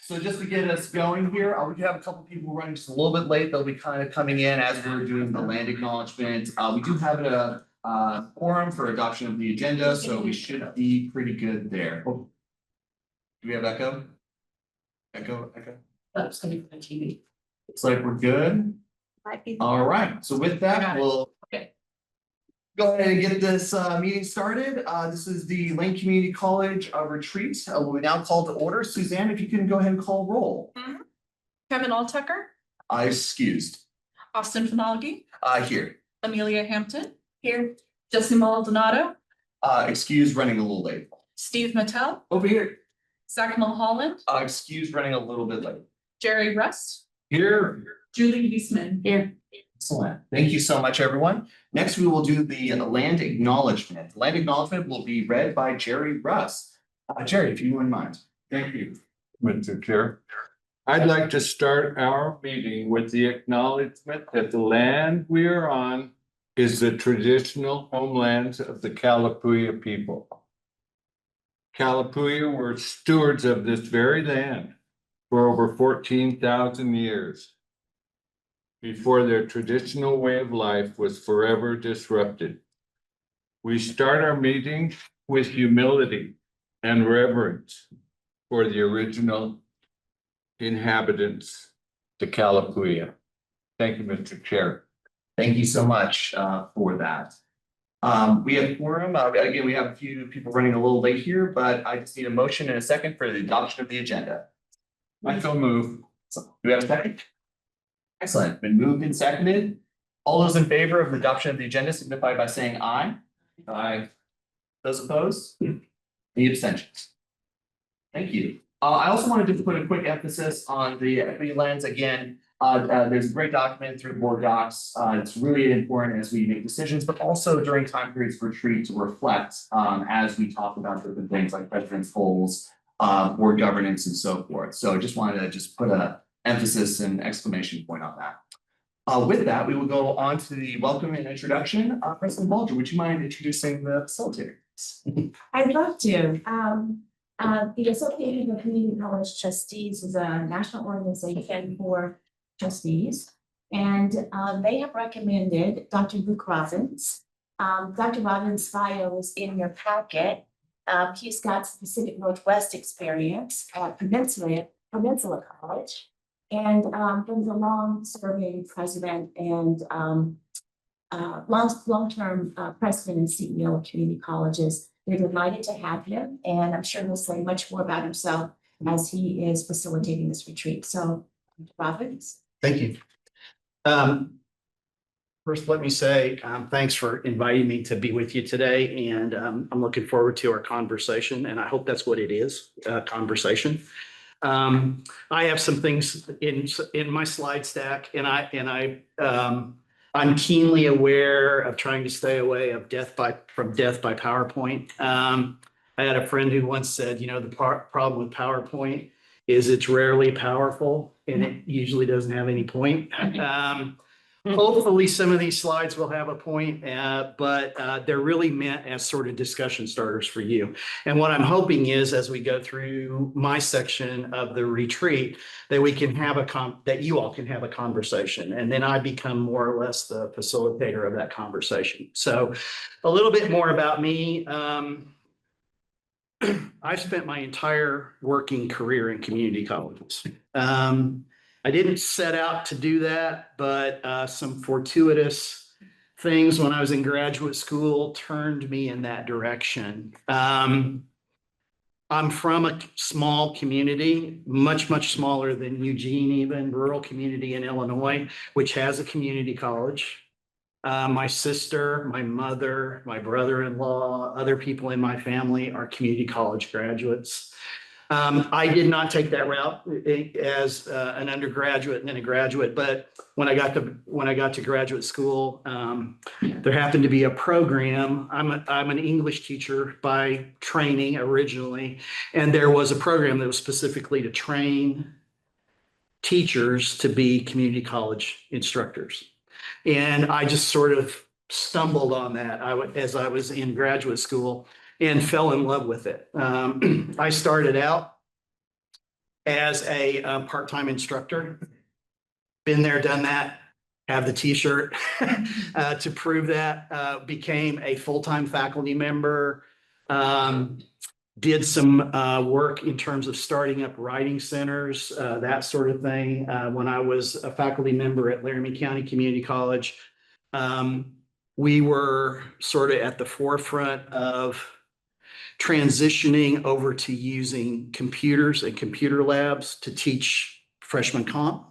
So just to get us going here, we do have a couple people running just a little bit late. They'll be kind of coming in as we're doing the land acknowledgement. We do have a quorum for adoption of the agenda, so we should be pretty good there. Oh. Do we have echo? Echo? That's coming from the TV. Looks like we're good. Might be. All right, so with Got that, it. we'll Okay. go ahead and get this meeting started. This is the Lane Community College retreat. We now call to order. Suzanne, if you can go ahead and call roll. Kevin Alltucker, Excused. Austin Finalgi, Here. Amelia Hampton. Here. Jesse Maldonado, Excused, running a little late. Steve Mattel, Over here. Zach Mulholland, Excused, running a little bit late. Jerry Rust, Here. Julie Eastman. Here. Excellent. Thank you so much, everyone. Next, we will do the land acknowledgement. Land acknowledgement will be read by Jerry Russ. Jerry, if you wouldn't mind. Thank you, Mr. Chair. I'd like to start our meeting with the acknowledgement that the land we are on is the traditional homelands of the Kalapuya people. Kalapuya were stewards of this very land for over 14,000 years before their traditional way of life was forever disrupted. We start our meeting with humility and reverence for the original inhabitants, the Kalapuya. Thank you, Mr. Chair. Thank you so much for that. We have quorum. Again, we have a few people running a little late here, but I just need a motion and a second for the adoption of the agenda. I shall move. Do we have a second? Excellent. Been moved and seconded. All those in favor of the adoption of the agenda signify by saying aye. Aye. Those opposed? Any abstentions? Thank you. I also wanted to put a quick emphasis on the equity lens. Again, there's a great document through board docs. It's really important as we make decisions, but also during time periods of retreat to reflect as we talk about different things like president's goals, board governance and so forth. So I just wanted to put a emphasis and exclamation point on that. With that, we will go on to the welcome and introduction. President Bulger, would you mind introducing the facilitator? I'd love to. The Association of Community College Trustees is a national organization for trustees. And they have recommended Dr. Luke Robbins. Dr. Robbins' bio is in your packet. He's got some Pacific Northwest experience at Peninsula College. And was a long-serving president and long-term president and CEO of community colleges. We're delighted to have him, and I'm sure he'll say much more about himself as he is facilitating this retreat. So, Robbins. Thank you. First, let me say thanks for inviting me to be with you today, and I'm looking forward to our conversation, and I hope that's what it is, a conversation. I have some things in my slide stack, and I'm keenly aware of trying to stay away from death by PowerPoint. I had a friend who once said, you know, the problem with PowerPoint is it's rarely powerful and it usually doesn't have any point. Hopefully some of these slides will have a point, but they're really meant as sort of discussion starters for you. And what I'm hoping is, as we go through my section of the retreat, that we can have that you all can have a conversation, and then I become more or less the facilitator of that conversation. So a little bit more about me. I've spent my entire working career in community colleges. I didn't set out to do that, but some fortuitous things when I was in graduate school turned me in that direction. I'm from a small community, much smaller than Eugene, even rural community in Illinois, which has a community college. My sister, my mother, my brother-in-law, other people in my family are community college graduates. I did not take that route as an undergraduate and then a graduate, but when I got to graduate school, there happened to be a program. I'm an English teacher by training originally, and there was a program that was specifically to train teachers to be community college instructors. And I just sort of stumbled on that as I was in graduate school and fell in love with it. I started out as a part-time instructor. Been there, done that, have the T-shirt to prove that. Became a full-time faculty member. Did some work in terms of starting up writing centers, that sort of thing. When I was a faculty member at Laramie County Community College, we were sort of at the forefront of transitioning over to using computers and computer labs to teach freshman comp.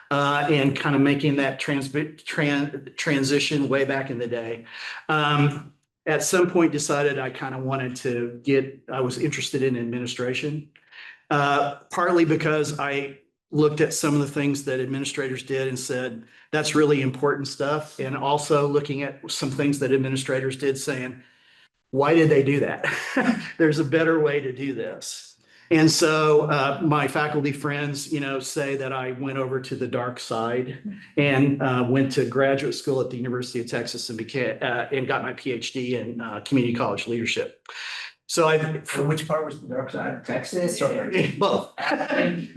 And kind of making that transition way back in the day. At some point decided I kind of wanted to I was interested in administration. Partly because I looked at some of the things that administrators did and said, that's really important stuff. And also looking at some things that administrators did saying, why did they do that? There's a better way to do this. And so my faculty friends, say that I went over to the dark side and went to graduate school at the University of Texas and got my PhD in community college leadership. So Which part was the dark side? Texas or? both.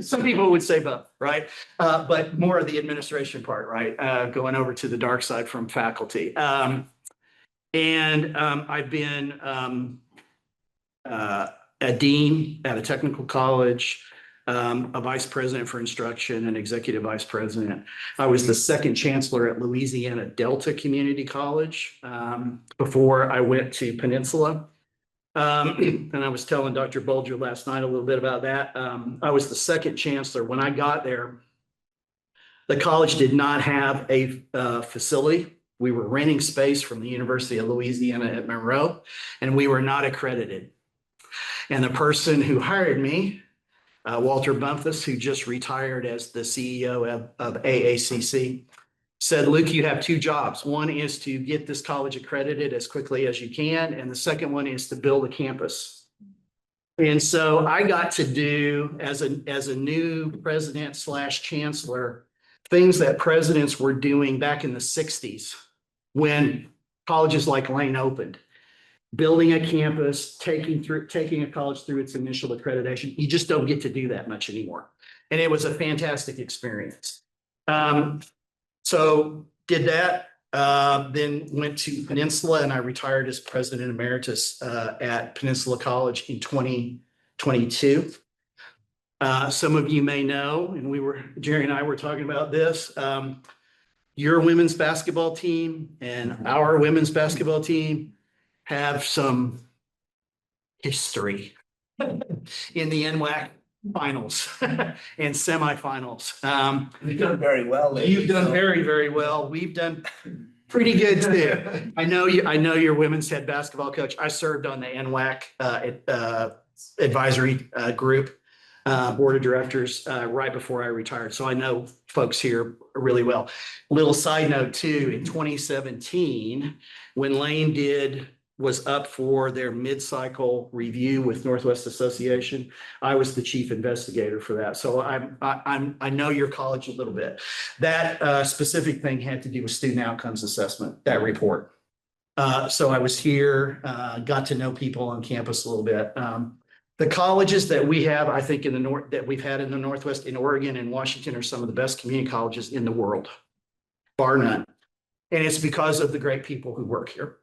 Some people would say both, right? But more of the administration part, right? Going over to the dark side from faculty. I've been a dean at a technical college, a vice president for instruction, and executive vice president. I was the second chancellor at Louisiana Delta Community College before I went to Peninsula. And I was telling Dr. Bulger last night a little bit about that. I was the second chancellor. When I got there, the college did not have a facility. We were renting space from the University of Louisiana at Monroe, and we were not accredited. And the person who hired me, Walter Bumpus, who just retired as the CEO of AACC, said, Luke, you have two jobs. One is to get this college accredited as quickly as you can. And the second one is to build a campus. And so I got to do, as a new president / chancellor, things that presidents were doing back in the 60s when colleges like Lane opened. Building a campus, taking a college through its initial accreditation. You just don't get to do that much anymore. And it was a fantastic experience. So did that, then went to Peninsula, and I retired as president emeritus at Peninsula College in 2022. Some of you may know, and Jerry and I were talking about this, your women's basketball team and our women's basketball team have some history in the NWAC finals and semifinals. You've done very well lately. You've done very, very well. We've done pretty good too. I know your women's head basketball coach. I served on the NWAC advisory group, board of directors right before I retired. So I know folks here really well. Little side note too, in 2017, when Lane was up for their mid-cycle review with Northwest Association, I was the chief investigator for that. So I know your college a little bit. That specific thing had to do with student outcomes assessment, that report. So I was here, got to know people on campus a little bit. The colleges that we have, I think that we've had in the Northwest, in Oregon and Washington, are some of the best community colleges in the world, bar none. And it's because of the great people who work here.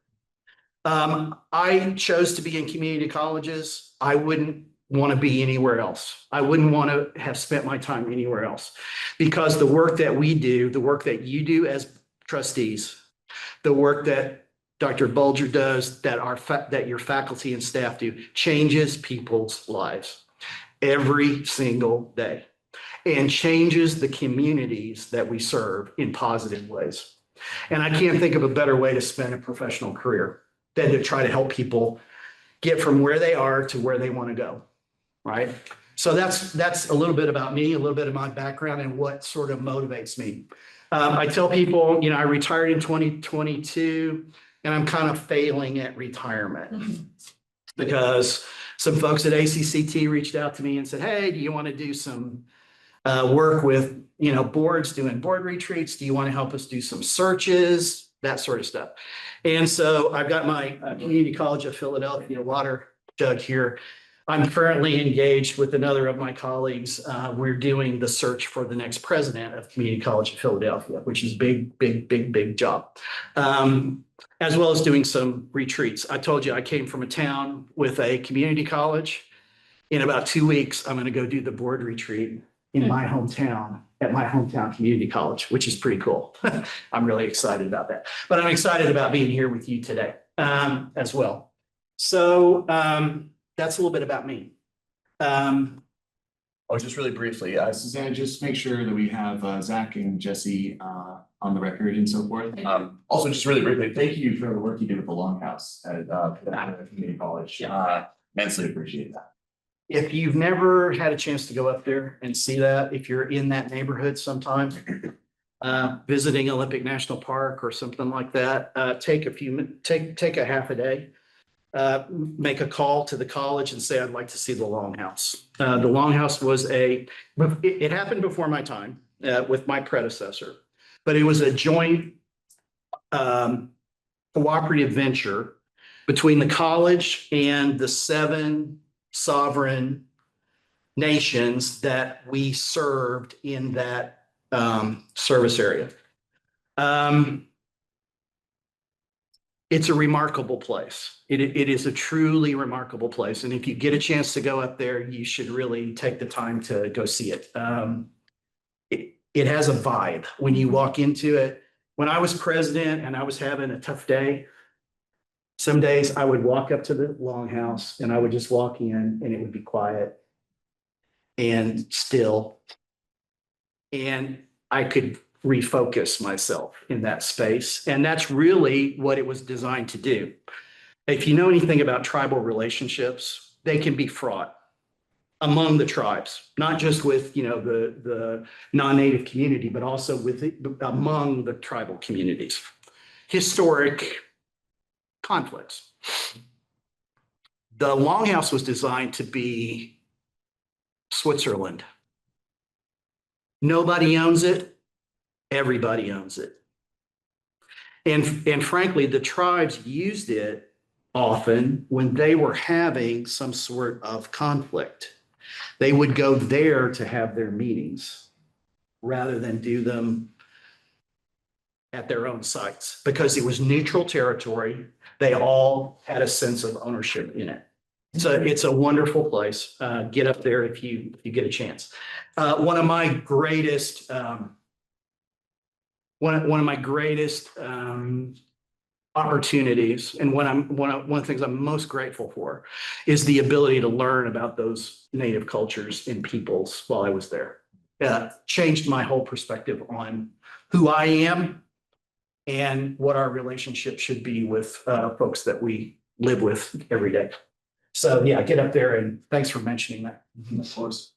I chose to be in community colleges. I wouldn't want to be anywhere else. I wouldn't want to have spent my time anywhere else, because the work that we do, the work that you do as trustees, the work that Dr. Bulger does, that your faculty and staff do, changes people's lives every single day and changes the communities that we serve in positive ways. And I can't think of a better way to spend a professional career than to try to help people get from where they are to where they want to go, right? So that's a little bit about me, a little bit of my background and what sort of motivates me. I tell people, I retired in 2022, and I'm kind of failing at retirement because some folks at ACCT reached out to me and said, hey, do you want to do some work with, boards, doing board retreats? Do you want to help us do some searches? That sort of stuff. And so I've got my Community College of Philadelphia water jug here. I'm currently engaged with another of my colleagues. We're doing the search for the next president of Community College of Philadelphia, which is big job. As well as doing some retreats. I told you I came from a town with a community college. In about 2 weeks, I'm going to go do the board retreat in my hometown, at my hometown community college, which is pretty cool. I'm really excited about that. But I'm excited about being here with you today as well. So that's a little bit about me. Oh, just really briefly, Suzanne, just make sure that we have Zach and Jesse on the record and so forth. Also, just really briefly, thank you for the work you did with the Longhouse at Community College. Immensely appreciate that. If you've never had a chance to go up there and see that, if you're in that neighborhood sometime, visiting Olympic National Park or something like that, take a half a day. Make a call to the college and say, I'd like to see the Longhouse. The Longhouse was it happened before my time with my predecessor, but it was a joint cooperative venture between the college and the 7 sovereign nations that we served in that service area. It's a remarkable place. It is a truly remarkable place. And if you get a chance to go up there, you should really take the time to go see it. It has a vibe when you walk into it. When I was president and I was having a tough day, some days I would walk up to the Longhouse and I would just walk in and it would be quiet and still. And I could refocus myself in that space. And that's really what it was designed to do. If you know anything about tribal relationships, they can be fraught among the tribes, not just with, the non-native community, but also among the tribal communities. Historic conflicts. The Longhouse was designed to be Switzerland. Nobody owns it. Everybody owns it. And frankly, the tribes used it often when they were having some sort of conflict. They would go there to have their meetings rather than do them at their own sites because it was neutral territory. They all had a sense of ownership in it. So it's a wonderful place. Get up there if you get a chance. One of my greatest opportunities, and one of the things I'm most grateful for, is the ability to learn about those native cultures and peoples while I was there. Changed my whole perspective on who I am and what our relationship should be with folks that we live with every day. So yeah, get up there and thanks for mentioning that. Of course.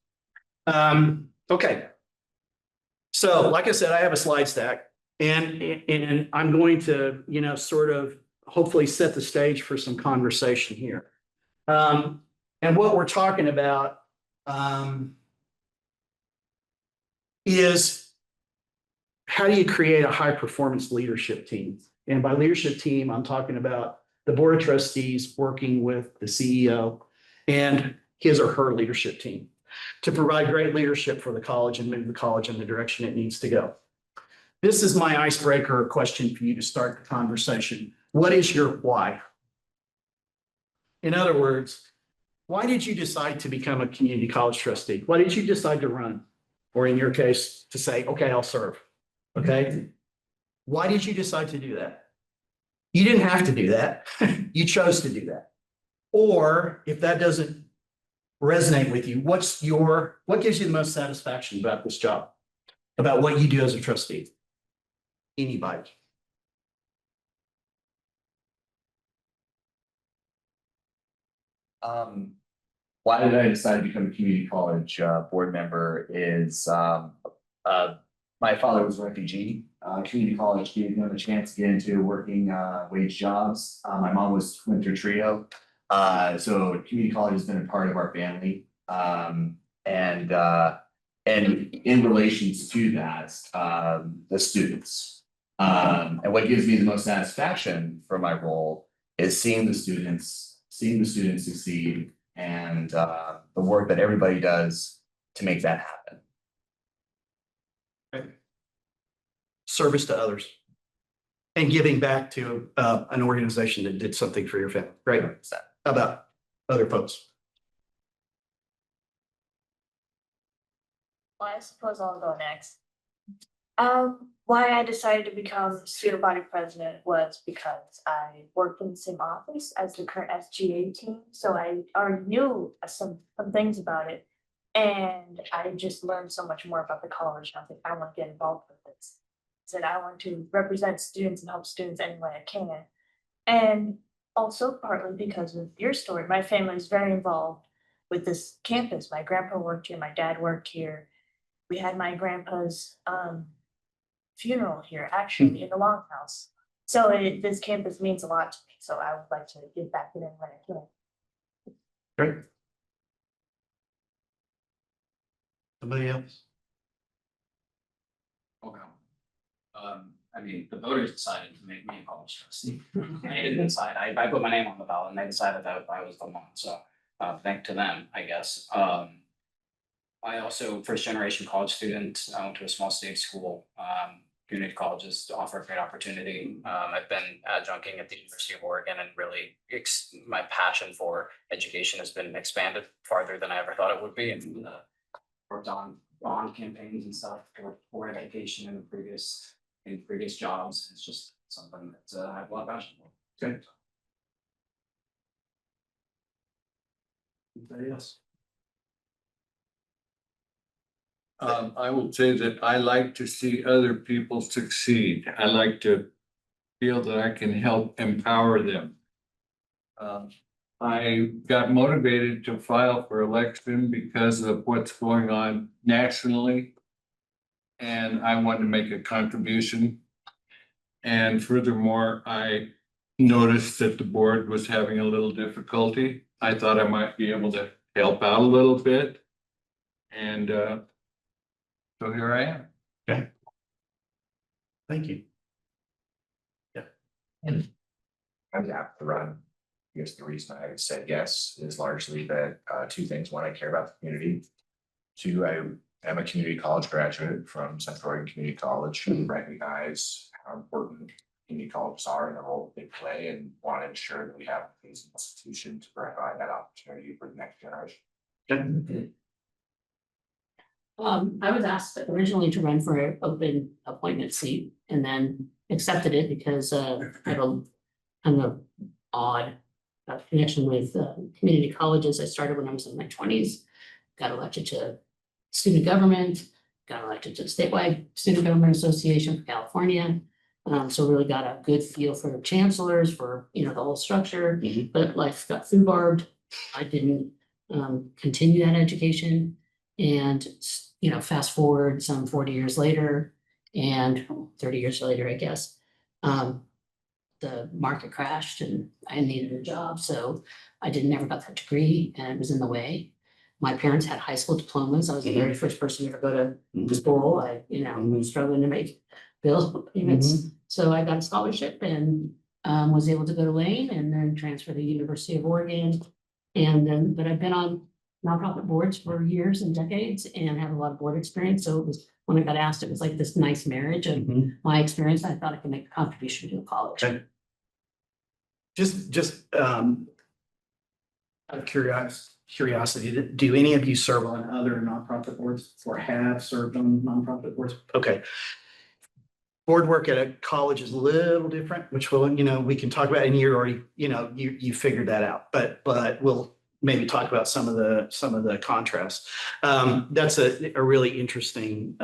Okay. So like I said, I have a slide stack and I'm going to, sort of hopefully set the stage for some conversation here. And what we're talking about is how do you create a high performance leadership team? And by leadership team, I'm talking about the board of trustees working with the CEO and his or her leadership team to provide great leadership for the college and move the college in the direction it needs to go. This is my icebreaker question for you to start the conversation. What is your why? In other words, why did you decide to become a community college trustee? Why did you decide to run? Or in your case, to say, okay, I'll serve. Okay. Why did you decide to do that? You didn't have to do that. You chose to do that. Or if that doesn't resonate with you, what gives you the most satisfaction about this job? About what you do as a trustee? Anybody? Why did I decide to become a community college board member is my father was a refugee. Community college gave him a chance to get into working wage jobs. My mom went through TRIO. So community college has been a part of our family. And in relations to that, the students. And what gives me the most satisfaction for my role is seeing the students succeed and the work that everybody does to make that happen. Service to others. And giving back to an organization that did something for your family. Great. How about other folks? Well, I suppose I'll go next. Why I decided to become student body president was because I worked in the same office as the current SGA team, so I already knew some things about it. And I just learned so much more about the college, and I think I want to get involved with this. Said I want to represent students and help students any way I can. And also partly because of your story, my family is very involved with this campus. My grandpa worked here, my dad worked here. We had my grandpa's funeral here, actually, in the Longhouse. So this campus means a lot to me, so I would like to give back to them when I can. Great. Somebody else? Okay. I mean, the voters decided to make me a college trustee. I didn't decide. I put my name on the ballot and they decided that I was the one, so thank to them, I guess. I also, first generation college student, I went to a small state school. Community colleges offer a great opportunity. I've been adjuncting at the University of Oregon and really my passion for education has been expanded farther than I ever thought it would be. And worked on campaigns and stuff for education in previous jobs. It's just something that I have a lot of passion for. Okay. Anybody else? I would say that I like to see other people succeed. I like to feel that I can help empower them. I got motivated to file for election because of what's going on nationally. And I wanted to make a contribution. And furthermore, I noticed that the board was having a little difficulty. I thought I might be able to help out a little bit. And so here I am. Okay. Thank you. I would have to run. I guess the reason I said yes is largely that two things. One, I care about the community. Two, I am a community college graduate from Central Oregon Community College and recognize how important community colleges are and the role they play and want to ensure that we have these institutions to provide that opportunity for the next generation. I was asked originally to run for an open appointment seat and then accepted it because I have a kind of odd connection with community colleges. I started when I was in my 20s, got elected to student government, got elected to the statewide student government association for California. So really got a good feel for the chancellors, for the whole structure, but life got foobarred. I didn't continue that education. And fast forward some 40 years later and 30 years later, I guess, the market crashed and I needed a job. So I never got that degree and it was in the way. My parents had high school diplomas. I was the very first person to ever go to school. I, was struggling to make bill payments. So I got a scholarship and was able to go to Lane and then transfer to the University of Oregon. But I've been on nonprofit boards for years and decades and have a lot of board experience. So it was, when I got asked, it was like this nice marriage of my experience. I thought I could make a contribution to the college. Okay. Just out of curiosity, do any of you serve on other nonprofit boards or have served on nonprofit boards? Okay. Board work at a college is a little different, which will, we can talk about, and you're already, you figured that out, but we'll maybe talk about some of the contrasts. That's a really interesting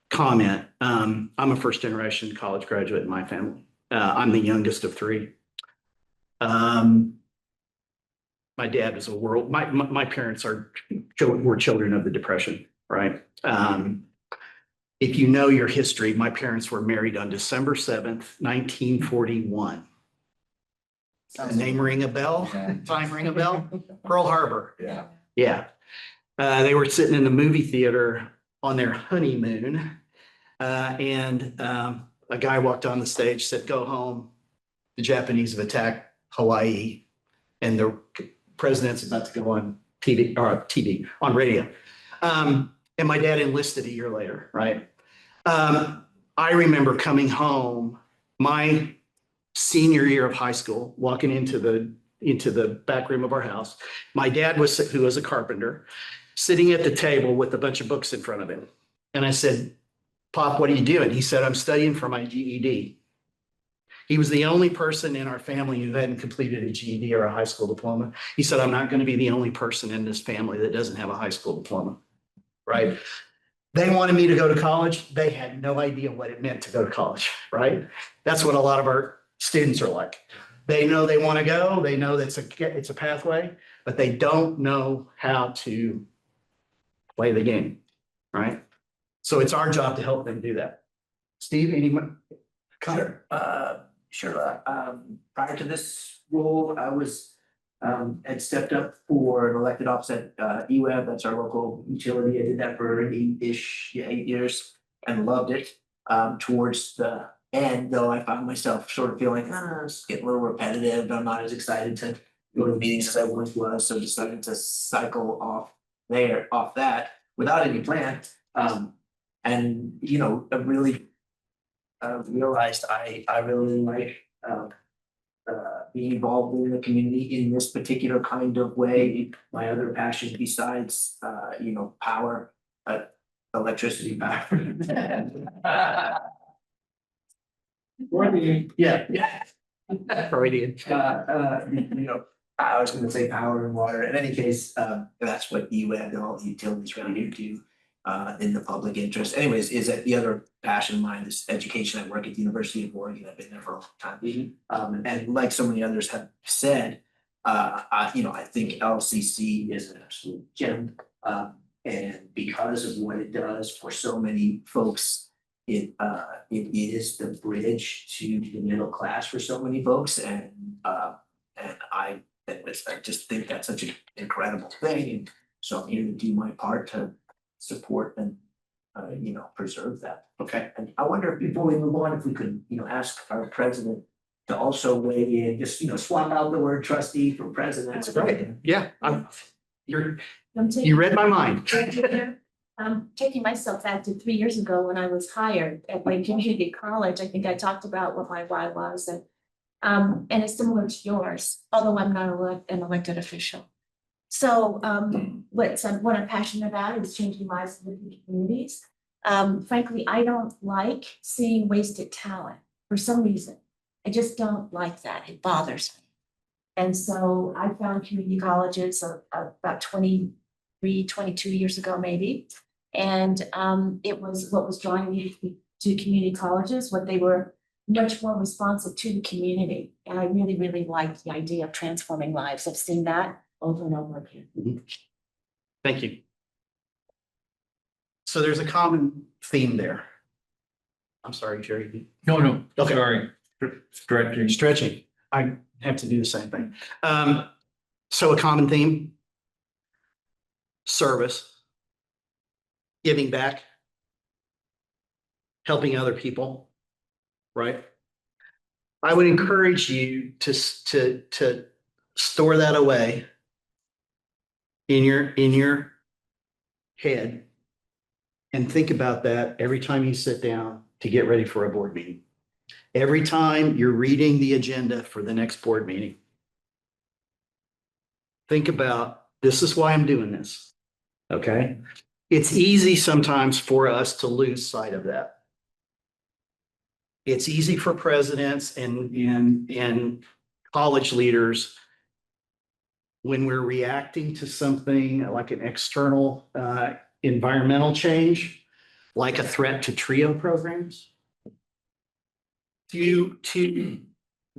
comment. I'm a first generation college graduate in my family. I'm the youngest of three. My dad was my parents were children of the Depression, right? If you know your history, my parents were married on December 7th, 1941. Name ring a bell? Time ring a bell? Pearl Harbor. Yeah. Yeah. They were sitting in the movie theater on their honeymoon. And a guy walked on the stage, said, "Go home. The Japanese have attacked Hawaii." And president's about to go on TV, on radio. And my dad enlisted a year later, right? I remember coming home, my senior year of high school, walking into the back room of our house. My dad who was a carpenter, sitting at the table with a bunch of books in front of him. And I said, Pop, what are you doing? He said, I'm studying for my GED. He was the only person in our family who hadn't completed a GED or a high school diploma. He said, I'm not going to be the only person in this family that doesn't have a high school diploma, right? They wanted me to go to college. They had no idea what it meant to go to college, right? That's what a lot of our students are like. They know they want to go. They know that it's a pathway, but they don't know how to play the game, right? So it's our job to help them do that. Steve, anyone? Sure. Prior to this role, I had stepped up for an elected office at EWEB, that's our local utility. I did that for 8 years and loved it. Towards the end, though, I found myself sort of feeling, it's getting a little repetitive. I'm not as excited to go to meetings as I once was, so decided to cycle off that without any plan. And, I really realized I really like being involved in the community in this particular kind of way. My other passion besides, power, electricity power. Yeah. Freudian. I was gonna say power and water. In any case, that's what EWEB and all the utilities really do. In the public interest. Anyways, is that the other passion of mine is education. I work at the University of Oregon. I've been there for a long time. And like so many others have said, I think LCC is an absolute gem. And because of what it does for so many folks, it is the bridge to the middle class for so many folks. And I just think that's such an incredible thing. And so I'm here to do my part to support and preserve that. Okay. And I wonder if before we move on, if we could, ask our president to also weigh in, just, swap out the word trustee for president. That's great. Yeah, you You read my mind. Taking myself back to 3 years ago when I was hired at Wayne Community College, I think I talked about what my why was, and it's similar to yours, although I'm not an elected official. So what I'm passionate about is changing lives in different communities. Frankly, I don't like seeing wasted talent for some reason. I just don't like that. It bothers me. And so I found community colleges about 23, 22 years ago, maybe. And it was what was drawing me to community colleges, what they were much more responsive to the community. And I really, really liked the idea of transforming lives. I've seen that over and over again. Thank you. So there's a common theme there. I'm sorry, Jerry. No, Okay. sorry. Stretching. I have to do the same thing. So a common theme, service, giving back, helping other people, right? I would encourage you to store that away in your head and think about that every time you sit down to get ready for a board meeting. Every time you're reading the agenda for the next board meeting, think about, this is why I'm doing this, okay? It's easy sometimes for us to lose sight of that. It's easy for presidents and college leaders when we're reacting to something like an external environmental change, like a threat to TRIO programs, to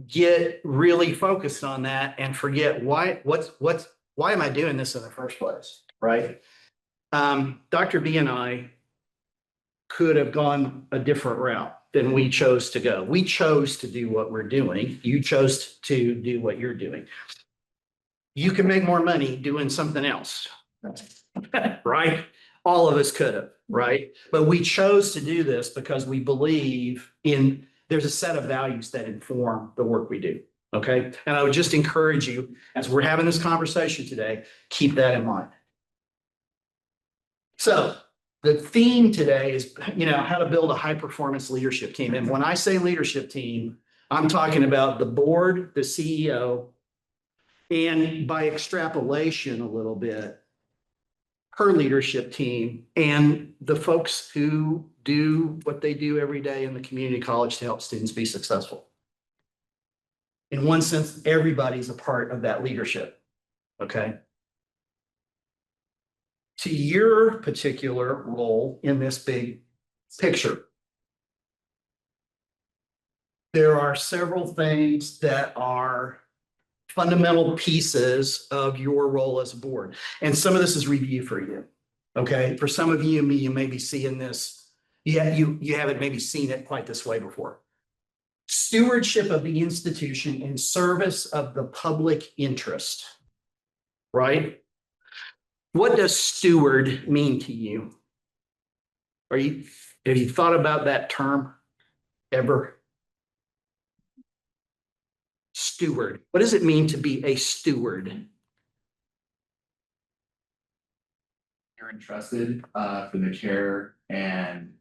get really focused on that and forget why am I doing this in the first place, right? Dr. B and I could have gone a different route than we chose to go. We chose to do what we're doing. You chose to do what you're doing. You can make more money doing something else, right? All of us could have, right? But we chose to do this because we believe there's a set of values that inform the work we do, Okay, and I would just encourage you, as we're having this conversation today, keep that in mind. So the theme today is, how to build a high-performance leadership team. And when I say leadership team, I'm talking about the board, the CEO, and by extrapolation a little bit, her leadership team and the folks who do what they do every day in the community college to help students be successful. In one sense, everybody's a part of that leadership, okay? To your particular role in this big picture, there are several things that are fundamental pieces of your role as a board. And some of this is review for you, okay? For some of you, you may be seeing this, you haven't maybe seen it quite this way before. Stewardship of the institution in service of the public interest, right? What does steward mean to you? Have you thought about that term ever? Steward. What does it mean to be a steward? You're entrusted for the care and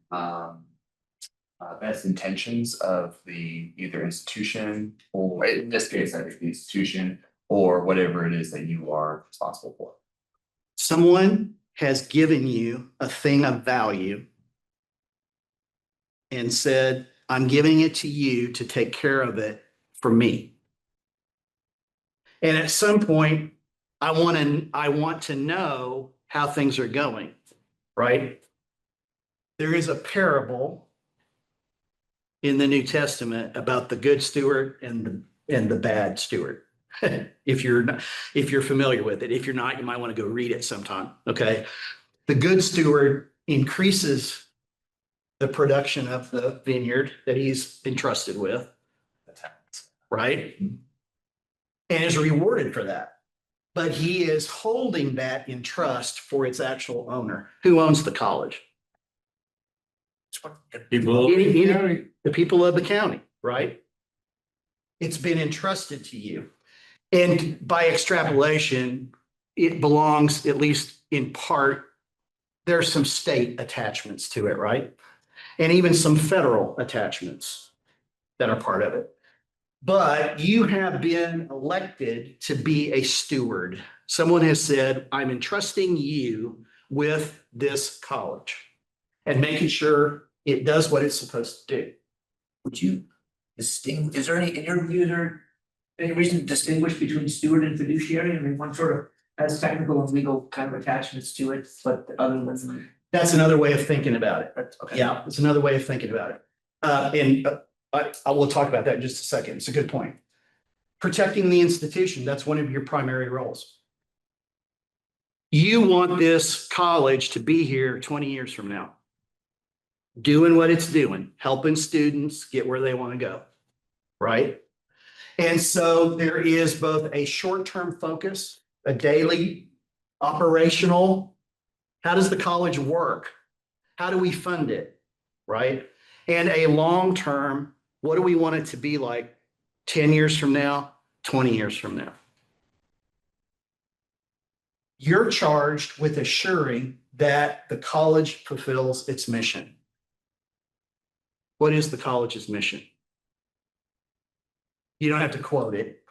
best intentions of the either institution, or in this case, I think the institution, or whatever it is that you are responsible for. Someone has given you a thing of value and said, I'm giving it to you to take care of it for me. And at some point, I want to know how things are going, right? There is a parable in the New Testament about the good steward and the bad steward. If you're familiar with it. If you're not, you might want to go read it sometime. Okay. The good steward increases the production of the vineyard that he's entrusted with, right? And is rewarded for that. But he is holding that in trust for its actual owner. Who owns the college? People. The people of the county, right? It's been entrusted to you. And by extrapolation, it belongs, at least in part, there's some state attachments to it, right? And even some federal attachments that are part of it. But you have been elected to be a steward. Someone has said, I'm entrusting you with this college and making sure it does what it's supposed to do. Would you distinguish, is there any, in your view, is there any reason to distinguish between steward and fiduciary? I mean, one sort of has technical and legal kind of attachments to it, but other than. That's another way of thinking about it. Okay. Yeah, it's another way of thinking about it. I will talk about that in just a second. It's a good point. Protecting the institution, that's one of your primary roles. You want this college to be here 20 years from now, doing what it's doing, helping students get where they want to go, right? And so there is both a short-term focus, a daily operational, how does the college work? How do we fund it, right? And a long-term, what do we want it to be like 10 years from now, 20 years from now? You're charged with assuring that the college fulfills its mission. What is the college's mission? You don't have to quote it.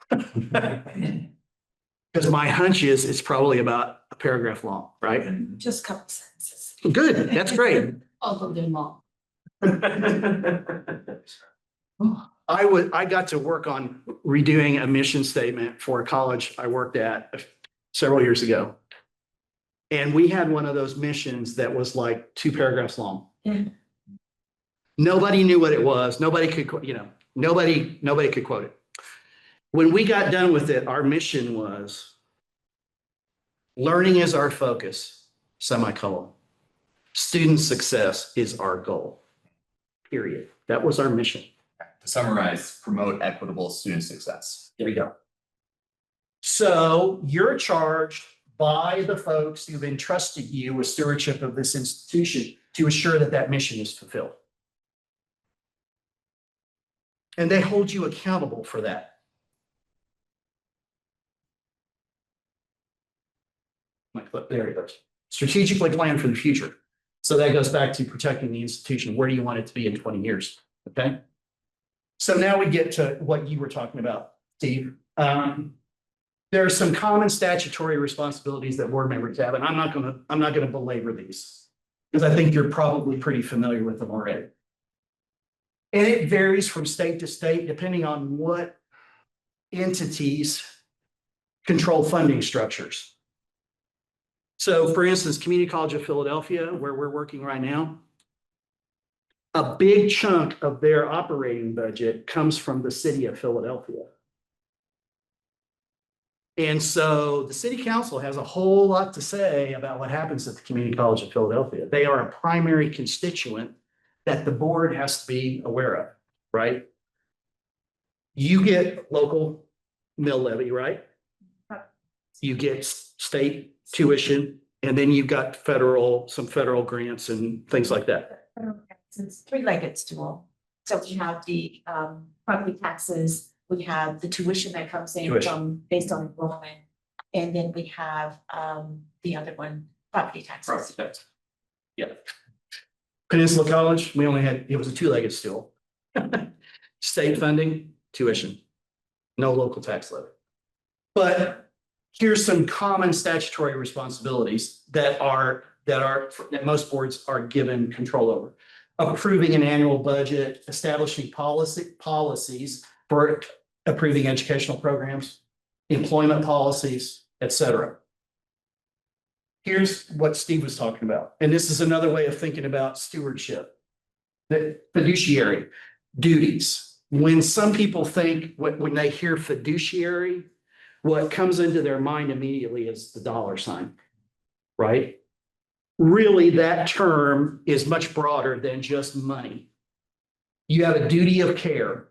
Because my hunch is it's probably about a paragraph long, right? Just a couple sentences. Good, that's great. All of them all. I got to work on redoing a mission statement for a college I worked at several years ago. And we had one of those missions that was like 2 paragraphs long. Yeah. Nobody knew what it was. Nobody could, nobody could quote it. When we got done with it, our mission was learning is our focus, semicolon. Student success is our goal, period. That was our mission. To summarize, promote equitable student success. Here we go. So you're charged by the folks who've entrusted you with stewardship of this institution to assure that that mission is fulfilled. And they hold you accountable for that. There it goes. Strategically plan for the future. So that goes back to protecting the institution. Where do you want it to be in 20 years? Okay. So now we get to what you were talking about, Steve. There are some common statutory responsibilities that board members have, and I'm not gonna belabor these because I think you're probably pretty familiar with them already. And it varies from state to state depending on what entities control funding structures. So for instance, Community College of Philadelphia, where we're working right now, a big chunk of their operating budget comes from the city of Philadelphia. And so the city council has a whole lot to say about what happens at the Community College of Philadelphia. They are a primary constituent that the board has to be aware of, right? You get local mill levy, right? You get state tuition, and then you've got some federal grants and things like that. It's three-legged stool. So we have the property taxes, we have the tuition that comes in Tuition. based on enrollment. And then we have the other one, property taxes. Yeah. Peninsula College, it was a two-legged stool. State funding, tuition, no local tax levy. But here's some common statutory responsibilities that most boards are given control over. Approving an annual budget, establishing policies for approving educational programs, employment policies, etc. Here's what Steve was talking about, and this is another way of thinking about stewardship. The fiduciary duties. When some people think, when they hear fiduciary, what comes into their mind immediately is the dollar sign, right? Really, that term is much broader than just money. You have a duty of care.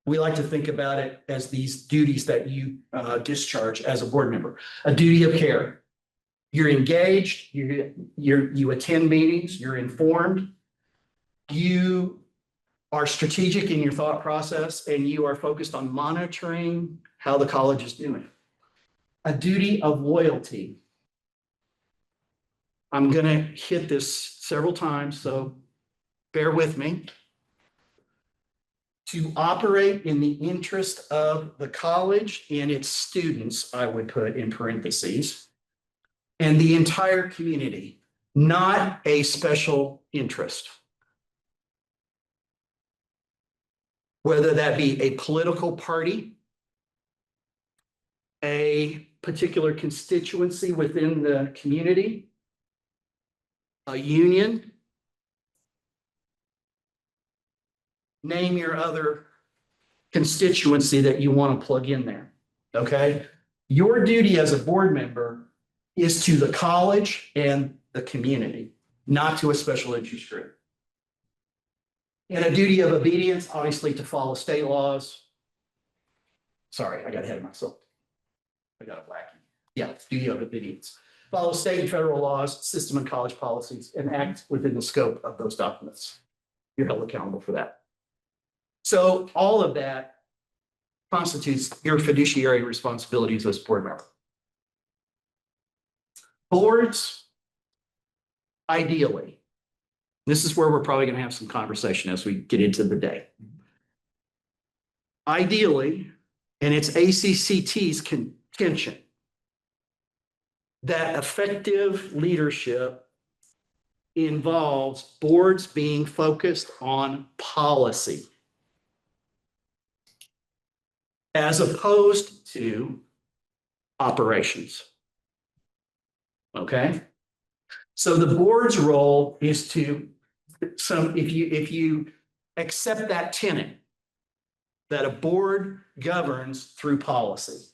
We like to think about it as these duties that you discharge as a board member. A duty of care. You're engaged, you attend meetings, you're informed. You are strategic in your thought process, and you are focused on monitoring how the college is doing. A duty of loyalty. I'm gonna hit this several times, so bear with me. To operate in the interest of the college and its students, I would put in parentheses, and the entire community, not a special interest. Whether that be a political party, a particular constituency within the community, a union, name your other constituency that you want to plug in there, okay? Your duty as a board member is to the college and the community, not to a special interest group. And a duty of obedience, obviously, to follow state laws. Sorry, I got ahead of myself. I got it wacky. Yeah, duty of obedience. Follow state and federal laws, system and college policies, and act within the scope of those documents. You're held accountable for that. So all of that constitutes your fiduciary responsibilities as board member. Boards, ideally, this is where we're probably going to have some conversation as we get into the day. Ideally, and it's ACCT's contention that effective leadership involves boards being focused on policy as opposed to operations. Okay? So the board's role is to if you accept that tenet that a board governs through policy.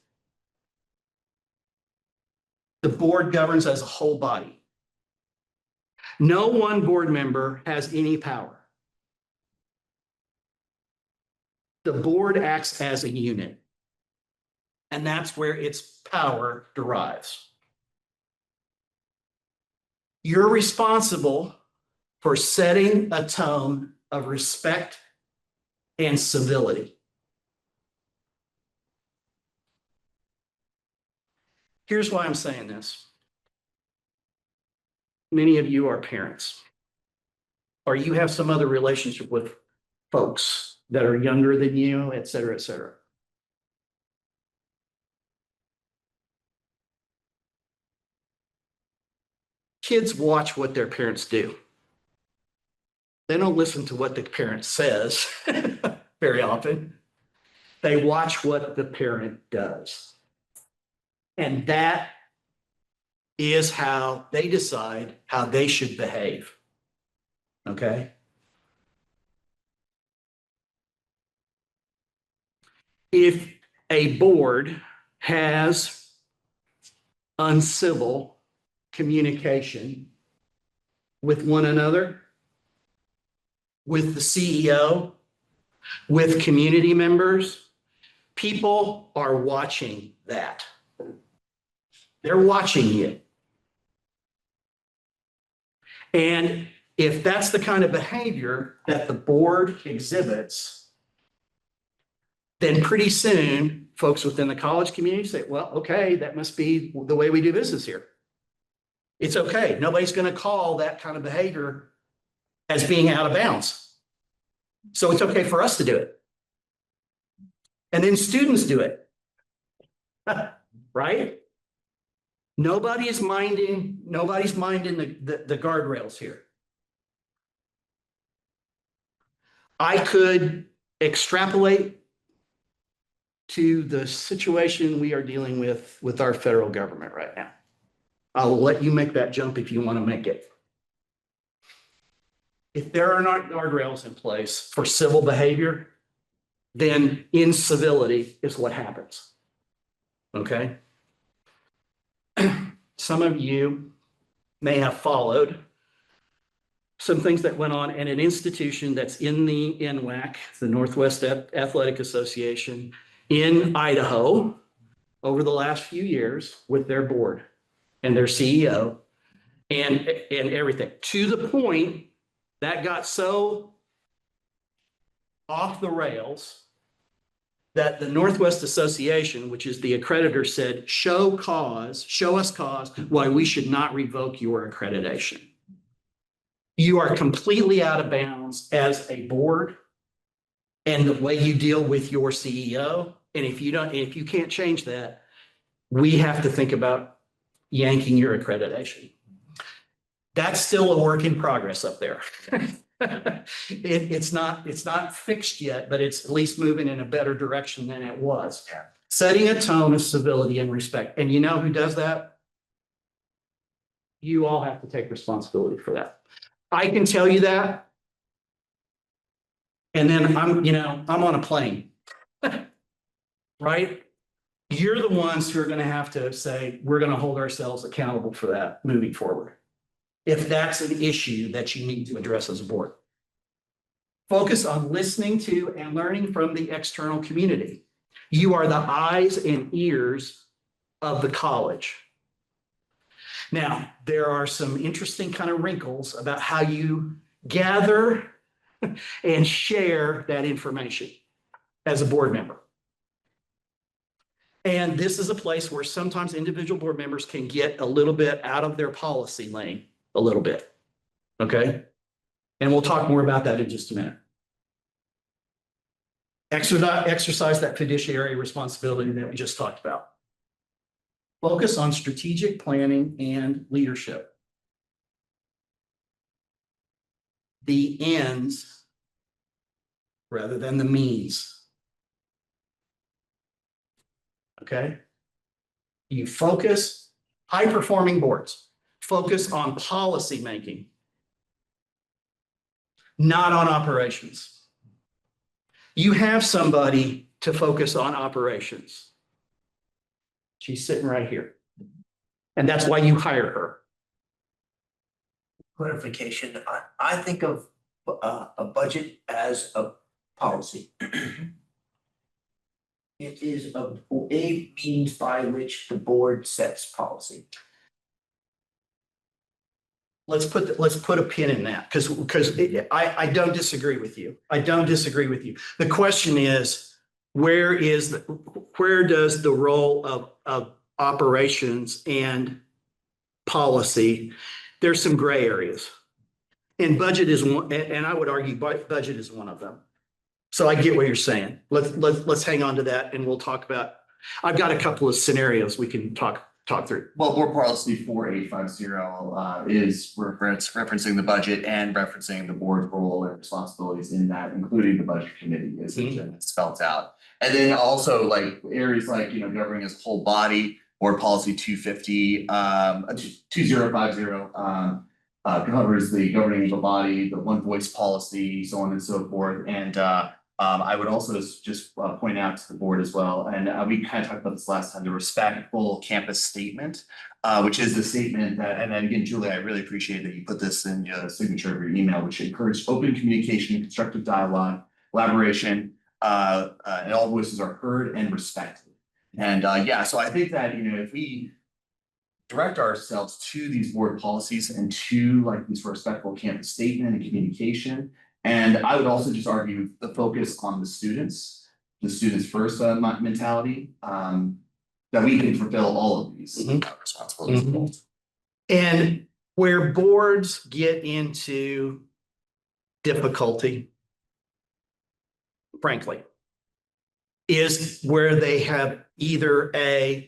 The board governs as a whole body. No one board member has any power. The board acts as a unit, and that's where its power derives. You're responsible for setting a tone of respect and civility. Here's why I'm saying this. Many of you are parents, or you have some other relationship with folks that are younger than you, et cetera, et cetera. Kids watch what their parents do. They don't listen to what the parent says very often. They watch what the parent does. And that is how they decide how they should behave. Okay? If a board has uncivil communication with one another, with the CEO, with community members, people are watching that. They're watching you. And if that's the kind of behavior that the board exhibits, then pretty soon folks within the college community say, well, okay, that must be the way we do business here. It's okay. Nobody's going to call that kind of behavior as being out of bounds. So it's okay for us to do it. And then students do it. Right? Nobody's minding the guardrails here. I could extrapolate to the situation we are dealing with our federal government right now. I'll let you make that jump if you want to make it. If there are not guardrails in place for civil behavior, then incivility is what happens. Okay? Some of you may have followed some things that went on in an institution that's in the NWAC, the Northwest Athletic Association, in Idaho over the last few years with their board and their CEO and everything, to the point that got so off the rails that the Northwest Association, which is the accreditor, said, show us cause why we should not revoke your accreditation. You are completely out of bounds as a board and the way you deal with your CEO. And if you can't change that, we have to think about yanking your accreditation. That's still a work in progress up there. It's not fixed yet, but it's at least moving in a better direction than it was. Yeah. Setting a tone of civility and respect. And you know who does that? You all have to take responsibility for that. I can tell you that. And then I'm on a plane. Right? You're the ones who are going to have to say, we're going to hold ourselves accountable for that moving forward. If that's an issue that you need to address as a board. Focus on listening to and learning from the external community. You are the eyes and ears of the college. Now, there are some interesting kind of wrinkles about how you gather and share that information as a board member. And this is a place where sometimes individual board members can get a little bit out of their policy lane, a little bit. Okay? And we'll talk more about that in just a minute. Exercise that fiduciary responsibility that we just talked about. Focus on strategic planning and leadership. The ends rather than the means. Okay? You focus, high-performing boards, focus on policy making, not on operations. You have somebody to focus on operations. She's sitting right here. And that's why you hire her. Clarification, I think of a budget as a policy. It is a means by which the board sets policy. Let's put a pin in that because I don't disagree with you. I don't disagree with you. The question is, where does the role of operations and policy, there's some gray areas. And budget is one, and I would argue budget is one of them. So I get what you're saying. Let's hang on to that and we'll talk about, I've got a couple of scenarios we can talk through. Well, board policy 4850 is referencing the budget and referencing the board's role and responsibilities in that, including the budget committee as it's spelled out. And then also like areas like, you know, governing as a whole body, board policy 250, 2050, covers the governing of the body, the one voice policy, so on and so forth. And I would also just point out to the board as well, and we kind of talked about this last time, the respectful campus statement, which is the statement that, and then again, Julie, I really appreciate that you put this in your signature of your email, which encouraged open communication, constructive dialogue, collaboration, and all voices are heard and respected. And yeah, so I think that, you know, if we direct ourselves to these board policies and to like this respectful campus statement and communication. And I would also just argue the focus on the students first mentality, that we can fulfill all of these responsibilities. And where boards get into difficulty, frankly, is where they have either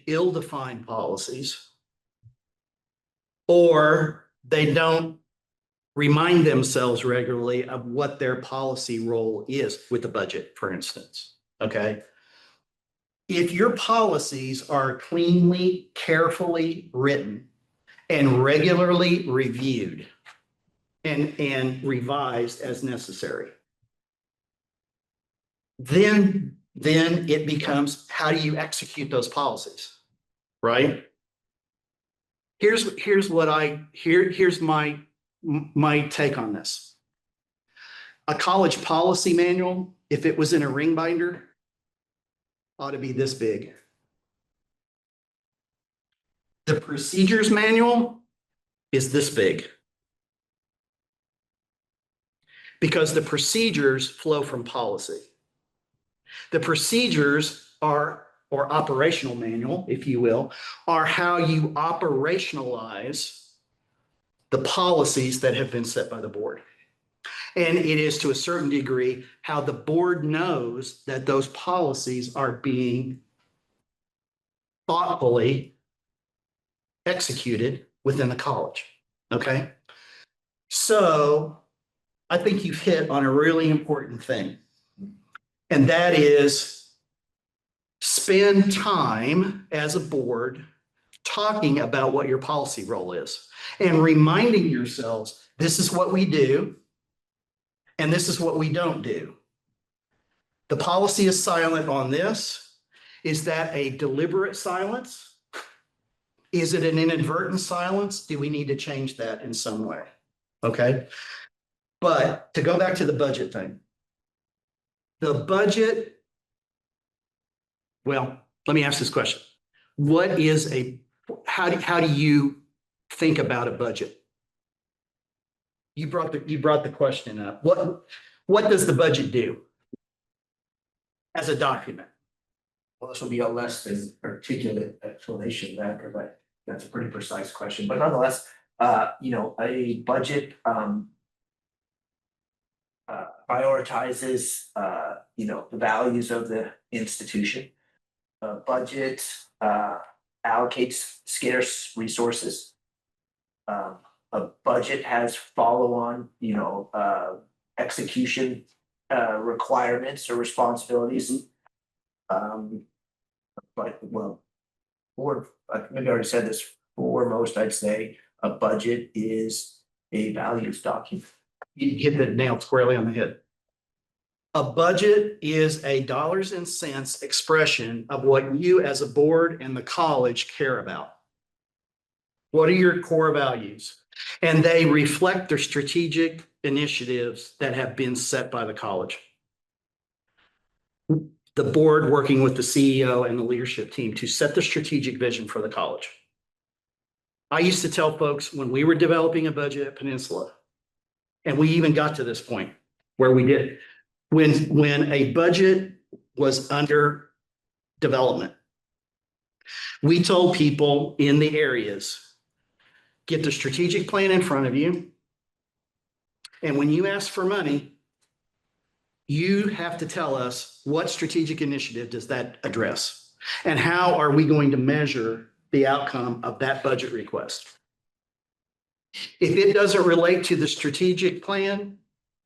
ill-defined policies or they don't remind themselves regularly of what their policy role is with the budget, for instance, okay? If your policies are cleanly, carefully written and regularly reviewed and revised as necessary, then it becomes, how do you execute those policies, right? Here's my take on this. A college policy manual, if it was in a ring binder, ought to be this big. The procedures manual is this big. Because the procedures flow from policy. The procedures are, or operational manual, if you will, are how you operationalize the policies that have been set by the board. And it is to a certain degree how the board knows that those policies are being thoughtfully executed within the college, okay? So I think you've hit on a really important thing. And that is spend time as a board talking about what your policy role is and reminding yourselves, this is what we do and this is what we don't do. The policy is silent on this. Is that a deliberate silence? Is it an inadvertent silence? Do we need to change that in some way? Okay. But to go back to the budget thing, the budget, well, let me ask this question. What is how do you think about a budget? You brought the question up. What does the budget do as a document? Well, this will be a less than articulate explanation of that, because that's a pretty precise question, but nonetheless, a budget prioritizes, the values of the institution. A budget allocates scarce resources. A budget has follow-on, execution requirements or responsibilities. Maybe I already said this, foremost, I'd say a budget is a values document. You hit the nail squarely on the head. A budget is a dollars and cents expression of what you as a board and the college care about. What are your core values? And they reflect the strategic initiatives that have been set by the college. The board working with the CEO and the leadership team to set the strategic vision for the college. I used to tell folks when we were developing a budget at Peninsula, and we even got to this point where we did, when a budget was under development, We told people in the areas, get the strategic plan in front of you. And when you ask for money, you have to tell us what strategic initiative does that address? And how are we going to measure the outcome of that budget request? If it doesn't relate to the strategic plan,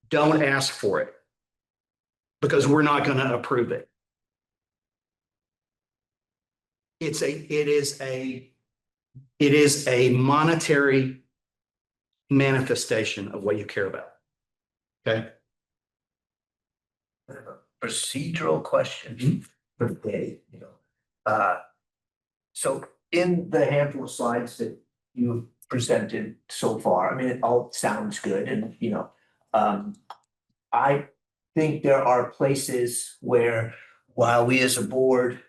don't ask for it. Because we're not going to approve it. It is a monetary manifestation of what you care about. Okay? Procedural question for the day, so in the handful of slides that you've presented so far, I mean, it all sounds good and, I think there are places where while we as a board,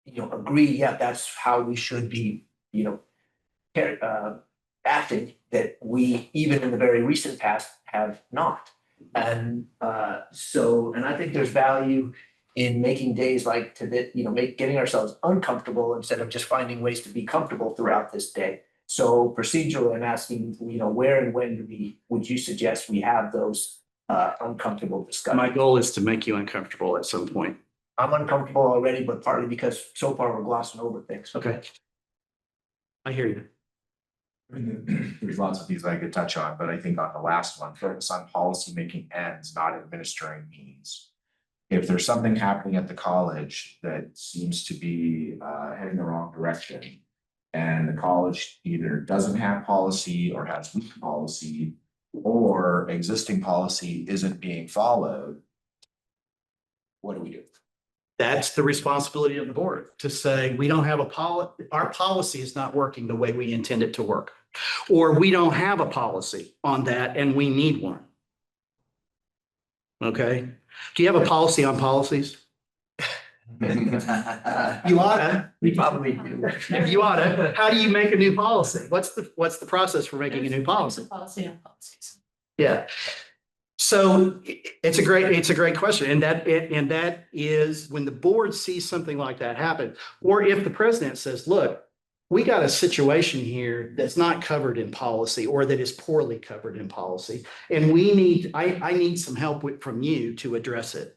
agree, yeah, that's how we should be, acting, that we, even in the very recent past, have not. And and I think there's value in making days like today, getting ourselves uncomfortable instead of just finding ways to be comfortable throughout this day. So procedurally, I'm asking, where and when would you suggest we have those uncomfortable discussions? My goal is to make you uncomfortable at some point. I'm uncomfortable already, but partly because so far we're glossing over things. Okay. I hear you. There's lots of these I could touch on, but I think on the last one, focus on policy making ends, not administering means. If there's something happening at the college that seems to be heading the wrong direction, and the college either doesn't have policy or has weak policy, or existing policy isn't being followed, what do we do? That's the responsibility of the board to say, we don't have our policy is not working the way we intend it to work. Or we don't have a policy on that and we need one. Okay? Do you have a policy on policies? You oughta. We probably do. You oughta. How do you make a new policy? What's the process for making a new policy? Policy on policies. Yeah. So it's a great question. And that is when the board sees something like that happen, or if the president says, look, we got a situation here that's not covered in policy or that is poorly covered in policy. And I need some help from you to address it.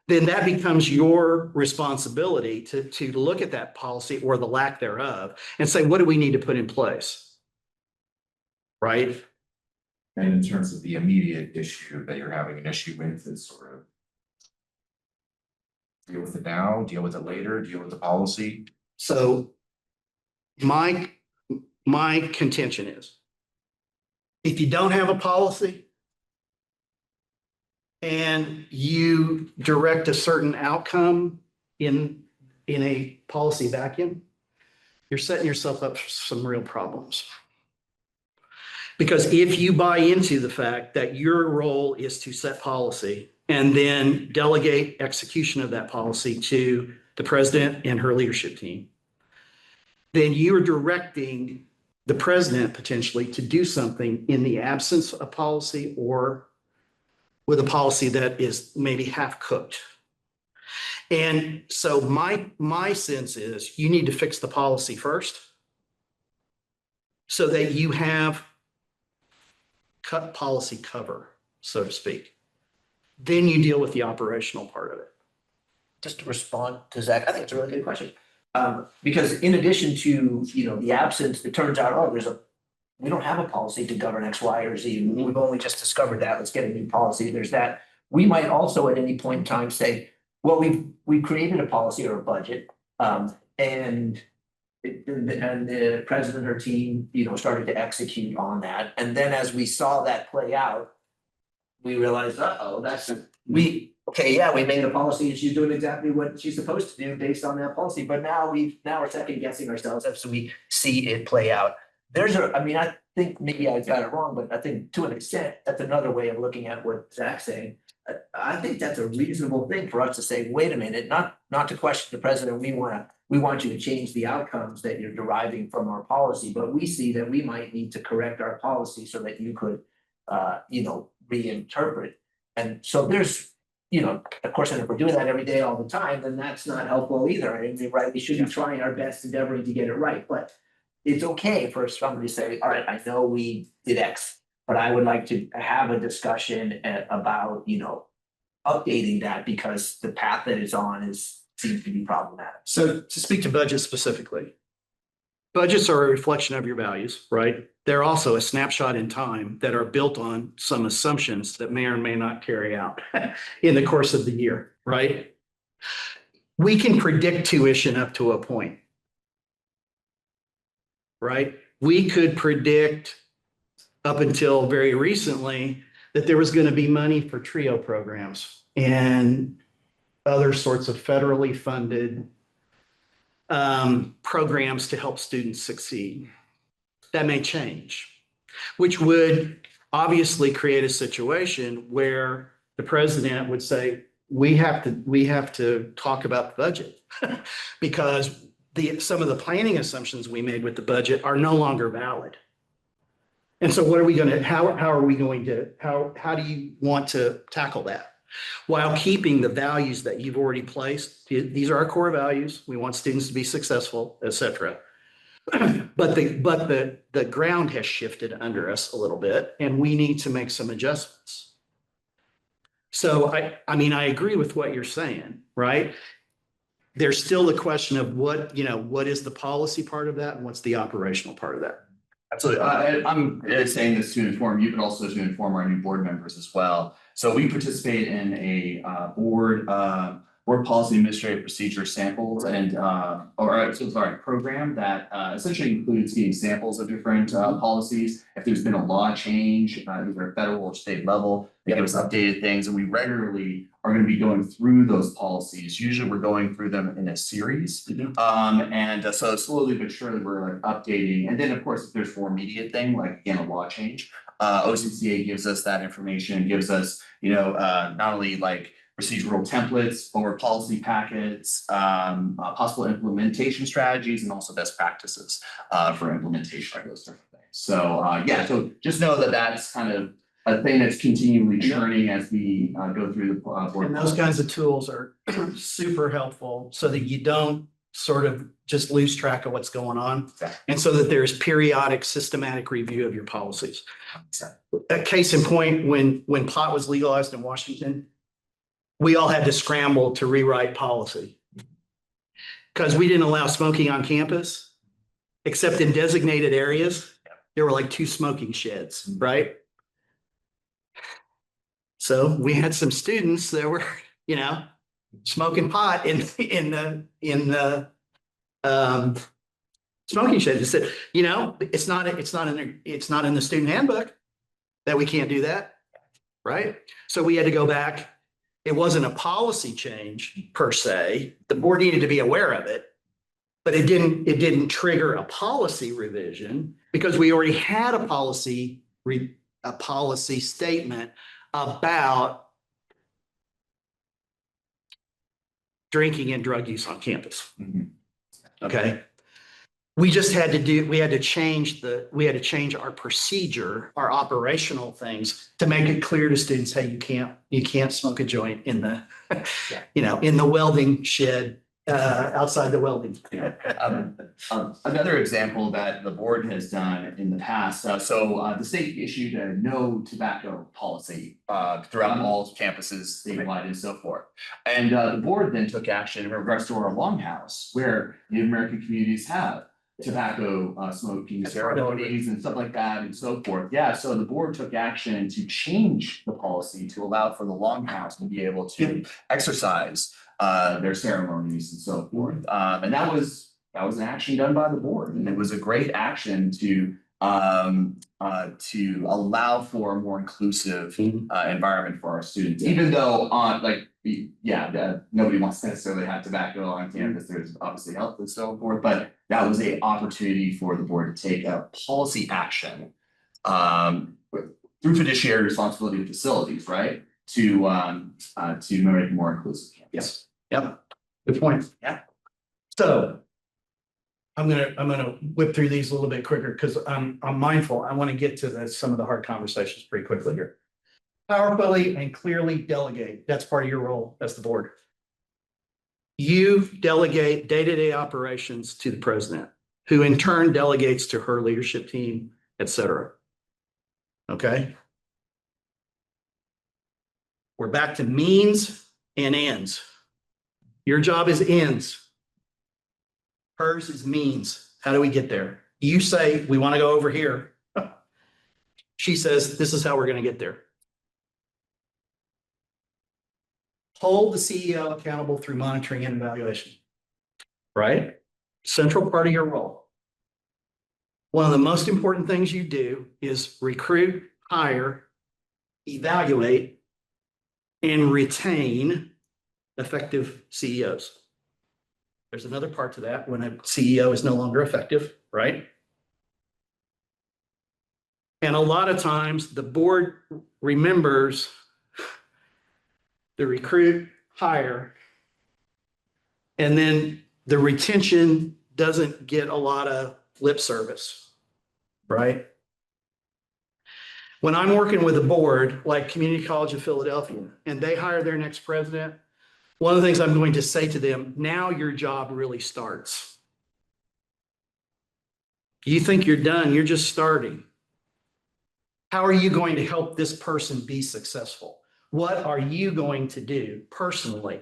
Then that becomes your responsibility to look at that policy or the lack thereof and say, what do we need to put in place? Right? And in terms of the immediate issue that you're having an issue with, is sort of deal with it now, deal with it later, deal with the policy. So my contention is, if you don't have a policy and you direct a certain outcome in a policy vacuum, you're setting yourself up for some real problems. Because if you buy into the fact that your role is to set policy and then delegate execution of that policy to the president and her leadership team, then you're directing the president potentially to do something in the absence of policy or with a policy that is maybe half cooked. And so my sense is you need to fix the policy first so that you have cut policy cover, so to speak. Then you deal with the operational part of it. Just to respond to Zach, I think it's a really good question. Because in addition to, the absence, it turns out, we don't have a policy to govern X, Y, or Z. We've only just discovered that. Let's get a new policy. There's that. We might also at any point in time say, well, we've created a policy or a budget, and the president and her team, started to execute on that. And then as we saw that play out, we realized, we made a policy and she's doing exactly what she's supposed to do based on that policy. But now we're second guessing ourselves as we see it play out. I think maybe I got it wrong, but I think to an extent, that's another way of looking at what Zach's saying. I think that's a reasonable thing for us to say, wait a minute, not to question the president. We want you to change the outcomes that you're deriving from our policy, but we see that we might need to correct our policy so that you could, reinterpret. And so there's you know, of course, and if we're doing that every day all the time, then that's not helpful either. I mean, right, we should be trying our best endeavoring to get it right, but it's okay for somebody to say, all right, I know we did X, but I would like to have a discussion about, you know, updating that because the path that it's on seems to be problematic. So to speak to budget specifically. Budgets are a reflection of your values, right? They're also a snapshot in time that are built on some assumptions that may or may not carry out in the course of the year, right? We can predict tuition up to a point. Right? We could predict up until very recently that there was going to be money for TRIO programs and other sorts of federally funded programs to help students succeed. That may change, which would obviously create a situation where the president would say, we have to talk about the budget because some of the planning assumptions we made with the budget are no longer valid. And so what are we going to, how do you want to tackle that? While keeping the values that you've already placed. These are our core values. We want students to be successful, et cetera. But the ground has shifted under us a little bit and we need to make some adjustments. So I mean, I agree with what you're saying, right? There's still the question of what is the policy part of that and what's the operational part of that? Absolutely. I'm saying this to inform you, but also to inform our new board members as well. So we participate in a board policy administrative procedure samples and program that essentially includes getting samples of different policies. If there's been a law change, either federal or state level, they give us updated things, and we regularly are going to be going through those policies. Usually we're going through them in a series. So slowly but surely we're like updating. And then of course, if there's more immediate thing, like again, a law change, OCCA gives us that information, gives us, not only like procedural templates or policy packets, possible implementation strategies, and also best practices for implementation of those different things. So so just know that that's kind of a thing that's continually churning as we go through the board. And those kinds of tools are super helpful so that you don't sort of just lose track of what's going on. Exactly. And so that there's periodic systematic review of your policies. Exactly. A case in point, when pot was legalized in Washington, we all had to scramble to rewrite policy. Because we didn't allow smoking on campus, except in designated areas. There were like 2 smoking sheds, right? So we had some students that were, smoking pot in the smoking shed. They said, it's not in the student handbook that we can't do that, right? So we had to go back. It wasn't a policy change per se. The board needed to be aware of it, but it didn't trigger a policy revision because we already had a policy statement about drinking and drug use on campus. Okay. We just had to change our procedure, our operational things to make it clear to students, hey, you can't smoke a joint in the, in the welding shed, outside the welding. Another example that the board has done in the past, the state issued a no tobacco policy throughout all campuses statewide and so forth. And the board then took action in regards to our longhouse, where Native American communities have tobacco smoking ceremonies and stuff like that and so forth. Yeah, so the board took action to change the policy to allow for the longhouse to be able to exercise their ceremonies and so forth. And that was an action done by the board, and it was a great action to allow for a more inclusive environment for our students, even though nobody wants to necessarily have tobacco on campus. There's obviously health and so forth, but that was an opportunity for the board to take a policy action through fiduciary responsibility of facilities, right? To make more inclusive campus. Yes. Yep. Good point. Yeah. So I'm gonna whip through these a little bit quicker because I'm mindful. I want to get to some of the hard conversations pretty quickly here. Powerfully and clearly delegate. That's part of your role as the board. You delegate day-to-day operations to the president, who in turn delegates to her leadership team, et cetera. Okay? We're back to means and ends. Your job is ends. Hers is means. How do we get there? You say, we want to go over here. She says, this is how we're going to get there. Hold the CEO accountable through monitoring and evaluation. Right? Central part of your role. One of the most important things you do is recruit, hire, evaluate, and retain effective CEOs. There's another part to that when a CEO is no longer effective, right? And a lot of times the board remembers the recruit, hire, and then the retention doesn't get a lot of lip service, right? When I'm working with a board like Community College of Philadelphia and they hire their next president, one of the things I'm going to say to them, now your job really starts. You think you're done, you're just starting. How are you going to help this person be successful? What are you going to do personally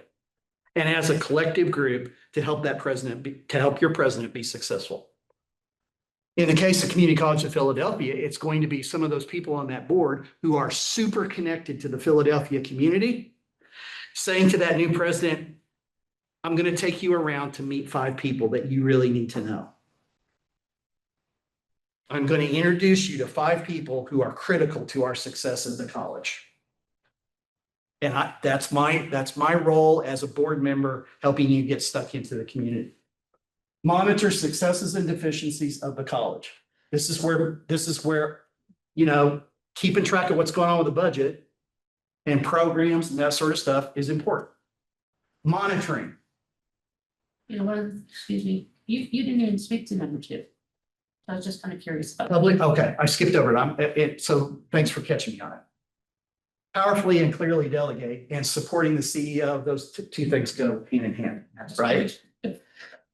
and as a collective group to help that president be, to help your president be successful? In the case of Community College of Philadelphia, it's going to be some of those people on that board who are super connected to the Philadelphia community, saying to that new president, I'm going to take you around to meet 5 people that you really need to know. I'm going to introduce you to 5 people who are critical to our success as a college. And that's my role as a board member, helping you get stuck into the community. Monitor successes and deficiencies of the college. This is where, you know, keeping track of what's going on with the budget and programs and that sort of stuff is important. Monitoring. You know, excuse me, you didn't even speak to number 2. I was just kind of curious about. Public, okay, I skipped over it. So thanks for catching me on it. Powerfully and clearly delegate, and supporting the CEO, those two things go hand in hand, right?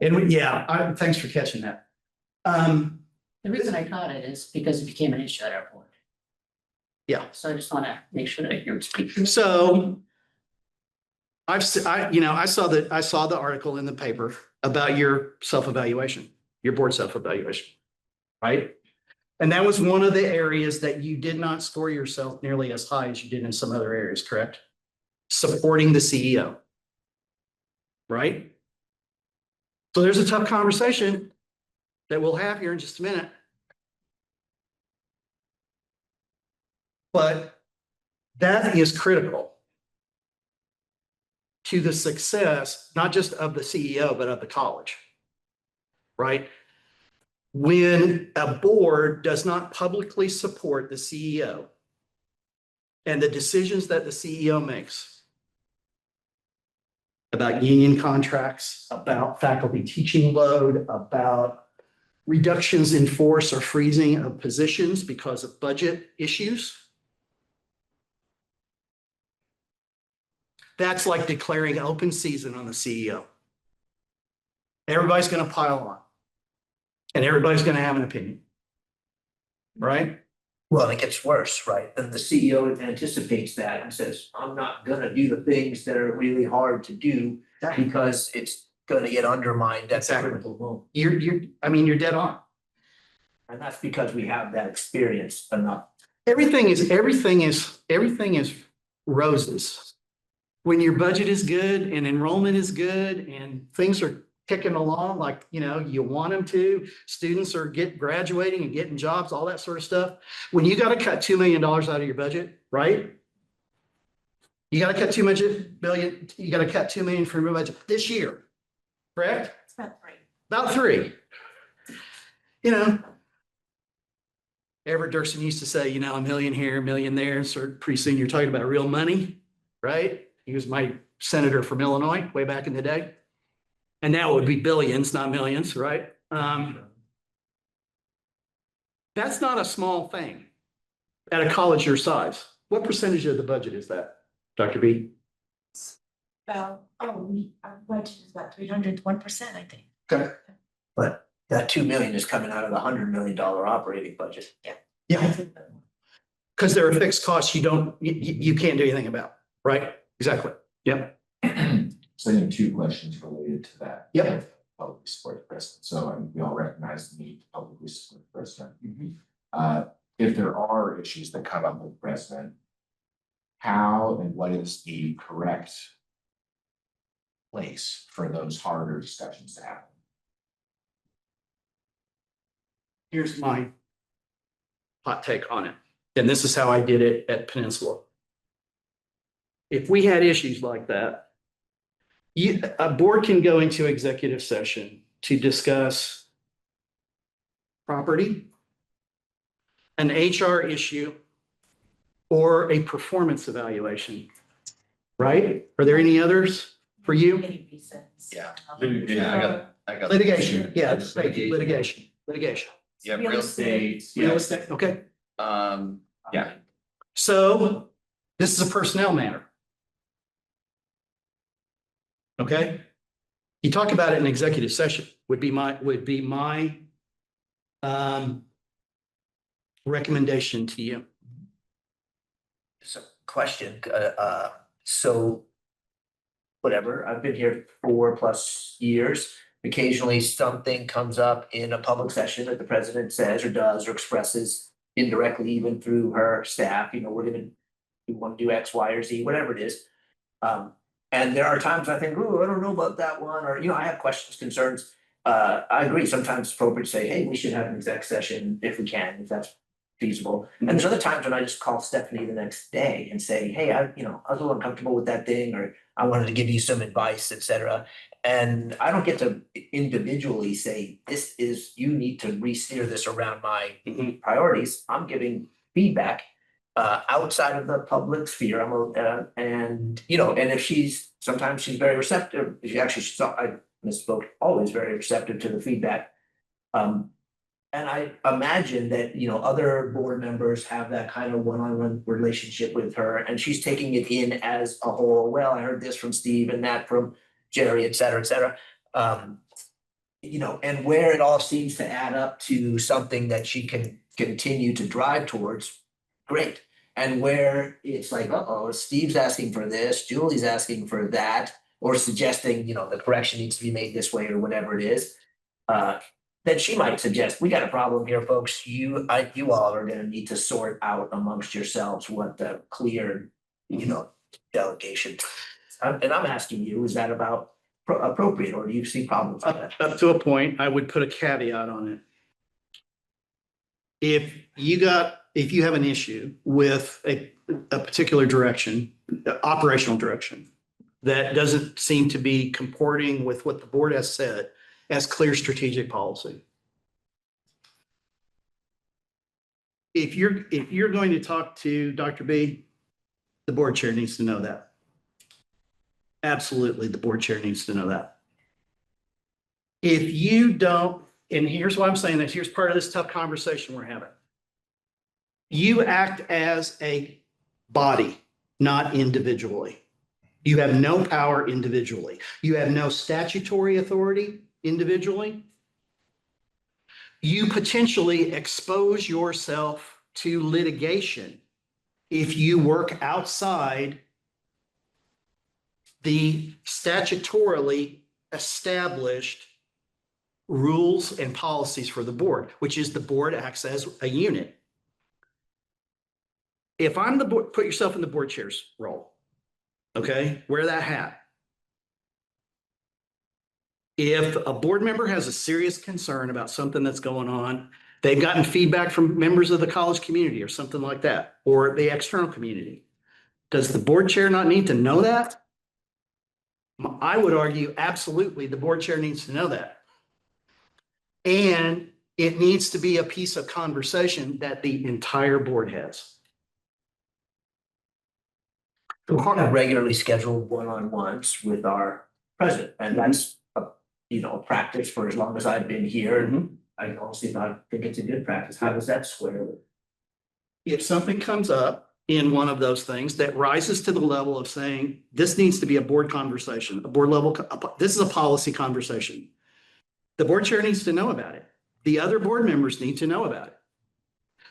And thanks for catching that. The reason I caught it is because it became an issue at our board. Yeah. So I just want to make sure that you're speaking. So I saw the article in the paper about your self-evaluation, your board self-evaluation, right? And that was one of the areas that you did not score yourself nearly as high as you did in some other areas, correct? Supporting the CEO, right? So there's a tough conversation that we'll have here in just a minute. But that is critical to the success, not just of the CEO, but of the college, right? When a board does not publicly support the CEO and the decisions that the CEO makes about union contracts, about faculty teaching load, about reductions in force or freezing of positions because of budget issues, that's like declaring open season on the CEO. Everybody's going to pile on. And everybody's going to have an opinion. Right? Well, it gets worse, right? Then the CEO anticipates that and says, I'm not gonna do the things that are really hard to do because it's gonna get undermined at the critical moment. You're dead on. And that's because we have that experience enough. Everything is roses. When your budget is good and enrollment is good and things are ticking along like, you know, you want them to, students are graduating and getting jobs, all that sort of stuff. When you got to cut $2 million out of your budget, right? You got to cut $2 million, you got to cut $2 million from your budget this year, correct? It's about 3. About 3. You know, Everett Dirksen used to say, you know, $1 million here, $1 million there. So pretty soon you're talking about real money, right? He was my senator from Illinois way back in the day. And now it would be billions, not millions, right? That's not a small thing at a college your size. What percentage of the budget is that, Dr. B? Our budget is about 301%, I think. Okay. But that 2 million is coming out of the $100 million operating budget. Yeah. Because there are fixed costs you can't do anything about, right? Exactly. Yep. So I have two questions related to that. Yep. Publicly support the president, so we all recognize the need to publicly support the president. If there are issues that come up with the president, how and what is the correct place for those harder discussions to happen? Here's my hot take on it, and this is how I did it at Peninsula. If we had issues like that, a board can go into executive session to discuss property, an HR issue, or a performance evaluation, right? Are there any others for you? Any reasons. Yeah. I got. Litigation, yeah, thank you, litigation. Yeah, Real real estate, Real yeah, estate, okay. yeah. So this is a personnel matter. Okay? You talk about it in executive session would be my recommendation to you. So question, so whatever, I've been here 4+ years. Occasionally something comes up in a public session that the president says or does or expresses indirectly, even through her staff, we want to do X, Y, or Z, whatever it is. And there are times I think, oh, I don't know about that one, or, I have questions, concerns. I agree, sometimes it's appropriate to say, hey, we should have an exec session if we can, if that's feasible. And there's other times when I just call Stephanie the next day and say, hey, I was a little uncomfortable with that thing, or I wanted to give you some advice, etc. And I don't get to individually say, you need to re-steer this around my priorities. I'm giving feedback outside of the public sphere. And if sometimes she's very receptive. I misspoke, always very receptive to the feedback. And I imagine that, other board members have that kind of one-on-one relationship with her, and she's taking it in as a whole. Well, I heard this from Steve and that from Jerry, et cetera, et cetera. And where it all seems to add up to something that she can continue to drive towards, great. And where it's like, Steve's asking for this, Julie's asking for that, or suggesting, the correction needs to be made this way or whatever it is. Then she might suggest, we got a problem here, folks. You all are gonna need to sort out amongst yourselves what the clear, delegation. And I'm asking you, is that about appropriate, or do you see problems with that? Up to a point, I would put a caveat on it. If you have an issue with a particular direction, operational direction, that doesn't seem to be comporting with what the board has said as clear strategic policy. If you're going to talk to Dr. B, the board chair needs to know that. Absolutely, the board chair needs to know that. If you don't, and here's why I'm saying this, here's part of this tough conversation we're having. You act as a body, not individually. You have no power individually. You have no statutory authority individually. You potentially expose yourself to litigation if you work outside the statutorily established rules and policies for the board, which is the board acts as a unit. If I'm the board, put yourself in the board chair's role, okay? Wear that hat. If a board member has a serious concern about something that's going on, they've gotten feedback from members of the college community or something like that, or the external community. Does the board chair not need to know that? I would argue absolutely the board chair needs to know that. And it needs to be a piece of conversation that the entire board has. We have regularly scheduled one-on-ones with our president, and that's a practice for as long as I've been here. And I honestly not think it's a good practice. How does that square with? If something comes up in one of those things that rises to the level of saying, this needs to be a board conversation, a board level, this is a policy conversation. The board chair needs to know about it. The other board members need to know about it.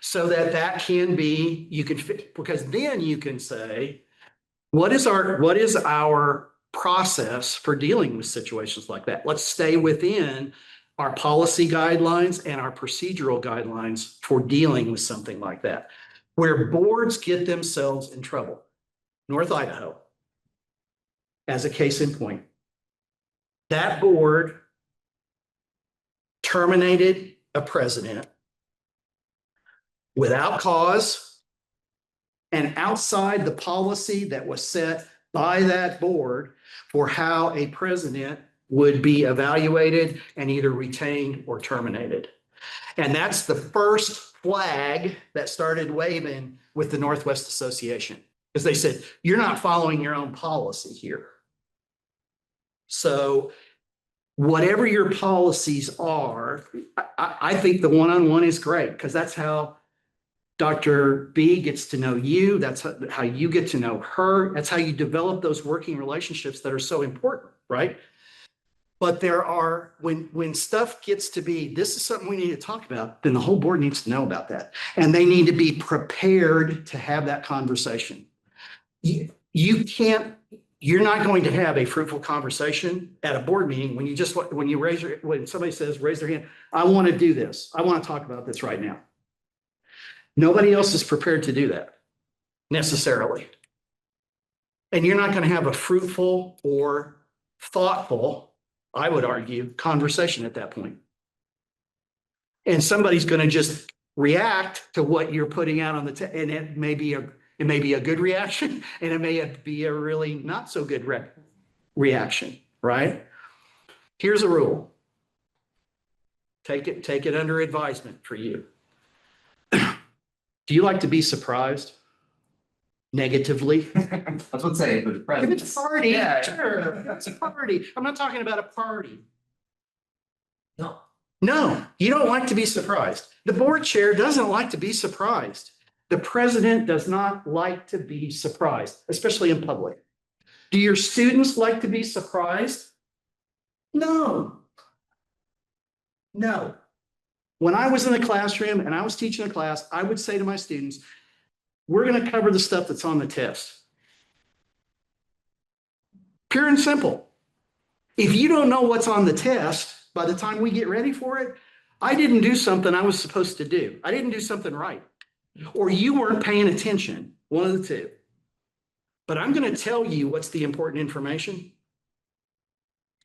So that can be, you can fit, because then you can say, what is our process for dealing with situations like that? Let's stay within our policy guidelines and our procedural guidelines for dealing with something like that. Where boards get themselves in trouble. North Idaho, as a case in point. That board terminated a president without cause and outside the policy that was set by that board for how a president would be evaluated and either retained or terminated. And that's the first flag that started waving with the Northwest Association, because they said, you're not following your own policy here. So whatever your policies are, I think the one-on-one is great, because that's how Dr. B gets to know you. That's how you get to know her. That's how you develop those working relationships that are so important, right? But there are, when stuff gets to be, this is something we need to talk about, then the whole board needs to know about that. And they need to be prepared to have that conversation. You can't, you're not going to have a fruitful conversation at a board meeting when you just, when somebody says, raise their hand, I want to do this. I want to talk about this right now. Nobody else is prepared to do that necessarily. And you're not going to have a fruitful or thoughtful, I would argue, conversation at that point. And somebody's going to just react to what you're putting out on the and it may be a good reaction, and it may be a really not so good reaction, right? Here's a rule. Take it under advisement for you. Do you like to be surprised negatively? I was gonna say, but If president. it's a party, Yeah. sure, it's a party. I'm not talking about a party. No. No, you don't like to be surprised. The board chair doesn't like to be surprised. The president does not like to be surprised, especially in public. Do your students like to be surprised? No. No. When I was in the classroom and I was teaching a class, I would say to my students, we're going to cover the stuff that's on the test. Pure and simple. If you don't know what's on the test, by the time we get ready for it, I didn't do something I was supposed to do. I didn't do something right. Or you weren't paying attention, one of the two. But I'm going to tell you what's the important information.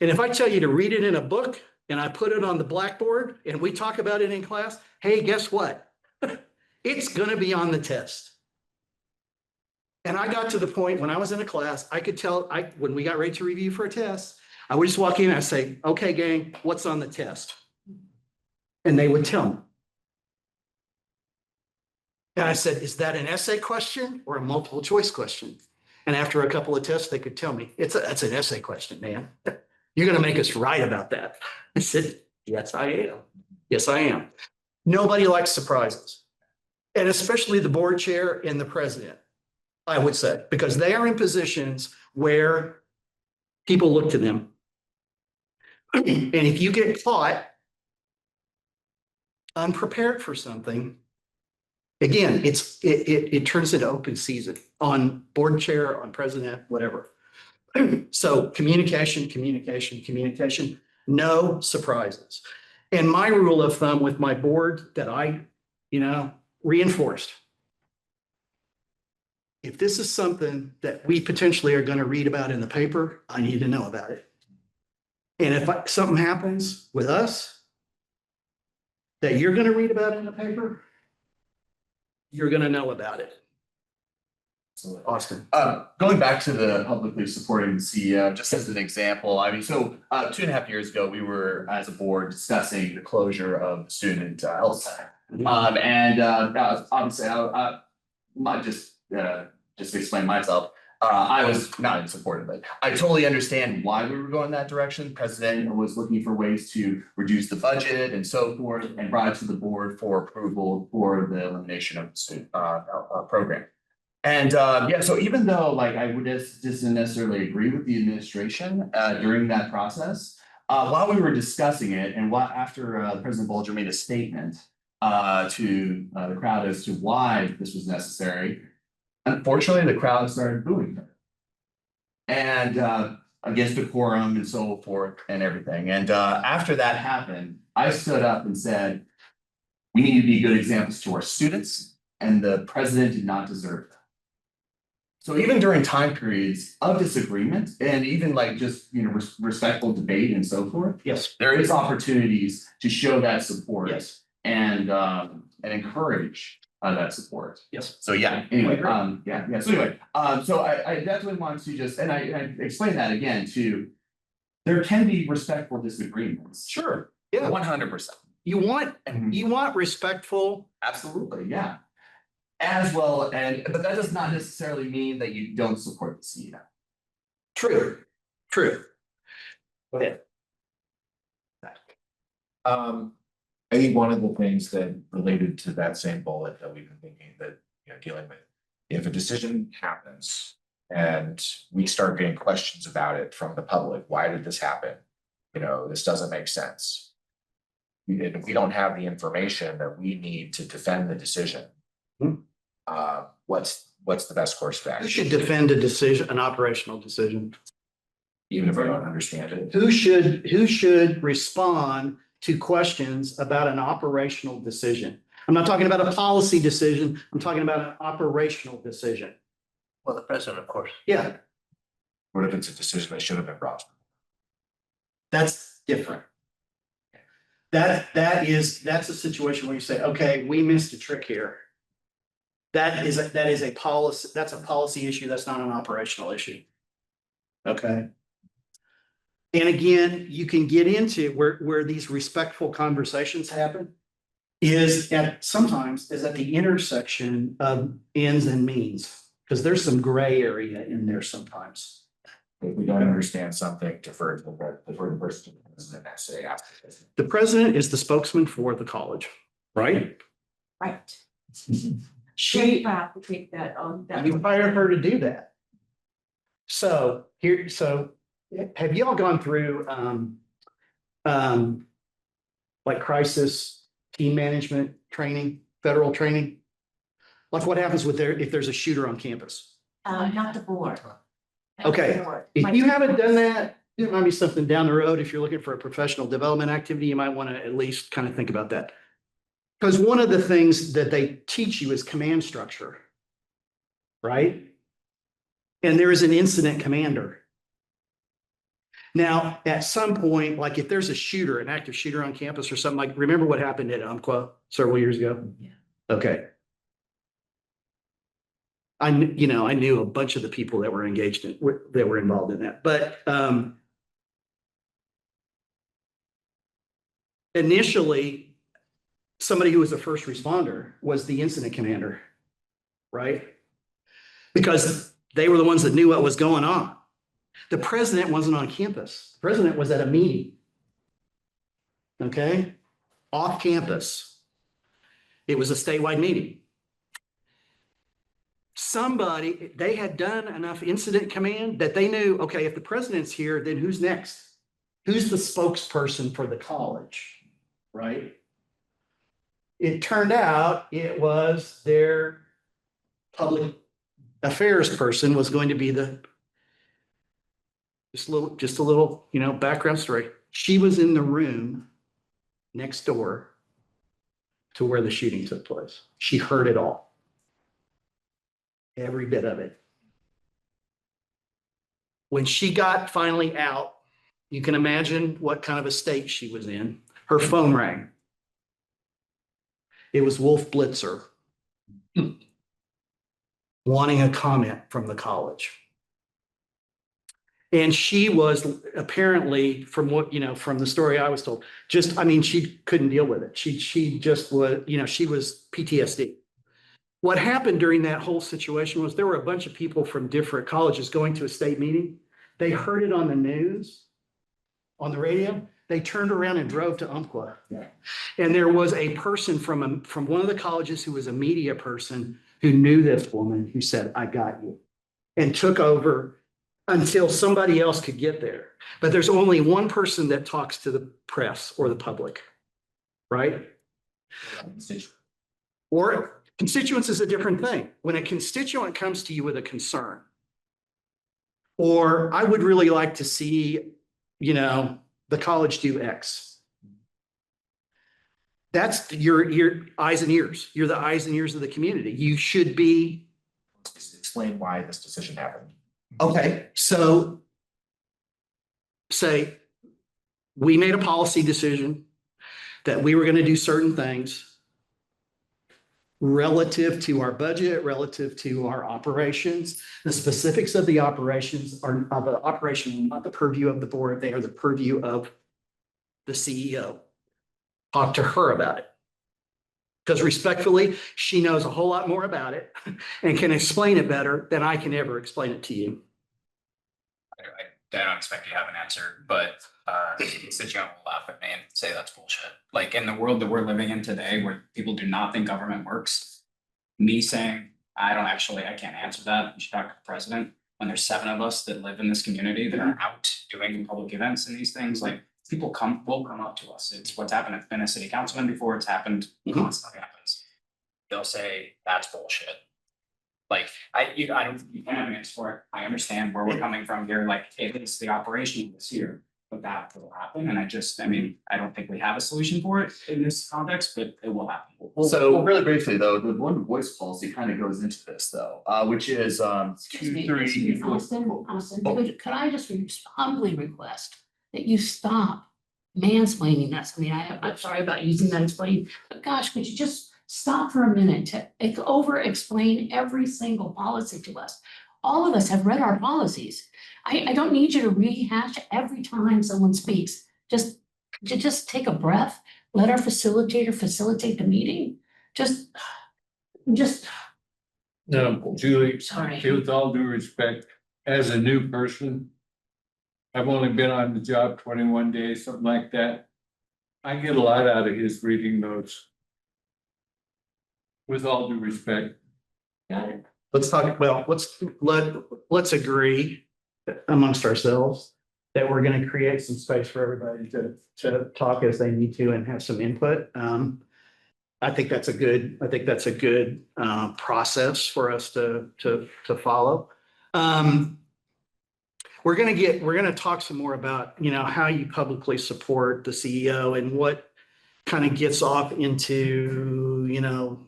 And if I tell you to read it in a book and I put it on the blackboard and we talk about it in class, hey, guess what? It's going to be on the test. And I got to the point when I was in a class, I could tell, when we got ready to review for a test, I would just walk in and I'd say, okay, gang, what's on the test? And they would tell me. And I said, is that an essay question or a multiple choice question? And after a couple of tests, they could tell me, that's an essay question, man. You're going to make us write about that. I said, yes, I am. Yes, I am. Nobody likes surprises. And especially the board chair and the president, I would say, because they are in positions where people look to them. And if you get caught unprepared for something, again, it turns into open season on board chair, on president, whatever. So communication, no surprises. And my rule of thumb with my board that I, reinforced. If this is something that we potentially are going to read about in the paper, I need to know about it. And if something happens with us that you're going to read about in the paper, you're going to know about it. Austin. Going back to the publicly supporting the CEO, just as an example, I mean, so 2.5 years ago, we were as a board discussing the closure of the student health center. Obviously, I just to explain myself, I was not in support of it. I totally understand why we were going that direction. The president was looking for ways to reduce the budget and so forth, and brought it to the board for approval for the elimination of the student program. And yeah, so even though like I would just didn't necessarily agree with the administration during that process, while we were discussing it and what after President Bolger made a statement to the crowd as to why this was necessary, unfortunately, the crowd started booing her. And against the quorum and so forth and everything. And after that happened, I stood up and said, we need to be good examples to our students, and the president did not deserve that. So even during time periods of disagreement and even like just, you know, respectful debate and so forth, Yes, there is opportunities to show that support yes, and encourage that support. yes. So yeah, anyway, so anyway, so I definitely want to just, and I explain that again too. There can be respectful disagreements. Sure, yeah. 100%. You want respectful, Absolutely, yeah. As well, but that does not necessarily mean that you don't support the CEO. true. Go ahead. I think one of the things that related to that same bullet that we've been thinking that, you know, dealing with, if a decision happens and we start getting questions about it from the public, why did this happen? You know, this doesn't make sense. We don't have the information that we need to defend the decision. What's the best course of Who action? should defend a decision, an operational decision? Even if we don't understand it. Who should respond to questions about an operational decision? I'm not talking about a policy decision. I'm talking about an operational decision. Well, the president, of course. Yeah, What if it's a decision that should have been brought? that's different. That's a situation where you say, okay, we missed a trick here. That is a policy, that's a policy issue. That's not an operational issue. Okay. And again, you can get into where these respectful conversations happen sometimes at the intersection of ends and means, because there's some gray area in there sometimes. If we don't understand something, defer to the person and say, ask. The president is the spokesman for the college, right? Right. She, Proud to take that on. you hired her to do that. So have y'all gone through, like crisis team management training, federal training? Like what happens if there's a shooter on campus? Not the board. Okay. If you haven't done that, it might be something down the road. If you're looking for a professional development activity, you might want to at least kind of think about that. Because one of the things that they teach you is command structure, right? And there is an incident commander. Now, at some point, like if there's a shooter, an active shooter on campus or something, like remember what happened at Umpqua several years ago? Yeah. Okay. I knew a bunch of the people that were engaged that were involved in that, but initially, somebody who was a first responder was the incident commander, right? Because they were the ones that knew what was going on. The president wasn't on campus. The president was at a meeting. Okay? Off campus. It was a statewide meeting. They had done enough incident command that they knew, okay, if the president's here, then who's next? Who's the spokesperson for the college, right? It turned out it was their public affairs person was going to be just a little, background story. She was in the room next door to where the shooting took place. She heard it all. Every bit of it. When she got finally out, you can imagine what kind of a state she was in. Her phone rang. It was Wolf Blitzer wanting a comment from the college. And she was apparently, from the story I was told, she couldn't deal with it. She just was, she was PTSD. What happened during that whole situation was there were a bunch of people from different colleges going to a state meeting. They heard it on the news, on the radio. They turned around and drove to Umpqua. Yeah. And there was a person from one of the colleges who was a media person who knew this woman who said, I got you, and took over until somebody else could get there. But there's only one person that talks to the press or the public, right? Or constituents is a different thing. When a constituent comes to you with a concern, or I would really like to see, you know, the college do X. That's your eyes and ears. You're the eyes and ears of the community. You should be. Explain why this decision happened. Okay, so say we made a policy decision that we were going to do certain things relative to our budget, relative to our operations. The specifics of the operations are of the operation, not the purview of the board. They are the purview of the CEO. Talk to her about it. Because respectfully, she knows a whole lot more about it and can explain it better than I can ever explain it to you. I don't expect you to have an answer, but the constituent will laugh at me and say that's bullshit. Like in the world that we're living in today, where people do not think government works, me saying I can't answer that. You should talk to the president. When there's 7 of us that live in this community that are out doing public events and these things, like people will come up to us. It's what's happened. It's been a city councilman before. It's happened. Constantly happens. They'll say that's bullshit. Like you can't have an answer for it. I understand where we're coming from here. Like it is the operation this year, but that will happen. And I don't think we have a solution for it in this context, but it will happen. So really briefly though, the one voice policy kind of goes into this though, which is Excuse me, 2, 3. Austin, could I just humbly request that you stop mansplaining this? I mean, I'm sorry about using that explain, but gosh, could you just stop for a minute to over explain every single policy to us? All of us have read our policies. I don't need you to rehash every time someone speaks. Just take a breath, let our facilitator facilitate the meeting. Just. No, Julie, Sorry. with all due respect, as a new person, I've only been on the job 21 days, something like that. I get a lot out of his reading those. With all due respect. Got it. Let's talk, well, let's agree amongst ourselves that we're going to create some space for everybody to talk as they need to and have some input. I think that's a good process for us to follow. We're gonna talk some more about, you know, how you publicly support the CEO and what kind of gets off into, you know,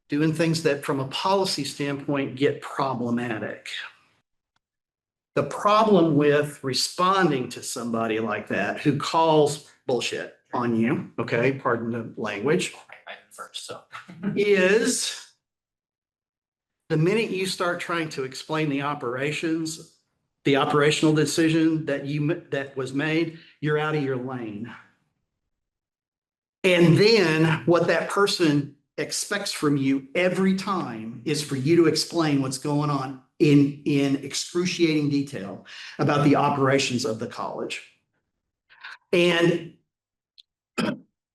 doing things that from a policy standpoint get problematic. The problem with responding to somebody like that who calls bullshit on you, okay, pardon the language, I did first, so. is the minute you start trying to explain the operations, the operational decision that was made, you're out of your lane. And then what that person expects from you every time is for you to explain what's going on in excruciating detail about the operations of the college. And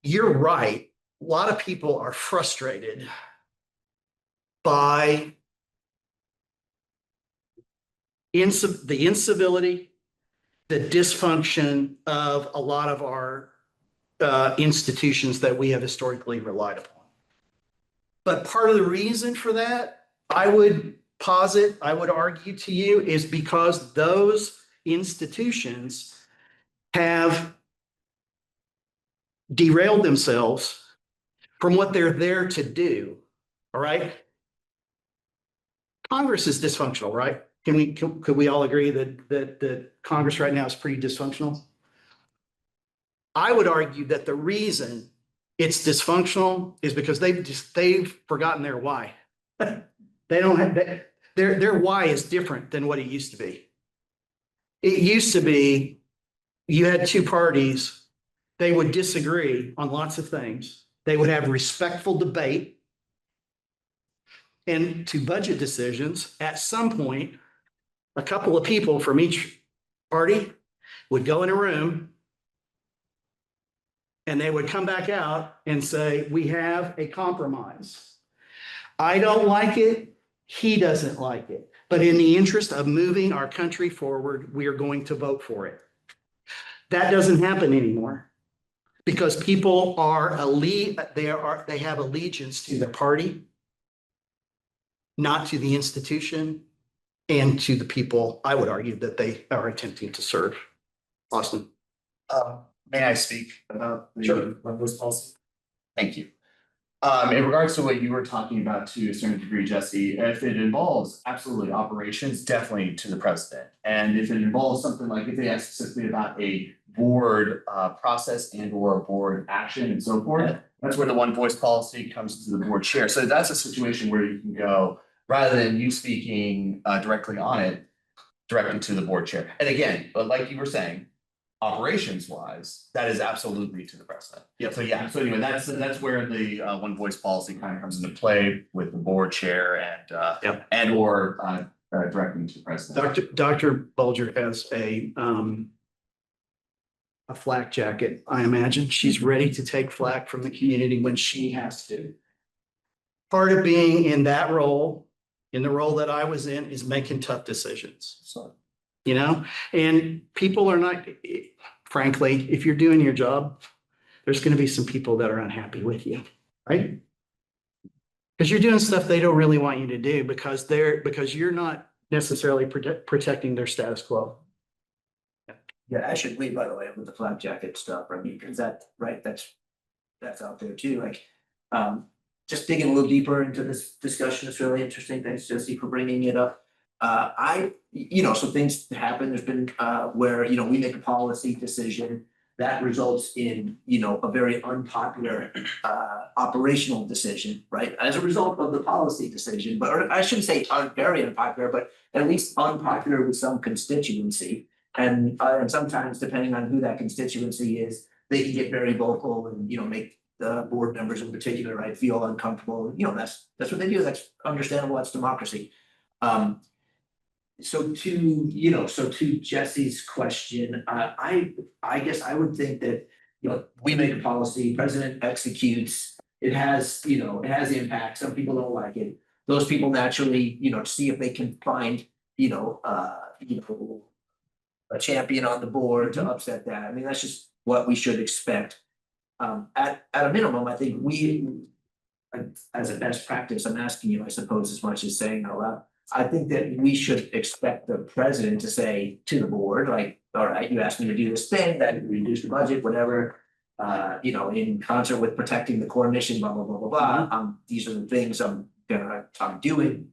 you're right. A lot of people are frustrated by the incivility, the dysfunction of a lot of our institutions that we have historically relied upon. But part of the reason for that, I would argue to you, is because those institutions have derailed themselves from what they're there to do. All right. Congress is dysfunctional, right? Could we all agree that Congress right now is pretty dysfunctional? I would argue that the reason it's dysfunctional is because they've forgotten their why. They don't have their why is different than what it used to be. It used to be you had two parties, they would disagree on lots of things. They would have respectful debate. And to budget decisions, at some point, a couple of people from each party would go in a room and they would come back out and say, we have a compromise. I don't like it. He doesn't like it. But in the interest of moving our country forward, we are going to vote for it. That doesn't happen anymore because people are they have allegiance to the party, not to the institution and to the people, I would argue, that they are attempting to serve. Austin. May I speak about the Sure. one voice policy? Thank you. In regards to what you were talking about to a certain degree, Jesse, if it involves absolutely operations, definitely to the president. And if it involves something like if they ask specifically about a board process and or a board action and so forth, that's where the one voice policy comes to the board chair. So that's a situation where you can go, rather than you speaking directly on it, directly to the board chair. And again, but like you were saying, operations wise, that is absolutely to the president. Yep. So yeah, so anyway, that's where the one voice policy kind of comes into play with the board chair and Yep. and or directing to the president. Dr. Bulger has a flak jacket, I imagine. She's ready to take flak from the community when she has to. Part of being in that role, in the role that I was in, is making tough decisions. So You know, and people are not, frankly, if you're doing your job, there's going to be some people that are unhappy with you, right? Because you're doing stuff they don't really want you to do because you're not necessarily protecting their status quo. Yeah, I should leave, by the way, with the flak jacket stuff, I mean, because that's out there too, like, just digging a little deeper into this discussion is really interesting. Thanks, Jesse, for bringing it up. So things happen, there's been, where, we make a policy decision that results in, a very unpopular, operational decision, right? As a result of the policy decision, or I shouldn't say very unpopular, but at least unpopular with some constituency. And sometimes depending on who that constituency is, they can get very vocal and, make the board members in particular, right, feel uncomfortable. That's what they do. That's understandable. That's democracy. So to Jesse's question, I guess I would think that, we make a policy, president executes, it has impact. Some people don't like it. Those people naturally, see if they can find, a champion on the board to upset that. I mean, that's just what we should expect. At a minimum, I think as a best practice, I'm asking you, I suppose, as much as saying out loud. I think that we should expect the president to say to the board, like, all right, you asked me to do this thing, that reduce the budget, whatever. In concert with protecting the core mission, blah, blah, blah, blah, blah. These are the things I'm doing.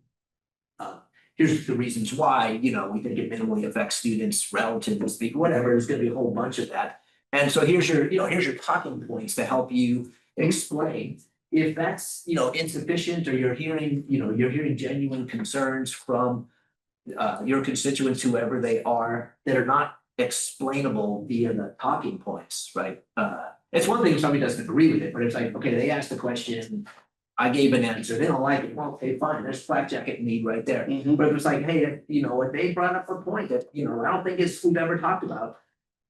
Here's the reasons why, we think it minimally affects students, relatively speaking, whatever, there's gonna be a whole bunch of that. And so here's your talking points to help you explain. If that's, insufficient, or you're hearing genuine concerns from your constituents, whoever they are, that are not explainable via the talking points, right? It's one thing if somebody doesn't agree with it, but it's like, okay, they asked the question, I gave an answer, they don't like it, well, okay, fine, there's flak jacket need right there. But it was like, hey, if they brought up a point that, I don't think we've ever talked about.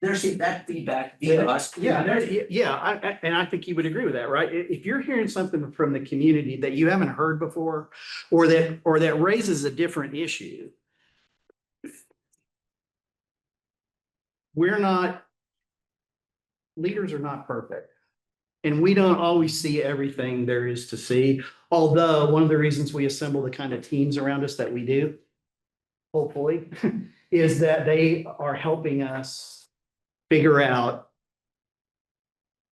There's that feedback via us. And I think you would agree with that, right? If you're hearing something from the community that you haven't heard before, or that raises a different issue. Leaders are not perfect. And we don't always see everything there is to see. Although one of the reasons we assemble the kind of teams around us that we do, hopefully, is that they are helping us figure out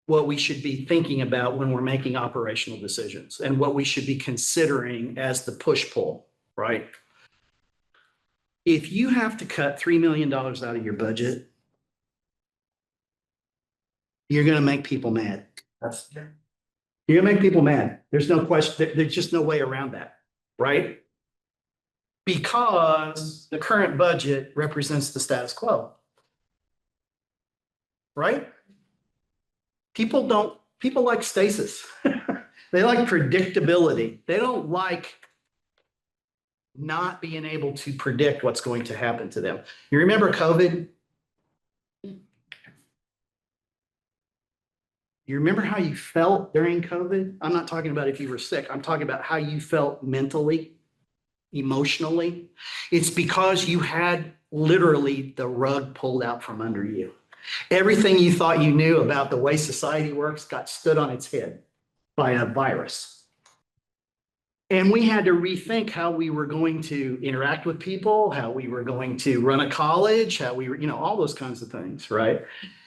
what we should be thinking about when we're making operational decisions and what we should be considering as the push-pull, right? If you have to cut $3 million out of your budget, you're going to make people mad. You're gonna make people mad. There's no question. There's just no way around that, right? Because the current budget represents the status quo. Right? People like stasis. They like predictability. They don't like not being able to predict what's going to happen to them. You remember COVID? You remember how you felt during COVID? I'm not talking about if you were sick. I'm talking about how you felt mentally, emotionally. It's because you had literally the rug pulled out from under you. Everything you thought you knew about the way society works got stood on its head by a virus. And we had to rethink how we were going to interact with people, how we were going to run a college, how we were, all those kinds of things, right?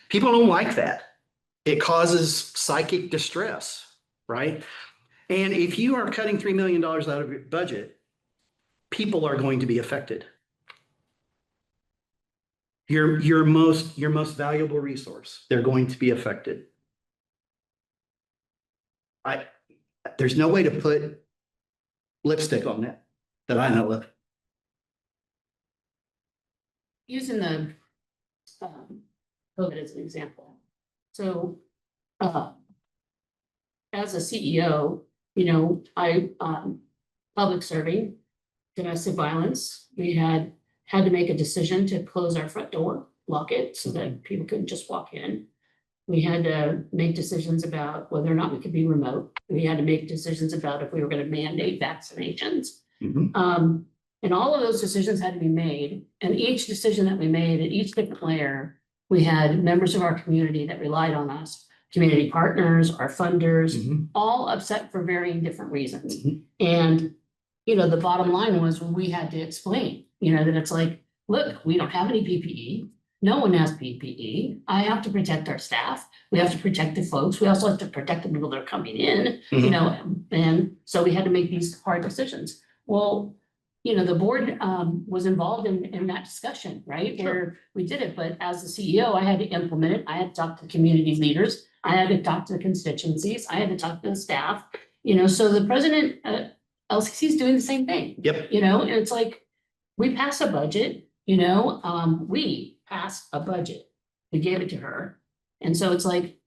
People don't like that. It causes psychic distress, right? And if you are cutting $3 million out of your budget, people are going to be affected. Your most valuable resource, they're going to be affected. There's no way to put lipstick on that I know of. Using the COVID as an example. So as a CEO, I public serving, domestic violence, we had to make a decision to close our front door, lock it so that people couldn't just walk in. We had to make decisions about whether or not we could be remote. We had to make decisions about if we were going to mandate vaccinations. And all of those decisions had to be made. And each decision that we made at each different layer, we had members of our community that relied on us, community partners, our funders, all upset for varying different reasons. And, the bottom line was we had to explain, that it's like, look, we don't have any PPE. No one has PPE. I have to protect our staff. We have to protect the folks. We also have to protect the people that are coming in, and so we had to make these hard decisions. Well, the board was involved in that discussion, right? Where we did it, but as the CEO, I had to implement it. I had to talk to community leaders. I had to talk to the constituencies. I had to talk to the staff, so the president, LCC is doing the same thing. Yep. And it's like, we passed a budget, we passed a budget. We gave it to her. And so it's like,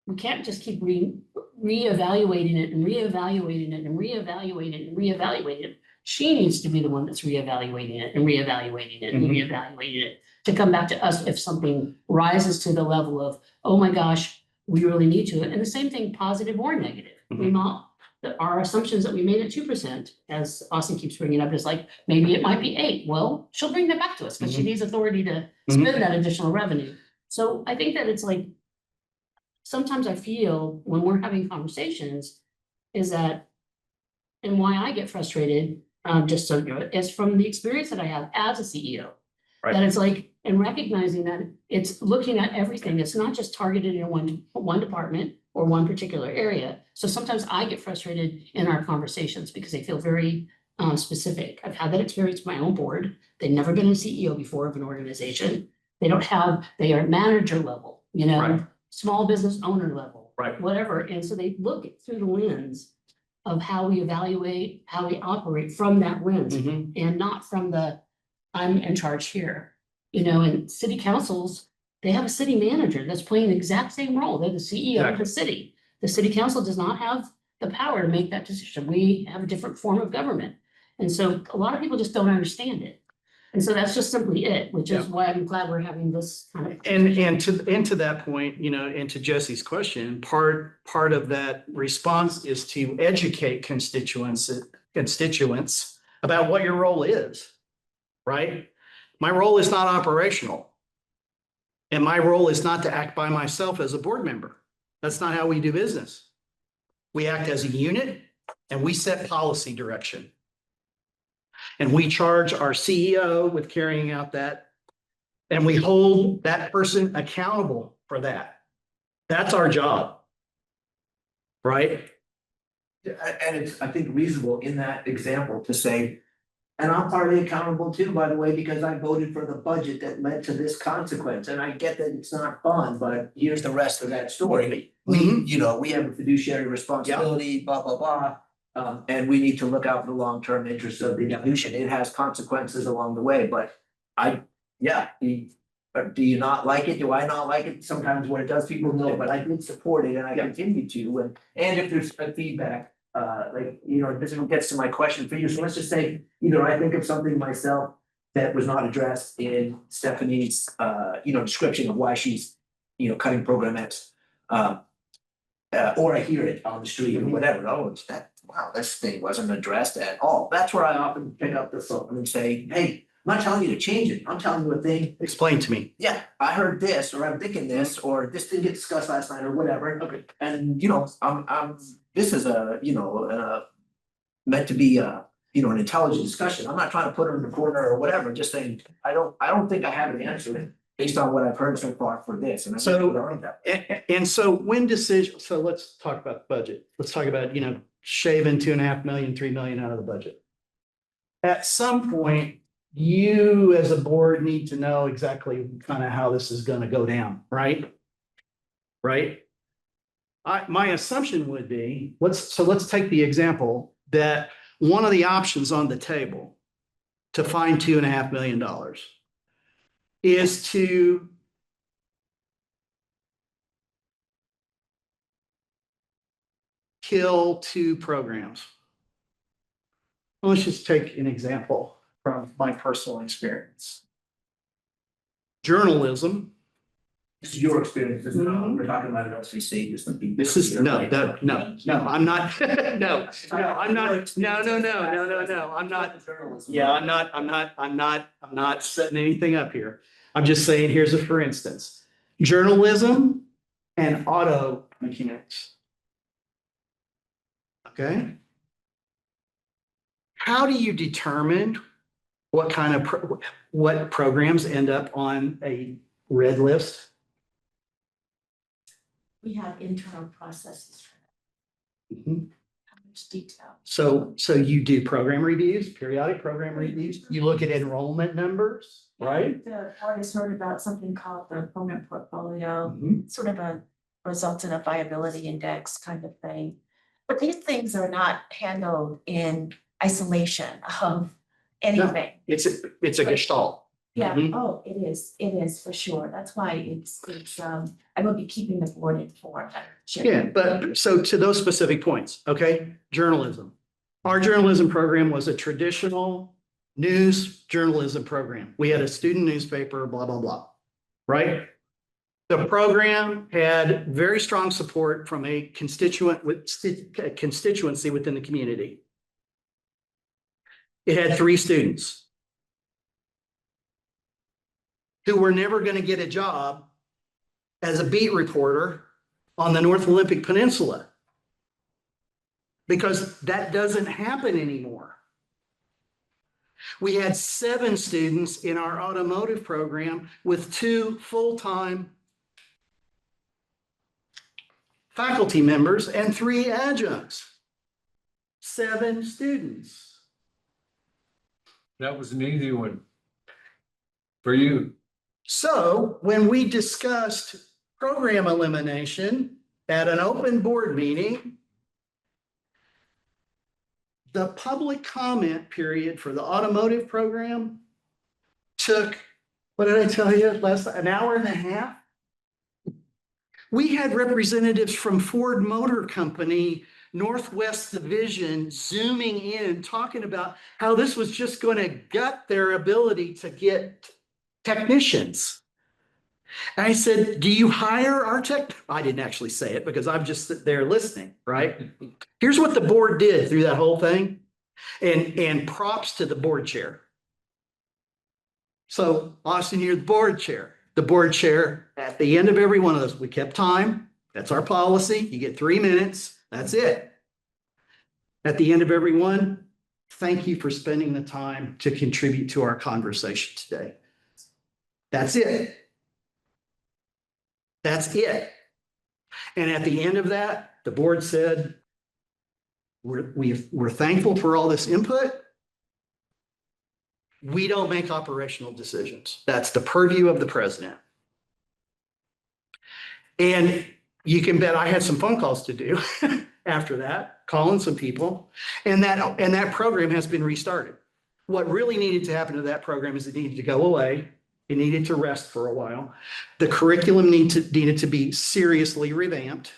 we can't just keep reevaluating it and reevaluating it and reevaluating it and reevaluating it. She needs to be the one that's reevaluating it and reevaluating it and reevaluating it to come back to us if something rises to the level of, oh my gosh, we really need to. And the same thing, positive or negative. Our assumptions that we made at 2%, as Austin keeps bringing up, is like, maybe it might be 8. Well, she'll bring that back to us, but she needs authority to spend that additional revenue. So I think that it's like, sometimes I feel when we're having conversations is that, and why I get frustrated, just so you know, is from the experience that I have as a CEO. That it's like, and recognizing that it's looking at everything. It's not just targeted in one department or one particular area. So sometimes I get frustrated in our conversations because they feel very specific. I've had that experience with my own board. They've never been a CEO before of an organization. They are manager level, small business owner level, whatever. And so they look through the lens of how we evaluate, how we operate from that lens and not from the, I'm in charge here. And city councils, they have a city manager that's playing the exact same role. They're the CEO of the city. The city council does not have the power to make that decision. We have a different form of government. And so a lot of people just don't understand it. And so that's just simply it, which is why I'm glad we're having this kind of. And to that point, and to Jesse's question, part of that response is to educate constituents about what your role is, right? My role is not operational. And my role is not to act by myself as a board member. That's not how we do business. We act as a unit and we set policy direction. And we charge our CEO with carrying out that. And we hold that person accountable for that. That's our job. Right? And it's, I think, reasonable in that example to say, and I'm partly accountable too, by the way, because I voted for the budget that led to this consequence. And I get that it's not fun, but here's the rest of that story. We have a fiduciary responsibility, blah, blah, blah. And we need to look out for the long-term interests of the institution. It has consequences along the way, but do you not like it? Do I not like it? Sometimes when it does, people know, but I did support it and I continue to. And if there's a feedback, this gets to my question for you. So let's just say, I think of something myself that was not addressed in Stephanie's, description of why she's, cutting program X. or I hear it on the street or whatever, oh, it's that, wow, this thing wasn't addressed at all. That's where I often pick up the phone and say, hey, I'm not telling you to change it, I'm telling you a thing. Explain to me. Yeah, I heard this, or I'm thinking this, or this didn't get discussed last night, or whatever. Okay. And, you know, this is a, you know, meant to be an intelligent discussion. I'm not trying to put her in the corner or whatever, just saying, I don't think I have an answer based on what I've heard so far for this, and I'm So- gonna learn that. And so when decision, so let's talk about the budget. Let's talk about, shaving 2.5 million, 3 million out of the budget. At some point, you as a board need to know exactly kind of how this is gonna go down, right? Right? My assumption would be, let's take the example that one of the options on the table to find $2.5 million is to kill 2 programs. Well, let's just take an example from my personal experience. Journalism. This is your experience, this is not, we're talking about an LCC, just to be. This is, no, I'm not, I'm not, I'm not, I'm not setting anything up here. I'm just saying, here's a for instance, journalism and auto mechanics. Okay? How do you determine what kind of, what programs end up on a red list? We have internal processes for that, Mhm. how much detail. So you do program reviews, periodic program reviews, you look at enrollment numbers, right? The board has heard about something called the program portfolio, Mhm. sort of a results in a viability index kind of thing. But these things are not handled in isolation of anything. It's a gestalt. Yeah, Mhm. oh, it is for sure. That's why it's, I will be keeping the board informed. Yeah, but so to those specific points, okay, journalism. Our journalism program was a traditional news journalism program. We had a student newspaper, blah, blah, blah, right? The program had very strong support from a constituency within the community. It had 3 students who were never going to get a job as a beat reporter on the North Olympic Peninsula, because that doesn't happen anymore. We had 7 students in our automotive program with 2 full-time faculty members and 3 adjuncts. 7 students. That was an easy one. For you. So when we discussed program elimination at an open board meeting, the public comment period for the automotive program took, what did I tell you last, an hour and a half? We had representatives from Ford Motor Company, Northwest Division, zooming in, talking about how this was just going to gut their ability to get technicians. And I said, do you hire our tech? I didn't actually say it because I'm just there listening, right? Here's what the board did through that whole thing. And props to the board chair. So Austin, you're the board chair. The board chair, at the end of every one of those, we kept time. That's our policy. You get 3 minutes. That's it. At the end of every one, thank you for spending the time to contribute to our conversation today. That's it. That's it. And at the end of that, the board said, we're thankful for all this input. We don't make operational decisions. That's the purview of the president. And you can bet I had some phone calls to do after that, calling some people, and that program has been restarted. What really needed to happen to that program is it needed to go away. It needed to rest for a while. The curriculum needed to be seriously revamped.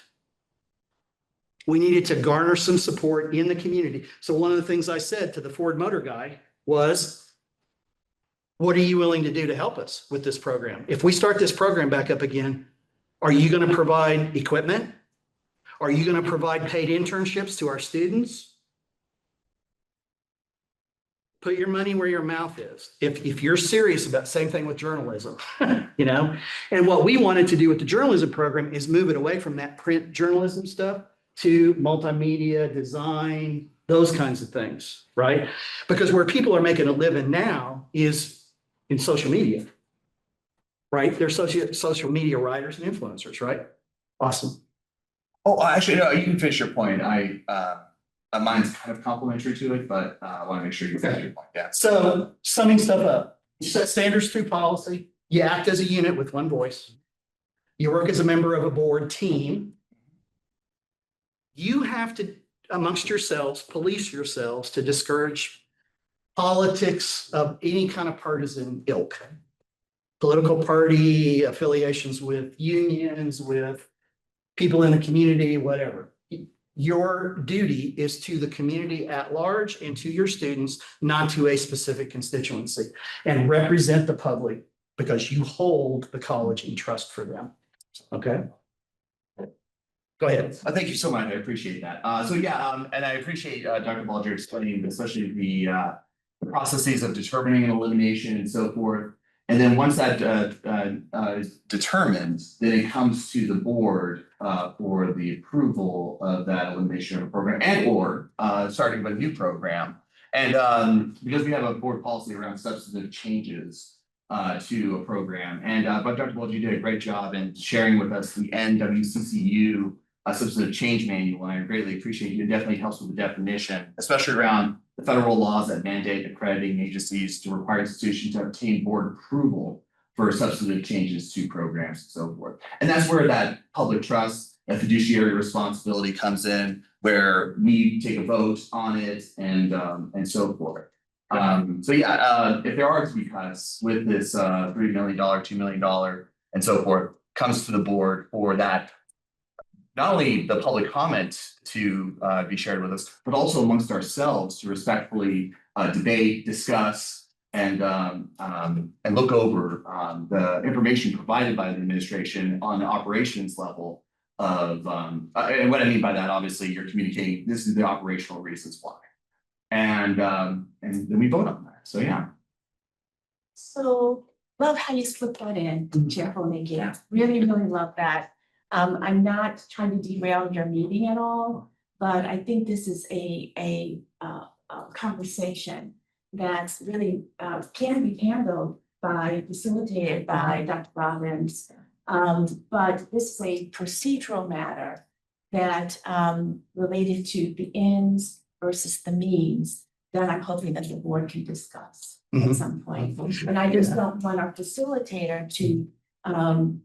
We needed to garner some support in the community. So one of the things I said to the Ford Motor guy was, what are you willing to do to help us with this program? If we start this program back up again, are you going to provide equipment? Are you going to provide paid internships to our students? Put your money where your mouth is. If you're serious about, same thing with journalism, you know? And what we wanted to do with the journalism program is move it away from that print journalism stuff to multimedia, design, those kinds of things, right? Because where people are making a living now is in social media, right? They're social media writers and influencers, right? Awesome. Oh, actually, no, you can finish your point. Mine's kind of complementary to it, but I want to make sure you finish your point. Yeah. So summing stuff up, you set standards through policy, you act as a unit with one voice. You work as a member of a board team. You have to, amongst yourselves, police yourselves to discourage politics of any kind of partisan ilk. Political party affiliations with unions, with people in the community, whatever. Your duty is to the community at large and to your students, not to a specific constituency, and represent the public because you hold the college in trust for them. Okay? Go ahead. Thank you so much. I appreciate that. And I appreciate Dr. Balger explaining, especially the processes of determining an elimination and so forth. And then once that is determined, then it comes to the board for the approval of that elimination of a program and or starting of a new program. And because we have a board policy around substantive changes to a program. And but Dr. Balger, you did a great job in sharing with us the NWCCU substantive change manual, and I greatly appreciate it. It definitely helps with the definition, especially around the federal laws that mandate accrediting agencies to require institutions to obtain board approval for substantive changes to programs and so forth. And that's where that public trust, that fiduciary responsibility comes in, where we take a vote on it and so forth. If there are to be cuts with this $3 million, $2 million, and so forth, comes to the board for that. Not only the public comment to be shared with us, but also amongst ourselves to respectfully debate, discuss, and look over the information provided by the administration on the operations level of, and what I mean by that, obviously, you're communicating, this is the operational reasons why. And then we vote on that. So, yeah. So love how you slipped that in, Chair Honig. Really, really love that. I'm not trying to derail your meeting at all, but I think this is a conversation that's really can be handled facilitated by Dr. Robbins. But this is a procedural matter that related to the ends versus the means that I'm hoping that the board can discuss at some point. And I just don't want our facilitator to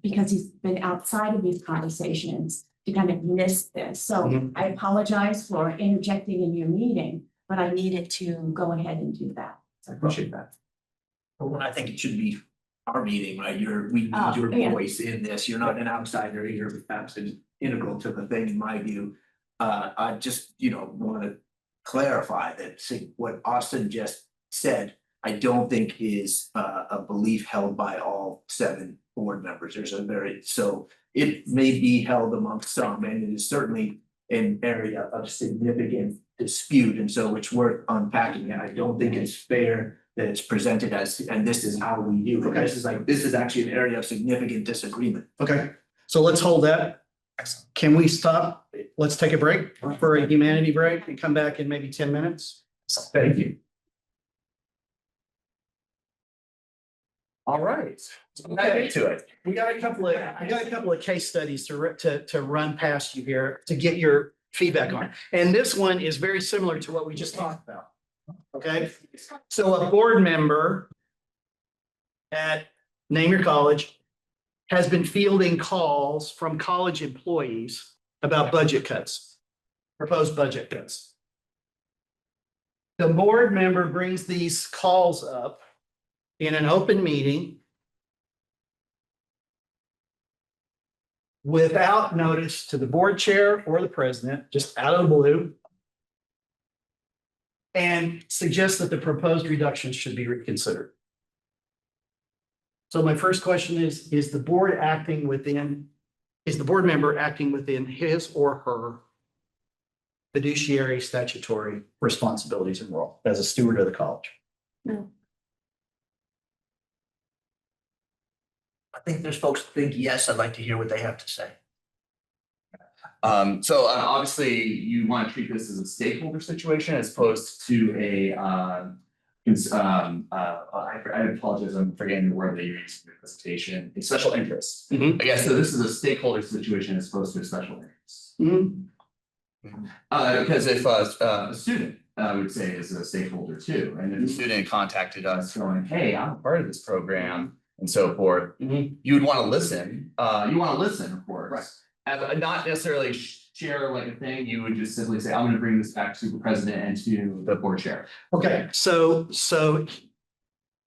because he's been outside of these conversations to kind of miss this. So I apologize for interjecting in your meeting, but I needed to go ahead and do that. I appreciate that. Well, I think it should be our meeting, right? We need your voice in this. You're not an outsider. You're absolutely integral to the thing, in my view. I just, want to clarify that what Austin just said, I don't think is a belief held by all 7 board members. So it may be held amongst some, and it is certainly an area of significant dispute. And so it's worth unpacking. And I don't think it's fair that it's presented as, and this is how we do it. This is actually an area of significant disagreement. Okay, so let's hold that. Can we stop? Let's take a break for a humanity break and come back in maybe 10 minutes. Thank you. All right. Okay. To it. We got a couple of case studies to run past you here to get your feedback on. And this one is very similar to what we just talked about. Okay, so a board member at name your college has been fielding calls from college employees about budget cuts, proposed budget cuts. The board member brings these calls up in an open meeting without notice to the board chair or the president, just out of the blue, and suggests that the proposed reductions should be reconsidered. So my first question is the board acting within is the board member acting within his or her fiduciary statutory responsibilities and role as a steward of the college? I think there's folks that think yes, I'd like to hear what they have to say. So obviously you want to treat this as a stakeholder situation as opposed to a I apologize, I'm forgetting the word that you used in your presentation, a special interest. Mhm. I guess so this is a stakeholder situation as opposed to a special interest. Mhm. Because if a student, I would say is a stakeholder too, and if a student contacted us going, hey, I'm a part of this program and so forth. Mhm. You would want to listen, of course. Not necessarily share like a thing, you would just simply say, I'm gonna bring this back to the president and to the board chair. Okay, so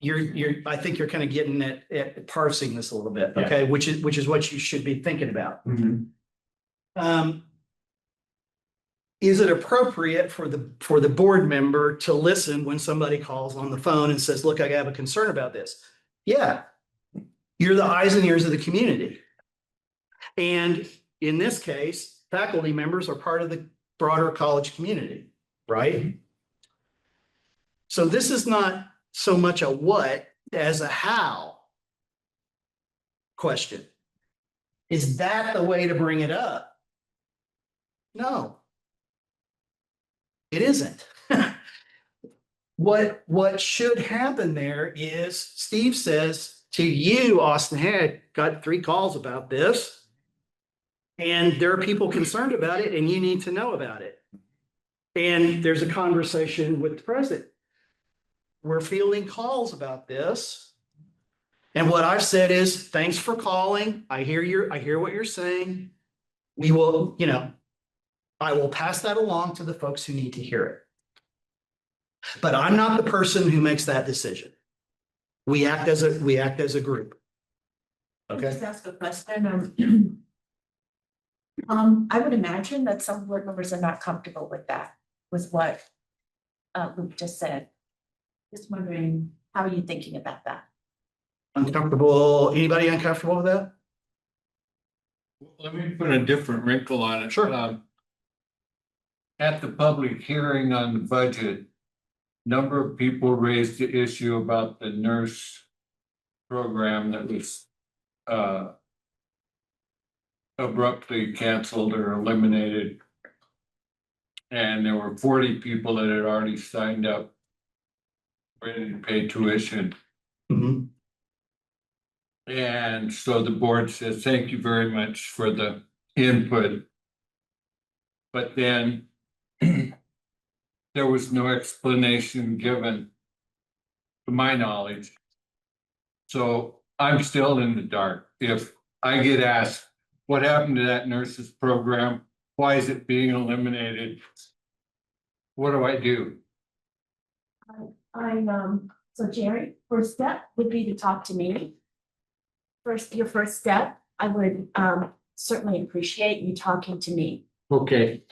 you're, I think you're kind of getting at parsing this a little bit, Yeah. okay, which is what you should be thinking about. Is it appropriate for the board member to listen when somebody calls on the phone and says, look, I have a concern about this? Yeah. You're the eyes and ears of the community. And in this case, faculty members are part of the broader college community, right? So this is not so much a what as a how question. Is that the way to bring it up? No. It isn't. What should happen there is Steve says to you, Austin, hey, I got 3 calls about this. And there are people concerned about it and you need to know about it. And there's a conversation with the president. We're fielding calls about this. And what I've said is, thanks for calling. I hear what you're saying. We will, I will pass that along to the folks who need to hear it. But I'm not the person who makes that decision. We act as a group. Can I Okay. just ask a question? I would imagine that some board members are not comfortable with that, with what Luke just said. Just wondering, how are you thinking about that? Uncomfortable, anybody uncomfortable with that? Let me put a different wrinkle on it. Sure. At the public hearing on the budget, number of people raised the issue about the nurse program that was abruptly canceled or eliminated. And there were 40 people that had already signed up, ready to pay tuition. Mhm. And so the board says, thank you very much for the input. But then there was no explanation given, to my knowledge. So I'm still in the dark. If I get asked, what happened to that nurses program? Why is it being eliminated? What do I do? So Jerry, first step would be to talk to me. Your first step, I would certainly appreciate you talking to me. Okay,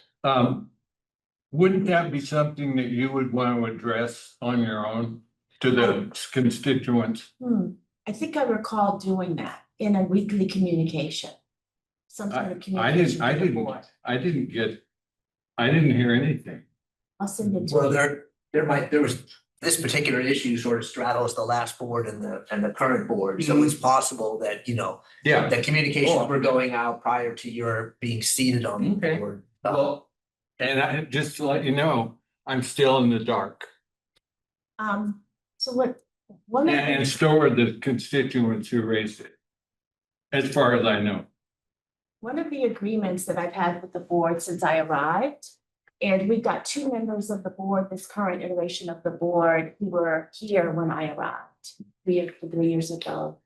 wouldn't that be something that you would want to address on your own to the constituents? I think I recall doing that in a weekly communication. Some sort of communication to the board. I didn't hear anything. I'll send it to Well, you. there was, this particular issue sort of straddles the last board and the current board. So it's possible that, Yeah. the communications were going out prior to your being seated on the Okay. board. Well, and just to let you know, I'm still in the dark. So one of And so are the constituents who raised it. As far as I know. One of the agreements that I've had with the board since I arrived, and we've got 2 members of the board, this current iteration of the board, who were here when I arrived 3 years ago.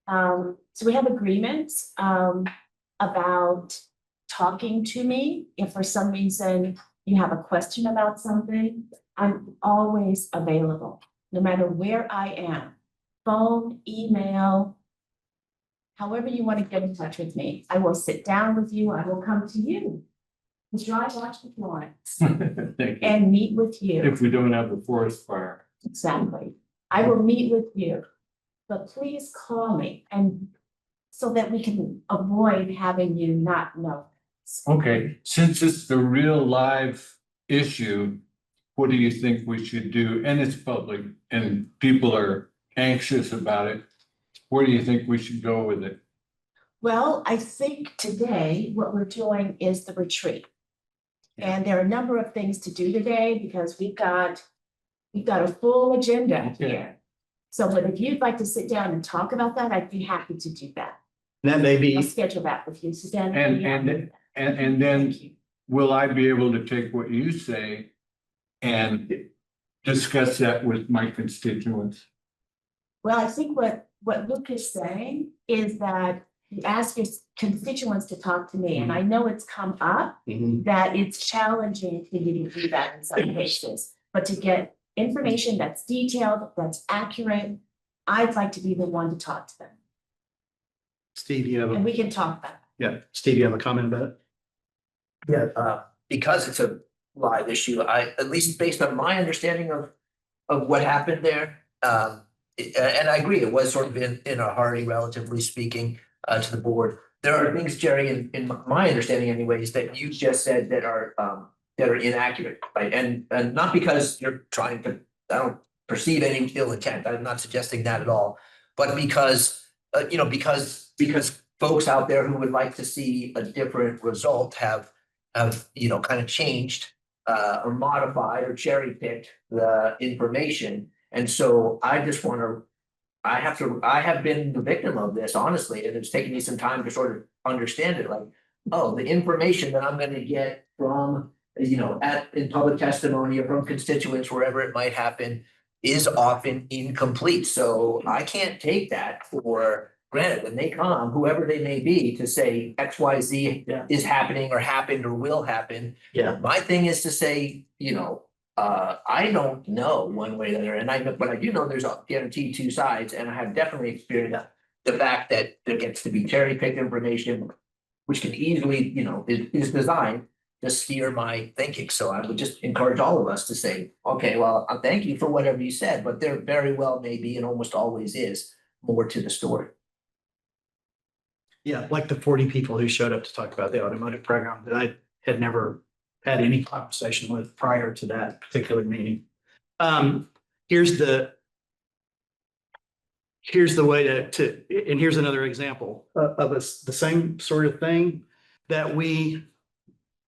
So we have agreements about talking to me. If for some reason you have a question about something, I'm always available, no matter where I am. Phone, email, however you want to get in touch with me. I will sit down with you. I will come to you. Mr. I watch the Florence Thank you. and meet with you. If we don't have a forest fire. Exactly. I will meet with you. But please call me and so that we can avoid having you not know. Okay, since it's the real live issue, what do you think we should do? And it's public and people are anxious about it. Where do you think we should go with it? Well, I think today what we're doing is the retreat. And there are a number of things to do today because we've got a full agenda Okay. here. So, but if you'd like to sit down and talk about that, I'd be happy to do that. That may I'll be, schedule that with you, Suzanne. And then will I be able to take what you say and discuss that with my constituents? Well, I think what Luke is saying is that you ask your constituents to talk to me, and I know it's come up that it's challenging for you to do that in some cases. But to get information that's detailed, that's accurate, I'd like to be the one to talk to them, Steve, you have and a, we can talk about it. yeah, Steve, you have a comment about it? Yeah, because it's a live issue, at least based on my understanding of what happened there. And I agree, it was sort of in a hurry, relatively speaking, to the board. There are things, Jerry, in my understanding anyways, that you just said that are inaccurate, right? And not because you're trying to, I don't perceive any ill intent, I'm not suggesting that at all. But because, because folks out there who would like to see a different result have, kind of changed or modified or cherry picked the information. And so I just want to, I have been the victim of this, honestly, and it's taken me some time to sort of understand it, like, oh, the information that I'm gonna get from, in public testimony or from constituents, wherever it might happen, is often incomplete. So I can't take that for granted. When they come, whoever they may be, to say X, Y, Z is happening or happened or will happen. Yeah. My thing is to say, I don't know one way or the other, but I do know there's a guaranteed two sides, and I have definitely experienced the fact that there gets to be cherry picked information, which can easily, is designed to steer my thinking. So I would just encourage all of us to say, okay, well, thank you for whatever you said, but there very well may be, and almost always is, more to the story. Yeah, like the 40 people who showed up to talk about the automotive program that I had never had any conversation with prior to that particular meeting. Here's the way and here's another example of the same sort of thing that we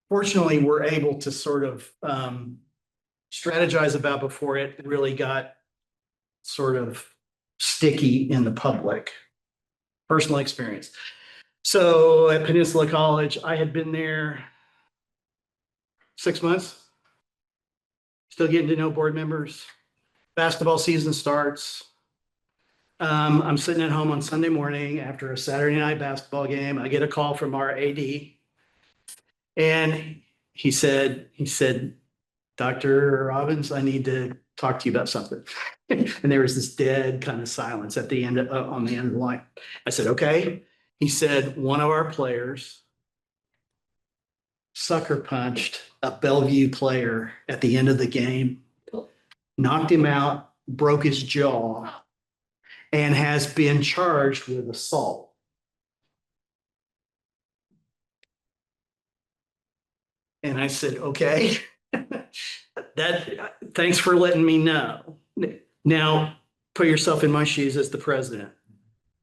fortunately were able to sort of strategize about before it really got sort of sticky in the public. Personal experience. So at Peninsula College, I had been there 6 months. Still getting to know board members. Basketball season starts. I'm sitting at home on Sunday morning after a Saturday night basketball game. I get a call from our AD. And he said, Dr. Robbins, I need to talk to you about something. And there was this dead kind of silence at the end on the end of the line. I said, okay. He said, one of our players sucker punched a Bellevue player at the end of the game, knocked him out, broke his jaw, and has been charged with assault. And I said, okay, thanks for letting me know. Now, put yourself in my shoes as the president.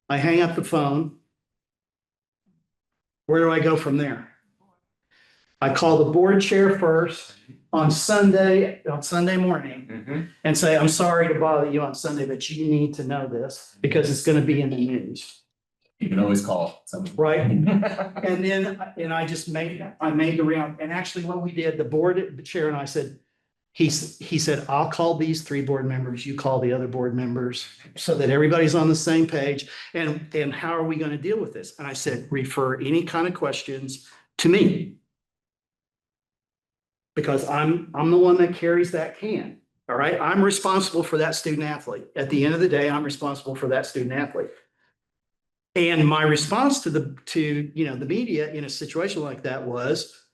I hang up the phone. Where do I go from there? I call the board chair first on Sunday morning and say, I'm sorry to bother you on Sunday, but you need to know this because it's going to be in the news. You can always call someone. Right. And then, I made the round. And actually what we did, the chair and I said, he said, I'll call these 3 board members, you call the other board members so that everybody's on the same page. And how are we going to deal with this? And I said, refer any kind of questions to me. Because I'm the one that carries that can. All right. I'm responsible for that student athlete. At the end of the day, I'm responsible for that student athlete. And my response to the media in a situation like that was,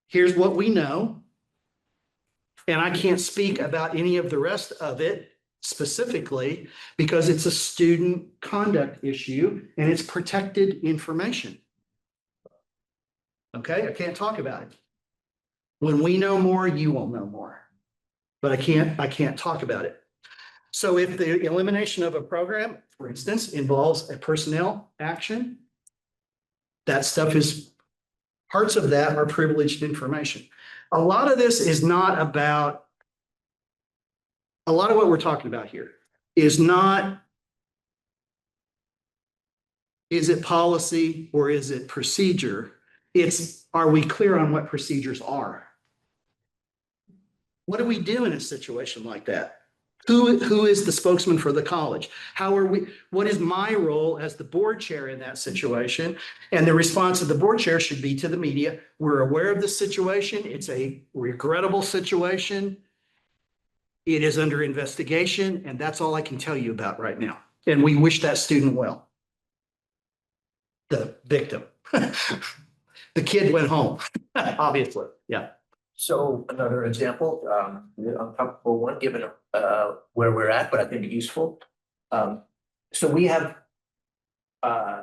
here's what we know. And I can't speak about any of the rest of it. specifically because it's a student conduct issue and it's protected information. Okay, I can't talk about it. When we know more, you will know more. But I can't talk about it. So if the elimination of a program, for instance, involves a personnel action, that stuff is, parts of that are privileged information. A lot of this is not about, a lot of what we're talking about here is not, is it policy or is it procedure? It's, are we clear on what procedures are? What do we do in a situation like that? Who is the spokesman for the college? How are we, what is my role as the board chair in that situation? And the response of the board chair should be to the media. We're aware of the situation. It's a regrettable situation. It is under investigation, and that's all I can tell you about right now. And we wish that student well. The victim. The kid went home, obviously, yeah. So another example, uncomfortable one, given where we're at, but I think useful. So we have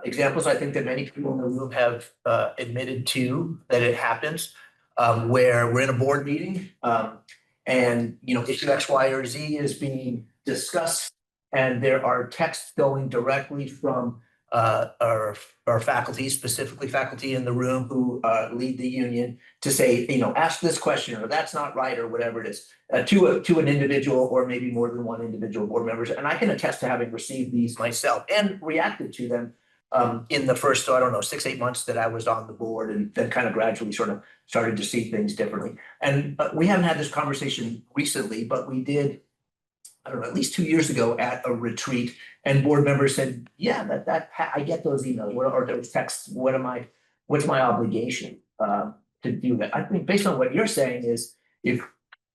examples, I think that many people in the room have admitted to that it happens, where we're in a board meeting, and issue X, Y, or Z is being discussed, and there are texts going directly from our faculty, specifically faculty in the room who lead the union, to say, ask this question, or that's not right, or whatever it is, to an individual, or maybe more than one individual board members. And I can attest to having received these myself and reacted to them in the first, 6-8 months that I was on the board, and then kind of gradually sort of started to see things differently. And we haven't had this conversation recently, but we did, at least 2 years ago at a retreat, and board members said, yeah, that I get those emails, or those texts, what's my obligation to do that? I think based on what you're saying is, if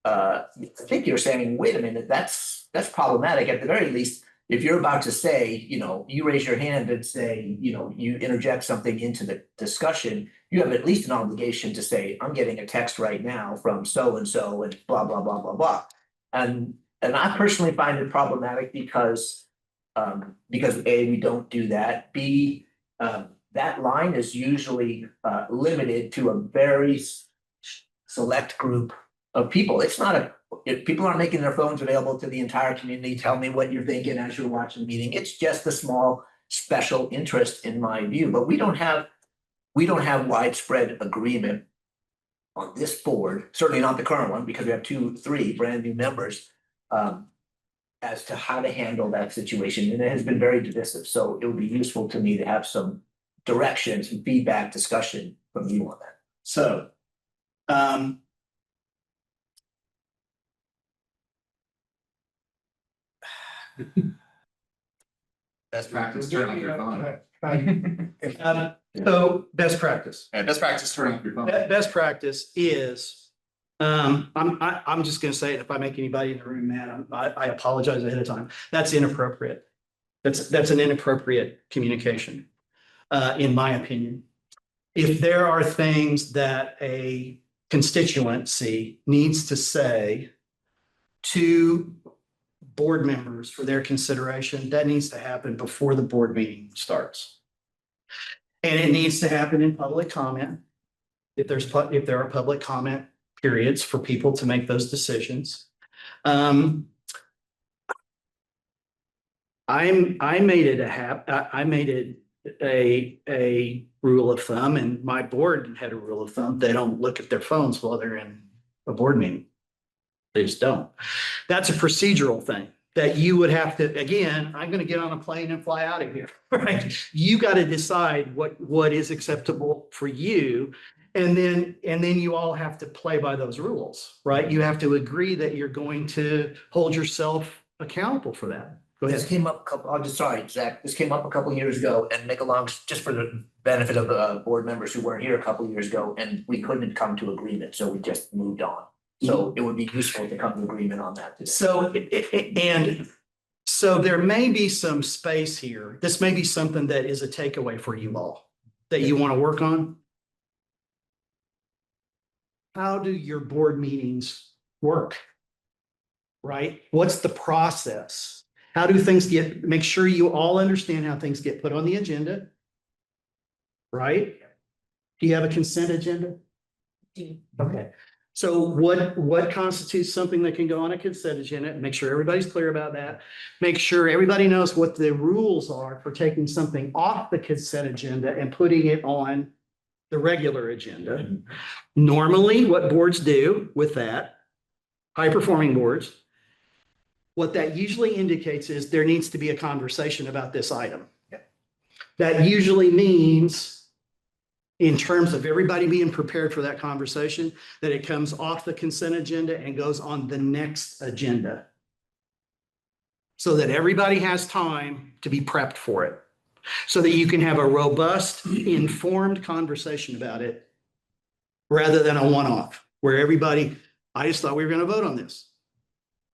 I think you're saying, wait a minute, that's problematic. At the very least, if you're about to say, you raise your hand and say, you interject something into the discussion, you have at least an obligation to say, I'm getting a text right now from so-and-so and blah, blah, blah, blah, blah. And I personally find it problematic because A, we don't do that. B, that line is usually limited to a very select group of people. It's not if people aren't making their phones available to the entire community, tell me what you're thinking as you're watching the meeting. It's just a small special interest in my view, but we don't have widespread agreement on this board, certainly not the current one, because we have 2-3 brand new members, as to how to handle that situation. And it has been very divisive. So it would be useful to me to have some direction, some feedback, discussion from you on that. So, Best practice, turn off your phone. so best practice. Yeah, best practice, turn off your phone. Best practice is, I'm just gonna say it, if I make anybody in the room mad, I apologize ahead of time. That's inappropriate. That's an inappropriate communication, in my opinion. If there are things that a constituency needs to say to board members for their consideration, that needs to happen before the board meeting starts. And it needs to happen in public comment. If there are public comment periods for people to make those decisions. I made it a rule of thumb, and my board had a rule of thumb. They don't look at their phones while they're in a board meeting. They just don't. That's a procedural thing that you would have to, again, I'm going to get on a plane and fly out of here, right? You got to decide what is acceptable for you. And then you all have to play by those rules, right? You have to agree that you're going to hold yourself accountable for that. Go ahead. This came up a couple, I'm just sorry, Zach, this came up a couple of years ago, and just for the benefit of board members who weren't here a couple of years ago, and we couldn't come to agreement, so we just moved on. So it would be useful to come to agreement on that today. So there may be some space here. This may be something that is a takeaway for you all that you want to work on. How do your board meetings work? right? What's the process? How do things make sure you all understand how things get put on the agenda? Right? Do you have a consent agenda? Okay. So what constitutes something that can go on a consent agenda? Make sure everybody's clear about that. Make sure everybody knows what the rules are for taking something off the consent agenda and putting it on the regular agenda. Normally, what boards do with that, high-performing boards, what that usually indicates is there needs to be a conversation about this item. That usually means, in terms of everybody being prepared for that conversation, that it comes off the consent agenda and goes on the next agenda. So that everybody has time to be prepped for it. So that you can have a robust, informed conversation about it rather than a one-off where everybody, I just thought we were going to vote on this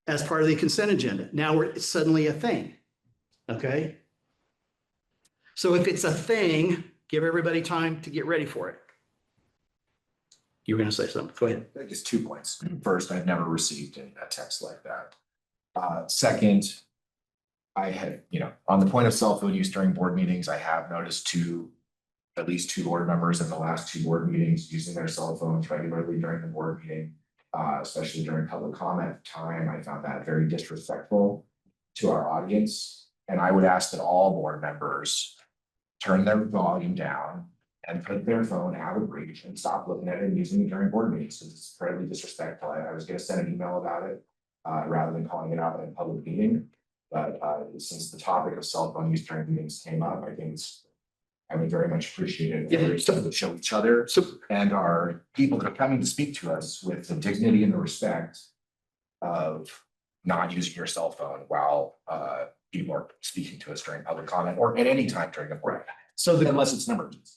as part of the consent agenda. Now it's suddenly a thing. Okay? So if it's a thing, give everybody time to get ready for it. You were going to say something. Go ahead. I guess 2 points. First, I've never received a text like that. Second, I had, on the point of cell phone use during board meetings, I have noticed at least two board members in the last 2 board meetings using their cell phones regularly during the board meeting, especially during public comment time. I found that very disrespectful to our audience. And I would ask that all board members turn their volume down and put their phone out of reach and stop looking at it and using it during board meetings. It's incredibly disrespectful. I was going to send an email about it rather than calling it out in a public meeting. But since the topic of cell phone use during meetings came up, I would very much appreciate it. Yeah, To show each other and our people that are coming to speak to us with the dignity and the respect of not using your cell phone while people are speaking to us during public comment or at any time during the board. So Unless it's an emergency.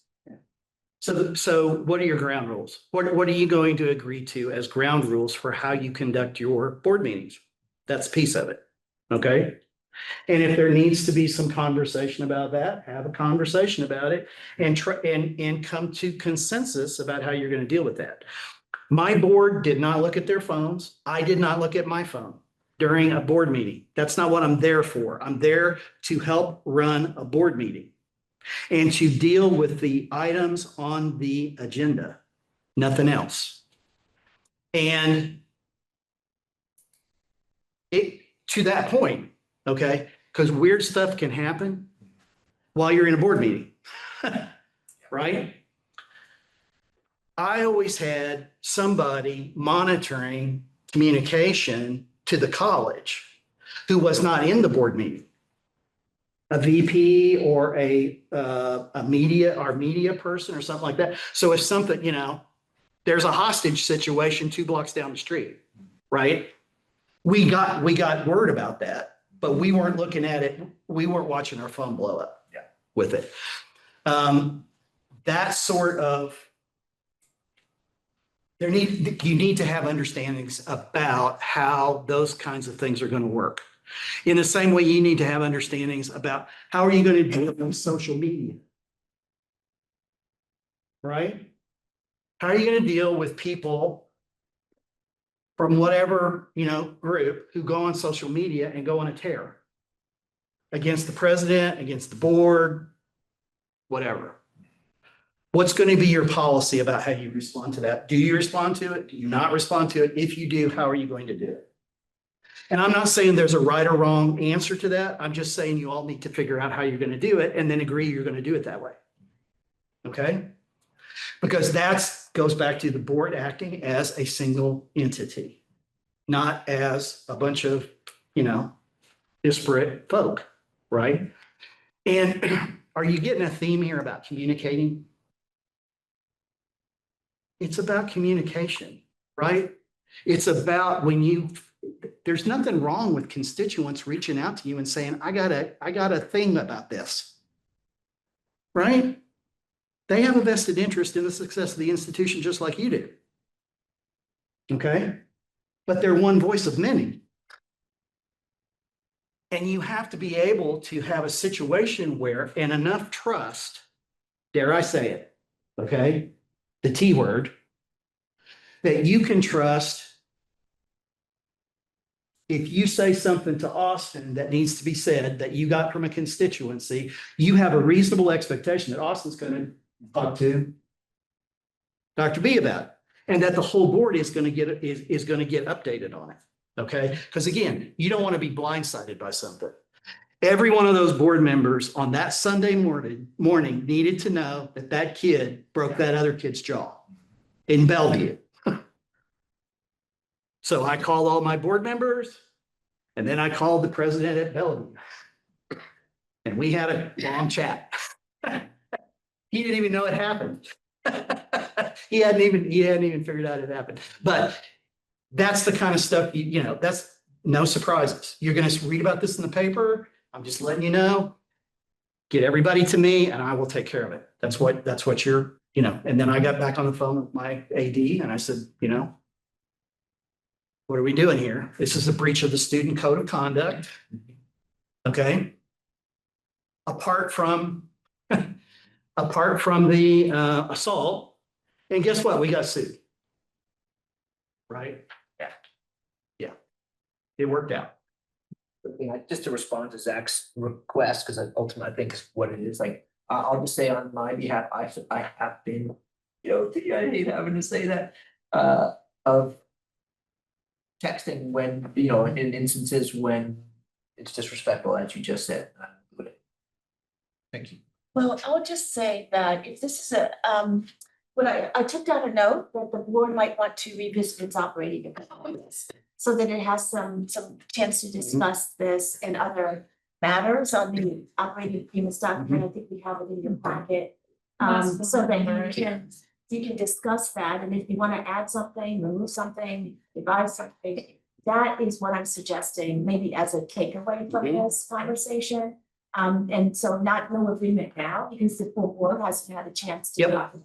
So what are your ground rules? What are you going to agree to as ground rules for how you conduct your board meetings? That's a piece of it. Okay? And if there needs to be some conversation about that, have a conversation about it and try and come to consensus about how you're going to deal with that. My board did not look at their phones. I did not look at my phone during a board meeting. That's not what I'm there for. I'm there to help run a board meeting and to deal with the items on the agenda, nothing else. And to that point, okay, because weird stuff can happen while you're in a board meeting, right? I always had somebody monitoring communication to the college who was not in the board meeting. A VP or a media person or something like that. So if something, there's a hostage situation 2 blocks down the street, right? We got word about that, but we weren't looking at it. We weren't watching our phone blow up with it. That sort of, you need to have understandings about how those kinds of things are going to work. In the same way, you need to have understandings about how are you going to deal with social media, right? How are you going to deal with people from whatever, group who go on social media and go on a tear against the president, against the board, whatever? What's going to be your policy about how you respond to that? Do you respond to it? Do you not respond to it? If you do, how are you going to do it? And I'm not saying there's a right or wrong answer to that. I'm just saying you all need to figure out how you're going to do it and then agree you're going to do it that way. Okay? Because that goes back to the board acting as a single entity, not as a bunch of, disparate folk, right? And are you getting a theme here about communicating? It's about communication, right? It's about there's nothing wrong with constituents reaching out to you and saying, I got a thing about this, right? They have a vested interest in the success of the institution just like you do. Okay? But they're one voice of many. And you have to be able to have a situation where, and enough trust, dare I say it, okay? The T word, that you can trust if you say something to Austin that needs to be said, that you got from a constituency, you have a reasonable expectation that Austin's gonna talk to Dr. B about it, and that the whole board is gonna get, is gonna get updated on it, okay? Because again, you don't want to be blindsided by something. Every one of those board members on that Sunday morning needed to know that that kid broke that other kid's jaw in Bellevue. So I called all my board members, and then I called the president at Bellevue. And we had a long chat. He didn't even know it happened. He hadn't even figured out it happened. But that's the kind of stuff, you know, that's no surprises. You're gonna read about this in the paper. I'm just letting you know. Get everybody to me and I will take care of it. That's what you're, you know, and then I got back on the phone with my AD and I said, you know, what are we doing here? This is a breach of the student code of conduct. Okay. Apart from the assault, and guess what? We got sued. Right? Yeah. Yeah. It worked out. Yeah, just to respond to Zach's request, because ultimately I think is what it is, like, I'll just say on my behalf, I have been, you know, I hate having to say that, of texting when, you know, in instances when it's disrespectful, as you just said. Thank you. Well, I'll just say that if this is when I took down a note that the board might want to revisit its operating agreement. So that it has some chance to discuss this and other matters on the operating agreement document. I think we have it in your packet. So that you can discuss that, and if you want to add something, remove something, revise something, that is what I'm suggesting, maybe as a takeaway from this conversation. And so no agreement now, because the full board hasn't had a chance to. Yep.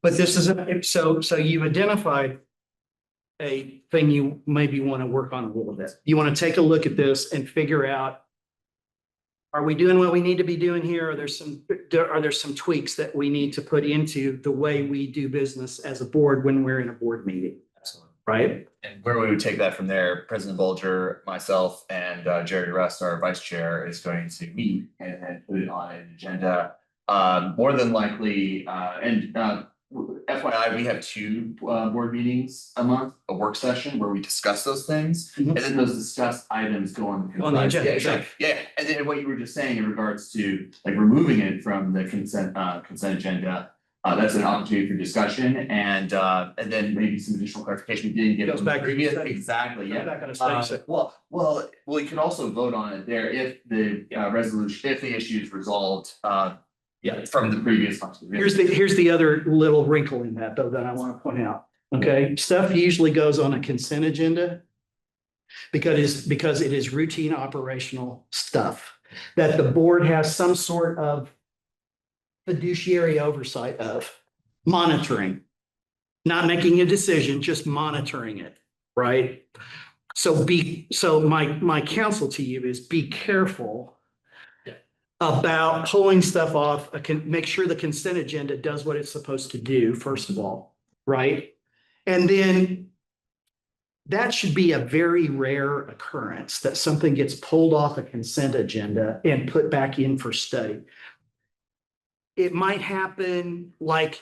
But this is, so you've identified a thing you maybe want to work on a little bit. You want to take a look at this and figure out, are we doing what we need to be doing here? Are there some tweaks that we need to put into the way we do business as a board when we're in a board meeting? Excellent. Right? And where we would take that from there, President Bolger, myself, and Jerry Rust, our vice chair, is going to meet and then put it on an agenda. More than likely, FYI, we have 2 board meetings a month, a work session where we discuss those things. Mhm. And then those discussed items go on. On the agenda, Yeah, sure. yeah, and then what you were just saying in regards to like removing it from the consent agenda. That's an opportunity for discussion and then maybe some additional clarification we didn't get. Goes from the back to previous. study. Exactly, yeah. Back on a study session. Well, you can also vote on it there if the resolution, if the issue is resolved from the previous. Here's the other little wrinkle in that though, that I want to point out. Okay, stuff usually goes on a consent agenda. Because it is routine operational stuff that the board has some sort of fiduciary oversight of monitoring. Not making a decision, just monitoring it, right? So my counsel to you is be careful about pulling stuff off. Make sure the consent agenda does what it's supposed to do, first of all, right? And then that should be a very rare occurrence that something gets pulled off a consent agenda and put back in for study. It might happen like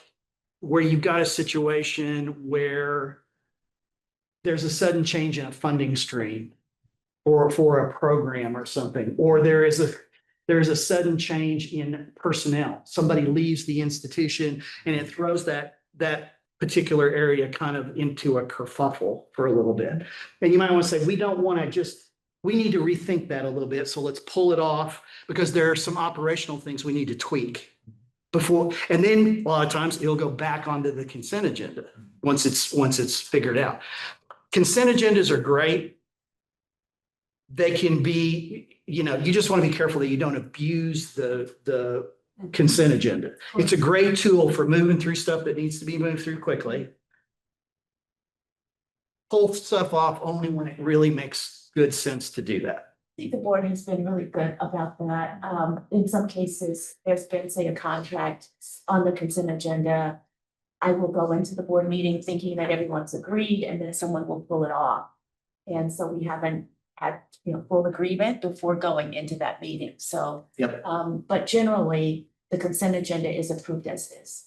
where you've got a situation where there's a sudden change in a funding stream or for a program or something, or there is a sudden change in personnel. Somebody leaves the institution and it throws that particular area kind of into a kerfuffle for a little bit. And you might want to say, we need to rethink that a little bit. So let's pull it off because there are some operational things we need to tweak before. And then a lot of times it'll go back onto the consent agenda once it's figured out. Consent agendas are great. They can be, you just want to be careful that you don't abuse the consent agenda. It's a great tool for moving through stuff that needs to be moved through quickly. Pull stuff off only when it really makes good sense to do that. I think the board has been really good about that. In some cases, there's been, say, a contract on the consent agenda. I will go into the board meeting thinking that everyone's agreed and then someone will pull it off. And so we haven't had, full agreement before going into that meeting, so. Yep. But generally, the consent agenda is approved as is.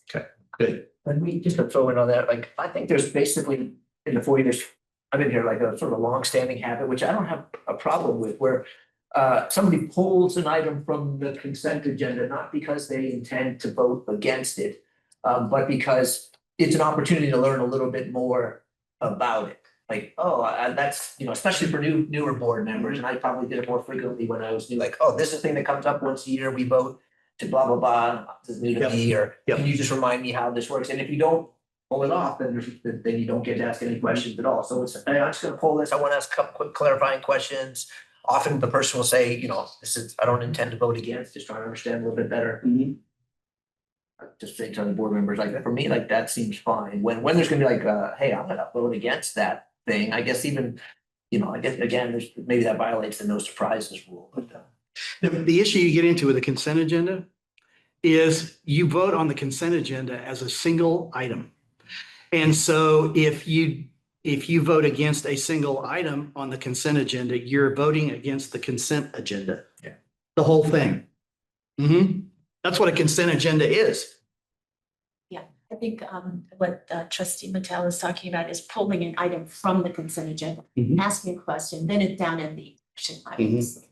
Good. And we just to throw in on that, like, I think there's basically in the 4 years, I've been here like a sort of long-standing habit, which I don't have a problem with, where somebody pulls an item from the consent agenda, not because they intend to vote against it, but because it's an opportunity to learn a little bit more about it. Like, oh, that's, especially for newer board members, and I probably did it more frequently when I was new, like, oh, this is a thing that comes up once a year, we vote to blah, blah, blah, this is new to me, or Yep. can you just remind me how this works? And if you don't pull it off, then then you don't get to ask any questions at all. So it's, hey, I'm just gonna pull this, I want to ask a couple quick clarifying questions. Often the person will say, I don't intend to vote against, just trying to understand a little bit better. Just say to the board members, like, for me, like, that seems fine. When there's gonna be like, hey, I'm gonna vote against that thing, I guess even, I guess, again, there's, maybe that violates the no surprises rule, but. The issue you get into with the consent agenda is you vote on the consent agenda as a single item. And so if you vote against a single item on the consent agenda, you're voting against the consent agenda. Yeah. The whole thing. That's what a consent agenda is. I think what trustee Mattel is talking about is pulling an item from the consent agenda, Mhm. asking a question, then it's down in the action items.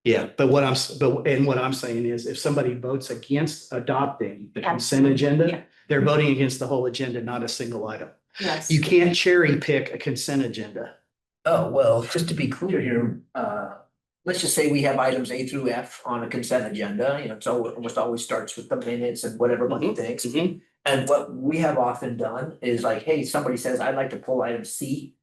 Yeah, but what I'm saying is if somebody votes against adopting the consent agenda, Yeah. they're voting against the whole agenda, not a single item. Yes. You can't cherry pick a consent agenda. Oh, well, just to be clear here, let's just say we have items A through F on a consent agenda, so it almost always starts with the minutes and what everybody thinks. And what we have often done is like, hey, somebody says, I'd like to pull item C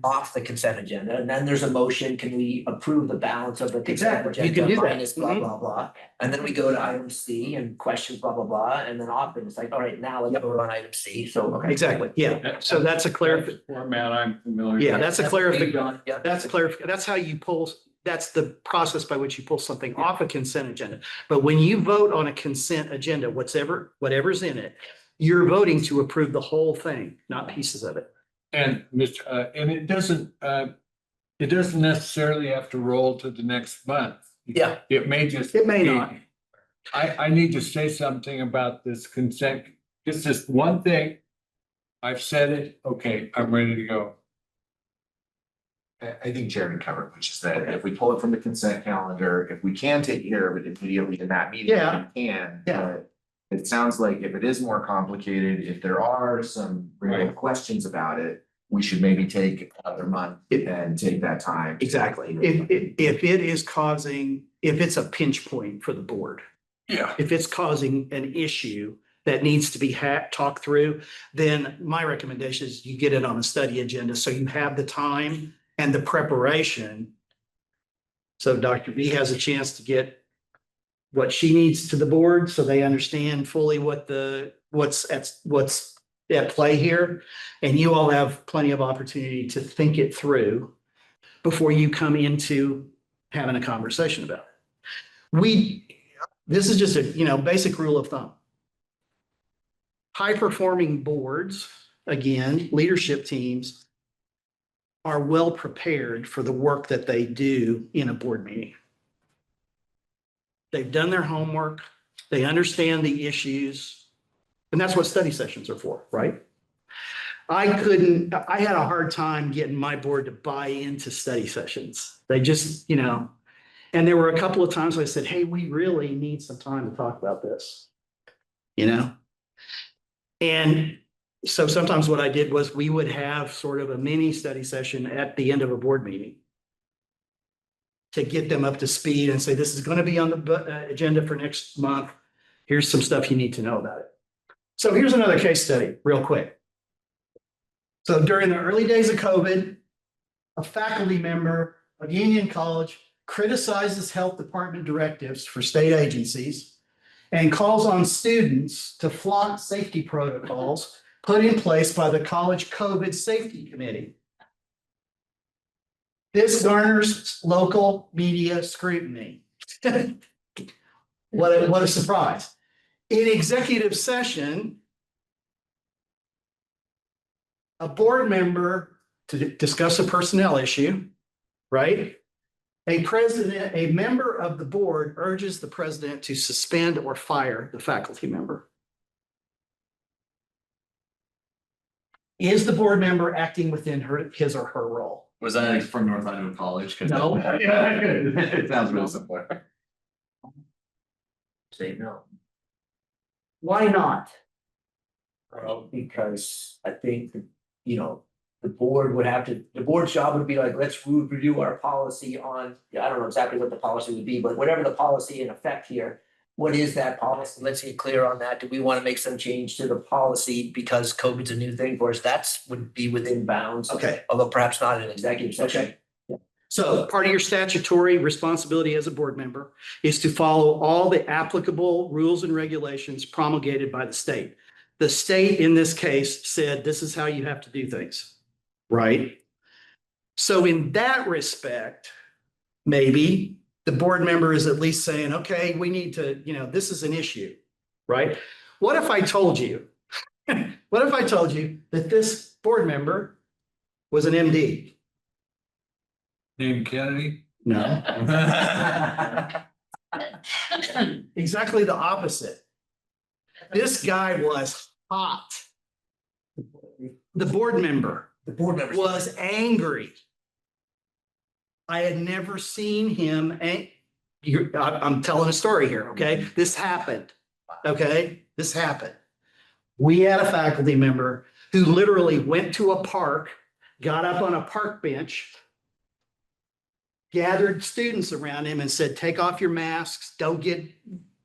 off the consent agenda, and then there's a motion, can we approve the balance of the consent Exactly, you can agenda do that. minus blah, blah, blah. And then we go to item C and question blah, blah, blah, and then often it's like, all right, now let's vote on item C, so, okay. Exactly, yeah. So that's a clarification. Format I'm familiar with. Yeah, that's a clarification. Yeah, That's how you pull, that's the process by which you pull something off a consent agenda. But when you vote on a consent agenda, whatever's in it, you're voting to approve the whole thing, not pieces of it. And and it doesn't necessarily have to roll to the next month. Yeah. It may just. It may be- not. I need to say something about this consent, just this one thing. I've said it, okay, I'm ready to go. I think Jeremy covered, which is that if we pull it from the consent calendar, if we can take care of it immediately in that meeting, Yeah. we can. Yeah. But it sounds like if it is more complicated, if there are some real Right. questions about it, we should maybe take another month and take that time. Exactly. If it's a pinch point for the board, Yeah. if it's causing an issue that needs to be talked through, then my recommendation is you get it on a study agenda, so you have the time and the preparation. So Dr. B has a chance to get what she needs to the board, so they understand fully what's at play here. And you all have plenty of opportunity to think it through before you come into having a conversation about it. This is just a, basic rule of thumb. High-performing boards, again, leadership teams are well prepared for the work that they do in a board meeting. They've done their homework, they understand the issues, and that's what study sessions are for, right? I had a hard time getting my board to buy into study sessions. They just, and there were a couple of times I said, hey, we really need some time to talk about this, And so sometimes what I did was we would have sort of a mini study session at the end of a board meeting to get them up to speed and say, this is going to be on the agenda for next month. Here's some stuff you need to know about it. So here's another case study real quick. So during the early days of COVID, a faculty member of Union College criticizes health department directives for state agencies and calls on students to flaunt safety protocols put in place by the college COVID safety committee. This garners local media scrutiny. What a surprise. In executive session, a board member to discuss a personnel issue right? A member of the board urges the president to suspend or fire the faculty member. Is the board member acting within his or her role? Was that like from North Idaho College? 'Cause No. It sounds real similar. Say no. Why not? Well, because I think, you know, the board would have to, the board's job would be like, let's review our policy on, I don't know exactly what the policy would be, but whatever the policy in effect here. What is that policy? Let's get clear on that. Do we want to make some change to the policy because COVID's a new thing for us? That's would be within bounds. Okay. Although perhaps not in executive session. Okay. So part of your statutory responsibility as a board member is to follow all the applicable rules and regulations promulgated by the state. The state in this case said, this is how you have to do things, right? So in that respect, maybe the board member is at least saying, okay, we need to, this is an issue, right? What if I told you, that this board member was an MD? Name Kennedy? No. Exactly the opposite. This guy was hot. The board member was angry. I had never seen him. I'm telling a story here, okay? This happened, okay? This happened. We had a faculty member who literally went to a park, got up on a park bench, gathered students around him and said, take off your masks, don't get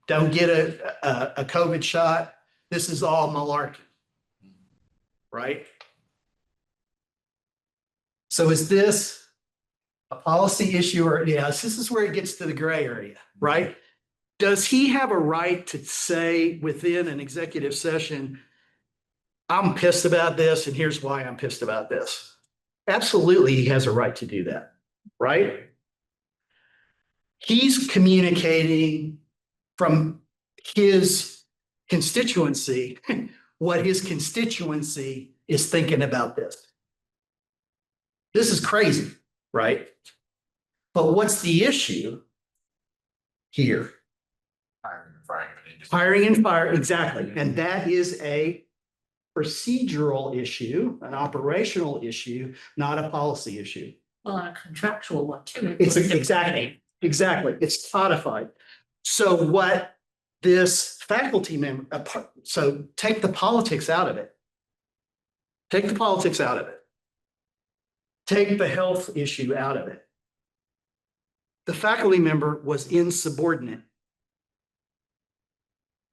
a COVID shot. This is all malarkey, right? So is this a policy issue or, yes, this is where it gets to the gray area, right? Does he have a right to say within an executive session, I'm pissed about this and here's why I'm pissed about this? Absolutely, he has a right to do that, right? He's communicating from his constituency, what his constituency is thinking about this. This is crazy, right? But what's the issue here? Hiring and fire, exactly. And that is a procedural issue, an operational issue, not a policy issue. Well, on a contractual one too. It's exactly, it's codified. So what this faculty member, so take the politics out of it. Take the politics out of it. Take the health issue out of it. The faculty member was insubordinate.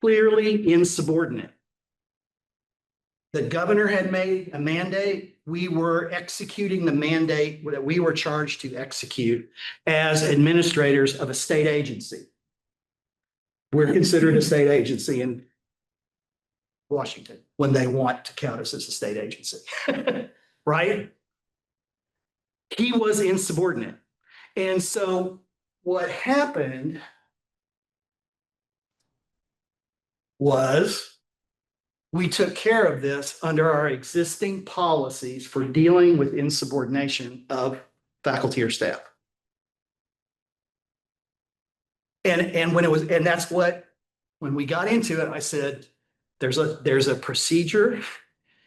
Clearly insubordinate. The governor had made a mandate. We were executing the mandate that we were charged to execute as administrators of a state agency. We're considered a state agency in Washington when they want to count us as a state agency, right? He was insubordinate. And so what happened was we took care of this under our existing policies for dealing with insubordination of faculty or staff. And when it was, and that's what, when we got into it, I said, there's a procedure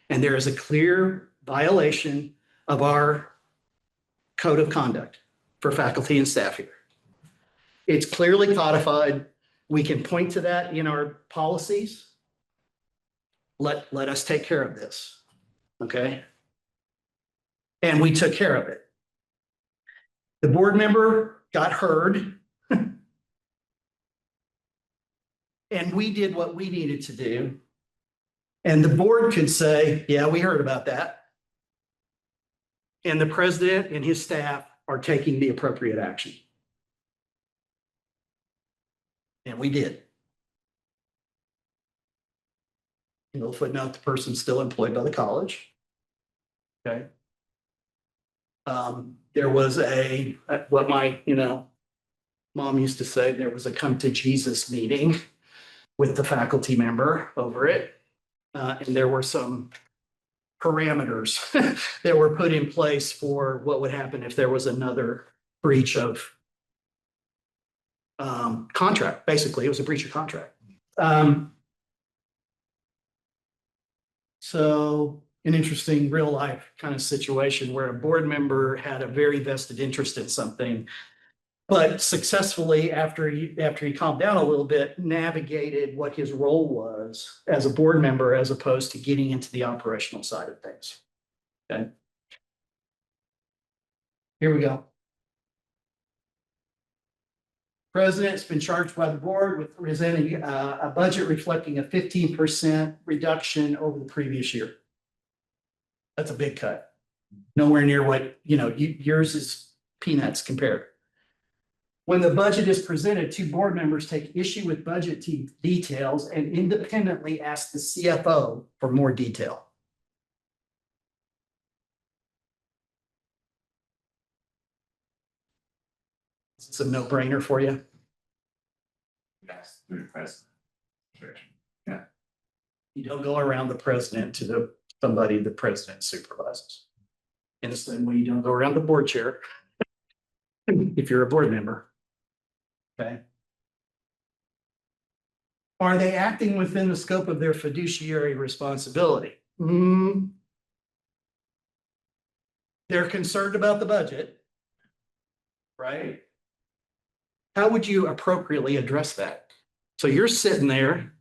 and there is a clear violation of our code of conduct for faculty and staff here. It's clearly codified. We can point to that in our policies. Let us take care of this, okay? And we took care of it. The board member got heard. And we did what we needed to do. And the board could say, yeah, we heard about that. And the president and his staff are taking the appropriate action. And we did. Footnote, the person's still employed by the college. Okay. There was what my, mom used to say, there was a come to Jesus meeting with the faculty member over it. And there were some parameters that were put in place for what would happen if there was another breach of contract. Basically, it was a breach of contract. So an interesting real life kind of situation where a board member had a very vested interest in something, but successfully, after he calmed down a little bit, navigated what his role was as a board member as opposed to getting into the operational side of things. Okay. Here we go. President's been charged by the board with presenting a budget reflecting a 15% reduction over the previous year. That's a big cut. Nowhere near what, yours is peanuts compared. When the budget is presented, two board members take issue with budget details and independently ask the CFO for more detail. It's a no-brainer for you. Yes, through the president. Sure. You don't go around the president to somebody the president supervises. In the same way you don't go around the board chair if you're a board member. Okay. Are they acting within the scope of their fiduciary responsibility? They're concerned about the budget, right? How would you appropriately address that? So you're sitting there.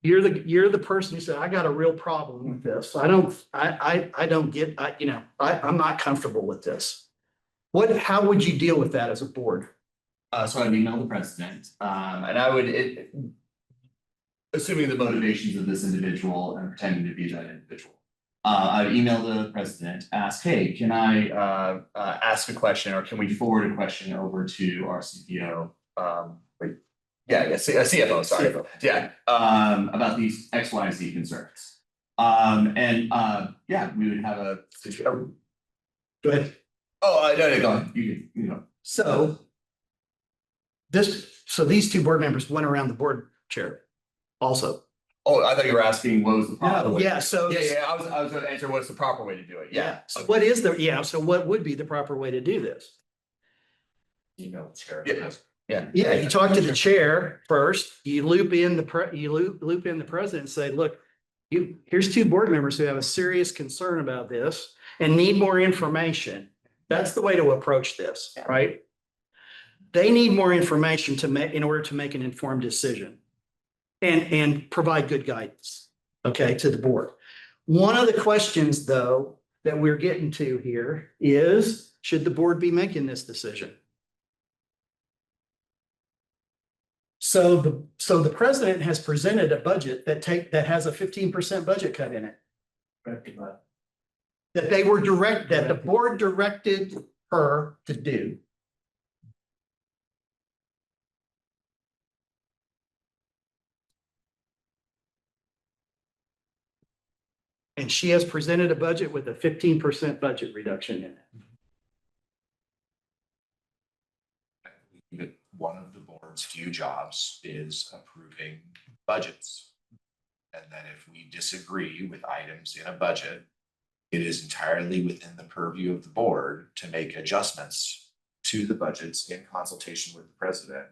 You're the person who said, I got a real problem with this. I'm not comfortable with this. How would you deal with that as a board? So I'd email the president, and I would, assuming the motivations of this individual and pretending to be that individual. I'd email the president, ask, hey, can I ask a question, or can we forward a question over to our CPO? CFO, sorry. CFO. Yeah, about these X, Y, Z concerns. We would have a. Go ahead. Oh, no, go ahead. You know. So these two board members went around the board chair also. Oh, I thought you were asking what was the proper way? Yeah, so. Yeah, I was gonna answer what's the proper way to do it, yeah. So what would be the proper way to do this? Email the chair. Yeah. Yeah, you talk to the chair first, you loop in the president and say, look, here's two board members who have a serious concern about this and need more information. That's the way to approach this, right? They need more information in order to make an informed decision and provide good guidance, okay, to the board. One of the questions, though, that we're getting to here is, should the board be making this decision? So the president has presented a budget that has a 15% budget cut in it. That the board directed her to do. And she has presented a budget with a 15% budget reduction in it. One of the board's few jobs is approving budgets. And then if we disagree with items in a budget, it is entirely within the purview of the board to make adjustments to the budgets in consultation with the president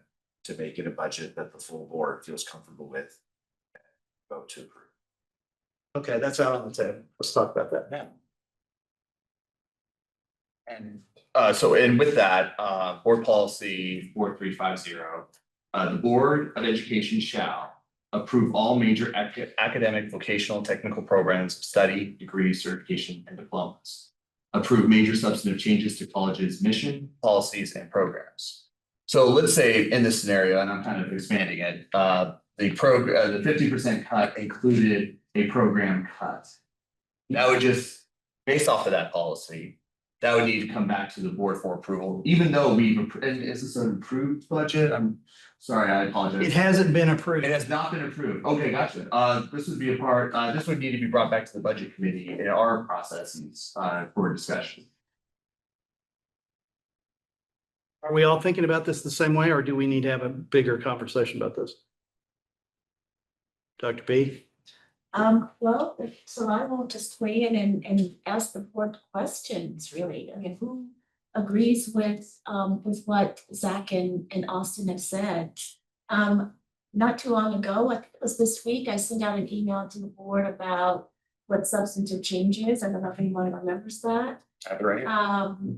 to make it a budget that the full board feels comfortable with and vote to approve. Okay, that's out on the table. Let's talk about that now. And and with that, board policy 4350, the Board of Education shall approve all major academic, vocational, technical programs of study, degrees, certification, and diplomas. Approve major substantive changes to college's mission, policies, and programs. So let's say in this scenario, and I'm kind of expanding it, the 50% cut included a program cut. That would just, based off of that policy, that would need to come back to the board for approval, even though is this an approved budget? I'm sorry, I apologize. It hasn't been approved. It has not been approved. Okay, gotcha. This would be this would need to be brought back to the budget committee in our processes, for discussion. Are we all thinking about this the same way, or do we need to have a bigger conversation about this? Dr. B? Well, so I will just weigh in and ask the board questions, really. I mean, who agrees with what Zach and Austin have said? Not too long ago, I think it was this week, I sent out an email to the board about what substantive change is. I don't know if anyone remembers that. Right.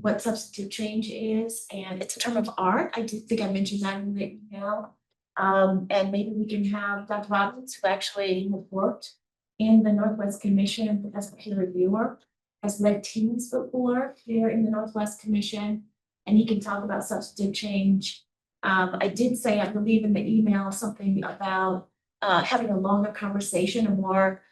What substantive change is, and it's a term of art. I did think I mentioned that in the email. And maybe we can have Dr. Robbins, who actually has worked in the Northwest Commission as a peer reviewer, has led teams before here in the Northwest Commission, and he can talk about substantive change. I did say, I believe in the email, something about having a longer conversation, a more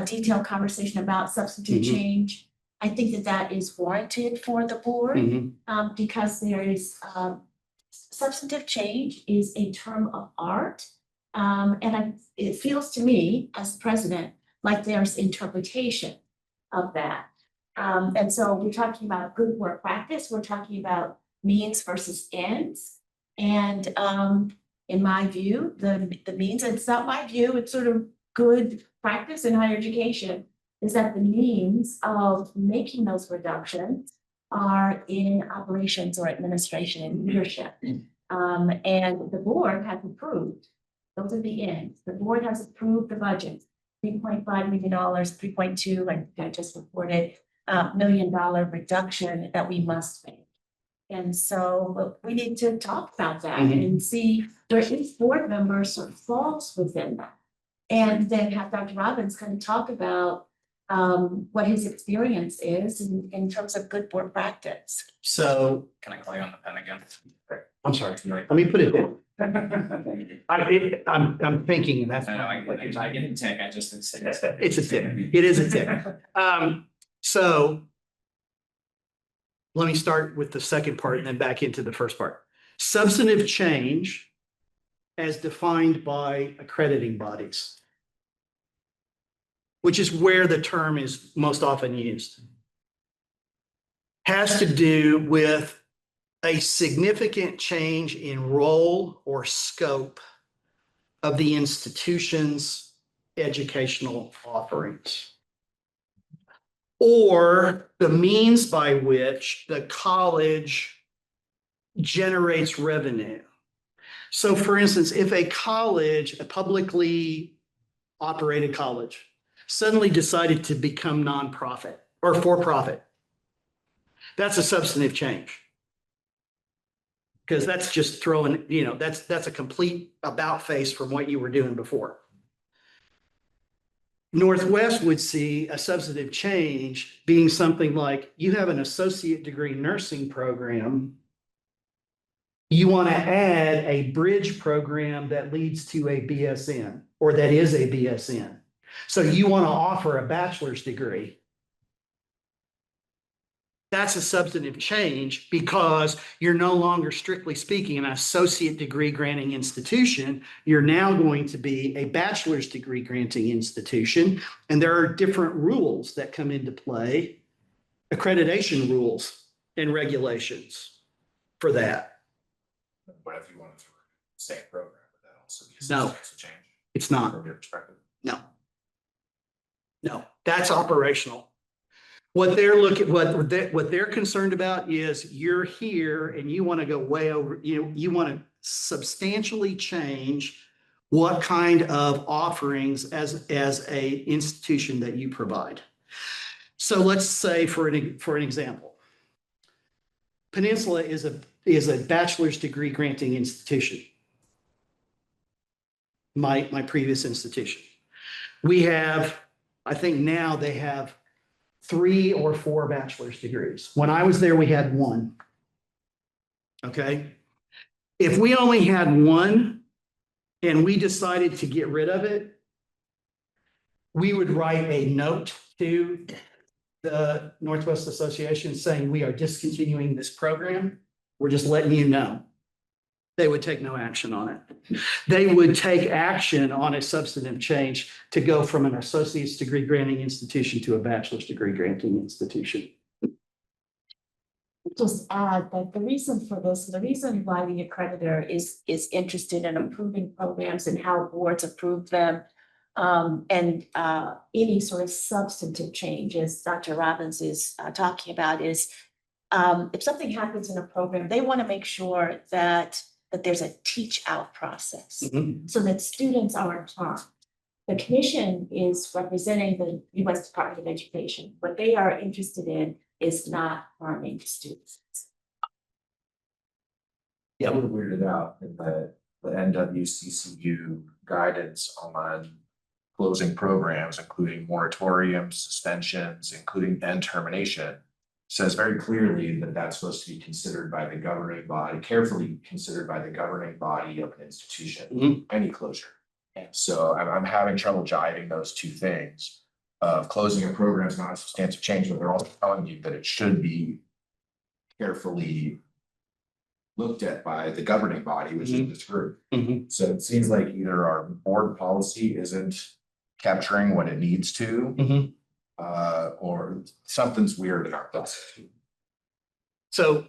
detailed conversation about substantive Mhm. change. I think that that is warranted for the board, because there is substantive change is a term of art. It feels to me as president, like there's interpretation of that. And so we're talking about good work practice, we're talking about means versus ends. And in my view, the means, and it's not my view, it's sort of good practice in higher education, is that the means of making those reductions are in operations or administration and leadership. And the board has approved, those are the ends, the board has approved the budget. $3.5 million, 3.2, like I just reported, $1 million reduction that we must make. And so we need to talk about that and see where each board member sort of falls within that. And then have Dr. Robbins kind of talk about what his experience is in terms of good board practice. So, Can I call you on the pen again? I'm sorry, let me put it there. I'm thinking, and that's. I know, I get a tick, I just didn't say that. It's a tick, it is a tick. So let me start with the second part and then back into the first part. Substantive change as defined by accrediting bodies, which is where the term is most often used, has to do with a significant change in role or scope of the institution's educational offerings, or the means by which the college generates revenue. So for instance, if a college, a publicly operated college, suddenly decided to become nonprofit or for-profit, that's a substantive change. Because that's just throwing, that's a complete about face from what you were doing before. Northwest would see a substantive change being something like, you have an associate degree nursing program. You want to add a bridge program that leads to a BSN, or that is a BSN. So you want to offer a bachelor's degree. That's a substantive change because you're no longer, strictly speaking, an associate degree granting institution. You're now going to be a bachelor's degree granting institution. And there are different rules that come into play, accreditation rules and regulations for that. What if you wanted to same program, would that also be a No. substantial change It's not. from your perspective? No, that's operational. What they're looking, what they're concerned about is you're here and you want to go way over, you want to substantially change what kind of offerings as a institution that you provide. So let's say for an example, Peninsula is a bachelor's degree granting institution. My previous institution. We have, I think now they have 3 or 4 bachelor's degrees. When I was there, we had 1. Okay. If we only had 1 and we decided to get rid of it, we would write a note to the Northwest Association saying we are discontinuing this program. We're just letting you know. They would take no action on it. They would take action on a substantive change to go from an associate's degree granting institution to a bachelor's degree granting institution. Just add that the reason for this, the reason why the accreditor is interested in approving programs and how boards approve them And any sort of substantive change, as Dr. Robbins is talking about, is if something happens in a program, they want to make sure that there's a teach out process Mhm. so that students aren't harmed. The commission is representing the US Department of Education. What they are interested in is not harming students. Yeah. A little weirded out in the NWCCU guidance on closing programs, including moratoriums, suspensions, including and termination, says very clearly that that's supposed to be considered by the governing body, carefully considered by the governing body of an institution, Mhm. any closure. And so I'm having trouble jiving those two things of closing a program is not a substantive change, but they're also telling you that it should be carefully looked at by the governing body, which is this group. Mhm. So it seems like either our board policy isn't capturing what it needs to, Mhm. or something's weird in our process. So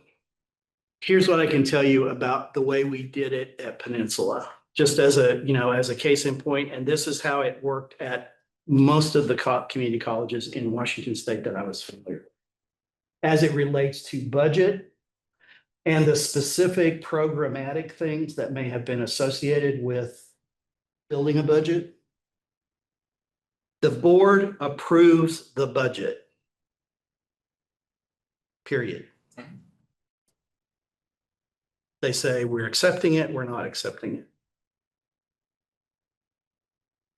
here's what I can tell you about the way we did it at Peninsula, just as a, as a case in point, and this is how it worked at most of the community colleges in Washington State that I was familiar with. As it relates to budget and the specific programmatic things that may have been associated with building a budget, the board approves the budget. Period. They say, we're accepting it, we're not accepting it.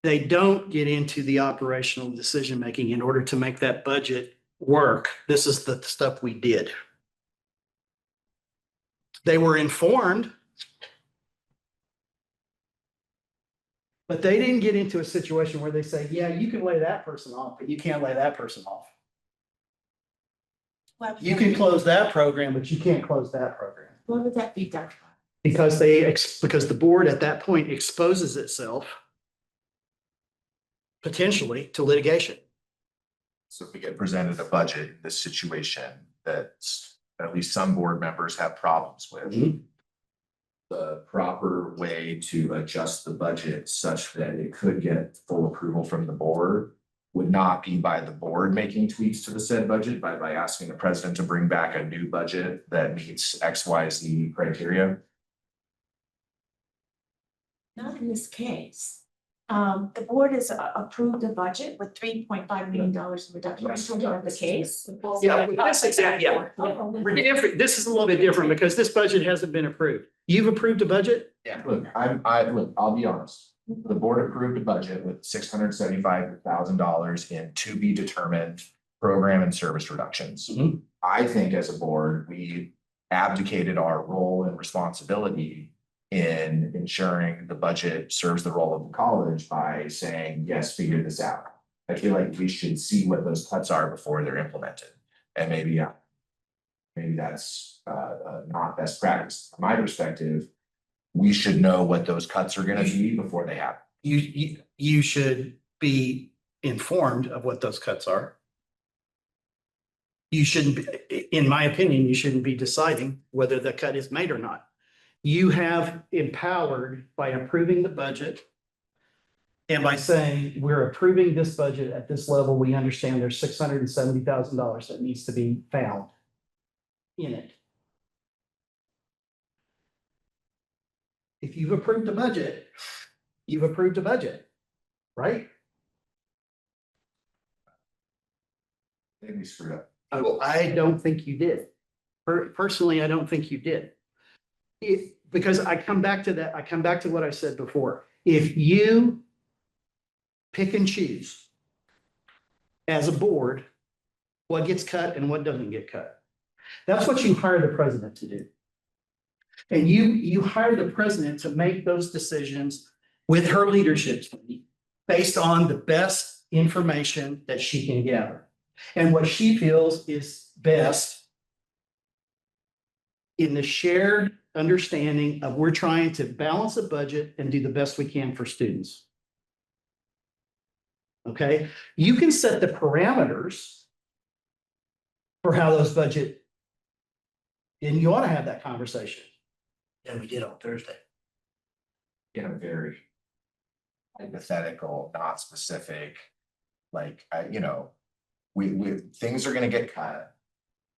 They don't get into the operational decision-making in order to make that budget work. This is the stuff we did. They were informed, but they didn't get into a situation where they say, yeah, you can lay that person off, but you can't lay that person off. You can close that program, but you can't close that program. What would that be, Dr.? Because because the board at that point exposes itself potentially to litigation. So if we get presented a budget in this situation that at least some board members have problems with, Mhm. the proper way to adjust the budget such that it could get full approval from the board would not be by the board making tweaks to the said budget, by asking the president to bring back a new budget that meets XYZ criteria. Not in this case. The board has approved a budget with $3.5 million in reduction. That's not the case. Yeah, that's exactly, yeah. We're different. This is a little bit different because this budget hasn't been approved. You've approved a budget? Yeah, look, look, I'll be honest. The board approved a budget with $675,000 in to be determined program and service reductions. Mhm. I think as a board, we abdicated our role and responsibility in ensuring the budget serves the role of the college by saying, yes, figure this out. I feel like we should see what those cuts are before they're implemented. And maybe that's not best practice. From my perspective, we should know what those cuts are gonna be before they happen. You should be informed of what those cuts are. You shouldn't be, in my opinion, you shouldn't be deciding whether the cut is made or not. You have empowered by approving the budget. And by saying, we're approving this budget at this level, we understand there's $670,000 that needs to be found in it. If you've approved a budget, you've approved a budget, right? Maybe we screwed up. I don't think you did. Personally, I don't think you did. Because I come back to that, I come back to what I said before. If you pick and choose as a board, what gets cut and what doesn't get cut. That's what you hire the president to do. And you hire the president to make those decisions with her leadership team based on the best information that she can gather. And what she feels is best in the shared understanding of we're trying to balance a budget and do the best we can for students. Okay, you can set the parameters for how those budget, and you ought to have that conversation. And we did on Thursday. In a very hypothetical, not specific. Like, things are gonna get cut.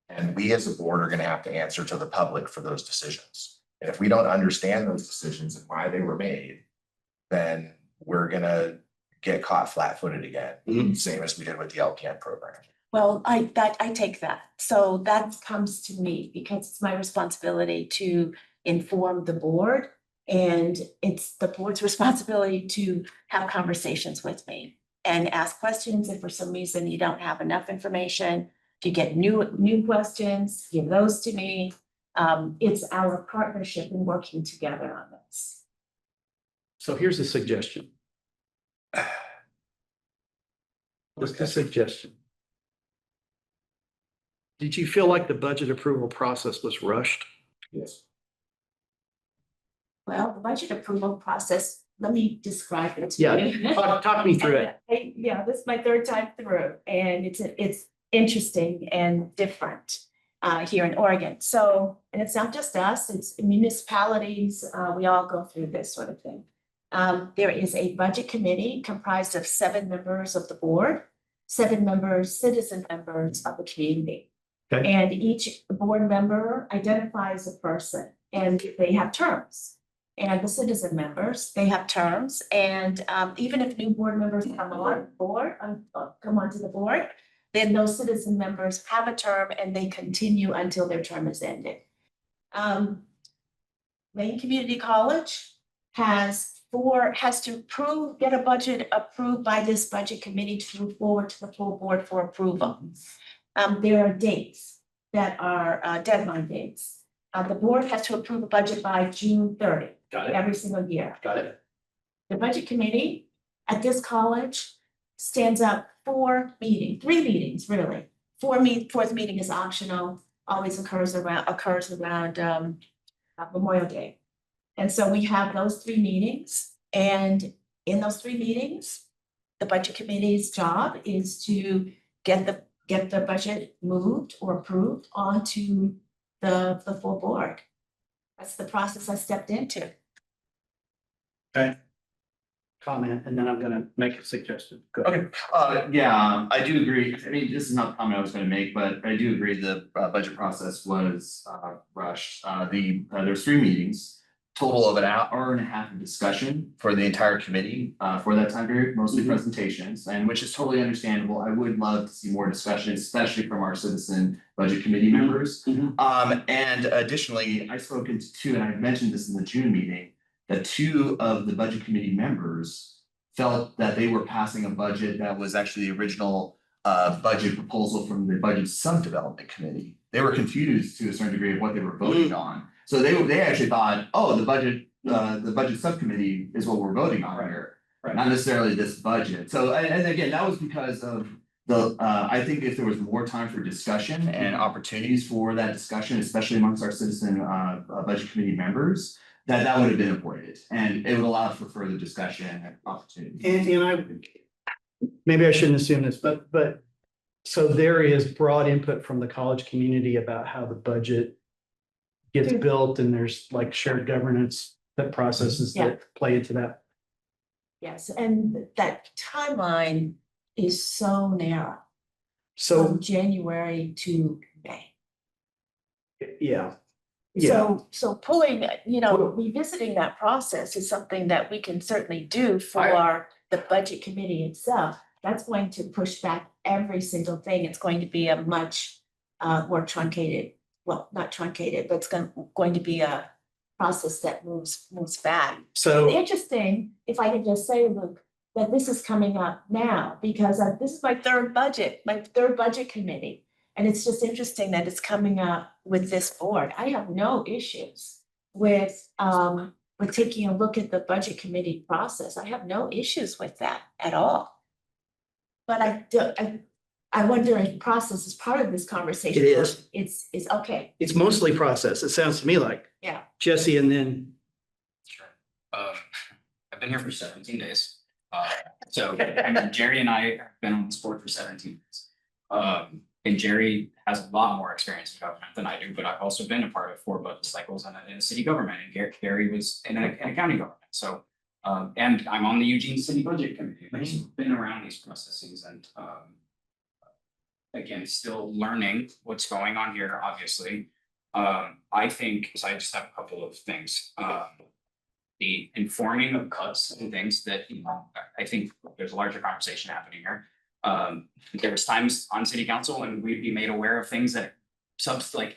And we as a board are gonna have to answer to the public for those decisions. And if we don't understand those decisions and why they were made, then we're gonna get caught flat-footed again, Mhm. same as we did with the LCAN program. Well, I take that. So that comes to me because it's my responsibility to inform the board. And it's the board's responsibility to have conversations with me and ask questions. If for some reason you don't have enough information, if you get new questions, give those to me. It's our partnership in working together on this. So here's a suggestion. Just a suggestion. Did you feel like the budget approval process was rushed? Yes. Well, the budget approval process, let me describe it to Yeah, you. talk me through it. Yeah, this is my third time through and it's interesting and different here in Oregon. So, and it's not just us, it's municipalities, we all go through this sort of thing. There is a budget committee comprised of 7 members of the board, 7 members, citizen members of the community. Okay. And each board member identifies a person and they have terms. And the citizen members, they have terms, and even if new board members come on board, come onto the board, then those citizen members have a term and they continue until their term is ended. Maine Community College has to get a budget approved by this budget committee to move forward to the full board for approval. There are dates that are deadline dates. The board has to approve a budget by June 30. Got it. Every single year. Got it. The budget committee at this college stands up 3 meetings, really. Fourth meeting is optional, always occurs around Memorial Day. And so we have those 3 meetings, and in those 3 meetings, the budget committee's job is to get the budget moved or approved onto the full board. That's the process I stepped into. Okay. Comment, and then I'm gonna make a suggestion. Go ahead. Okay, I do agree. I mean, this is not the comment I was gonna make, but I do agree the budget process was rushed. There's 3 meetings, total of an hour and a half of discussion for the entire committee for that time period, mostly presentations, and which is totally understandable. I would love to see more discussion, especially from our citizen budget committee members. And additionally, I spoken to 2, and I mentioned this in the June meeting, that 2 of the budget committee members felt that they were passing a budget that was actually the original budget proposal from the budget subdevelopment committee. They were confused to a certain degree of what they were voting on. So they actually thought, oh, the budget subcommittee is what we're voting on here, not necessarily this budget. So, and again, that was because of I think if there was more time for discussion and opportunities for that discussion, especially amongst our citizen budget committee members, that would have been avoided, and it would allow for further discussion and opportunity. And maybe I shouldn't assume this, but so there is broad input from the college community about how the budget gets built, and there's like shared governance processes that play into that. Yes, and that timeline is so narrow, So, from January to May. yeah. So pulling, revisiting that process is something that we can certainly do for the budget committee itself. That's going to push back every single thing. It's going to be a much more truncated, well, not truncated, but it's going to be a process that moves back. So, It's interesting, if I could just say, Luke, that this is coming up now, because this is my third budget committee. And it's just interesting that it's coming up with this board. I have no issues with taking a look at the budget committee process. I have no issues with that at all. But I wonder if process is part of this conversation. It is. It's okay. it's mostly process. It sounds to me like. Yeah. Jesse, and then, Sure. I've been here for 17 days. So I mean, Jerry and I have been on this board for 17 days. And Jerry has a lot more experience in government than I do, but I've also been a part of 4 budget cycles in a city government, and Gary was in a county government. So And I'm on the Eugene City Budget Committee, I've been around these processes and, again, still learning what's going on here, obviously. I think, so I just have a couple of things, the informing of cuts and things that, you know, I think there's a larger conversation happening here. There was times on city council and we'd be made aware of things that like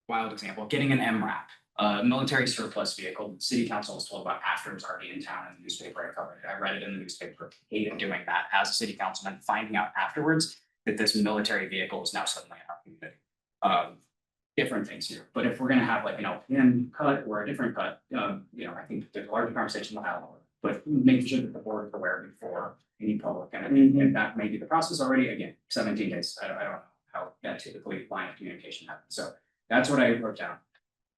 wild example, getting an MRAP, military surplus vehicle, the city council was told about after it was already in town in the newspaper. I covered it. I read it in the newspaper, hated doing that as a city councilman, finding out afterwards that this military vehicle is now suddenly in our community. Different things here, but if we're gonna have like, you know, one cut or a different cut, you know, I think there's a larger conversation about how, but making sure that the board is aware before any public, and that may be the process already, again, 17 days, I don't know how that typically line of communication happens, so that's what I wrote down.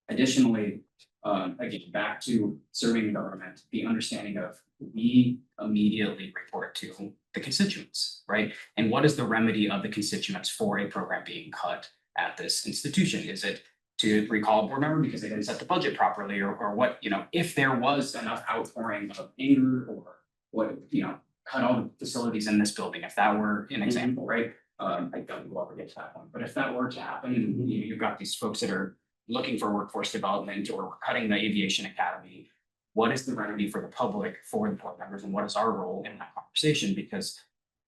Additionally, again, back to serving the government, the understanding of we immediately report to the constituents, right? And what is the remedy of the constituents for a program being cut at this institution? Is it to recall a board member because they didn't set the budget properly, or what, you know, if there was enough outpouring of anger or what, you know, cut all the facilities in this building, if that were an example, right? I don't think we'll ever get to that point, but if that were to happen, and you've got these folks that are looking for workforce development or cutting the aviation academy, what is the remedy for the public, for the board members, and what is our role in that conversation? Because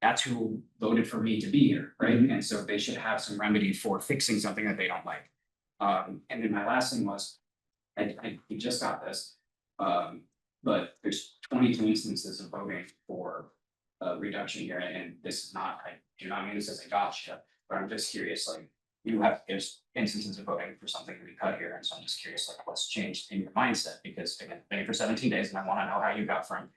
that's who voted for me to be here, right? And so they should have some remedy for fixing something that they don't like. And then my last thing was, we just got this, but there's 22 instances of voting for a reduction here, and this is not, I do not mean this as a gotcha, but I'm just curious, like, there's instances of voting for something to be cut here, and so I'm just curious, like, what's changed in your mindset? Because again, been here for 17 days, and I wanna know how you got from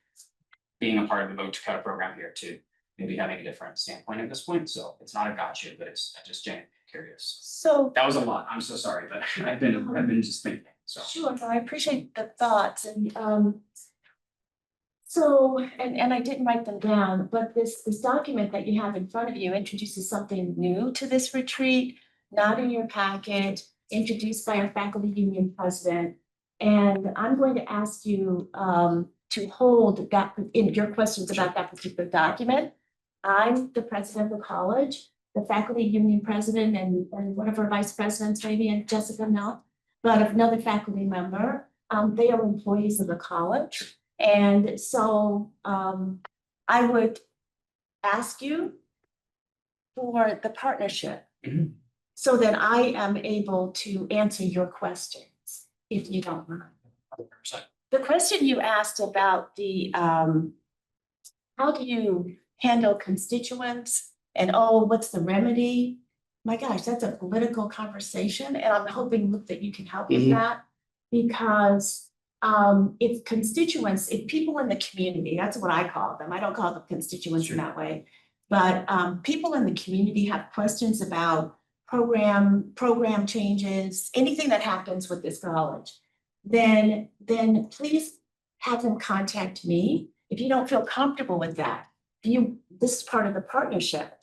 being a part of the vote to cut a program here to maybe having a different standpoint at this point, so it's not a gotcha, but it's just genuinely curious. So, That was a lot, I'm so sorry, but I've been just thinking, so. sure, no, I appreciate the thoughts and, so, and I didn't write them down, but this document that you have in front of you introduces something new to this retreat, not in your packet, introduced by our faculty union president. And I'm going to ask you, to hold that in your questions about that particular document. I'm the president of the college, the faculty union president, and one of our vice presidents, maybe, and Jessica now, but another faculty member. They are employees of the college. And so I would ask you for the partnership so that I am able to answer your questions, if you don't mind. 100%. The question you asked about the how do you handle constituents and what's the remedy? My gosh, that's a political conversation, and I'm hoping, Luke, that you can help with that. Because if constituents, if people in the community, that's what I call them, I don't call them constituents in that way. But people in the community have questions about program changes, anything that happens with this college, then please have them contact me. If you don't feel comfortable with that, this is part of the partnership.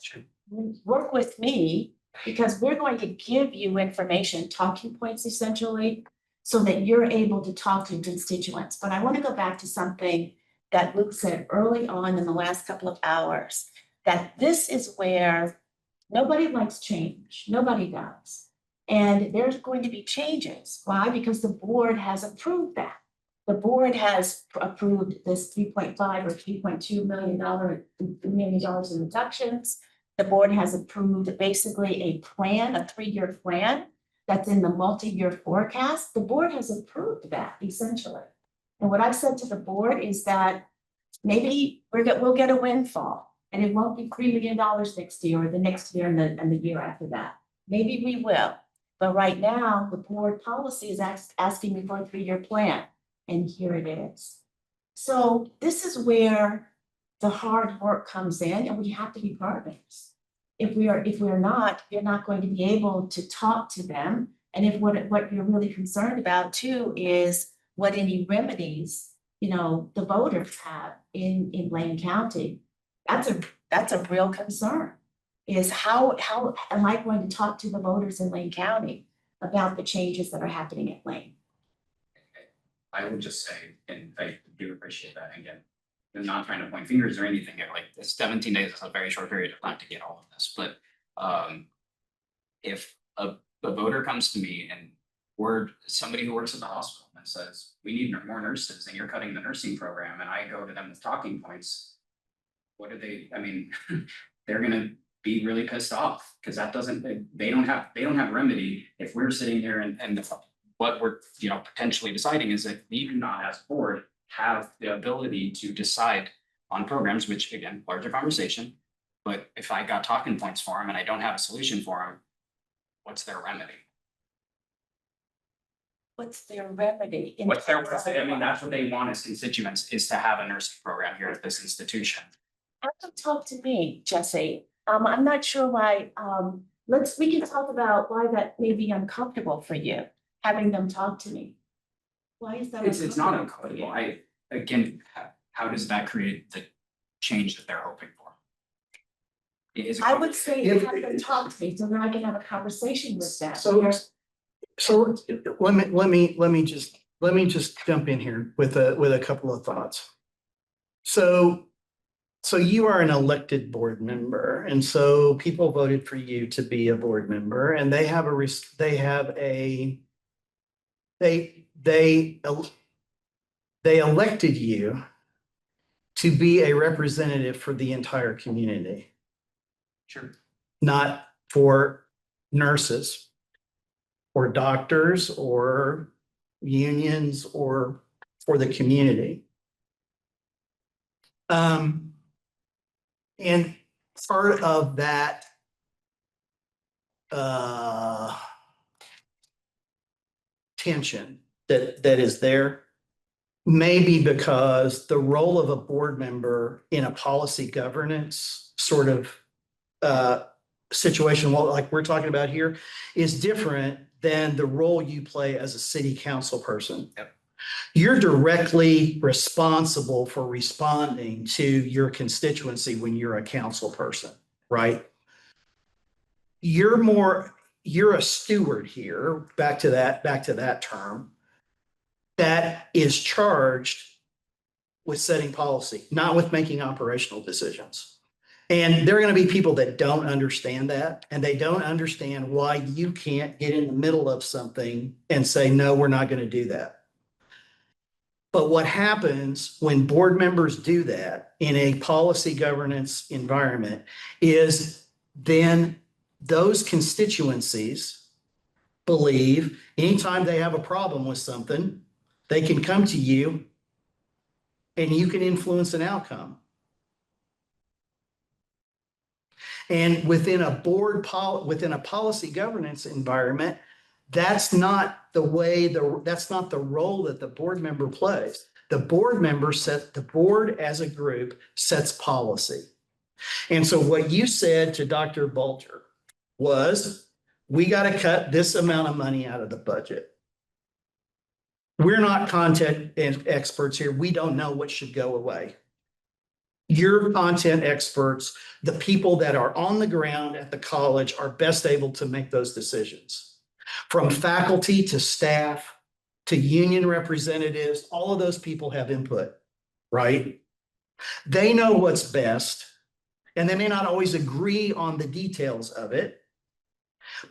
Work with me, because we're going to give you information, talking points essentially, so that you're able to talk to constituents. But I want to go back to something that Luke said early on in the last couple of hours, that this is where nobody likes change. Nobody does. And there's going to be changes. Why? Because the board has approved that. The board has approved this $3.5 or $3.2 million in reductions. The board has approved basically a plan, a 3-year plan that's in the multi-year forecast. The board has approved that essentially. And what I've said to the board is that maybe we'll get a windfall, and it won't be $3 million next year or the next year and the year after that. Maybe we will. But right now, the board policy is asking me for a 3-year plan, and here it is. So this is where the hard work comes in, and we have to be partners. If we're not, you're not going to be able to talk to them. And if what you're really concerned about too is what any remedies, the voters have in Lane County, that's a real concern. Is how am I going to talk to the voters in Lane County about the changes that are happening at Lane? I would just say, and I do appreciate that again. I'm not trying to point fingers or anything, like this 17 days is a very short period of time to get all of this, but if a voter comes to me and we're somebody who works at the hospital and says, we need more nurses and you're cutting the nursing program, and I go to them with talking points. What do they, I mean, they're gonna be really pissed off, because that doesn't, they don't have remedy if we're sitting here and what we're, potentially deciding is that we do not as a board have the ability to decide on programs, which again, larger conversation. But if I got talking points for them and I don't have a solution for them, what's their remedy? What's their remedy? What's their, I mean, that's what they want as constituents, is to have a nursing program here at this institution. Have them talk to me, Jesse. I'm not sure why, we can talk about why that may be uncomfortable for you, having them talk to me. Why is that? It's not uncomfortable for uncomfortable. you? Again, how does that create the change that they're hoping for? Is it I would say If- have them talk to me, so then I can have a conversation with them. So let me just jump in here with a couple of thoughts. So you are an elected board member, and so people voted for you to be a board member, and they elected you to be a representative for the entire community, Sure. not for nurses or doctors or unions or for the community. And part of that tension that is there may be because the role of a board member in a policy governance sort of situation, like we're talking about here, is different than the role you play as a city council person. Yep. You're directly responsible for responding to your constituency when you're a council person, right? You're a steward here, back to that term, that is charged with setting policy, not with making operational decisions. And there are going to be people that don't understand that, and they don't understand why you can't get in the middle of something and say, no, we're not going to do that. But what happens when board members do that in a policy governance environment is then those constituencies believe anytime they have a problem with something, they can come to you and you can influence an outcome. And within a within a policy governance environment, that's not the role that the board member plays. The board as a group sets policy. And so what you said to Dr. Bulger was, we got to cut this amount of money out of the budget. We're not content experts here. We don't know what should go away. Your content experts, the people that are on the ground at the college, are best able to make those decisions. From faculty to staff to union representatives, all of those people have input, right? They know what's best, and they may not always agree on the details of it,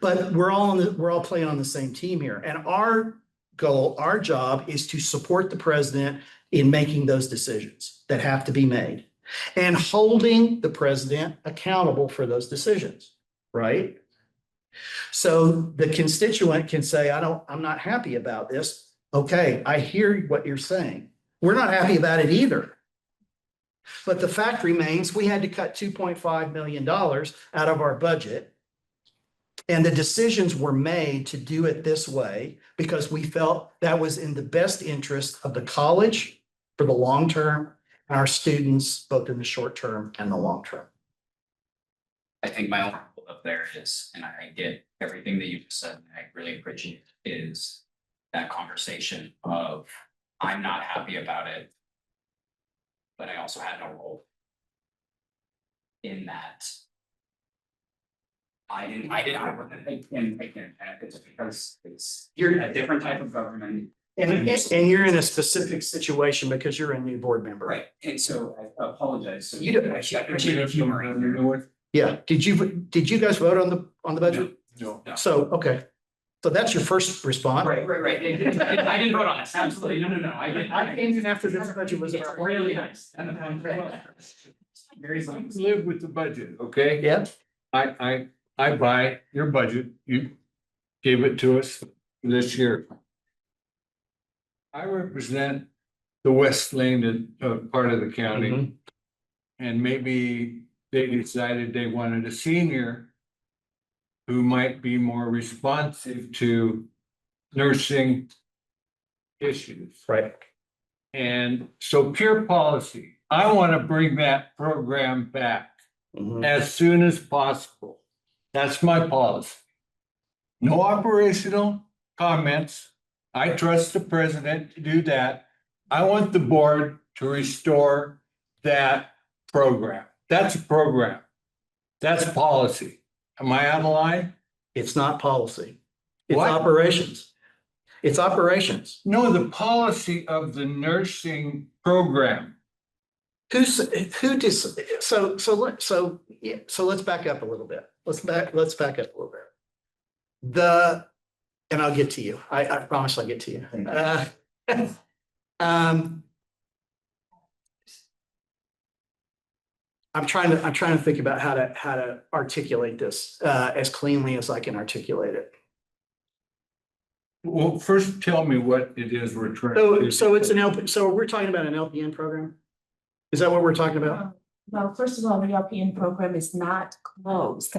but we're all playing on the same team here. And our goal, our job is to support the president in making those decisions that have to be made and holding the president accountable for those decisions, right? So the constituent can say, I'm not happy about this. Okay, I hear what you're saying. We're not happy about it either. But the fact remains, we had to cut $2.5 million out of our budget. And the decisions were made to do it this way because we felt that was in the best interest of the college for the long term and our students, both in the short term and the long term. I think my own role up there is, and I get everything that you just said, and I really appreciate, is that conversation of, I'm not happy about it, but I also had no role in that. I wasn't, and it's because you're a different type of government, And you're in a specific situation because you're a new board member. Right, and so I apologize, so. You don't- I appreciate your humor here. Yeah, did you guys vote on the budget? No. No. So, okay, so that's your first response. Right. I didn't vote on it, absolutely, no, I didn't. I came in after this budget was. It's really nice. Very nice. Live with the budget, okay? Yeah, I buy your budget. You gave it to us this year. I represent the West Lane, part of the county. Mhm. And maybe they decided they wanted a senior who might be more responsive to nursing issues. right. And so pure policy, I want to bring that program back Mhm. as soon as possible. That's my policy. No operational comments. I trust the president to do that. I want the board to restore that program. That's a program. That's policy. Am I out of line? It's not policy. It's What? operations. It's operations. No, the policy of the nursing program. Who just, so let's back up a little bit. Let's back up a little bit. And I'll get to you. I promise I'll get to you. I'm trying to think about how to articulate this as cleanly as I can articulate it. Well, first tell me what it is we're trying. So it's so we're talking about an LPN program? Is that what we're talking about? Well, first of all, the LPN program is not closed.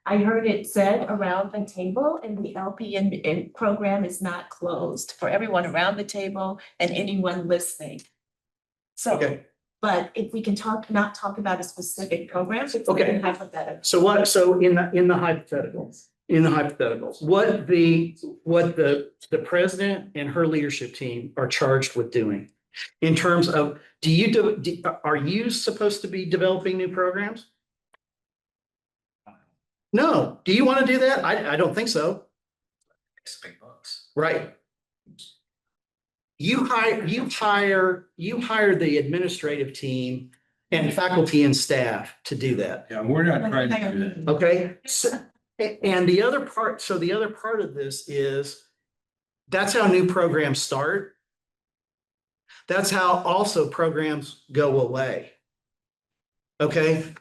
I heard it said around the table, and the LPN program is not closed for everyone around the table and anyone listening. So, Okay. but if we can not talk about a specific program, it's Okay. hypothetical. So in the hypotheticals, what the president and her leadership team are charged with doing in terms of, are you supposed to be developing new programs? No. Do you want to do that? I don't think so. It's big bucks. Right. You hire the administrative team and faculty and staff to do that. Yeah, we're not trying to do that. Okay, and the other part of this is, that's how new programs start. That's how also programs go away. Okay?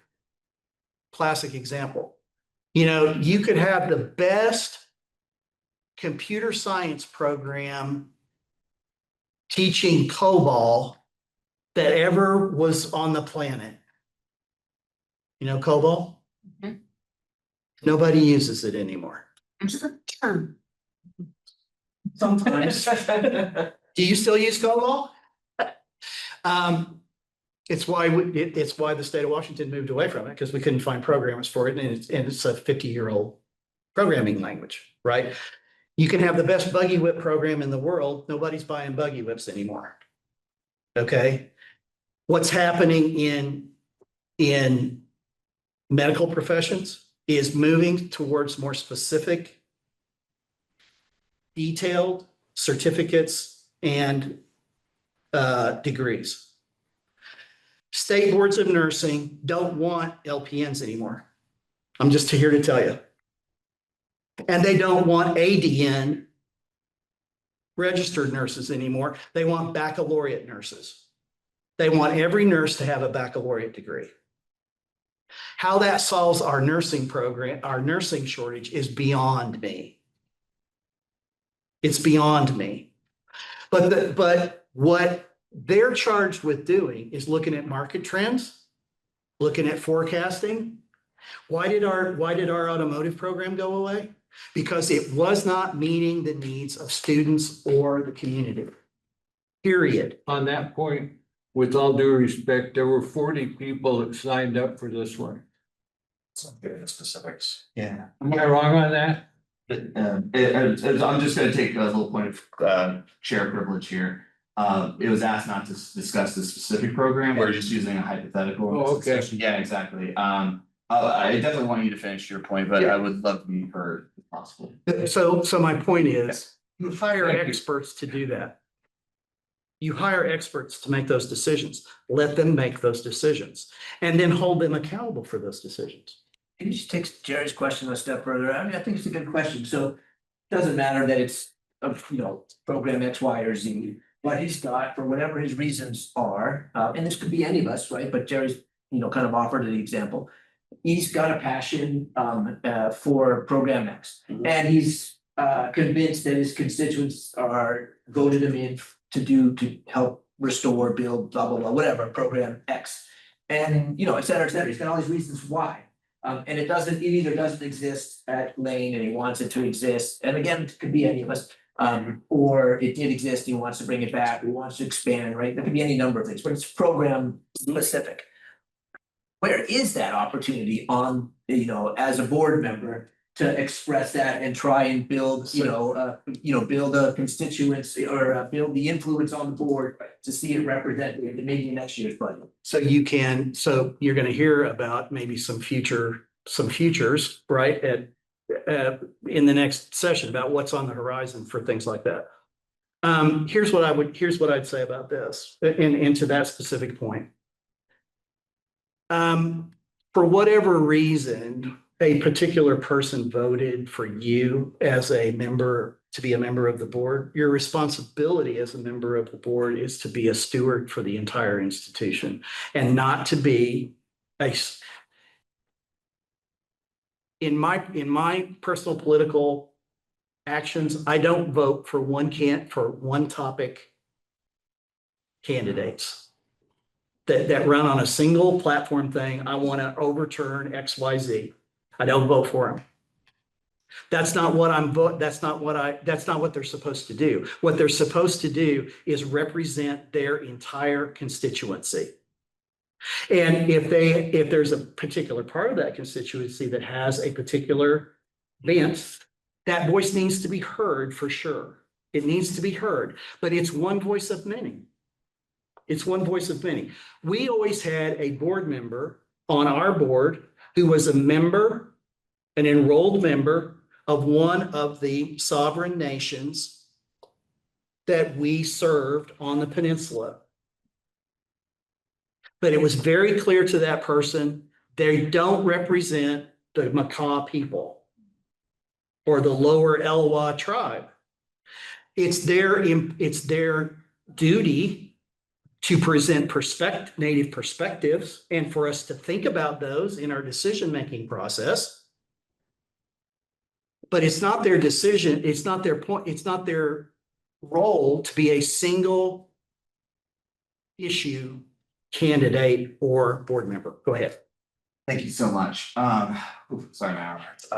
Classic example. You could have the best computer science program teaching COBOL that ever was on the planet. You know COBOL? Mhm. Nobody uses it anymore. Sometimes. Do you still use COBOL? It's why the state of Washington moved away from it, because we couldn't find programmers for it, and it's a 50-year-old programming language, right? You can have the best buggy whip program in the world. Nobody's buying buggy whips anymore. Okay? What's happening in medical professions is moving towards more specific, detailed certificates and degrees. State boards of nursing don't want LPNs anymore. I'm just here to tell you. And they don't want ADN registered nurses anymore. They want baccalaureate nurses. They want every nurse to have a baccalaureate degree. How that solves our nursing program, our nursing shortage, is beyond me. It's beyond me. But what they're charged with doing is looking at market trends, looking at forecasting. Why did our automotive program go away? Because it was not meeting the needs of students or the community. Period. On that point, with all due respect, there were 40 people that signed up for this one. Some good specifics. Yeah. Am I wrong on that? I'm just gonna take a little point of chair privilege here. It was asked not to discuss the specific program, we're just using a hypothetical. Oh, okay. discussion. Yeah, exactly. I definitely want you to finish your point, but I would love to be heard if possible. So my point is, You hire Thank you. experts to do that. You hire experts to make those decisions. Let them make those decisions and then hold them accountable for those decisions. Can you just take Jerry's question a step further? I mean, I think it's a good question. So it doesn't matter that it's, program X, Y, or Z. What he's got, for whatever his reasons are, and this could be any of us, right? But Jerry's, kind of offered an example. He's got a passion, for program X. And he's, convinced that his constituents are voted him in to help restore, build, blah, blah, blah, whatever, program X. And, et cetera, et cetera. He's got all these reasons why. And it either doesn't exist at Lane and he wants it to exist. And again, it could be any of us. Or it did exist, he wants to bring it back, he wants to expand, right? There could be any number of things, but it's program specific. Where is that opportunity on, as a board member to express that and try and build, build a constituency or build the influence on the board to see it represented in maybe next year's budget? So you're gonna hear about maybe some futures, right, in the next session about what's on the horizon for things like that. Here's what I'd say about this, and to that specific point. For whatever reason, a particular person voted for you as a member, to be a member of the board, your responsibility as a member of the board is to be a steward for the entire institution and not to be in my personal political actions, I don't vote for one topic candidates that run on a single platform thing. I want to overturn XYZ. I don't vote for them. That's not what they're supposed to do. What they're supposed to do is represent their entire constituency. And if there's a particular part of that constituency that has a particular bent, that voice needs to be heard for sure. It needs to be heard, but it's one voice of many. It's one voice of many. We always had a board member on our board who was a member, an enrolled member of one of the sovereign nations that we served on the peninsula. But it was very clear to that person, they don't represent the Makah people or the lower Elwha tribe. It's their duty to present native perspectives and for us to think about those in our decision-making process. But it's not their decision, it's not their point, it's not their role to be a single issue candidate or board member. Go ahead. Thank you so much. Sorry, my arm hurts.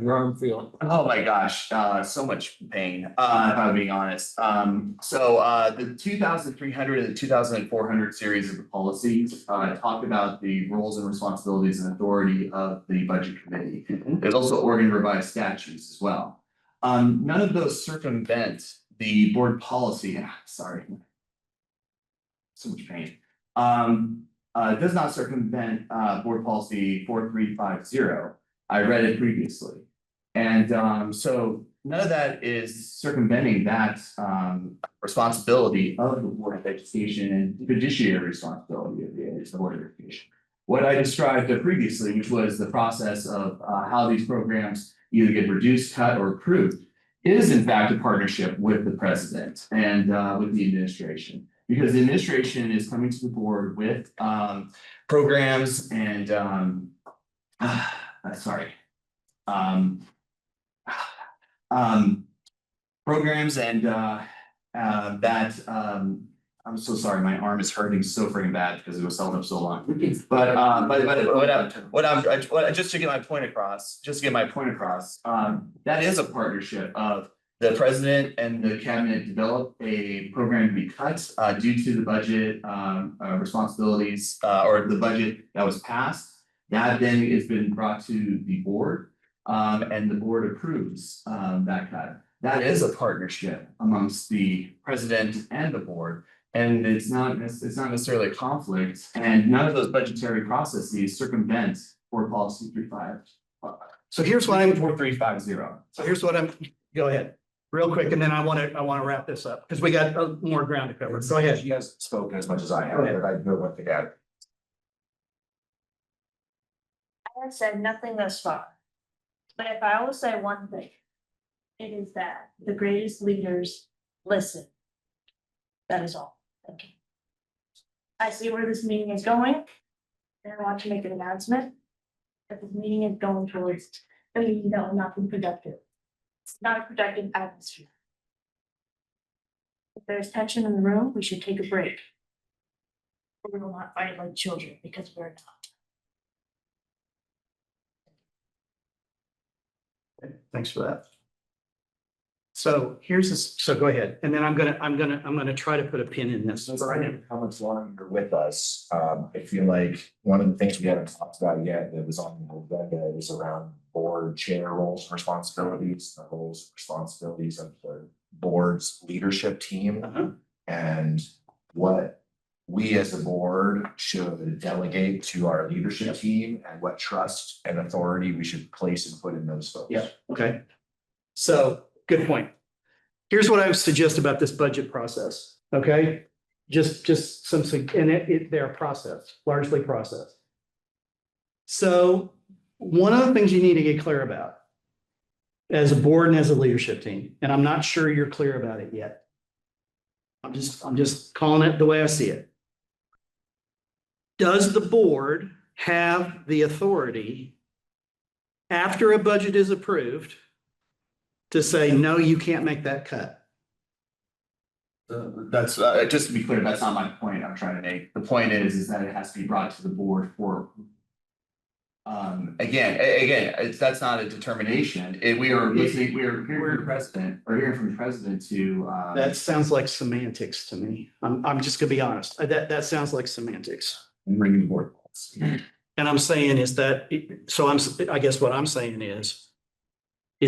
Your arm feeling. Oh my gosh, so much pain, if I'm being honest. The 2300 and the 2400 series of the policies talk about the roles and responsibilities and authority of the budget committee. There's also Oregon revised statutes as well. None of those circumvent the board policy. Sorry, so much pain. Does not circumvent board policy 4350. I read it previously. And so none of that is circumventing that responsibility of the Board of Education and fiduciary responsibility of the Board of Education. What I described previously, which was the process of how these programs either get reduced, cut, or approved, is in fact a partnership with the president and with the administration. Because the administration is coming to the board with programs and programs and I'm so sorry, my arm is hurting so freaking bad because it was held up so long. But just to get my point across, that is a partnership of the president and the cabinet develop a program to be cut due to the budget responsibilities or the budget that was passed. That then has been brought to the board and the board approves that cut. That is a partnership amongst the president and the board. And it's not necessarily a conflict, and none of those budgetary processes circumvent board policy 35. So here's what I'm 4350. go ahead. real quick, and then I want to wrap this up because we got more ground to cover. Go ahead. You guys spoken as much as I have, Go ahead. but I do want to add. I have said nothing thus far. But if I will say one thing, it is that the greatest leaders listen. That is all. Thank you. I see where this meeting is going. And I want to make an announcement. That this meeting is going towards a meeting that will not be productive. It's not a productive atmosphere. If there's tension in the room, we should take a break. We will not fight like children because we're not. Thanks for that. So here's this, so go ahead, and then I'm gonna try to put a pin in this. Since I didn't how much longer you're with us, I feel like one of the things we haven't talked about yet that was on the agenda is around board chair roles and responsibilities, the roles and responsibilities of the board's leadership team. Uh-huh. And what we as a board should delegate to our leadership team and what trust and authority we should place and put in those folks. Yeah, okay. So, good point. Here's what I would suggest about this budget process, okay? Just some, and they're a process, largely process. So, one of the things you need to get clear about as a board and as a leadership team, and I'm not sure you're clear about it yet. I'm just calling it the way I see it. Does the board have the authority after a budget is approved to say, no, you can't make that cut? That's, just to be clear, that's not my point I'm trying to make. The point is that it has to be brought to the board for. Again, that's not a determination. We are listening, we're hearing the president, or hearing from the president to, That sounds like semantics to me. I'm just gonna be honest. That sounds like semantics. bringing the board. And I'm saying is that, so I guess what I'm saying is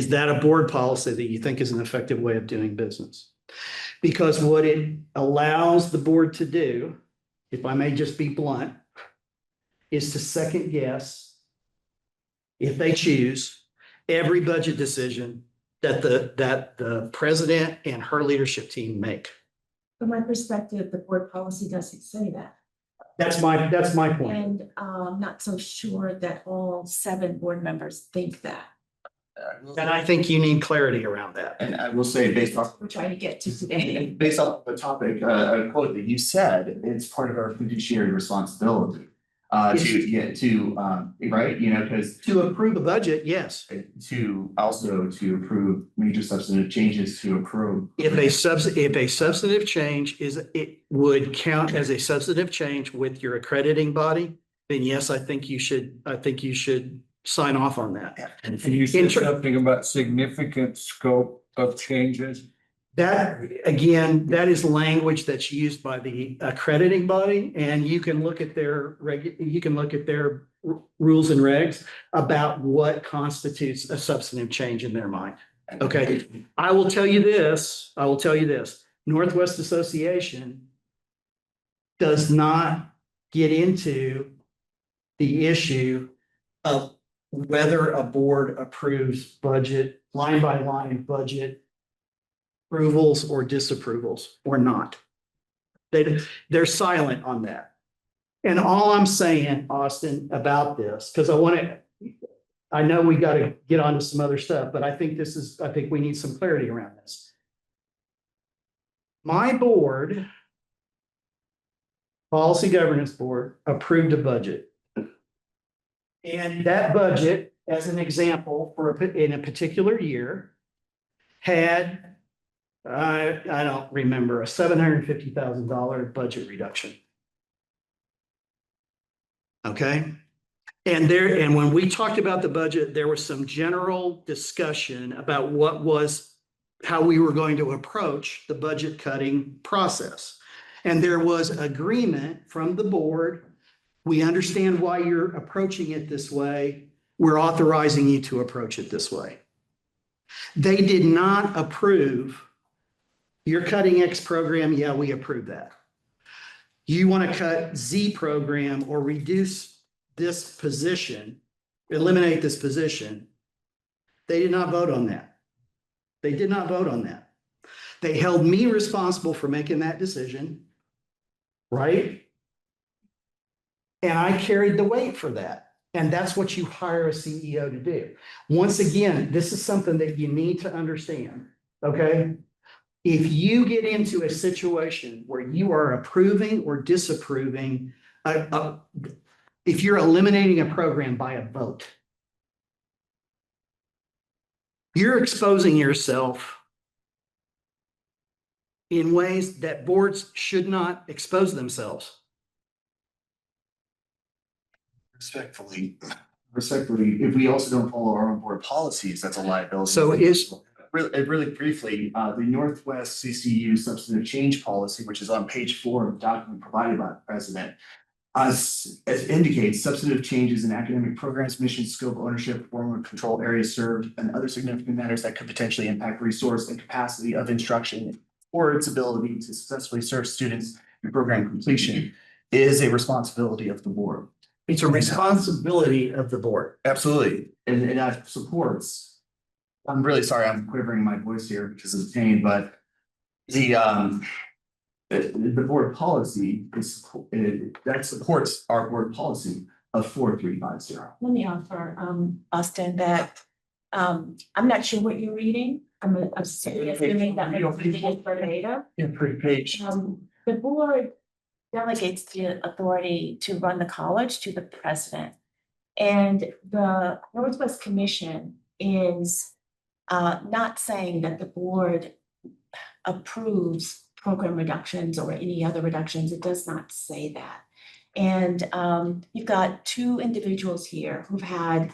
that a board policy that you think is an effective way of doing business? Because what it allows the board to do, if I may just be blunt, is to second guess, if they choose, every budget decision that the president and her leadership team make. From my perspective, the board policy doesn't say that. That's my point. And I'm not so sure that all 7 board members think that. And I think you need clarity around that. And I will say, based off We're trying to get to today. based off the topic, a quote that you said, it's part of our fiduciary responsibility. Right, you know, because To approve a budget, yes. to approve major substantive changes to approve. If a substantive change it would count as a substantive change with your accrediting body, then yes, I think you should sign off on that. And you said something about significant scope of changes. That, again, that is language that's used by the accrediting body, and you can look at their rules and regs about what constitutes a substantive change in their mind. Okay, I will tell you this, Northwest Association does not get into the issue of whether a board approves budget, line by line budget approvals or disapprovals or not. They're silent on that. And all I'm saying, Austin, about this, because I know we got to get onto some other stuff, but I think we need some clarity around this. My board, Policy Governance Board, approved a budget. And that budget, as an example, in a particular year, had I don't remember, a $750,000 budget reduction. Okay. And when we talked about the budget, there was some general discussion about how we were going to approach the budget cutting process. And there was agreement from the board. We understand why you're approaching it this way. We're authorizing you to approach it this way. They did not approve your cutting X program. Yeah, we approve that. You want to cut Z program or reduce this position, eliminate this position. They did not vote on that. They did not vote on that. They held me responsible for making that decision. Right? And I carried the weight for that. And that's what you hire a CEO to do. Once again, this is something that you need to understand, okay? If you get into a situation where you are approving or disapproving, if you're eliminating a program by a vote, you're exposing yourself in ways that boards should not expose themselves. Respectfully, if we also don't follow our own board policies, that's a liability. So is, Really briefly, the Northwest CCU substantive change policy, which is on page 4 of the document provided by the president. As indicates, substantive changes in academic programs, mission, scope, ownership, form of control areas served, and other significant matters that could potentially impact resource and capacity of instruction or its ability to successfully serve students in program completion is a responsibility of the board. it's a responsibility of the board. Absolutely, and that supports. I'm really sorry, I'm quivering my voice here because of the pain, but the board policy is, that supports our board policy of 4350. Let me offer, Austin, that, I'm not sure what you're reading. I'm assuming that you're reading it verbatim. In pretty page. The board delegates the authority to run the college to the president. And the Northwest Commission is not saying that the board approves program reductions or any other reductions. It does not say that. And you've got two individuals here who've had,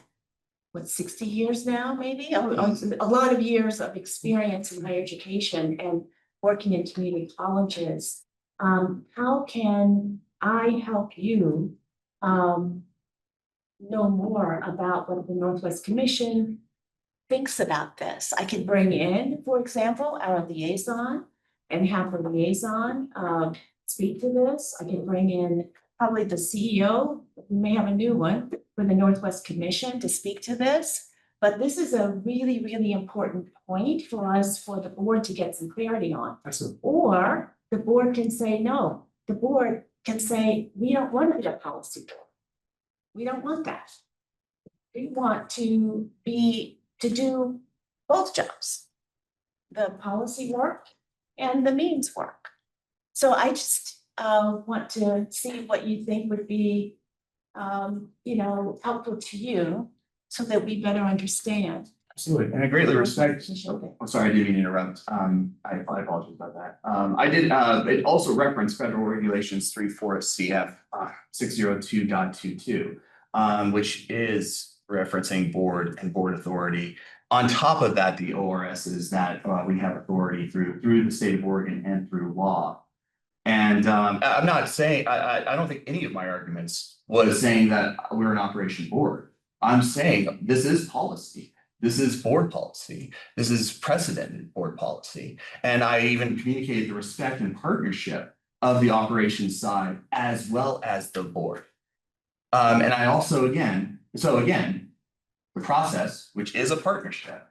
what, 60 years now, maybe? A lot of years of experience in higher education and working in community colleges. How can I help you know more about what the Northwest Commission thinks about this? I could bring in, for example, our liaison and have the liaison speak to this. I can bring in probably the CEO, we may have a new one, for the Northwest Commission to speak to this. But this is a really, really important point for us, for the board to get some clarity on. Absolutely. Or the board can say no. The board can say, we don't want to be a policy board. We don't want that. We want to do both jobs, the policy work and the means work. So I just want to see what you think would be, helpful to you so that we better understand. Absolutely, and I greatly respect. Okay. I'm sorry, I didn't mean to interrupt. I apologize about that. I did, it also referenced federal regulations 34 CF 602.22, which is referencing board and board authority. On top of that, the ORS is that we have authority through the state of Oregon and through law. And I'm not saying, I don't think any of my arguments was saying that we're an operation board. I'm saying this is policy. This is board policy. This is precedented board policy. And I even communicated the respect and partnership of the operations side as well as the board. And I also, again, the process, which is a partnership.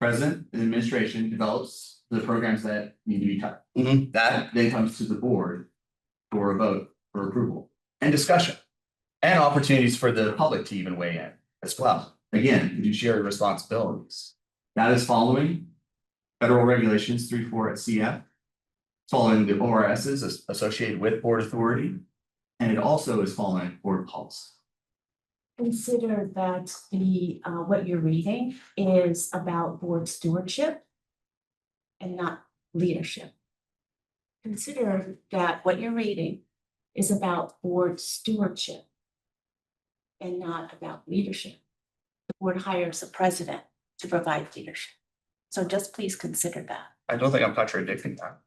President and administration develops the programs that need to be cut. That then comes to the board for a vote for approval and discussion. And opportunities for the public to even weigh in as well. Again, fiduciary responsibilities. That is following federal regulations 34 at CF, following the ORSs associated with board authority, and it also is following board policy. Consider that the what you're reading is about board stewardship and not leadership. Consider that what you're reading is about board stewardship and not about leadership. The board hires a president to provide leadership. So just please consider that. I don't think I'm contradicting that.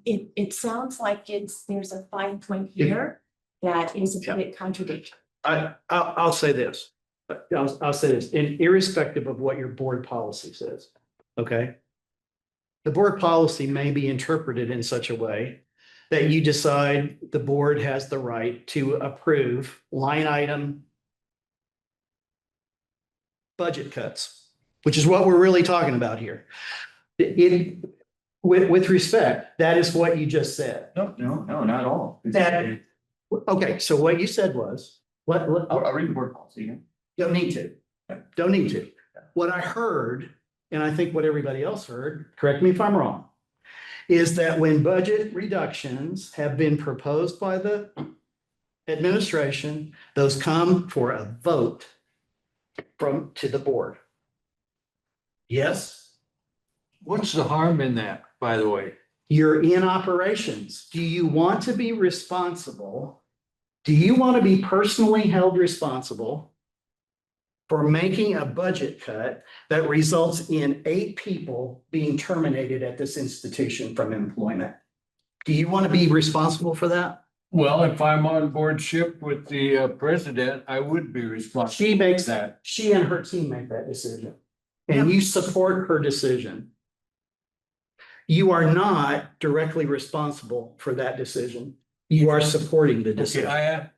It sounds like there's a fine point here that is a bit contradictory. I'll say this. I'll say this, irrespective of what your board policy says, okay? The board policy may be interpreted in such a way that you decide the board has the right to approve line item budget cuts. which is what we're really talking about here. With respect, that is what you just said. No, not at all. That- Okay, so what you said was, I'll read the board policy again. don't need to, don't need to. What I heard, and I think what everybody else heard, correct me if I'm wrong, is that when budget reductions have been proposed by the administration, those come for a vote to the board. Yes, What's the harm in that, by the way? you're in operations. Do you want to be responsible? Do you want to be personally held responsible for making a budget cut that results in 8 people being terminated at this institution from employment? Do you want to be responsible for that? Well, if I'm on board ship with the president, I would be responsible. She makes that, she and her team make that decision. And you support her decision. You are not directly responsible for that decision. You are supporting the Okay, decision.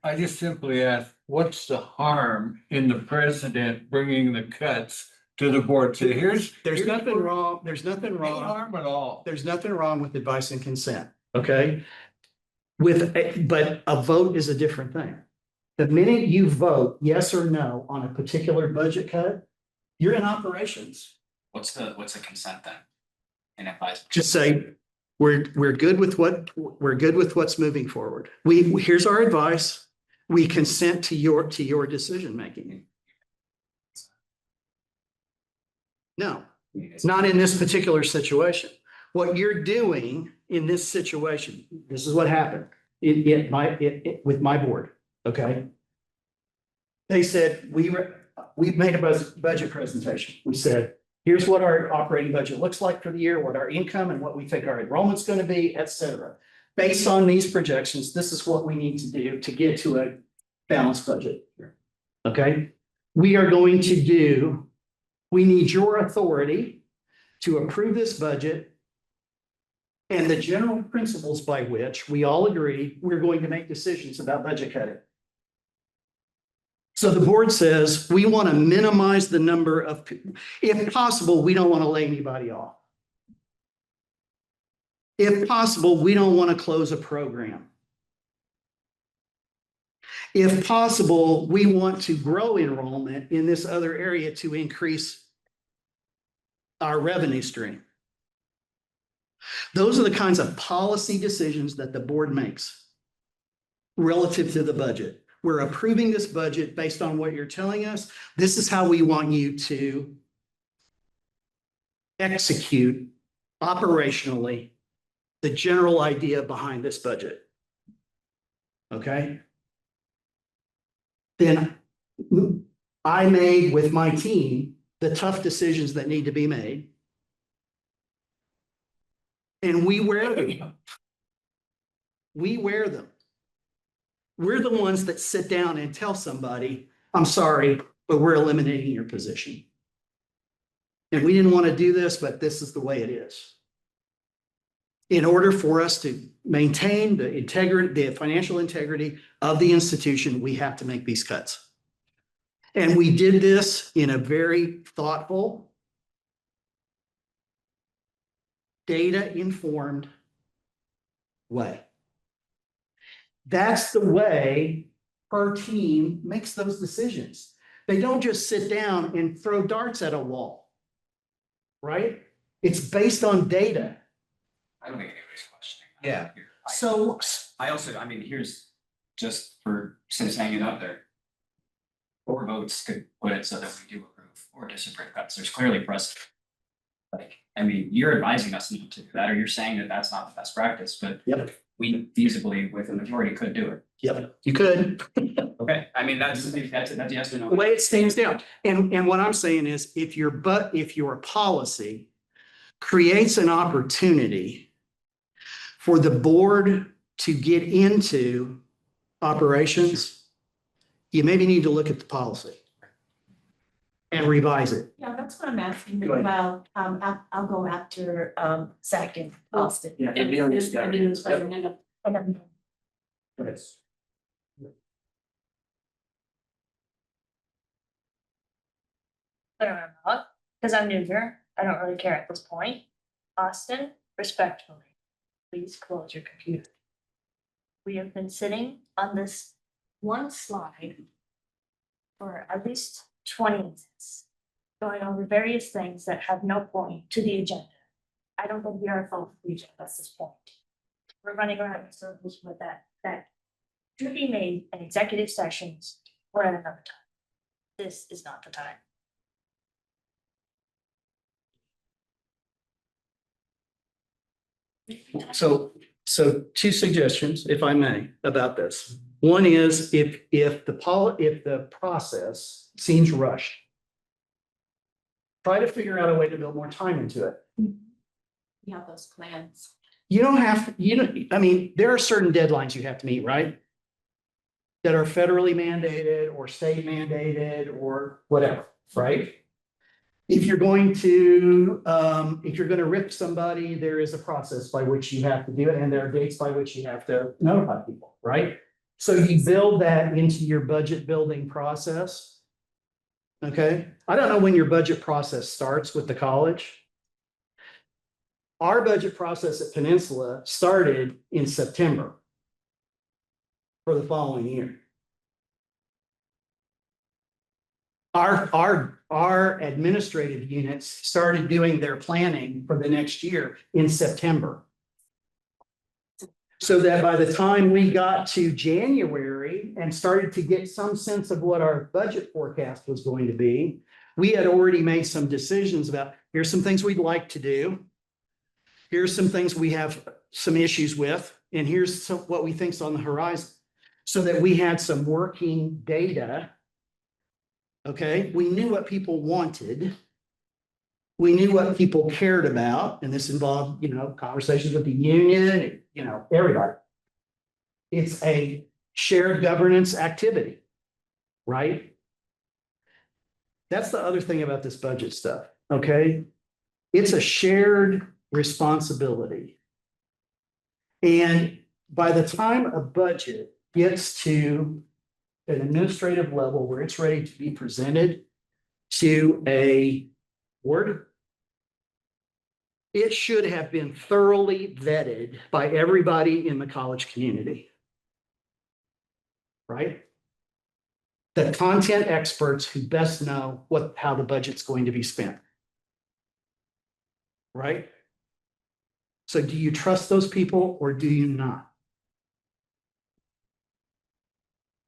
I just simply asked, what's the harm in the president bringing the cuts to the board? So There's here's nothing what- wrong, there's nothing No wrong, harm at all. there's nothing wrong with advice and consent, okay? But a vote is a different thing. The minute you vote yes or no on a particular budget cut, you're in operations. What's the consent then? And if I. Just say, we're good with what's moving forward. Here's our advice. We consent to your decision making. No, not in this particular situation. What you're doing in this situation, this is what happened. With my board, okay? They said, we've made a budget presentation. We said, here's what our operating budget looks like for the year, what our income and what we think our enrollment's gonna be, et cetera. Based on these projections, this is what we need to do to get to a balanced budget. Okay? We need your authority to approve this budget and the general principles by which we all agree we're going to make decisions about budget cutting. So the board says we want to minimize the number of, if possible, we don't want to lay anybody off. If possible, we don't want to close a program. If possible, we want to grow enrollment in this other area to increase our revenue stream. Those are the kinds of policy decisions that the board makes relative to the budget. We're approving this budget based on what you're telling us. This is how we want you to execute operationally the general idea behind this budget. Okay? Then I made with my team the tough decisions that need to be made. And we wear them. We wear them. We're the ones that sit down and tell somebody, I'm sorry, but we're eliminating your position. And we didn't want to do this, but this is the way it is. In order for us to maintain the integrity, the financial integrity of the institution, we have to make these cuts. And we did this in a very thoughtful, data-informed way. That's the way her team makes those decisions. They don't just sit down and throw darts at a wall, right? It's based on data. I don't think anybody's questioning. Yeah. So I also, I mean, here's just for, since hanging out there. 4 votes could put it so that we do approve or disapprove cuts. There's clearly precedent. Like, I mean, you're advising us not to do that, or you're saying that that's not the best practice, but Yep. we feasibly with a majority could do it. Yep, you could. Okay, I mean, that's yes or no. The way it stands down. And what I'm saying is if your policy creates an opportunity for the board to get into operations, you maybe need to look at the policy and revise it. Yeah, that's what I'm asking Go ahead. about. I'll go after, Zach and Austin. Yeah. And Amelia's and- got it. and it's like, no, no. Yes. Clear my mouth. because I'm new here, I don't really care at this point. Austin, respectfully, please close your computer. We have been sitting on this one slide for at least 20 minutes, going over various things that have no point to the agenda. I don't think we are focused on the agenda at this point. We're running around in circles with that should be made in executive sessions or at another time. This is not the time. So two suggestions, if I may, about this. One is if the process seems rushed, try to figure out a way to build more time into it. You have those plans. You don't have, I mean, there are certain deadlines you have to meet, right? That are federally mandated or state mandated or whatever, right? If you're going to rip somebody, there is a process by which you have to do it, and there are dates by which you have to notify people, right? So you build that into your budget building process. Okay, I don't know when your budget process starts with the college. Our budget process at Peninsula started in September for the following year. Our administrative units started doing their planning for the next year in September. So that by the time we got to January and started to get some sense of what our budget forecast was going to be, we had already made some decisions about, here's some things we'd like to do. Here's some things we have some issues with, and here's what we think's on the horizon. So that we had some working data. Okay, we knew what people wanted. We knew what people cared about, and this involved, conversations with the union, everybody. It's a shared governance activity, right? That's the other thing about this budget stuff, okay? It's a shared responsibility. And by the time a budget gets to an administrative level where it's ready to be presented to a board, it should have been thoroughly vetted by everybody in the college community. Right? The content experts who best know how the budget's going to be spent. Right? So do you trust those people or do you not?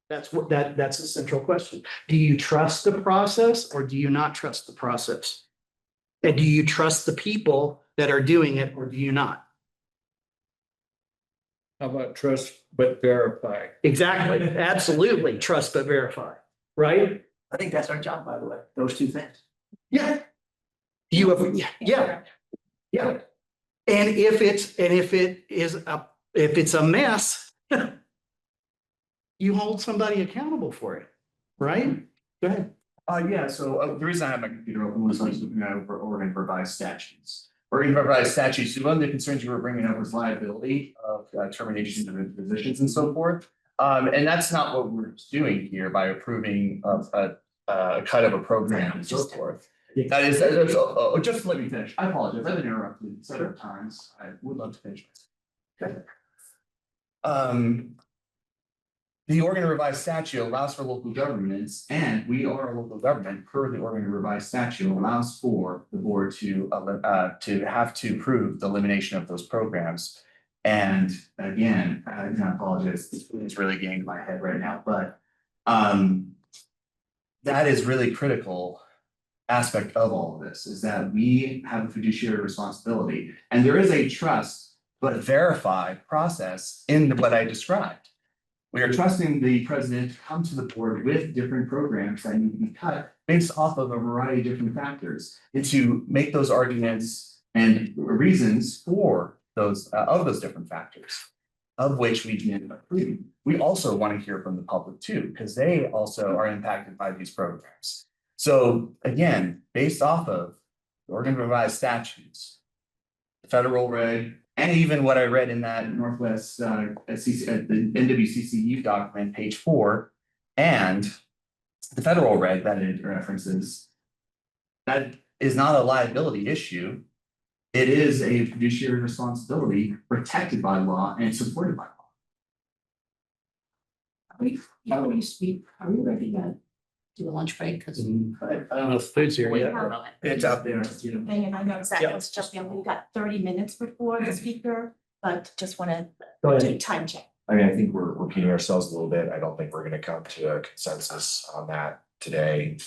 That's a central question. Do you trust the process or do you not trust the process? And do you trust the people that are doing it or do you not? How about trust but verify? Exactly. Absolutely. Trust but verify. Right? I think that's our job, by the way, those two things. Yeah. Yeah. And if it's a mess, you hold somebody accountable for it, right? Go ahead. Yeah, so the reason I have my computer open was I was looking at Oregon revised statutes. Oregon revised statutes, so one of the concerns you were bringing up was liability of termination of positions and so forth. And that's not what we're doing here by approving of a cut of a program and so forth. That is, just let me finish. I apologize. I've been interrupted several times. I would love to finish. Okay. The Oregon revised statute allows for local governments, and we are a local government per the Oregon revised statute allows for the board to have to approve the elimination of those programs. And again, I apologize, it's really getting to my head right now, but that is really critical aspect of all of this, is that we have a fiduciary responsibility, and there is a trust but verify process in what I described. We are trusting the president to come to the board with different programs that need to be cut based off of a variety of different factors, and to make those arguments and reasons for those different factors, of which we can approve. We also want to hear from the public too, because they also are impacted by these programs. So again, based off of the Oregon revised statutes, the federal reg, and even what I read in that Northwest the NWCCU document, page 4, and the federal reg that it references, that is not a liability issue. It is a fiduciary responsibility protected by law and supported by law. Are we ready to do a lunch break? Cause. I don't know if food's here yet. It's out there, you know. And I know Zach was just, we've got 30 minutes before the speaker, but just wanna Go ahead. do time check. I mean, I think we're repeating ourselves a little bit. I don't think we're gonna come to a consensus on that today.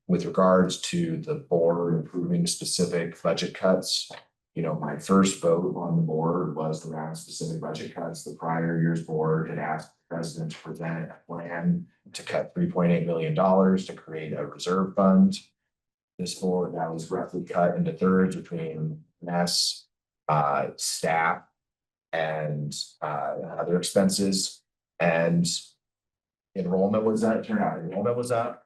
With regards to the board approving specific budget cuts, you know, my first vote on the board was around specific budget cuts. The prior year's board had asked the president to present a plan to cut $3.8 million to create a reserve fund. This board, that was roughly cut into thirds between mess, staff, and other expenses. And enrollment was up, turned out enrollment was up.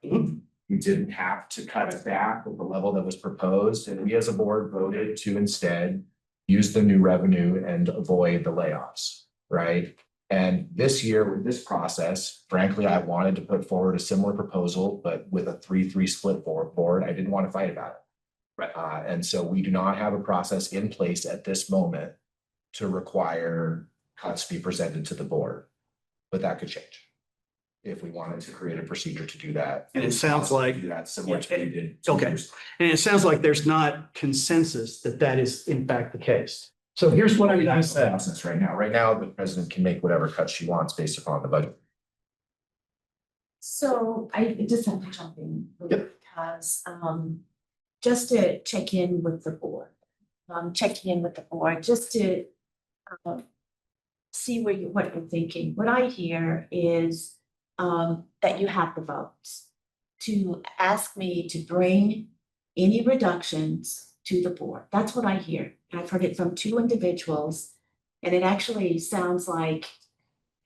We didn't have to cut it back with the level that was proposed, and we as a board voted to instead use the new revenue and avoid the layoffs, right? And this year with this process, frankly, I wanted to put forward a similar proposal, but with a 3-3 split board, I didn't want to fight about it. Right. And so we do not have a process in place at this moment to require cuts be presented to the board, but that could change. If we wanted to create a procedure to do that. And it sounds like- Do that similar to what we did. 2 Okay. years. And it sounds like there's not consensus that that is in fact the case. So here's what I'm gonna That's the say. process right now. Right now, the president can make whatever cuts she wants based upon the budget. So I just have to jump in because, just to check in with the board. Checking in with the board, just to, see what you're thinking. What I hear is, that you have the votes to ask me to bring any reductions to the board. That's what I hear. And I've heard it from 2 individuals, and it actually sounds like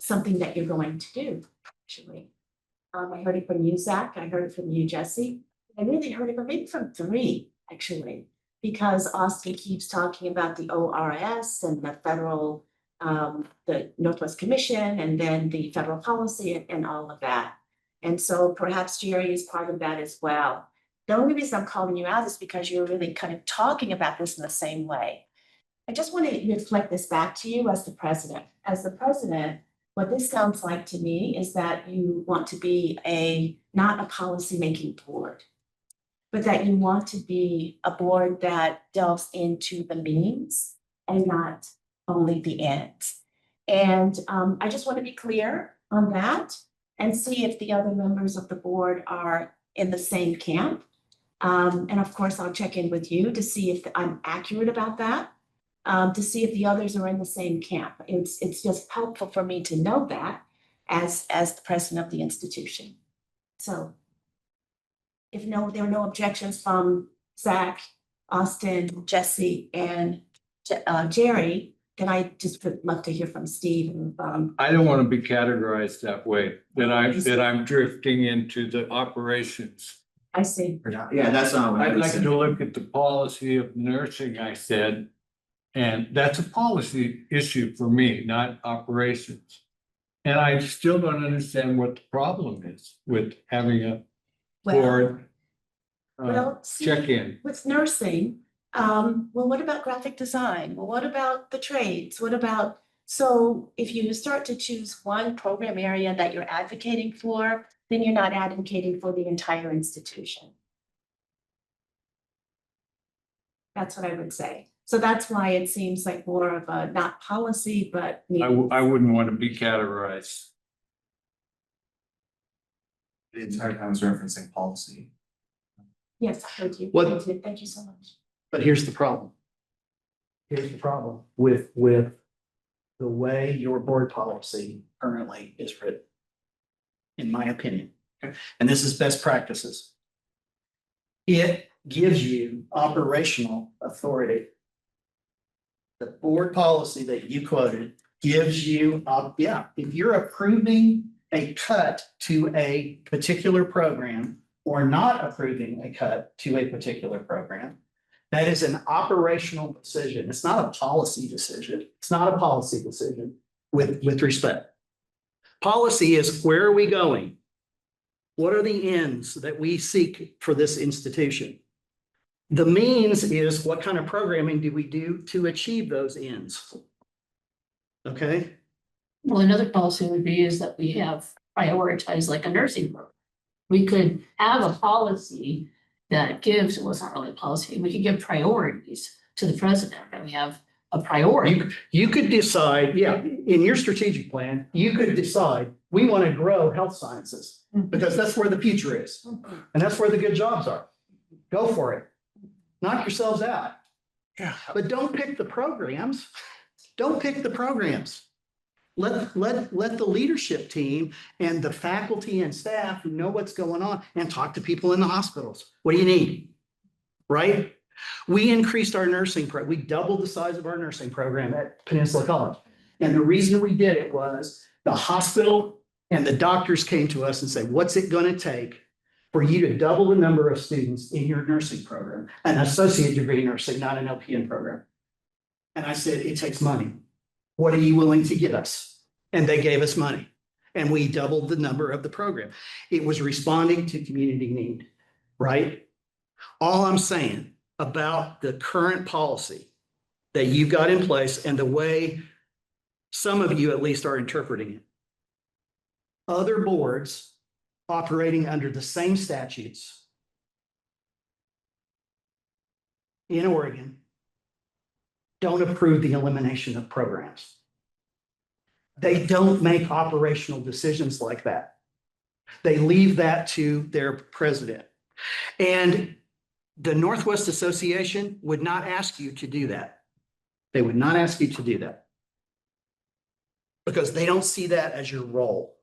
something that you're going to do, actually. I heard it from you, Zach. I heard it from you, Jesse. I really heard it from maybe from 3, actually, because Austin keeps talking about the ORS and the federal, the Northwest Commission, and then the federal policy and all of that. And so perhaps Jerry is part of that as well. The only reason I'm calling you out is because you're really kind of talking about this in the same way. I just want to reflect this back to you as the president. As the president, what this sounds like to me is that you want to be not a policymaking board, but that you want to be a board that delves into the means and not only the ends. And I just want to be clear on that and see if the other members of the board are in the same camp. And of course, I'll check in with you to see if I'm accurate about that, to see if the others are in the same camp. It's just helpful for me to know that as the president of the institution. So if there are no objections from Zach, Austin, Jesse, and Jerry, then I just would love to hear from Steve and I don't want to be categorized that way, that I'm drifting into the operations. I see. Yeah, that's not what I I'd was like saying. to look at the policy of nursing, I said. And that's a policy issue for me, not operations. And I still don't understand what the problem is with having a Well, board see, check-in. with nursing, well, what about graphic design? Well, what about the trades? What about, so if you start to choose one program area that you're advocating for, then you're not advocating for the entire institution. That's what I would say. So that's why it seems like more of a not policy, but. I wouldn't want to be categorized. The entire time is referencing policy. Yes, I heard you. What- Thank you so much. But here's the problem. Here's the problem with the way your board policy currently is written. In my opinion, and this is best practices. It gives you operational authority. The board policy that you quoted gives you, if you're approving a cut to a particular program or not approving a cut to a particular program, that is an operational decision. It's not a policy decision. It's not a policy decision with respect. Policy is, where are we going? What are the ends that we seek for this institution? The means is what kind of programming do we do to achieve those ends? Okay, Well, another policy would be is that we have prioritized like a nursing program. We could have a policy that gives, well, it's not really a policy, we could give priorities to the president, and we have a priority. you could decide, yeah, in your strategic plan, you could decide, we want to grow health sciences because that's where the future is. And that's where the good jobs are. Go for it. Knock yourselves out. Yeah. But don't pick the programs. Don't pick the programs. Let the leadership team and the faculty and staff who know what's going on and talk to people in the hospitals. What do you need? Right? We increased our we doubled the size of our nursing program at Peninsula College. And the reason we did it was the hospital and the doctors came to us and said, what's it going to take for you to double the number of students in your nursing program, an associate degree nursing, not an LPN program? And I said, it takes money. What are you willing to give us? And they gave us money. And we doubled the number of the program. It was responding to community need, right? All I'm saying about the current policy that you've got in place and the way some of you at least are interpreting it. Other boards operating under the same statutes in Oregon don't approve the elimination of programs. They don't make operational decisions like that. They leave that to their president. And the Northwest Association would not ask you to do that. They would not ask you to do that because they don't see that as your role.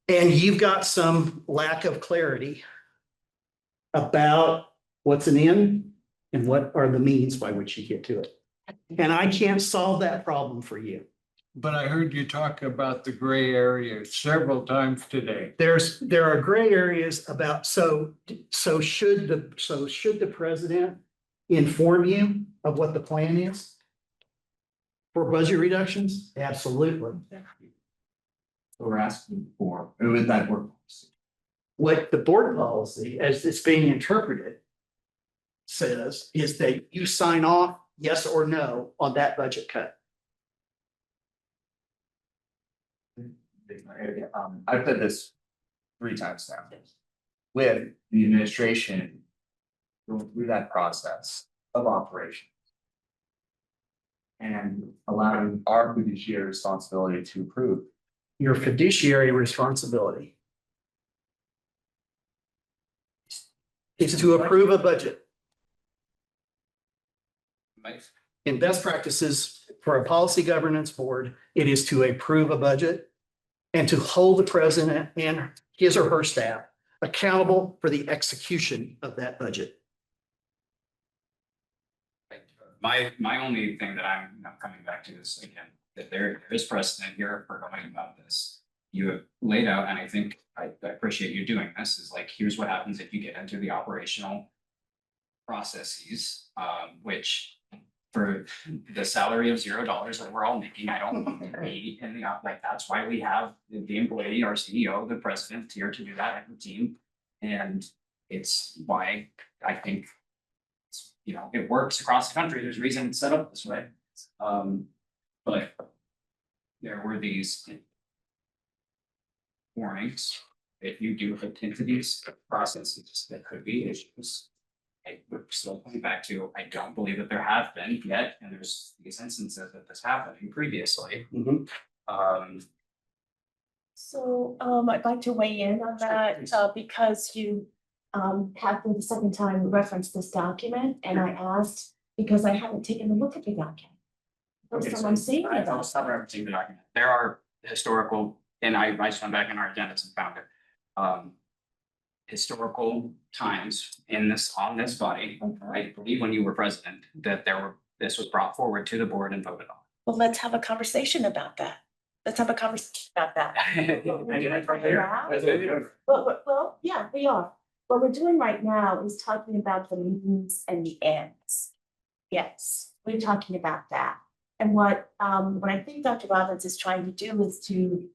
And you've got some lack of clarity about what's an end and what are the means by which you get to it. And I can't solve that problem for you. But I heard you talk about the gray area several times today. There are gray areas about, so should the president inform you of what the plan is for budget reductions? Absolutely. We're asking for, with that work. What the board policy, as it's being interpreted, says is that you sign off yes or no on that budget cut. I've said this 3 times now. With the administration going through that process of operation. And allowing our fiduciary responsibility to approve. Your fiduciary responsibility is to approve a budget. In best practices for a policy governance board, it is to approve a budget and to hold the president and his or her staff accountable for the execution of that budget. My only thing that I'm coming back to is again, that there is precedent here for going about this. You have laid out, and I think I appreciate you doing this, is like, here's what happens if you get into the operational processes, which for the salary of $0 that we're all making, I don't want to be in the like, that's why we have the employee, our CEO, the president here to do that and the team. And it's why I think it works across the country. There's a reason it's set up this way. But there were these warnings. If you do look into these processes, there could be issues. I would still point back to, I don't believe that there have been yet, and there's these instances that this happened previously. So I'd like to weigh in on that because you have for the second time referenced this document, and I asked because I haven't taken a look at the document. So I'm saying I that. don't stop referencing the document. There are historical, and I just went back in our agendas and found it. Historical times in this, on this body, I believe when you were president, that this was brought forward to the board and voted on. Well, let's have a conversation about that. Let's have a conversation about that. Well, yeah, we are. What we're doing right now is talking about the means and the ends. Yes, we're talking about that. And what I think Dr. Robbins is trying to do is to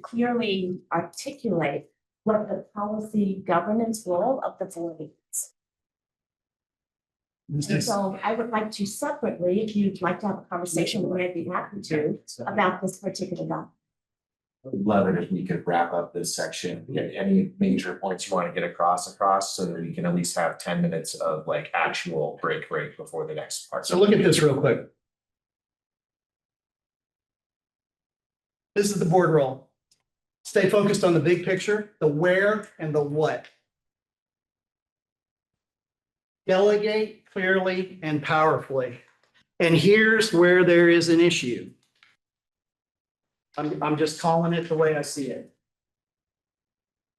clearly articulate what the policy governance role of the board is. And so I would like to separately, if you'd like to have a conversation, with me, I'd be happy to, about this particular document. Would love it if we could wrap up this section, get any major points you want to get across, so that we can at least have 10 minutes of like actual break before the next part. So look at this real quick. This is the board role. Stay focused on the big picture, the where and the what. Delegate clearly and powerfully. And here's where there is an issue. I'm just calling it the way I see it.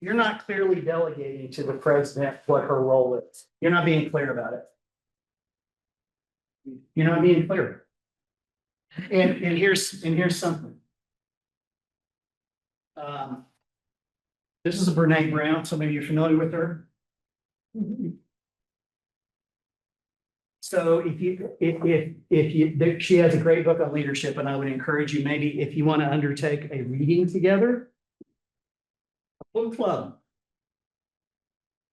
You're not clearly delegating to the president what her role is. You're not being clear about it. You're not being clear. And here's something. This is a Brene Brown. Some of you are familiar with her. So if you, she has a great book on leadership, and I would encourage you, maybe if you want to undertake a reading together, a book club.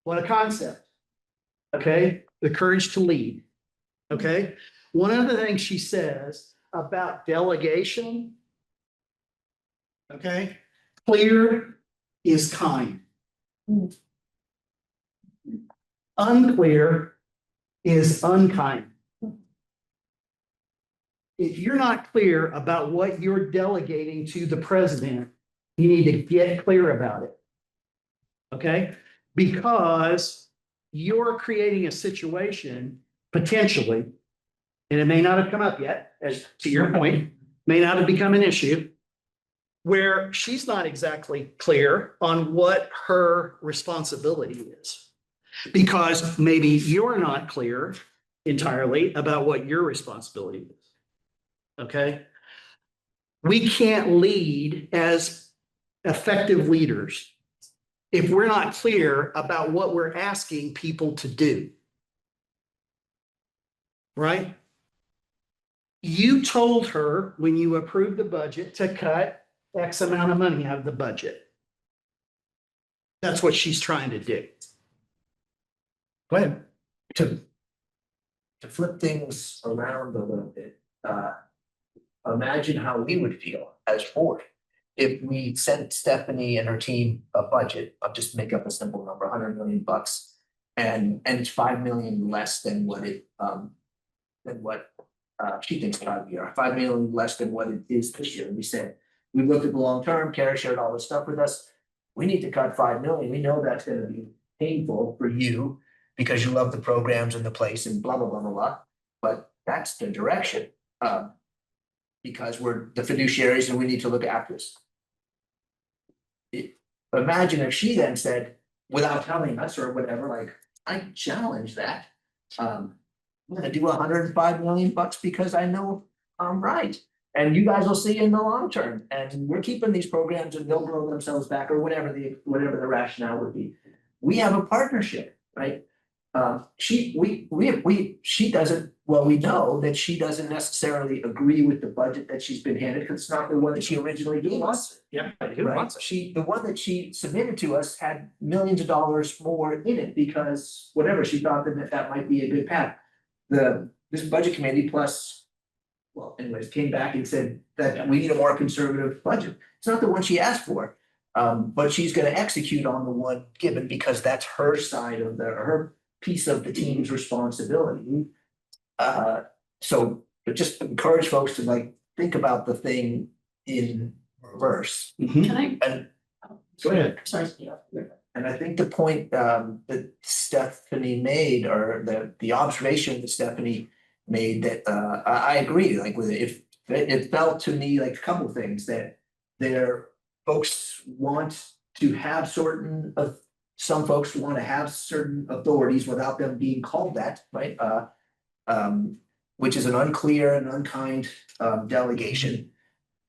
What a concept. Okay, the courage to lead. Okay, one of the things she says about delegation. Okay, clear is kind. Unclear is unkind. If you're not clear about what you're delegating to the president, you need to get clear about it. Okay? Because you're creating a situation potentially, and it may not have come up yet, as to your point, may not have become an issue, where she's not exactly clear on what her responsibility is. Because maybe you're not clear entirely about what your responsibility is. Okay? We can't lead as effective leaders if we're not clear about what we're asking people to do. Right? You told her when you approved the budget to cut X amount of money out of the budget. That's what she's trying to do. Go ahead. To flip things around a little bit, imagine how we would feel as board if we sent Stephanie and her team a budget of, just make up a simple number, $100 million, and it's 5 million less than what it she thinks about a year, 5 million less than what it is this year. We said, we looked at the long term, Kara shared all this stuff with us. We need to cut 5 million. We know that's gonna be painful for you because you love the programs and the place and blah, blah, blah, blah, blah. But that's the direction. Because we're the fiduciaries and we need to look after this. Imagine if she then said, without telling us or whatever, like, I challenge that. I'm gonna do $105 million because I know I'm right. And you guys will see in the long term, and we're keeping these programs and they'll grow themselves back, or whatever the rationale would be. We have a partnership, right? She doesn't, well, we know that she doesn't necessarily agree with the budget that she's been handed, because it's not the one that she originally gave us. Yeah. Right, the one that she submitted to us had millions of dollars more in it, because whatever, she thought that might be a good path. This budget committee plus, well, anyways, came back and said that we need a more conservative budget. It's not the one she asked for. But she's gonna execute on the one given, because that's her side of her piece of the team's responsibility. So but just encourage folks to like think about the thing in reverse. Can I? And Go ahead. Sorry. and I think the point that Stephanie made, or the observation that Stephanie made, that I agree, like with it felt to me like a couple of things, that folks want to have some folks want to have certain authorities without them being called that, right? Which is an unclear and unkind delegation.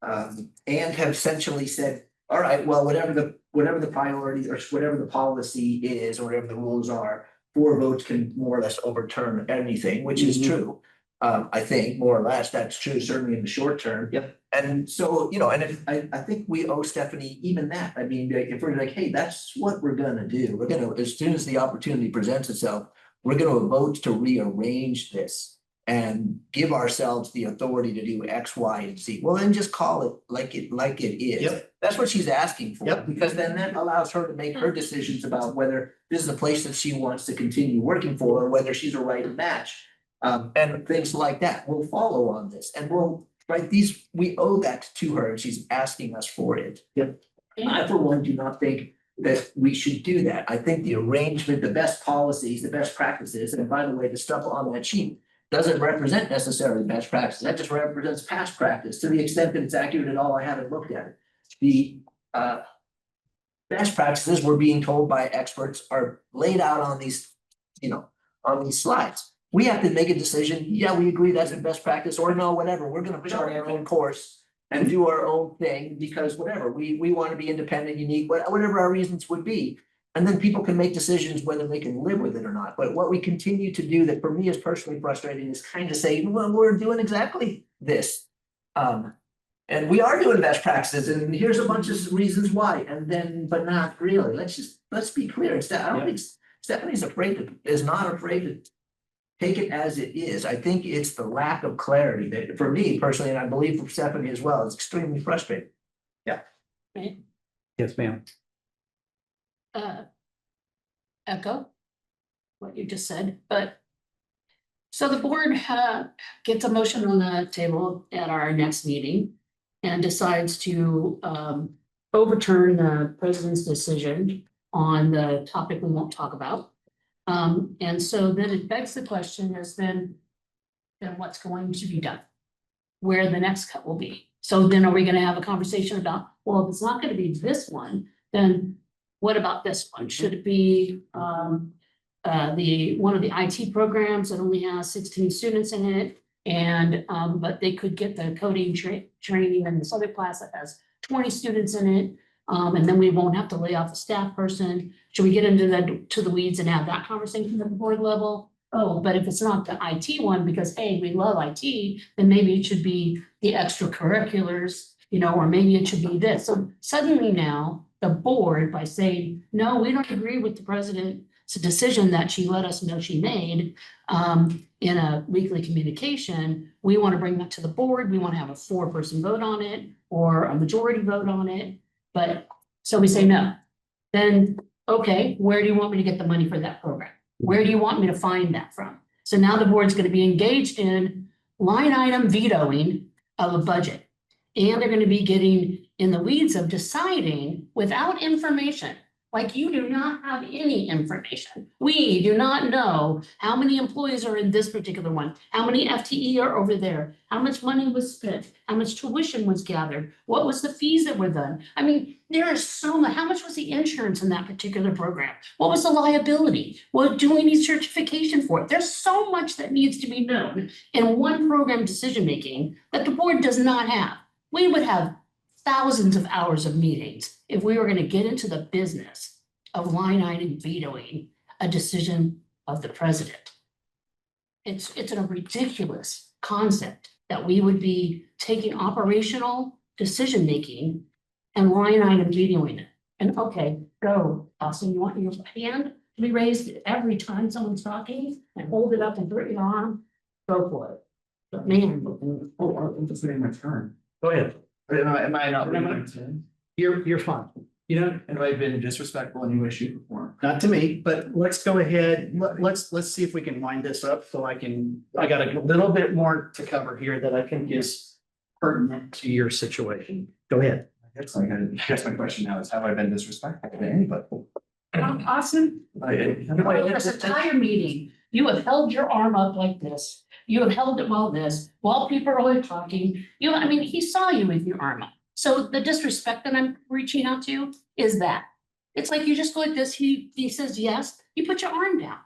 And have essentially said, all right, well, whatever the priority or whatever the policy is, or whatever the rules are, 4 votes can more or less overturn anything, which is true. I think more or less that's true, certainly in the short term. Yep. And so, and if, I think we owe Stephanie even that. I mean, if we're like, hey, that's what we're gonna do. We're gonna, as soon as the opportunity presents itself, we're gonna vote to rearrange this and give ourselves the authority to do X, Y, and Z. Well, then just call it like it is. Yep. That's what she's asking for. Yep. Because then that allows her to make her decisions about whether this is a place that she wants to continue working for, or whether she's a right match. And things like that. We'll follow on this and we'll, right, we owe that to her and she's asking us for it. Yep. I, for one, do not think that we should do that. I think the arrangement, the best policies, the best practices, and by the way, the stuff on that sheet doesn't represent necessarily best practices. That just represents past practice to the extent that it's accurate at all. I haven't looked at it. The best practices we're being told by experts are laid out on these, on these slides. We have to make a decision. Yeah, we agree that's a best practice, or no, whatever. We're gonna chart our own course and do our own thing because whatever, we want to be independent, unique, whatever our reasons would be. And then people can make decisions whether they can live with it or not. But what we continue to do that for me is personally frustrating is kind of say, well, we're doing exactly this. And we are doing best practices and here's a bunch of reasons why, and then, but not really. Let's be clear. I don't think Stephanie's is not afraid to take it as it is. I think it's the lack of clarity that, for me personally, and I believe for Stephanie as well, it's extremely frustrating. Right? Yes, ma'am. Echo what you just said, but so the board gets a motion on the table at our next meeting and decides to overturn the president's decision on the topic we won't talk about. And so then it begs the question is then what's going to be done? Where the next cut will be. So then are we gonna have a conversation about, well, if it's not gonna be this one, then what about this one? Should it be one of the IT programs that only has 16 students in it? And but they could get the coding training in this other class that has 20 students in it. And then we won't have to lay off a staff person. Should we get into the weeds and have that conversation at the board level? Oh, but if it's not the IT one, because hey, we love IT, then maybe it should be the extracurriculars, or maybe it should be this. So suddenly now the board, by saying, no, we don't agree with the president's decision that she let us know she made in a weekly communication, we want to bring that to the board. We want to have a 4-person vote on it or a majority vote on it. But so we say no. Then, okay, where do you want me to get the money for that program? Where do you want me to find that from? So now the board's going to be engaged in line item vetoing of a budget. And they're going to be getting in the weeds of deciding without information. Like you do not have any information. We do not know how many employees are in this particular one, how many FTE are over there, how much money was spent, how much tuition was gathered, what was the fees that were done. I mean, there is so much, how much was the insurance in that particular program? What was the liability? What do we need certification for it? There's so much that needs to be known in one program decision-making that the board does not have. We would have thousands of hours of meetings if we were going to get into the business of line item vetoing a decision of the president. It's a ridiculous concept that we would be taking operational decision-making and line item vetoing it. And okay, go, Austin, you want your hand to be raised every time someone's talking and hold it up and put your arm? Go for it. But man. I'm just waiting my turn. Go ahead. Am I not waiting my turn? You're fine. Have I been disrespectful in any way, shape, or form? Not to me, but let's go ahead. Let's see if we can wind this up so I got a little bit more to cover here that I think is pertinent to your situation. Go ahead. I guess my question now is, have I been disrespectful to anybody? Austin, this entire meeting, you have held your arm up like this. You have held it while people are only talking. He saw you with your arm up. So the disrespect that I'm reaching out to is that. It's like you just go like this, he says yes, you put your arm down.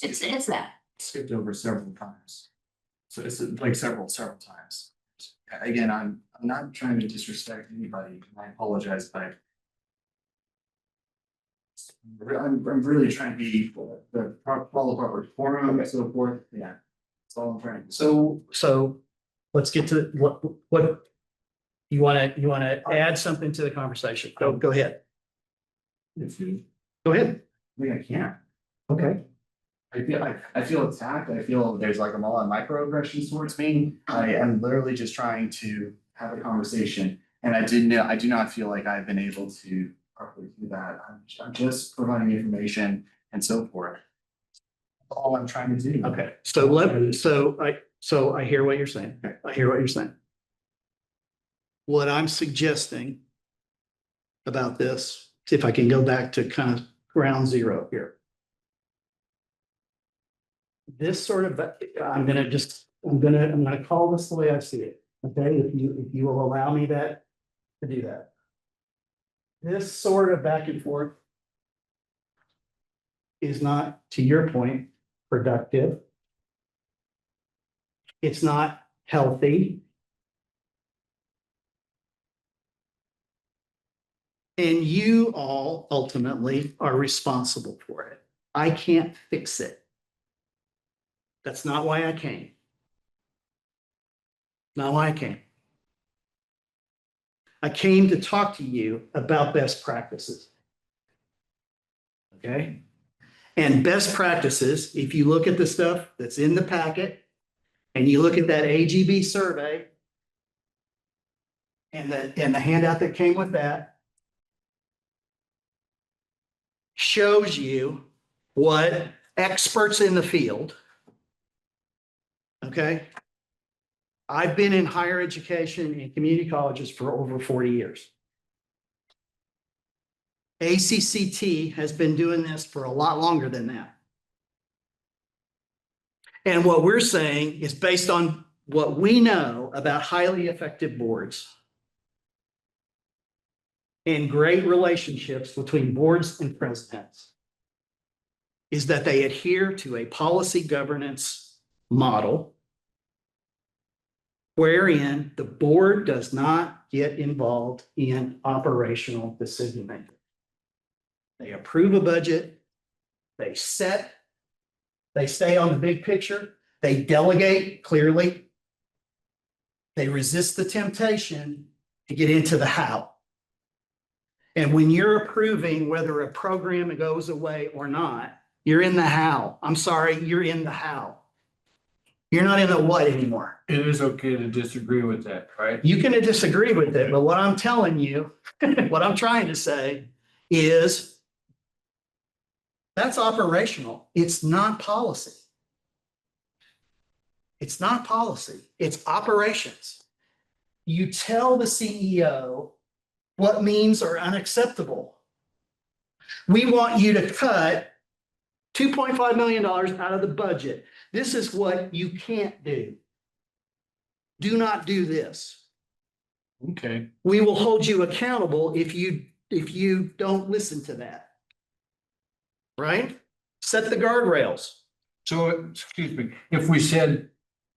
It's that. Skipped over several times. So it's like several times. Again, I'm not trying to disrespect anybody. I apologize, but I'm really trying to be follow proper forum and so forth. Yeah. all I'm trying to say. So let's get to what you wanna add something to the conversation. Go ahead. If you, Go ahead. I mean, I can't. Okay. I feel attacked. I feel there's like a lot of microaggressions towards me. I am literally just trying to have a conversation. And I do not feel like I've been able to properly do that. I'm just providing information and so forth. That's all I'm trying to do. Okay, so I hear what you're saying. I hear what you're saying. What I'm suggesting about this, if I can go back to kind of ground zero here. This sort of, I'm gonna call this the way I see it, okay? If you will allow me to do that. This sort of back and forth is not, to your point, productive. It's not healthy. And you all ultimately are responsible for it. I can't fix it. That's not why I came. Not why I came. I came to talk to you about best practices. Okay? And best practices, if you look at the stuff that's in the packet and you look at that AGB survey and the handout that came with that, shows you what experts in the field, okay? I've been in higher education and community colleges for over 40 years. ACCT has been doing this for a lot longer than that. And what we're saying is based on what we know about highly effective boards and great relationships between boards and presidents, is that they adhere to a policy governance model wherein the board does not get involved in operational decision making. They approve a budget, they stay on the big picture, they delegate clearly, they resist the temptation to get into the how. And when you're approving whether a program goes away or not, you're in the how. I'm sorry, you're in the how. You're not in the what anymore. It is okay to disagree with that, right? You can disagree with it, but what I'm telling you, what I'm trying to say is that's operational. It's not policy. It's not policy. It's operations. You tell the CEO what means are unacceptable. We want you to cut $2.5 million out of the budget. This is what you can't do. Do not do this. Okay. We will hold you accountable if you don't listen to that. Right? Set the guardrails. So, excuse me, if we said,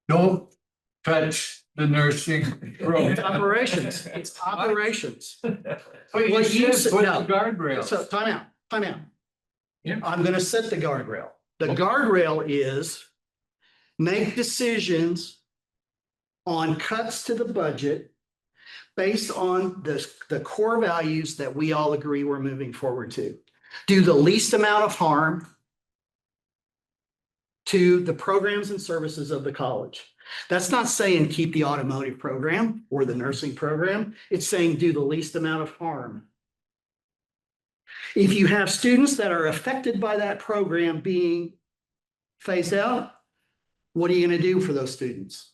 don't touch the nursing program. It's operations. It's operations. But What you you said said- put no. the guardrails. So time out. Yeah. I'm gonna set the guardrail. The Okay. guardrail is make decisions on cuts to the budget based on the core values that we all agree we're moving forward to. Do the least amount of harm to the programs and services of the college. That's not saying keep the automotive program or the nursing program. It's saying do the least amount of harm. If you have students that are affected by that program being phased out, what are you going to do for those students?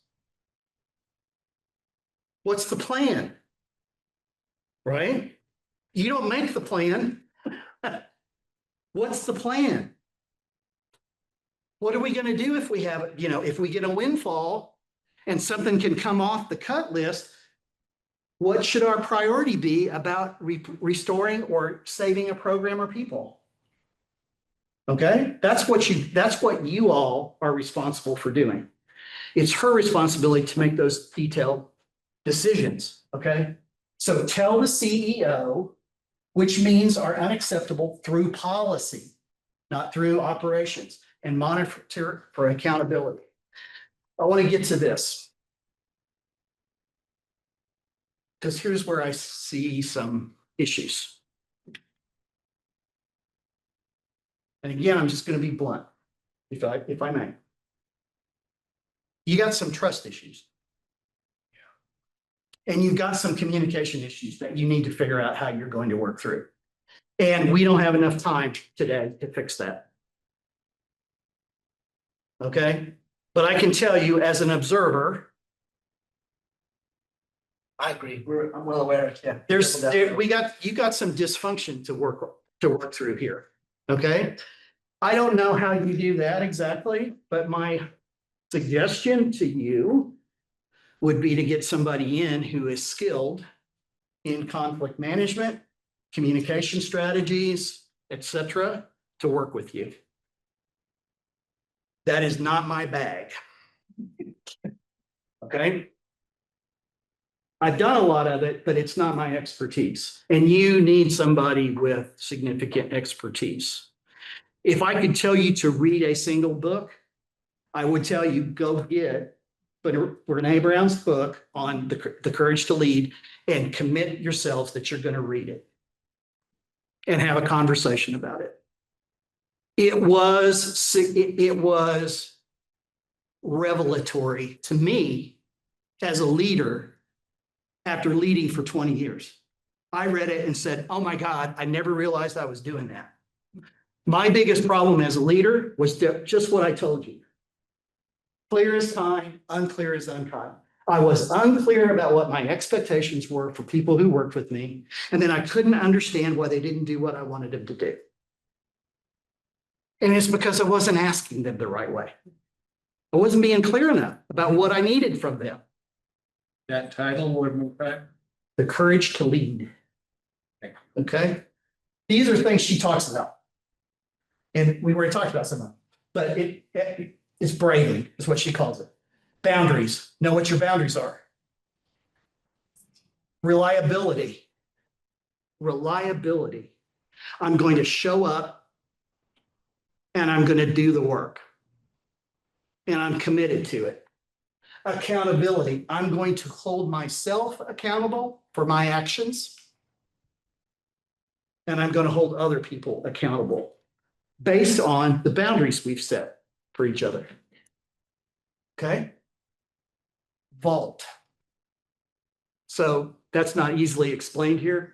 What's the plan? Right? You don't make the plan. What's the plan? What are we going to do if we have, if we get a windfall and something can come off the cut list? What should our priority be about restoring or saving a program or people? Okay, that's what you all are responsible for doing. It's her responsibility to make those detailed decisions, okay? So tell the CEO, which means are unacceptable through policy, not through operations, and monitor for accountability. I want to get to this. Because here's where I see some issues. And again, I'm just going to be blunt, if I may. You got some trust issues. And you've got some communication issues that you need to figure out how you're going to work through. And we don't have enough time today to fix that. Okay, but I can tell you as an observer, I agree. I'm well aware, yeah. you got some dysfunction to work through here. Okay? I don't know how you do that exactly, but my suggestion to you would be to get somebody in who is skilled in conflict management, communication strategies, etc., to work with you. That is not my bag. Okay? I've done a lot of it, but it's not my expertise. And you need somebody with significant expertise. If I could tell you to read a single book, I would tell you go get Brene Brown's book on the Courage to Lead and commit yourselves that you're going to read it and have a conversation about it. It was revelatory to me as a leader after leading for 20 years. I read it and said, oh my God, I never realized I was doing that. My biggest problem as a leader was just what I told you. Clear as time, unclear as unkind. I was unclear about what my expectations were for people who worked with me, and then I couldn't understand why they didn't do what I wanted them to do. And it's because I wasn't asking them the right way. I wasn't being clear enough about what I needed from them. That title would be The Courage to Lead. Okay? These are things she talks about. And we already talked about some of them, but it's braving is what she calls it. Boundaries. Know what your boundaries are. Reliability. Reliability. I'm going to show up and I'm going to do the work. And I'm committed to it. Accountability. I'm going to hold myself accountable for my actions. And I'm going to hold other people accountable based on the boundaries we've set for each other. Okay? Vault. So that's not easily explained here.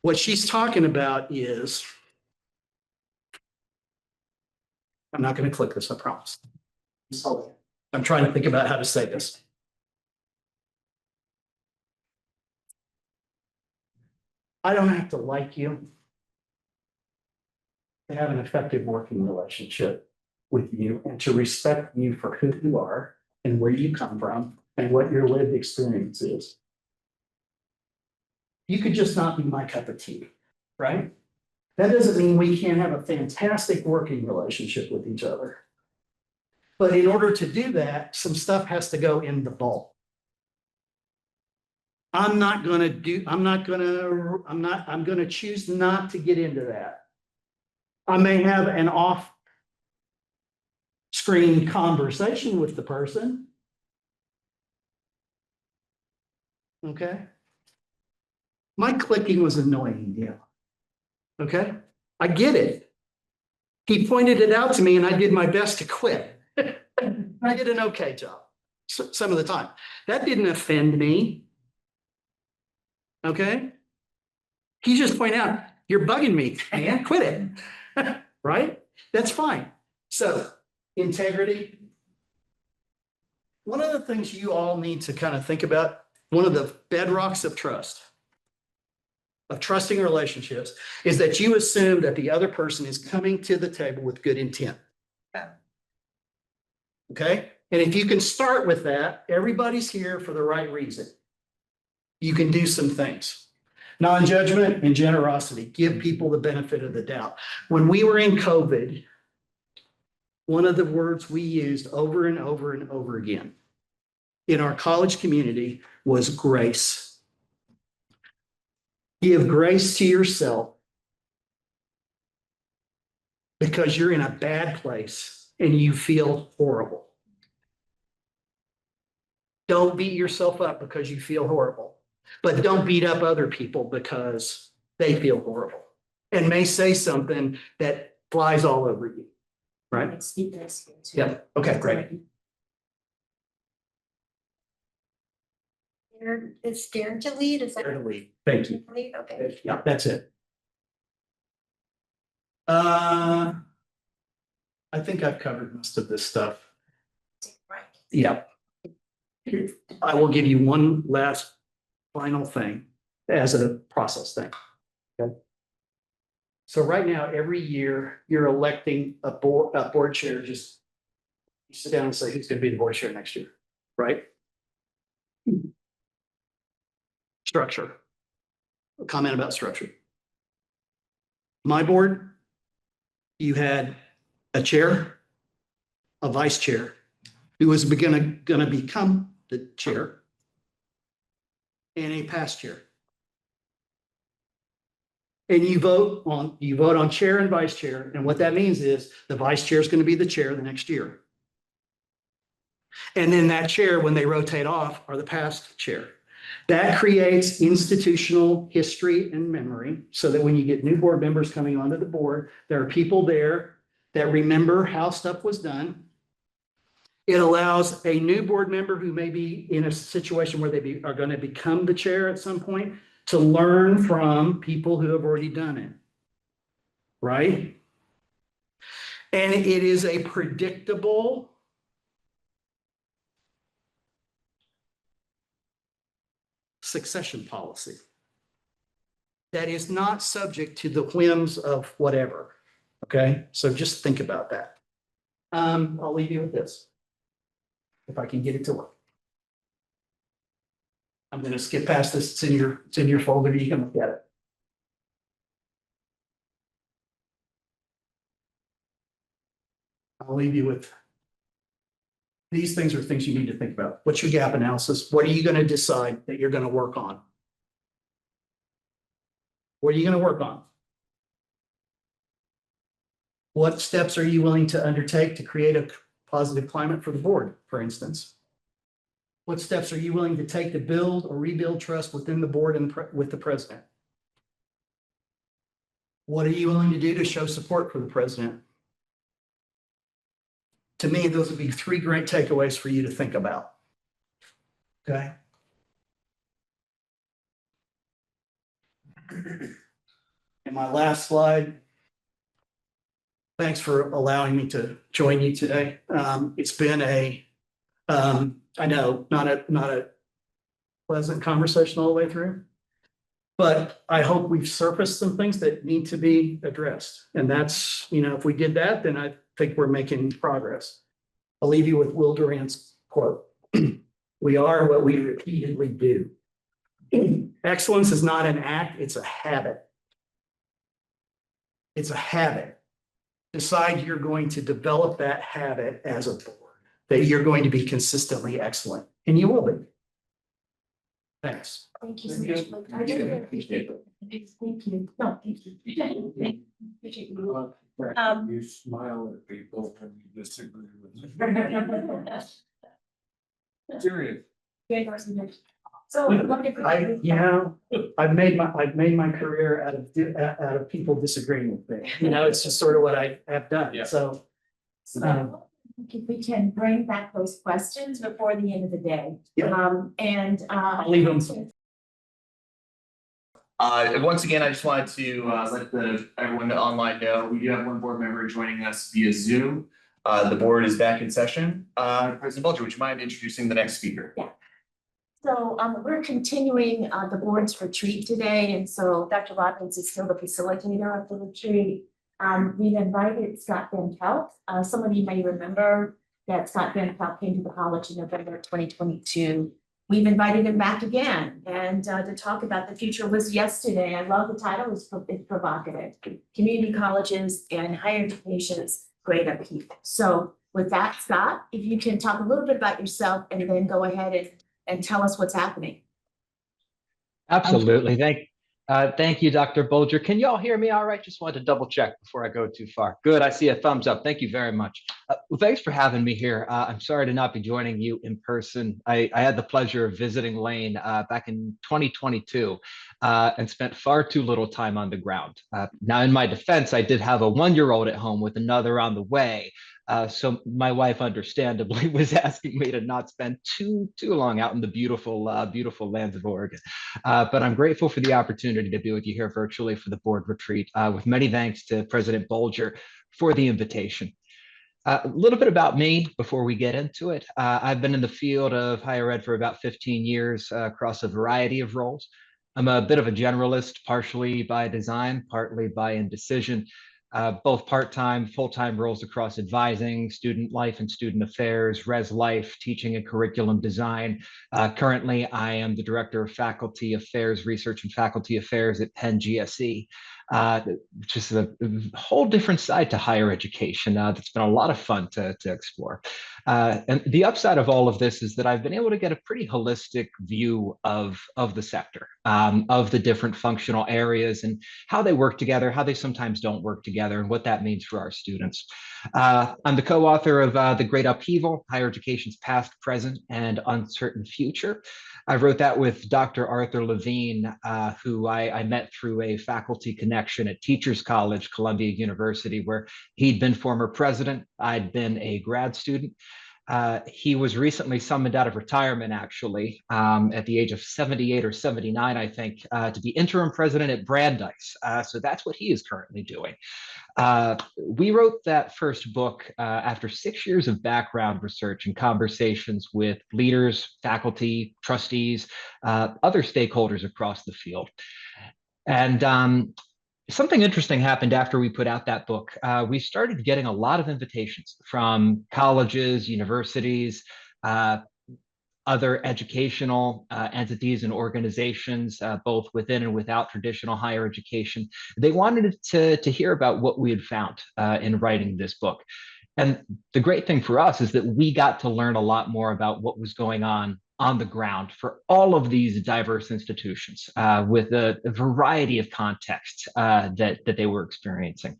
What she's talking about is, I'm not going to click this, I promise. I'm trying to think about how to say this. I don't have to like you to have an effective working relationship with you and to respect you for who you are and where you come from and what your lived experience is. You could just not be my cup of tea, right? That doesn't mean we can't have a fantastic working relationship with each other. But in order to do that, some stuff has to go in the vault. I'm going to choose not to get into that. I may have an off-screen conversation with the person. Okay. My clicking was annoying, yeah. Okay, I get it. He pointed it out to me and I did my best to quit. I did an okay job some of the time. That didn't offend me. Okay. He just pointed out, you're bugging me, man, quit it. Right? That's fine. So integrity. One of the things you all need to kind of think about, one of the bedrocks of trust, of trusting relationships, is that you assume that the other person is coming to the table with good intent. Okay? And if you can start with that, everybody's here for the right reason. You can do some things. Non-judgment and generosity. Give people the benefit of the doubt. When we were in COVID, one of the words we used over and over and over again in our college community was grace. Give grace to yourself because you're in a bad place and you feel horrible. Don't beat yourself up because you feel horrible, but don't beat up other people because they feel horrible and may say something that flies all over you. Right? Like speakers. too. Yep. Okay, great. It's Darren to lead, is that? Thank you. Lead? Okay. Yeah, that's it. I think I've covered most of this stuff. Right. Yeah. I will give you one last final thing as a process thing. Okay. So right now, every year, you're electing a board chair, just you sit down and say, who's gonna be the board chair next year, right? Structure. A comment about structure. My board, you had a chair, a vice chair, who was gonna become the chair, and a past chair. And you vote on chair and vice chair, and what that means is the vice chair is going to be the chair the next year. And then that chair, when they rotate off, are the past chair. That creates institutional history and memory, so that when you get new board members coming onto the board, there are people there that remember how stuff was done. It allows a new board member who may be in a situation where they are going to become the chair at some point to learn from people who have already done it. Right? And it is a predictable succession policy that is not subject to the whims of whatever. Okay, so just think about that. I'll leave you with this. If I can get it to work. I'm gonna skip past this. It's in your folder. You can look at it. I'll leave you with. These things are things you need to think about. What's your gap analysis? What are you gonna decide that you're gonna work on? What are you gonna work on? What steps are you willing to undertake to create a positive climate for the board, for instance? What steps are you willing to take to build or rebuild trust within the board and with the president? What are you willing to do to show support for the president? To me, those would be three great takeaways for you to think about. Okay. And my last slide. Thanks for allowing me to join you today. It's been I know, not a pleasant conversation all the way through, but I hope we've surfaced some things that need to be addressed. And that's, if we did that, then I think we're making progress. I'll leave you with Will Durant's quote. We are what we repeatedly do. Excellence is not an act, it's a habit. It's a habit. Decide you're going to develop that habit as a board, that you're going to be consistently excellent, and you will be. Thanks. Thank you so much. Mike. I really appreciate it. Thank you. No, thank you. Appreciate you. You smile at people when you disagree with them. Serious. So. I've made my career out of people disagreeing with me. It's just sort of what I have done. Yeah. So. If we can bring back those questions before the end of the day. Yeah. I'll leave them. Once again, I just wanted to let everyone online know, we do have one board member joining us via Zoom. The board is back in session. President Bulger, would you mind introducing the next speaker? Yeah. So we're continuing the board's retreat today, and so Dr. Robbins is still the facilitator of the retreat. We've invited Scott Van Pelt. Some of you may remember that Scott Van Pelt came to the college in November 2022. We've invited him back again, and to talk about the future was yesterday. I love the title, it's provocative. Community colleges and higher education's great upheaval. So with that, Scott, if you can talk a little bit about yourself and then go ahead and tell us what's happening. Absolutely. Thank you, Dr. Bolger. Can y'all hear me all right? Just wanted to double check before I go too far. Good, I see a thumbs up. Thank you very much. Well, thanks for having me here. I'm sorry to not be joining you in person. I had the pleasure of visiting Lane back in 2022 and spent far too little time on the ground. Now, in my defense, I did have a 1-year-old at home with another on the way. So my wife understandably was asking me to not spend too long out in the beautiful lands of Oregon. But I'm grateful for the opportunity to be with you here virtually for the board retreat, with many thanks to President Bolger for the invitation. A little bit about me before we get into it. I've been in the field of higher ed for about 15 years across a variety of roles. I'm a bit of a generalist, partially by design, partly by indecision. Both part-time, full-time roles across advising, student life and student affairs, res life, teaching and curriculum design. Currently, I am the Director of Faculty Affairs, Research and Faculty Affairs at Penn GSE, which is a whole different side to higher education that's been a lot of fun to explore. And the upside of all of this is that I've been able to get a pretty holistic view of the sector, of the different functional areas and how they work together, how they sometimes don't work together, and what that means for our students. I'm the co-author of The Great Upheaval, Higher Education's Past, Present, and Uncertain Future. I wrote that with Dr. Arthur Levine, who I met through a faculty connection at Teachers College, Columbia University, where he'd been former president, I'd been a grad student. He was recently summoned out of retirement, actually, at the age of 78 or 79, I think, to be interim president at Brandeis. So that's what he is currently doing. We wrote that first book after 6 years of background research and conversations with leaders, faculty, trustees, other stakeholders across the field. And something interesting happened after we put out that book. We started getting a lot of invitations from colleges, universities, other educational entities and organizations, both within and without traditional higher education. They wanted to hear about what we had found in writing this book. And the great thing for us is that we got to learn a lot more about what was going on the ground for all of these diverse institutions with a variety of contexts that they were experiencing.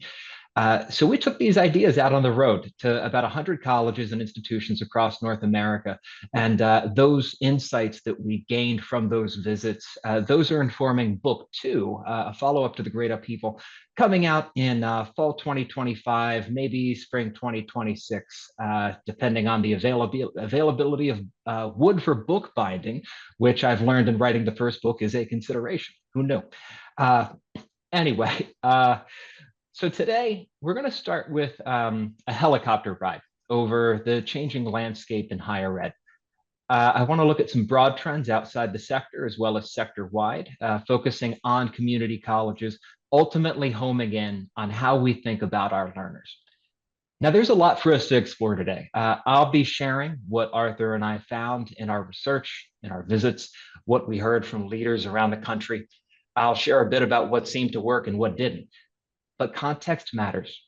So we took these ideas out on the road to about 100 colleges and institutions across North America. And those insights that we gained from those visits, those are informing book 2, a follow-up to The Great Upheaval, coming out in fall 2025, maybe spring 2026, depending on the availability of wood for book binding, which I've learned in writing the first book is a consideration. Who knew? Anyway, so today we're going to start with a helicopter ride over the changing landscape in higher ed. I want to look at some broad trends outside the sector as well as sector-wide, focusing on community colleges, ultimately homing in on how we think about our learners. Now, there's a lot for us to explore today. I'll be sharing what Arthur and I found in our research, in our visits, what we heard from leaders around the country. I'll share a bit about what seemed to work and what didn't. But context matters.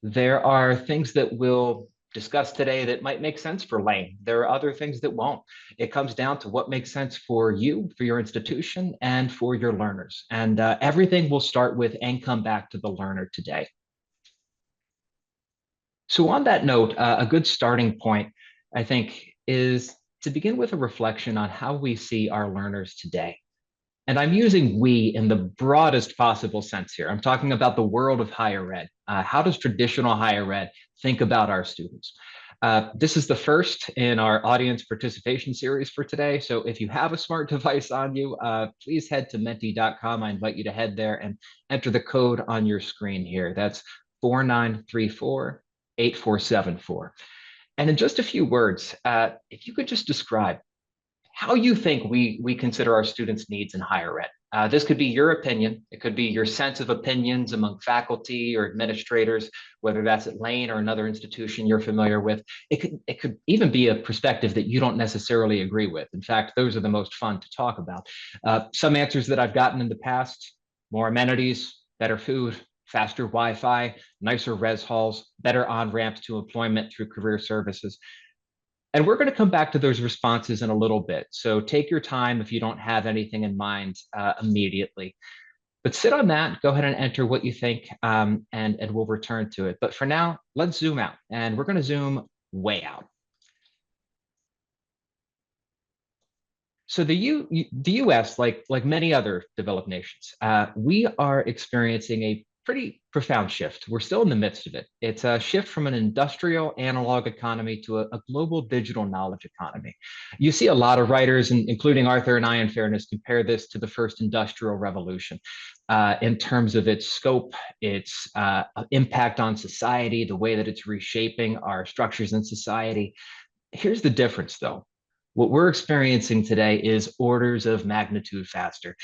There are things that we'll discuss today that might make sense for Lane. There are other things that won't. It comes down to what makes sense for you, for your institution, and for your learners. And everything will start with and come back to the learner today. So on that note, a good starting point, I think, is to begin with a reflection on how we see our learners today. And I'm using we in the broadest possible sense here. I'm talking about the world of higher ed. How does traditional higher ed think about our students? This is the first in our audience participation series for today. So if you have a smart device on you, please head to menti.com. I invite you to head there and enter the code on your screen here. That's 4934-8474. And in just a few words, if you could just describe how you think we consider our students' needs in higher ed. This could be your opinion. It could be your sense of opinions among faculty or administrators, whether that's at Lane or another institution you're familiar with. It could even be a perspective that you don't necessarily agree with. In fact, those are the most fun to talk about. Some answers that I've gotten in the past: more amenities, better food, faster Wi-Fi, nicer res halls, better on-ramps to employment through career services. And we're going to come back to those responses in a little bit. So take your time if you don't have anything in mind immediately. But sit on that, go ahead and enter what you think, and we'll return to it. But for now, let's zoom out, and we're going to zoom way out. So the US, like many other developed nations, we are experiencing a pretty profound shift. We're still in the midst of it. It's a shift from an industrial analog economy to a global digital knowledge economy. You see a lot of writers, including Arthur and I, in fairness, compare this to the first industrial revolution in terms of its scope, its impact on society, the way that it's reshaping our structures in society. Here's the difference, though. What we're experiencing today is orders of magnitude faster.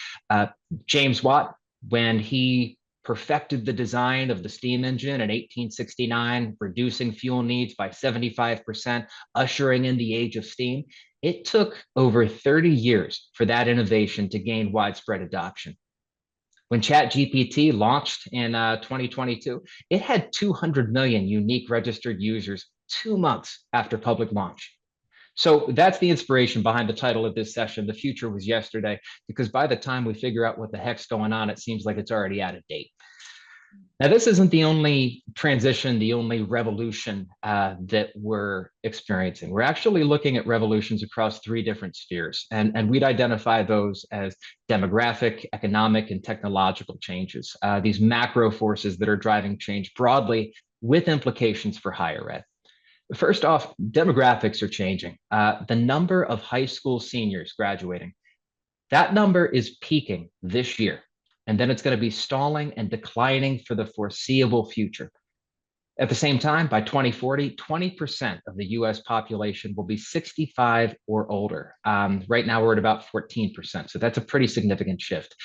James Watt, when he perfected the design of the steam engine in 1869, reducing fuel needs by 75%, ushering in the age of steam, it took over 30 years for that innovation to gain widespread adoption. When ChatGPT launched in 2022, it had 200 million unique registered users 2 months after public launch. So that's the inspiration behind the title of this session, The Future Was Yesterday, because by the time we figure out what the heck's going on, it seems like it's already out of date. Now, this isn't the only transition, the only revolution that we're experiencing. We're actually looking at revolutions across 3 different spheres, and we'd identify those as demographic, economic, and technological changes, these macro forces that are driving change broadly with implications for higher ed. First off, demographics are changing. The number of high school seniors graduating, that number is peaking this year, and then it's going to be stalling and declining for the foreseeable future. At the same time, by 2040, 20% of the US population will be 65 or older. Right now, we're at about 14%, so that's a pretty significant shift.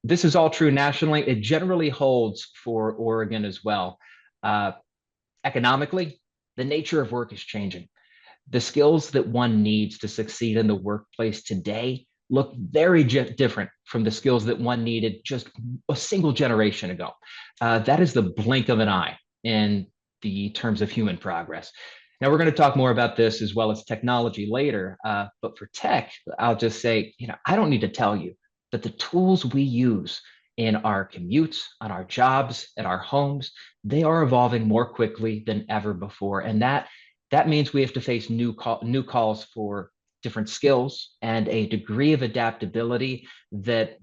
This is all true nationally. It generally holds for Oregon as well. Economically, the nature of work is changing. The skills that one needs to succeed in the workplace today look very different from the skills that one needed just a single generation ago. That is the blink of an eye in the terms of human progress. Now, we're going to talk more about this as well as technology later, but for tech, I'll just say, I don't need to tell you that the tools we use in our commutes, on our jobs, at our homes, they are evolving more quickly than ever before. And that means we have to face new calls for different skills and a degree of adaptability that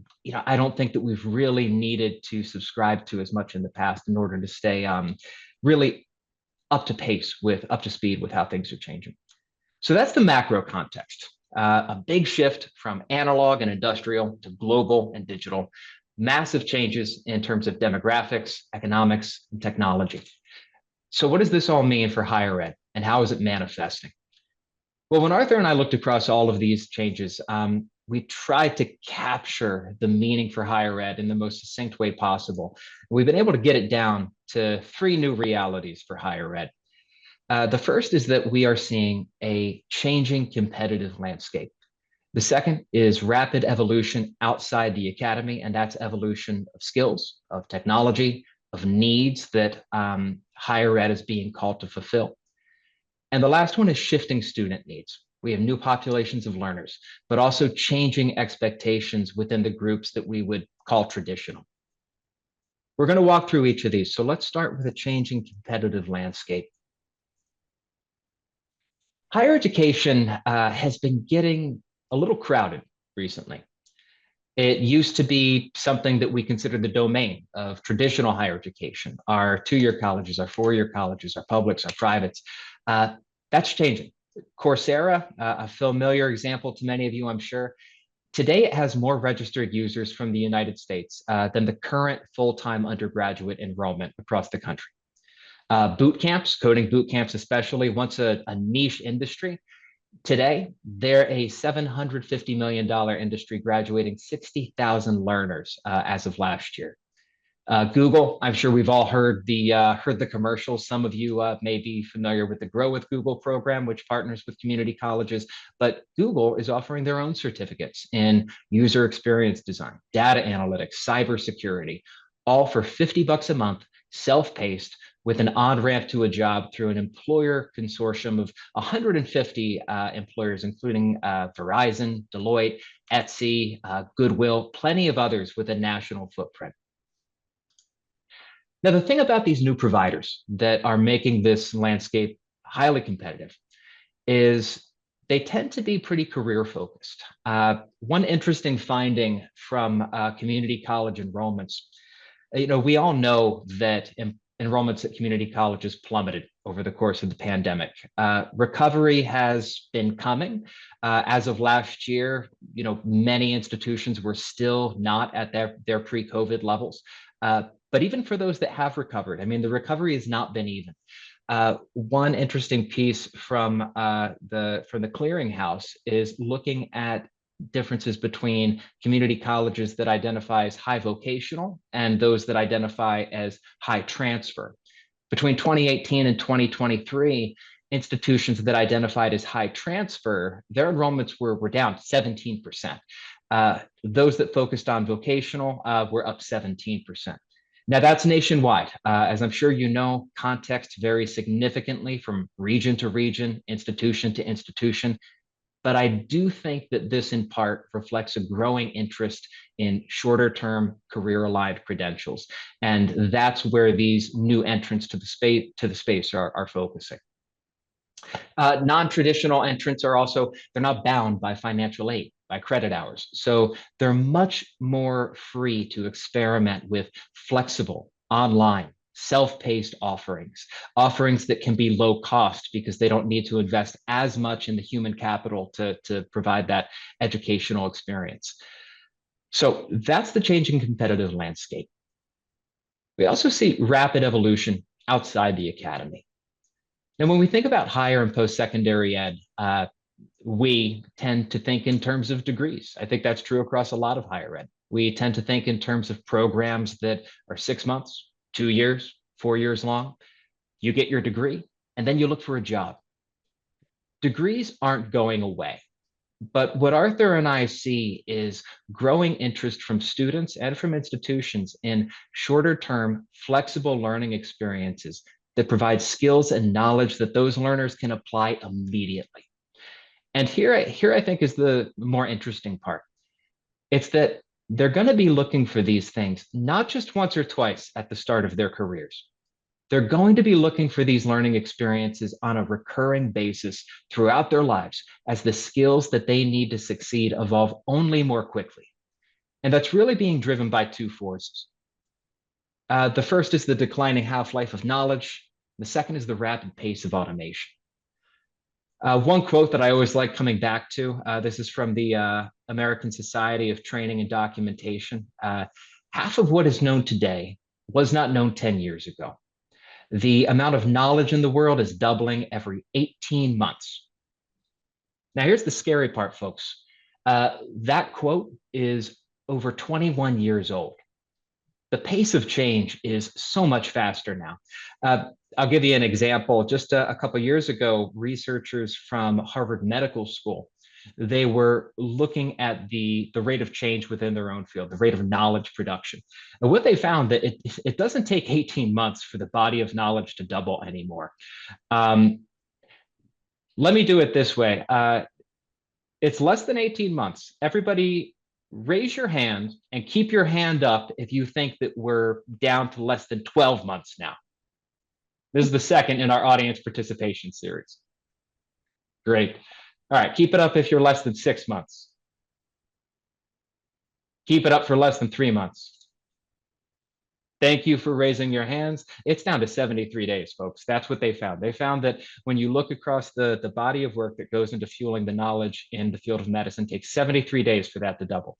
I don't think that we've really needed to subscribe to as much in the past in order to stay really up to speed with how things are changing. So that's the macro context. A big shift from analog and industrial to global and digital. Massive changes in terms of demographics, economics, and technology. So what does this all mean for higher ed, and how is it manifesting? Well, when Arthur and I looked across all of these changes, we tried to capture the meaning for higher ed in the most succinct way possible. We've been able to get it down to 3 new realities for higher ed. The first is that we are seeing a changing competitive landscape. The second is rapid evolution outside the academy, and that's evolution of skills, of technology, of needs that higher ed is being called to fulfill. And the last one is shifting student needs. We have new populations of learners, but also changing expectations within the groups that we would call traditional. We're going to walk through each of these. So let's start with a changing competitive landscape. Higher education has been getting a little crowded recently. It used to be something that we considered the domain of traditional higher education, our 2-year colleges, our 4-year colleges, our publics, our privates. That's changing. Coursera, a familiar example to many of you, I'm sure. Today, it has more registered users from the United States than the current full-time undergraduate enrollment across the country. Boot camps, coding boot camps especially, once a niche industry, today, they're a $750 million industry, graduating 60,000 learners as of last year. Google, I'm sure we've all heard the commercials. Some of you may be familiar with the Grow with Google program, which partners with community colleges, but Google is offering their own certificates in user experience design, data analytics, cybersecurity, all for $50 a month self-paced, with an on-ramp to a job through an employer consortium of 150 employers, including Verizon, Deloitte, Etsy, Goodwill, plenty of others with a national footprint. Now, the thing about these new providers that are making this landscape highly competitive is they tend to be pretty career focused. One interesting finding from community college enrollments, we all know that enrollments at community colleges plummeted over the course of the pandemic. Recovery has been coming. As of last year, many institutions were still not at their pre-COVID levels. But even for those that have recovered, the recovery has not been even. One interesting piece from the clearinghouse is looking at differences between community colleges that identify as high vocational and those that identify as high transfer. Between 2018 and 2023, institutions that identified as high transfer, their enrollments were down 17%. Those that focused on vocational were up 17%. Now that's nationwide. As I'm sure you know, context varies significantly from region to region, institution to institution. But I do think that this in part reflects a growing interest in shorter term career aligned credentials. And that's where these new entrants to the space are focusing. Non-traditional entrants are also, they're not bound by financial aid, by credit hours. So they're much more free to experiment with flexible, online, self-paced offerings that can be low cost because they don't need to invest as much in the human capital to provide that educational experience. So that's the changing competitive landscape. We also see rapid evolution outside the academy. Now, when we think about higher and post-secondary ed, we tend to think in terms of degrees. I think that's true across a lot of higher ed. We tend to think in terms of programs that are 6 months, 2 years, 4 years long. You get your degree, and then you look for a job. Degrees aren't going away. But what Arthur and I see is growing interest from students and from institutions in shorter term, flexible learning experiences that provide skills and knowledge that those learners can apply immediately. And here I think is the more interesting part. It's that they're going to be looking for these things, not just once or twice at the start of their careers. They're going to be looking for these learning experiences on a recurring basis throughout their lives as the skills that they need to succeed evolve only more quickly. And that's really being driven by two forces. The first is the declining half-life of knowledge. The second is the rapid pace of automation. One quote that I always like coming back to, this is from the American Society of Training and Documentation. Half of what is known today was not known 10 years ago. The amount of knowledge in the world is doubling every 18 months. Now, here's the scary part, folks. That quote is over 21 years old. The pace of change is so much faster now. I'll give you an example. Just a couple of years ago, researchers from Harvard Medical School, they were looking at the rate of change within their own field, the rate of knowledge production. And what they found that it doesn't take 18 months for the body of knowledge to double anymore. Let me do it this way. It's less than 18 months. Everybody raise your hand and keep your hand up if you think that we're down to less than 12 months now. This is the second in our audience participation series. Great. All right, keep it up if you're less than 6 months. Keep it up for less than 3 months. Thank you for raising your hands. It's down to 73 days, folks. That's what they found. They found that when you look across the body of work that goes into fueling the knowledge in the field of medicine, it takes 73 days for that to double.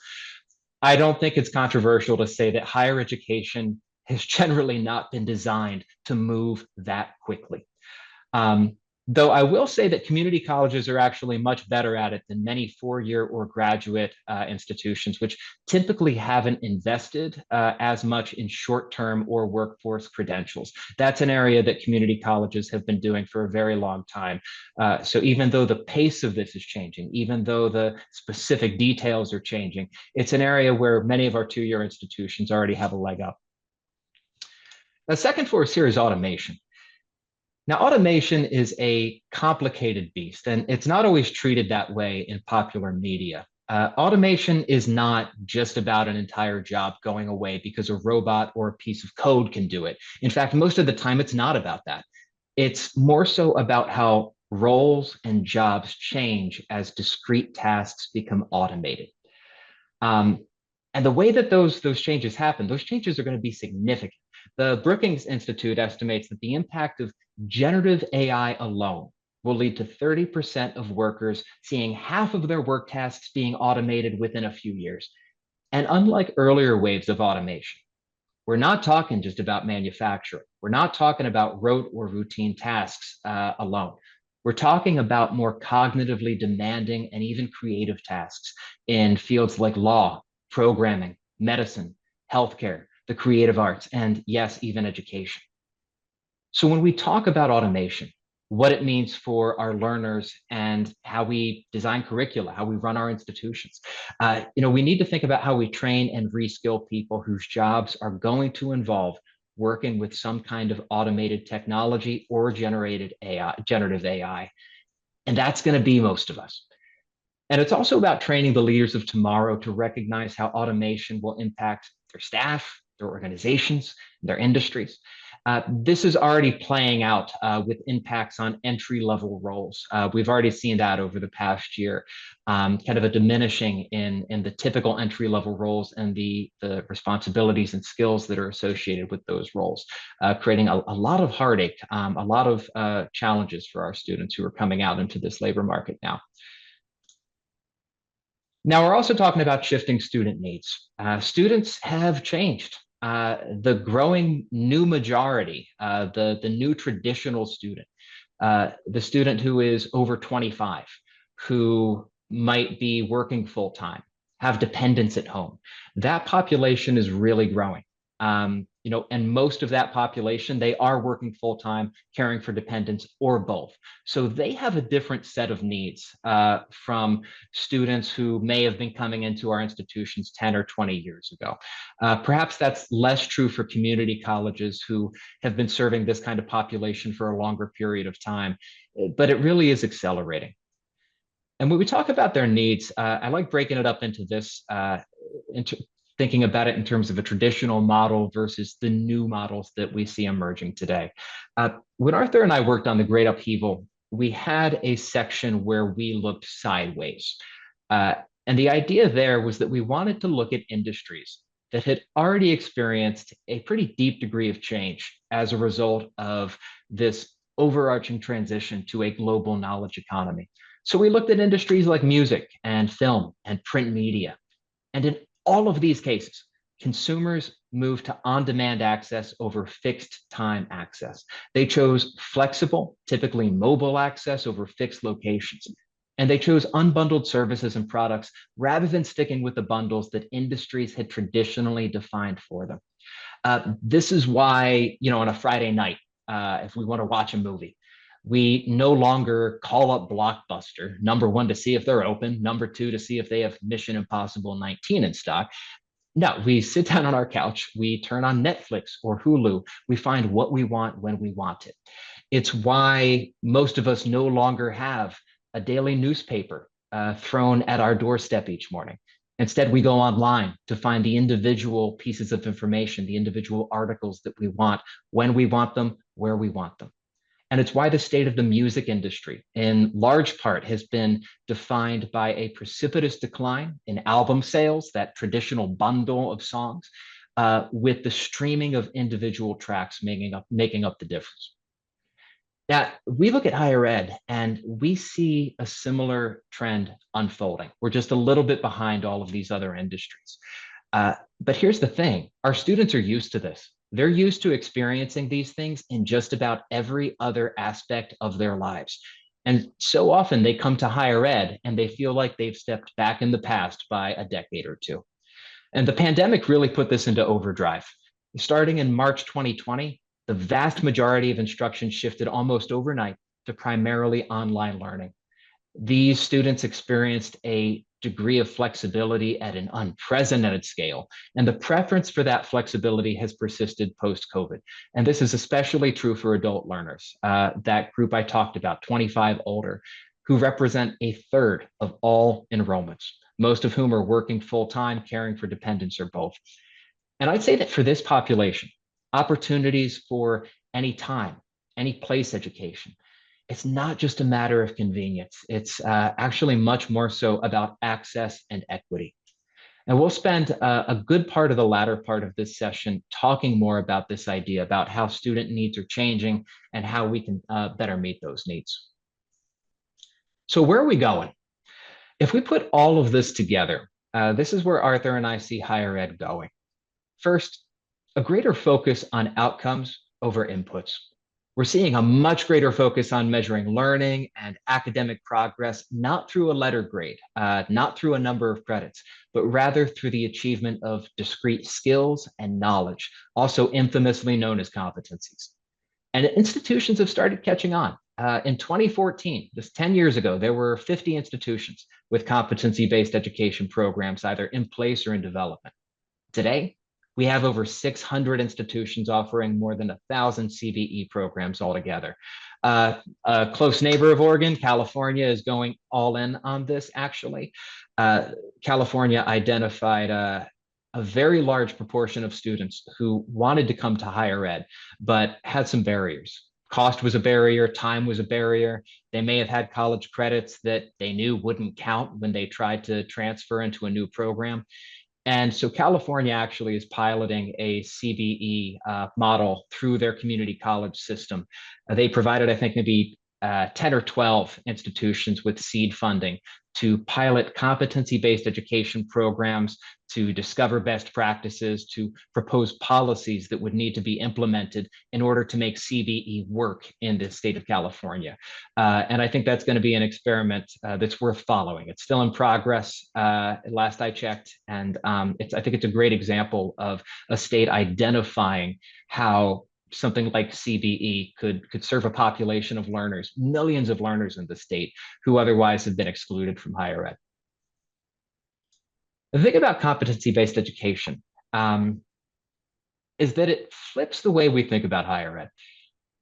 I don't think it's controversial to say that higher education has generally not been designed to move that quickly. Though I will say that community colleges are actually much better at it than many four-year or graduate institutions, which typically haven't invested as much in short-term or workforce credentials. That's an area that community colleges have been doing for a very long time. So even though the pace of this is changing, even though the specific details are changing, it's an area where many of our two-year institutions already have a leg up. The second force here is automation. Now, automation is a complicated beast, and it's not always treated that way in popular media. Automation is not just about an entire job going away because a robot or a piece of code can do it. In fact, most of the time, it's not about that. It's more so about how roles and jobs change as discrete tasks become automated. And the way that those changes happen, those changes are going to be significant. The Brookings Institute estimates that the impact of generative AI alone will lead to 30% of workers seeing half of their work tasks being automated within a few years. And unlike earlier waves of automation, we're not talking just about manufacturing. We're not talking about rote or routine tasks alone. We're talking about more cognitively demanding and even creative tasks in fields like law, programming, medicine, healthcare, the creative arts, and yes, even education. So when we talk about automation, what it means for our learners and how we design curricula, how we run our institutions, we need to think about how we train and reskill people whose jobs are going to involve working with some kind of automated technology or generative AI. And that's going to be most of us. And it's also about training the leaders of tomorrow to recognize how automation will impact their staff, their organizations, their industries. This is already playing out with impacts on entry-level roles. We've already seen that over the past year, kind of a diminishing in the typical entry-level roles and the responsibilities and skills that are associated with those roles, creating a lot of heartache, a lot of challenges for our students who are coming out into this labor market now. Now, we're also talking about shifting student needs. Students have changed. The growing new majority, the new traditional student, the student who is over 25, who might be working full time, have dependents at home, that population is really growing. And most of that population, they are working full time, caring for dependents or both. So they have a different set of needs from students who may have been coming into our institutions 10 or 20 years ago. Perhaps that's less true for community colleges who have been serving this kind of population for a longer period of time, but it really is accelerating. And when we talk about their needs, I like breaking it up into this, thinking about it in terms of a traditional model versus the new models that we see emerging today. When Arthur and I worked on the Great Upheaval, we had a section where we looked sideways. And the idea there was that we wanted to look at industries that had already experienced a pretty deep degree of change as a result of this overarching transition to a global knowledge economy. So we looked at industries like music and film and print media. And in all of these cases, consumers moved to on-demand access over fixed time access. They chose flexible, typically mobile access over fixed locations. And they chose unbundled services and products rather than sticking with the bundles that industries had traditionally defined for them. This is why, on a Friday night, if we want to watch a movie, we no longer call up Blockbuster, number one, to see if they're open, number two, to see if they have Mission Impossible 19 in stock. No, we sit down on our couch, we turn on Netflix or Hulu, we find what we want when we want it. It's why most of us no longer have a daily newspaper thrown at our doorstep each morning. Instead, we go online to find the individual pieces of information, the individual articles that we want, when we want them, where we want them. And it's why the state of the music industry, in large part, has been defined by a precipitous decline in album sales, that traditional bundle of songs, with the streaming of individual tracks making up the difference. Now, we look at higher ed and we see a similar trend unfolding. We're just a little bit behind all of these other industries. But here's the thing, our students are used to this. They're used to experiencing these things in just about every other aspect of their lives. And so often they come to higher ed and they feel like they've stepped back in the past by a decade or two. And the pandemic really put this into overdrive. Starting in March 2020, the vast majority of instruction shifted almost overnight to primarily online learning. These students experienced a degree of flexibility at an unprecedented scale. And the preference for that flexibility has persisted post-COVID. And this is especially true for adult learners. That group I talked about, 25 older, who represent a third of all enrollments, most of whom are working full-time, caring for dependents or both. And I'd say that for this population, opportunities for any time, any place education, it's not just a matter of convenience. It's actually much more so about access and equity. And we'll spend a good part of the latter part of this session talking more about this idea, about how student needs are changing and how we can better meet those needs. So where are we going? If we put all of this together, this is where Arthur and I see higher ed going. First, a greater focus on outcomes over inputs. We're seeing a much greater focus on measuring learning and academic progress, not through a letter grade, not through a number of credits, but rather through the achievement of discrete skills and knowledge, also infamously known as competencies. And institutions have started catching on. In 2014, just 10 years ago, there were 50 institutions with competency-based education programs either in place or in development. Today, we have over 600 institutions offering more than 1,000 CBE programs altogether. A close neighbor of Oregon, California, is going all in on this, actually. California identified a very large proportion of students who wanted to come to higher ed, but had some barriers. Cost was a barrier, time was a barrier. They may have had college credits that they knew wouldn't count when they tried to transfer into a new program. And so California actually is piloting a CBE model through their community college system. They provided, I think, maybe 10 or 12 institutions with seed funding to pilot competency-based education programs, to discover best practices, to propose policies that would need to be implemented in order to make CBE work in the state of California. And I think that's going to be an experiment that's worth following. It's still in progress, last I checked, and I think it's a great example of a state identifying how something like CBE could serve a population of learners, millions of learners in the state who otherwise have been excluded from higher ed. The thing about competency-based education is that it flips the way we think about higher ed.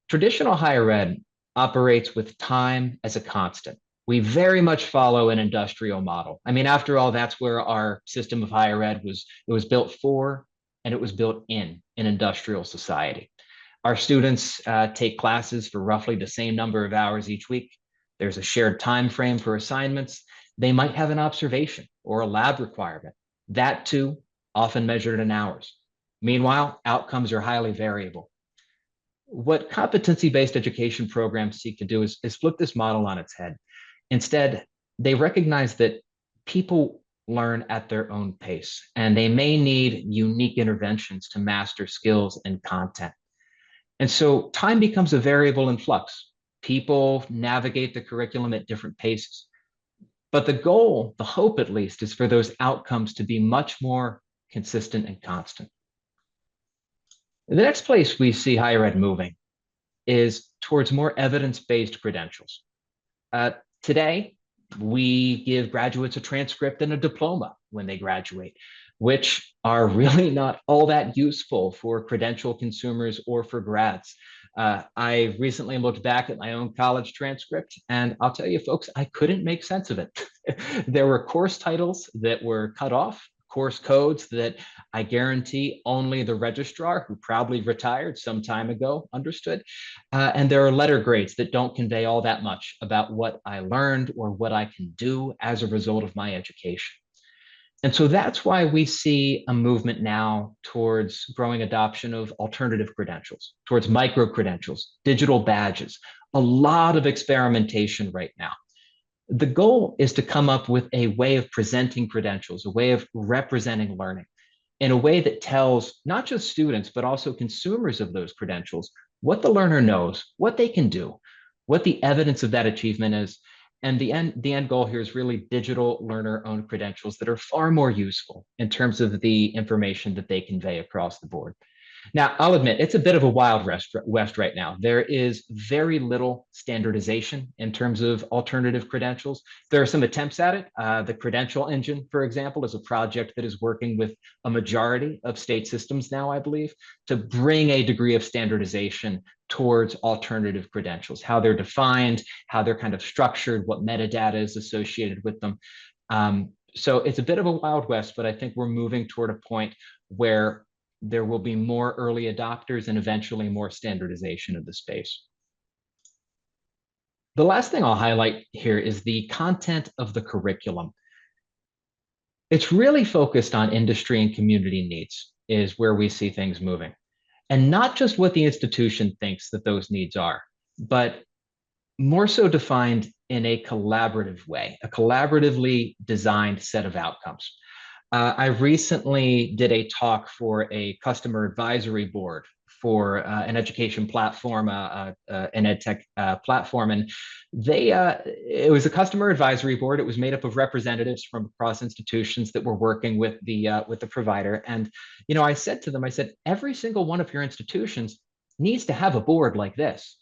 Traditional higher ed operates with time as a constant. We very much follow an industrial model. I mean, after all, that's where our system of higher ed was built for, and it was built in an industrial society. Our students take classes for roughly the same number of hours each week. There's a shared time frame for assignments. They might have an observation or a lab requirement. That too, often measured in hours. Meanwhile, outcomes are highly variable. What competency-based education programs seek to do is flip this model on its head. Instead, they recognize that people learn at their own pace, and they may need unique interventions to master skills and content. And so time becomes a variable in flux. People navigate the curriculum at different paces. But the goal, the hope at least, is for those outcomes to be much more consistent and constant. The next place we see higher ed moving is towards more evidence-based credentials. Today, we give graduates a transcript and a diploma when they graduate, which are really not all that useful for credential consumers or for grads. I recently looked back at my own college transcript, and I'll tell you, folks, I couldn't make sense of it. There were course titles that were cut off, course codes that I guarantee only the registrar, who probably retired some time ago, understood. And there are letter grades that don't convey all that much about what I learned or what I can do as a result of my education. And so that's why we see a movement now towards growing adoption of alternative credentials, towards micro-credentials, digital badges, a lot of experimentation right now. The goal is to come up with a way of presenting credentials, a way of representing learning in a way that tells not just students, but also consumers of those credentials, what the learner knows, what they can do, what the evidence of that achievement is. And the end goal here is really digital learner-owned credentials that are far more useful in terms of the information that they convey across the board. Now, I'll admit, it's a bit of a wild west right now. There is very little standardization in terms of alternative credentials. There are some attempts at it. The Credential Engine, for example, is a project that is working with a majority of state systems now, I believe, to bring a degree of standardization towards alternative credentials, how they're defined, how they're kind of structured, what metadata is associated with them. So it's a bit of a wild west, but I think we're moving toward a point where there will be more early adopters and eventually more standardization of the space. The last thing I'll highlight here is the content of the curriculum. It's really focused on industry and community needs is where we see things moving. And not just what the institution thinks that those needs are, but more so defined in a collaborative way, a collaboratively designed set of outcomes. I recently did a talk for a customer advisory board for an education platform, an ed tech platform, and it was a customer advisory board. It was made up of representatives from across institutions that were working with the provider. And I said to them, I said, every single one of your institutions needs to have a board like this.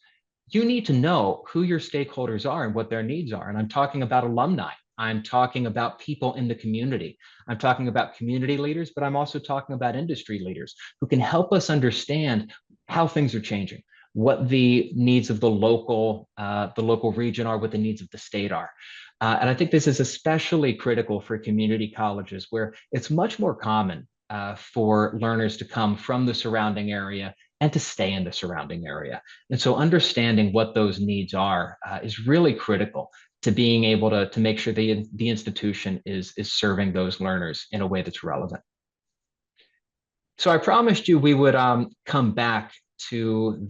You need to know who your stakeholders are and what their needs are. And I'm talking about alumni. I'm talking about people in the community. I'm talking about community leaders, but I'm also talking about industry leaders who can help us understand how things are changing, what the needs of the local region are, what the needs of the state are. And I think this is especially critical for community colleges where it's much more common for learners to come from the surrounding area and to stay in the surrounding area. And so understanding what those needs are is really critical to being able to make sure the institution is serving those learners in a way that's relevant. So I promised you we would come back to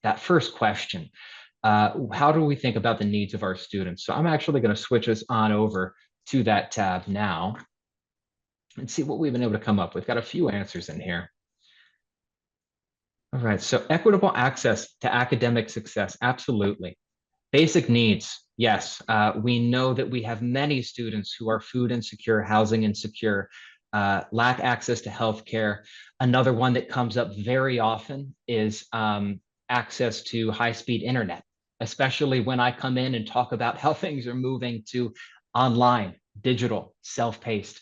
that first question. How do we think about the needs of our students? So I'm actually going to switch us on over to that tab now and see what we've been able to come up with. Got a few answers in here. All right, so equitable access to academic success, absolutely. Basic needs, yes. We know that we have many students who are food insecure, housing insecure, lack access to healthcare. Another one that comes up very often is access to high-speed internet, especially when I come in and talk about how things are moving to online, digital, self-paced.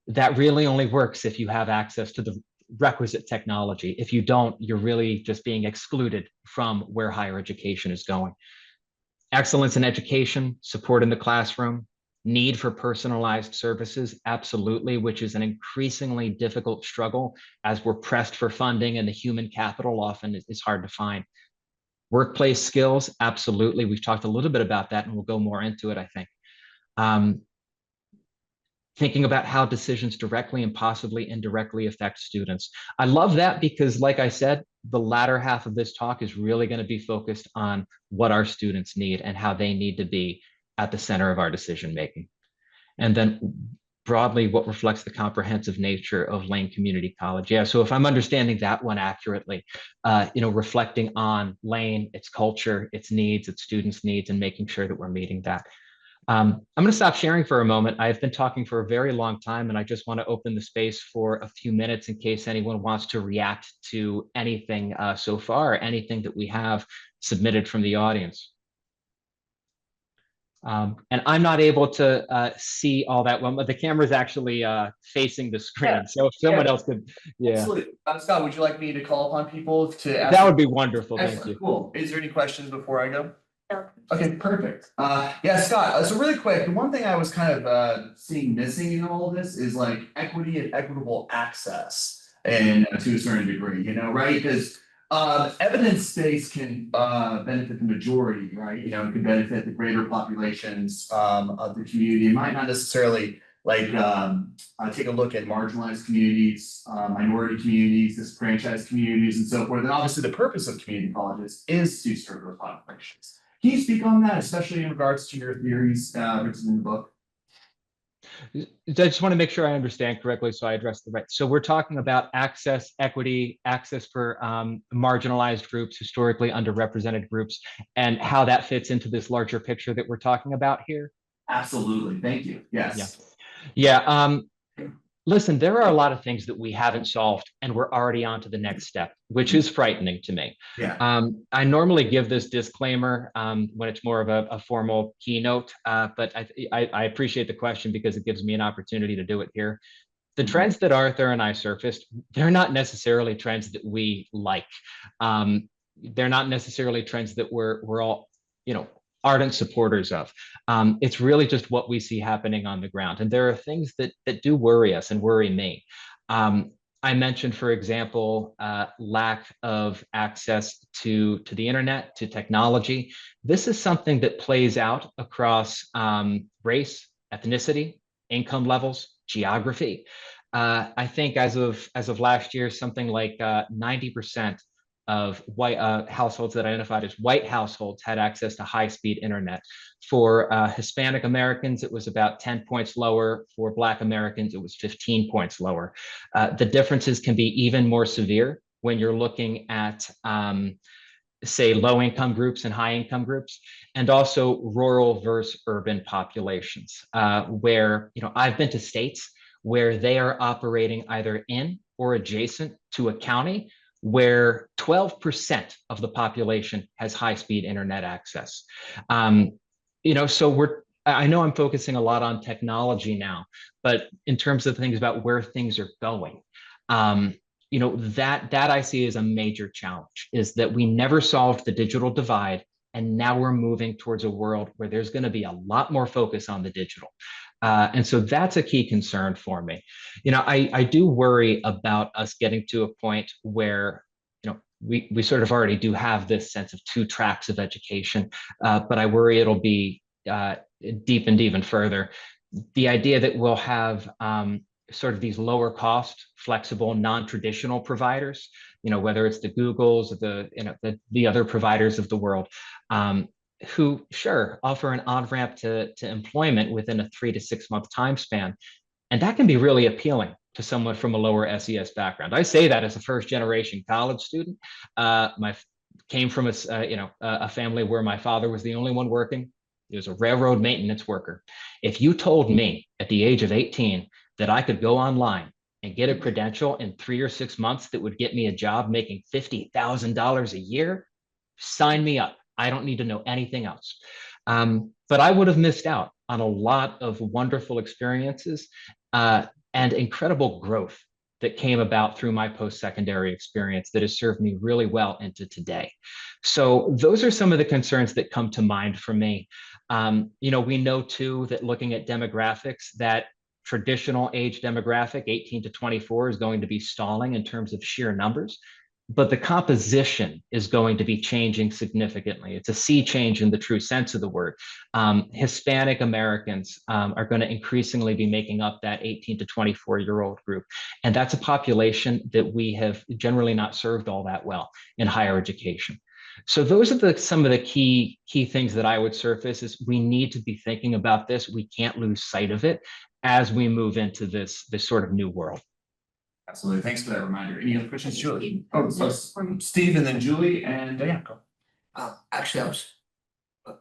That really only works if you have access to the requisite technology. If you don't, you're really just being excluded from where higher education is going. Excellence in education, support in the classroom, need for personalized services, absolutely, which is an increasingly difficult struggle as we're pressed for funding and the human capital often is hard to find. Workplace skills, absolutely. We've talked a little bit about that and we'll go more into it, I think. Thinking about how decisions directly and possibly indirectly affect students. I love that because, like I said, the latter half of this talk is really going to be focused on what our students need and how they need to be at the center of our decision making. And then broadly, what reflects the comprehensive nature of Lane Community College. Yeah, so if I'm understanding that one accurately, reflecting on Lane, its culture, its needs, its students' needs, and making sure that we're meeting that. I'm going to stop sharing for a moment. I've been talking for a very long time, and I just want to open the space for a few minutes in case anyone wants to react to anything so far, anything that we have submitted from the audience. And I'm not able to see all that well, but the camera is actually facing the screen. Yeah. So if someone else could, yeah. Absolutely. Scott, would you like me to call upon people to ask? That would be wonderful. Thank you. Cool. Is there any questions before I go? No. Okay, perfect. Yeah, Scott, so really quick, the one thing I was kind of seeing missing in all of this is like equity and equitable access and to a certain degree, right? Because evidence-based can benefit the majority, right? It can benefit the greater populations of the community. It might not necessarily like take a look at marginalized communities, minority communities, disenfranchised communities, and so forth. And obviously the purpose of community colleges is to serve those populations. Can you speak on that, especially in regards to your theories written in the book? I just want to make sure I understand correctly, so I address the right. So we're talking about access, equity, access for marginalized groups, historically underrepresented groups, and how that fits into this larger picture that we're talking about here? Absolutely. Thank you. Yes. Yeah. Listen, there are a lot of things that we haven't solved and we're already on to the next step, which is frightening to me. Yeah. I normally give this disclaimer when it's more of a formal keynote, but I appreciate the question because it gives me an opportunity to do it here. The trends that Arthur and I surfaced, they're not necessarily trends that we like. They're not necessarily trends that we're all, ardent supporters of. It's really just what we see happening on the ground. And there are things that do worry us and worry me. I mentioned, for example, lack of access to the internet, to technology. This is something that plays out across race, ethnicity, income levels, geography. I think as of last year, something like 90% of white households that identified as white households had access to high-speed internet. For Hispanic Americans, it was about 10 points lower. For Black Americans, it was 15 points lower. The differences can be even more severe when you're looking at say low-income groups and high-income groups, and also rural versus urban populations, where I've been to states where they are operating either in or adjacent to a county where 12% of the population has high-speed internet access. So I know I'm focusing a lot on technology now, but in terms of things about where things are going, that I see as a major challenge, is that we never solved the digital divide, and now we're moving towards a world where there's going to be a lot more focus on the digital. And so that's a key concern for me. I do worry about us getting to a point where, we sort of already do have this sense of two tracks of education, but I worry it'll be deepened even further. The idea that we'll have sort of these lower cost, flexible, non-traditional providers, whether it's the Googles or the other providers of the world, who sure offer an on-ramp to employment within a 3 to 6 month time span. And that can be really appealing to someone from a lower SES background. I say that as a first generation college student. Came from a family where my father was the only one working. He was a railroad maintenance worker. If you told me at the age of 18 that I could go online and get a credential in 3 or 6 months that would get me a job making $50,000 a year, sign me up. I don't need to know anything else. But I would have missed out on a lot of wonderful experiences and incredible growth that came about through my post-secondary experience that has served me really well into today. So those are some of the concerns that come to mind for me. We know too that looking at demographics, that traditional age demographic, 18 to 24, is going to be stalling in terms of sheer numbers, but the composition is going to be changing significantly. It's a sea change in the true sense of the word. Hispanic Americans are going to increasingly be making up that 18 to 24-year-old group. And that's a population that we have generally not served all that well in higher education. So those are some of the key things that I would surface. Is we need to be thinking about this. We can't lose sight of it as we move into this sort of new world. Absolutely. Thanks for that reminder. Any other questions, Julie? Oh, so Steve and then Julie and Diane. Go. Actually, I was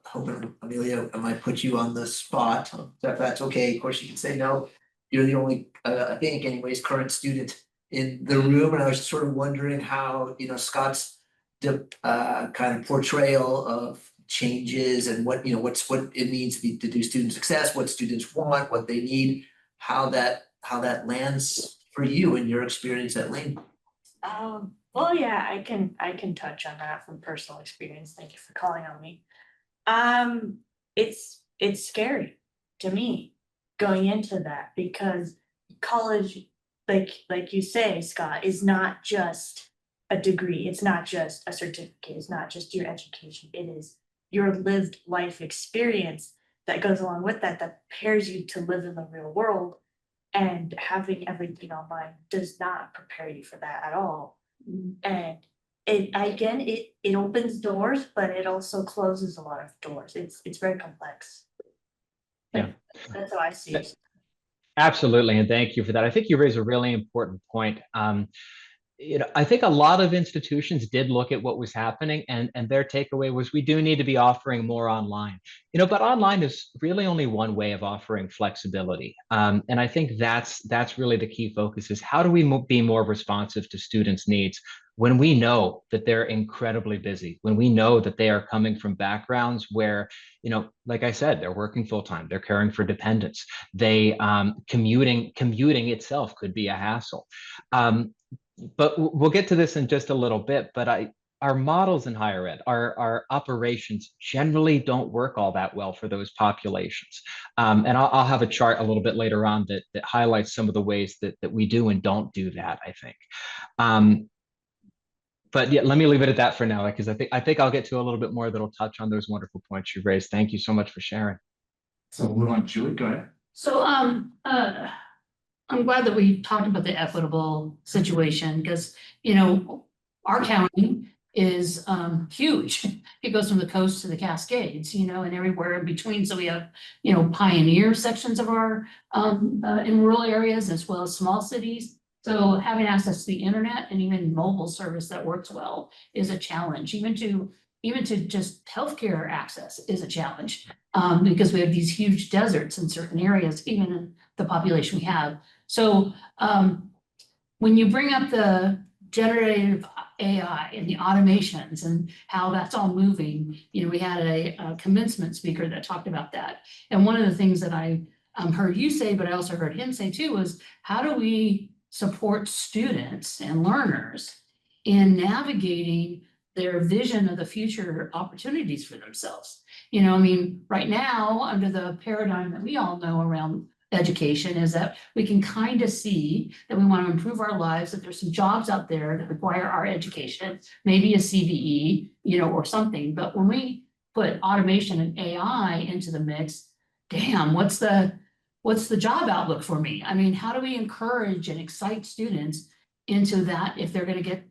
hoping, Amelia, I might put you on the spot, if that's okay. Of course, you can say no. You're the only, I think anyways, current student in the room, and I was sort of wondering how, Scott's kind of portrayal of changes and what it means to do student success, what students want, what they need, how that lands for you and your experience at Lane. Well, yeah, I can touch on that from personal experience. Thank you for calling on me. It's scary to me going into that, because college, like you say, Scott, is not just a degree. It's not just a certificate. It's not just your education. It is your lived life experience that goes along with that prepares you to live in the real world. And having everything online does not prepare you for that at all. And it opens doors, but it also closes a lot of doors. It's very complex. Yeah. That's how I see it. Absolutely, and thank you for that. I think you raise a really important point. I think a lot of institutions did look at what was happening, and their takeaway was we do need to be offering more online. But online is really only one way of offering flexibility. And I think that's really the key focus is how do we be more responsive to students' needs when we know that they're incredibly busy, when we know that they are coming from backgrounds where, like I said, they're working full time, they're caring for dependents, they commuting itself could be a hassle. But we'll get to this in just a little bit, but our models in higher ed, our operations generally don't work all that well for those populations. And I'll have a chart a little bit later on that highlights some of the ways that we do and don't do that, I think. But yeah, let me leave it at that for now, because I think I'll get to a little bit more that'll touch on those wonderful points you've raised. Thank you so much for sharing. So we'll move on, Julie, go ahead. So, I'm glad that we talked about the equitable situation because, our county is huge. It goes from the coast to the Cascades, and everywhere in between. So we have, pioneer sections of our in rural areas as well as small cities. So having access to the internet and even mobile service that works well is a challenge. Even to just healthcare access is a challenge because we have these huge deserts in certain areas, even in the population we have. So when you bring up the generative AI and the automations and how that's all moving, we had a commencement speaker that talked about that. And one of the things that I heard you say, but I also heard him say too, was how do we support students and learners in navigating their vision of the future opportunities for themselves? Right now, under the paradigm that we all know around education is that we can kind of see that we want to improve our lives, that there's some jobs out there that require our education, maybe a CVE, or something. But when we put automation and AI into the mix, damn, what's the job outlook for me? How do we encourage and excite students into that if they're going to get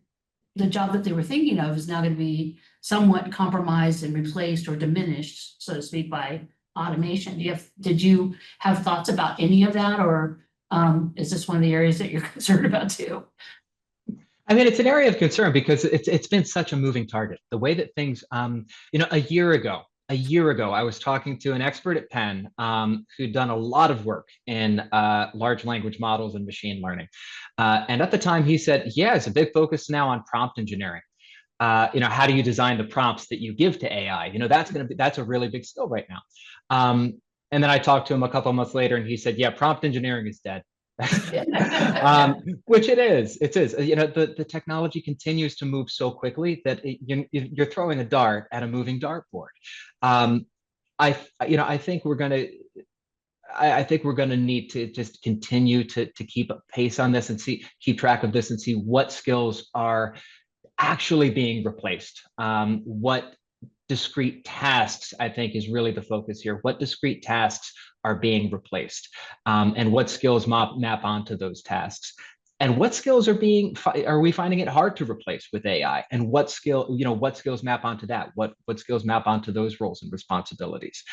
the job that they were thinking of is now going to be somewhat compromised and replaced or diminished, so to speak, by automation? Did you have thoughts about any of that, or is this one of the areas that you're concerned about too? It's an area of concern because it's been such a moving target. The way that things, a year ago, I was talking to an expert at Penn who'd done a lot of work in large language models and machine learning. And at the time he said, yeah, it's a big focus now on prompt engineering. How do you design the prompts that you give to AI? That's a really big skill right now. And then I talked to him a couple of months later and he said, yeah, prompt engineering is dead. Which it is. The technology continues to move so quickly that you're throwing a dart at a moving dartboard. I think we're going to need to just continue to keep a pace on this and keep track of this and see what skills are actually being replaced. What discrete tasks, I think, is really the focus here. What discrete tasks are being replaced, and what skills map onto those tasks, and what skills are we finding it hard to replace with AI, and what skills map onto that? What skills map onto those roles and responsibilities?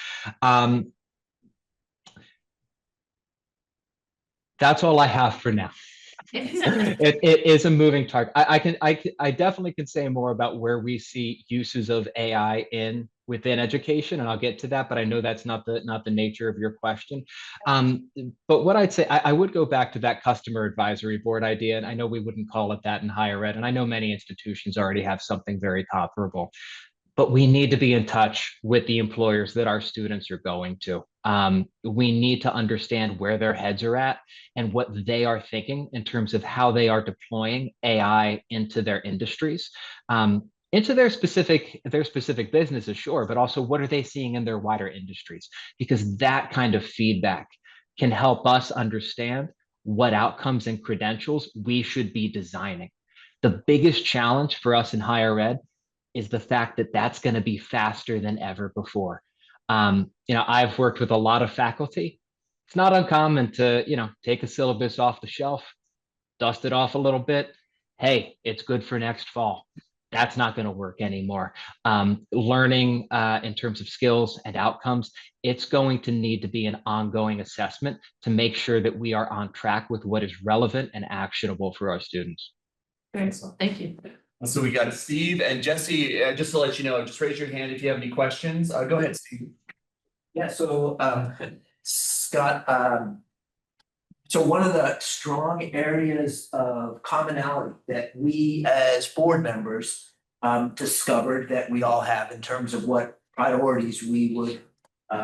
That's all I have for now. It is a moving target. I definitely can say more about where we see uses of AI within education, and I'll get to that, but I know that's not the nature of your question. But what I'd say, I would go back to that customer advisory board idea, and I know we wouldn't call it that in higher ed, and I know many institutions already have something very comparable. But we need to be in touch with the employers that our students are going to. We need to understand where their heads are at and what they are thinking in terms of how they are deploying AI into their industries, into their specific businesses, sure, but also what are they seeing in their wider industries? Because that kind of feedback can help us understand what outcomes and credentials we should be designing. The biggest challenge for us in higher ed is the fact that that's going to be faster than ever before. I've worked with a lot of faculty. It's not uncommon to, take a syllabus off the shelf, dust it off a little bit. Hey, it's good for next fall. That's not going to work anymore. Learning in terms of skills and outcomes, it's going to need to be an ongoing assessment to make sure that we are on track with what is relevant and actionable for our students. Great, thank you. So we got Steve and Jesse, just to let you know, just raise your hand if you have any questions. Go ahead, Steve. Yeah, so Scott, so one of the strong areas of commonality that we as board members discovered that we all have in terms of what priorities we would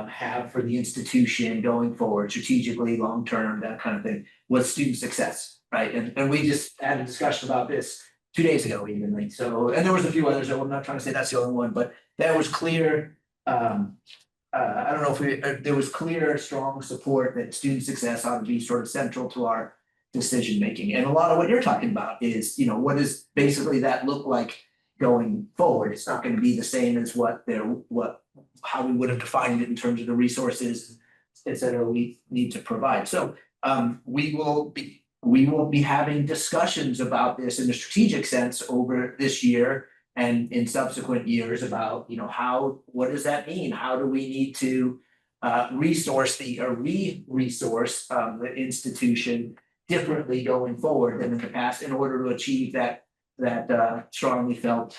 have for the institution going forward, strategically, long-term, that kind of thing, was student success, right? And we just had a discussion about this 2 days ago even, like, so, and there was a few others, so I'm not trying to say that's the only one, but that was clear. I don't know if there was clear, strong support that student success ought to be sort of central to our decision making. And a lot of what you're talking about is, you know, what does basically that look like going forward? It's not going to be the same as how we would have defined it in terms of the resources, et cetera, we need to provide. So we will be having discussions about this in a strategic sense over this year and in subsequent years about, you know, what does that mean? How do we need to resource the institution differently going forward than in the past in order to achieve that strongly felt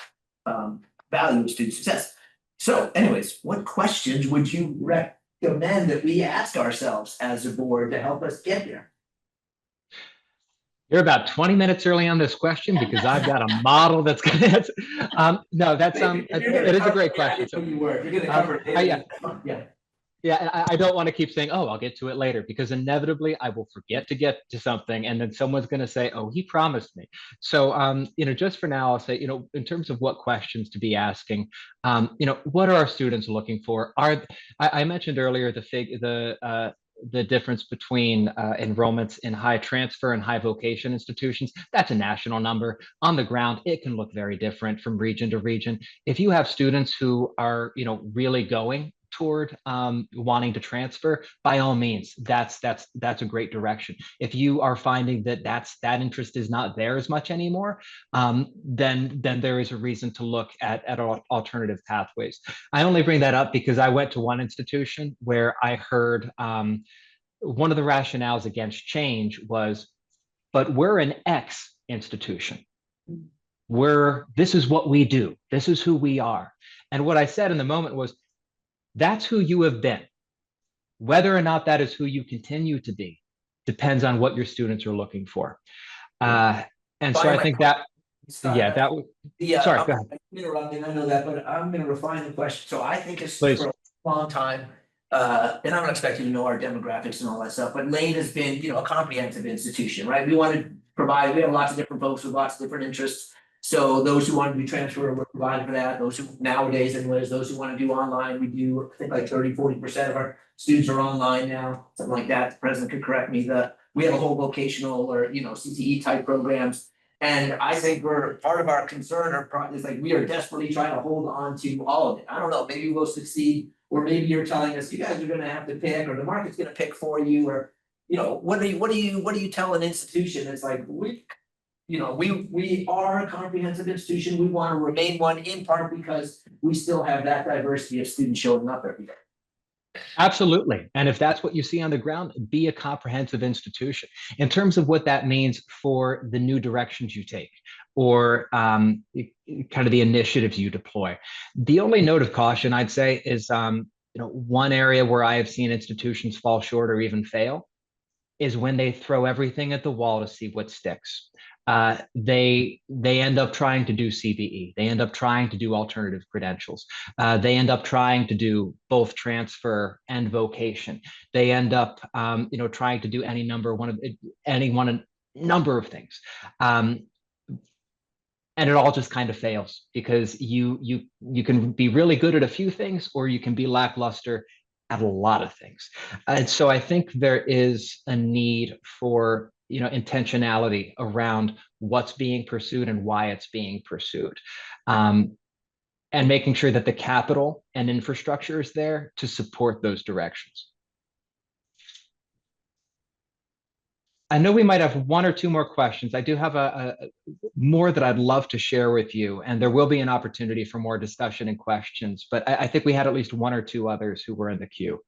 value of student success. So anyways, what questions would you recommend that we ask ourselves as a board to help us get there? You're about 20 minutes early on this question because I've got a model that's gonna answer. No, that's it is a great question. So, You're gonna cover it. yeah, I don't want to keep saying, oh, I'll get to it later, because inevitably I will forget to get to something, and then someone's going to say, oh, he promised me. So, you know, just for now, I'll say, you know, in terms of what questions to be asking, you know, what are our students looking for? I mentioned earlier the difference between enrollments in high transfer and high vocation institutions. That's a national number. On the ground, it can look very different from region to region. If you have students who are, you know, really going toward wanting to transfer, by all means, that's a great direction. If you are finding that that interest is not there as much anymore, then there is a reason to look at alternative pathways. I only bring that up because I went to one institution where I heard one of the rationales against change was, but we're an X institution. This is what we do. This is who we are. And what I said in the moment was, that's who you have been. Whether or not that is who you continue to be depends on what your students are looking for. And so I think that, yeah, that would, sorry, go ahead. I'm interrupting, I know that, but I'm gonna refine the question. So I think it's Please. for a long time, and I'm not expecting you to know our demographics and all that stuff, but Lane has been, you know, a comprehensive institution, right? We have lots of different folks with lots of different interests. So those who want to do transfer, we're providing for that. Those who nowadays, anyways, those who want to do online, we do, I think like 30-40% of our students are online now, something like that. The president could correct me. We have a whole vocational or, you know, CTE type programs. And I think part of our concern is like, we are desperately trying to hold on to all of it. I don't know, maybe we'll succeed, or maybe you're telling us you guys are gonna have to pick, or the market's gonna pick for you, or, you know, what do you tell an institution? It's like, we are a comprehensive institution. We want to remain one, in part because we still have that diversity of students showing up every day. Absolutely. And if that's what you see on the ground, be a comprehensive institution. In terms of what that means for the new directions you take, or kind of the initiatives you deploy. The only note of caution I'd say is, you know, one area where I have seen institutions fall short or even fail is when they throw everything at the wall to see what sticks. They end up trying to do CBE. They end up trying to do alternative credentials. They end up trying to do both transfer and vocation. They end up, you know, trying to do any number of things. And it all just kind of fails because you can be really good at a few things, or you can be lackluster at a lot of things. And so I think there is a need for, you know, intentionality around what's being pursued and why it's being pursued. And making sure that the capital and infrastructure is there to support those directions. I know we might have one or two more questions. I do have more that I'd love to share with you, and there will be an opportunity for more discussion and questions, but I think we had at least one or two others who were in the queue.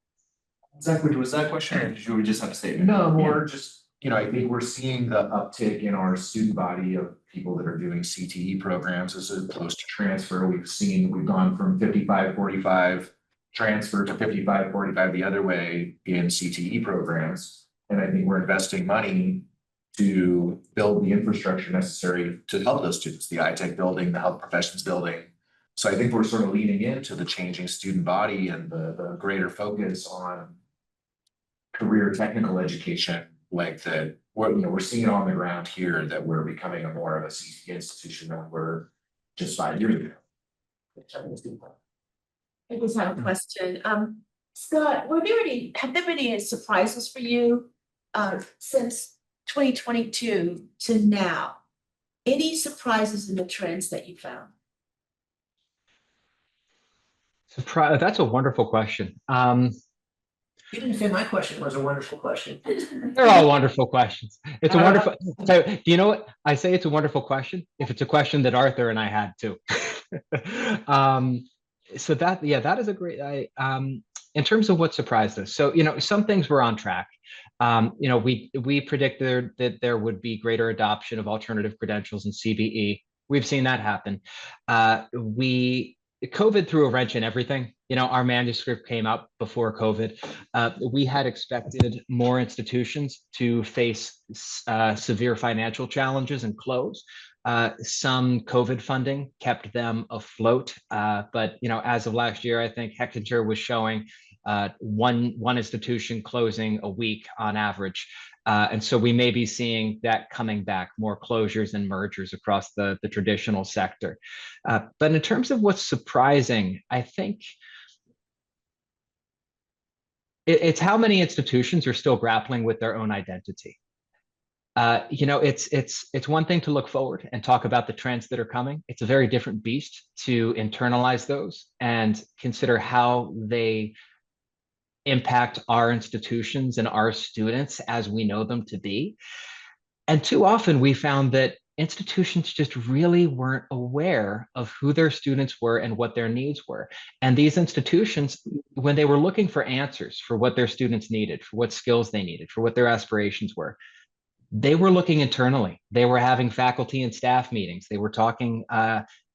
Zach, was that a question, or did you just have a statement? No, more just I think we're seeing the uptick in our student body of people that are doing CTE programs as opposed to transfer. We've gone from 55-45 transfer to 55-45 the other way in CTE programs. And I think we're investing money to build the infrastructure necessary to help those students, the iTech building, the health professions building. So I think we're sort of leaning into the changing student body and the greater focus on career technical education, like that, we're seeing it on the ground here that we're becoming a more of a CTE institution than we were just 5 years ago. I just have a question. Scott, have there been any surprises for you since 2022 to now? Any surprises in the trends that you found? Surprise, that's a wonderful question. You didn't say my question was a wonderful question. They're all wonderful questions. It's a wonderful, so do you know what? I say it's a wonderful question if it's a question that Arthur and I had too. So that, yeah, that is a great, in terms of what surprised us. So, some things were on track. We predicted that there would be greater adoption of alternative credentials in CBE. We've seen that happen. COVID threw a wrench in everything. Our manuscript came out before COVID. We had expected more institutions to face severe financial challenges and close. Some COVID funding kept them afloat. But, as of last year, I think Hechinger was showing one institution closing a week on average. And so we may be seeing that coming back, more closures and mergers across the traditional sector. But in terms of what's surprising, I think it's how many institutions are still grappling with their own identity. It's one thing to look forward and talk about the trends that are coming. It's a very different beast to internalize those and consider how they impact our institutions and our students as we know them to be. And too often we found that institutions just really weren't aware of who their students were and what their needs were. And these institutions, when they were looking for answers for what their students needed, for what skills they needed, for what their aspirations were, they were looking internally. They were having faculty and staff meetings. They were talking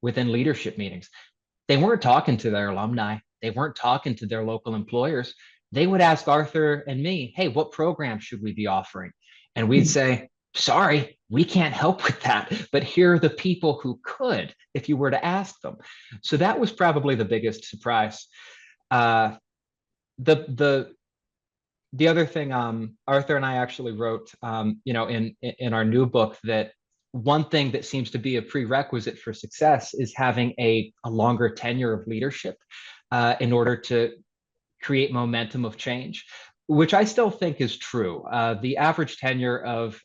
within leadership meetings. They weren't talking to their alumni. They weren't talking to their local employers. They would ask Arthur and me, hey, what program should we be offering? And we'd say, sorry, we can't help with that, but here are the people who could if you were to ask them. So that was probably the biggest surprise. The other thing, Arthur and I actually wrote, in our new book, that one thing that seems to be a prerequisite for success is having a longer tenure of leadership in order to create momentum of change, which I still think is true. The average tenure of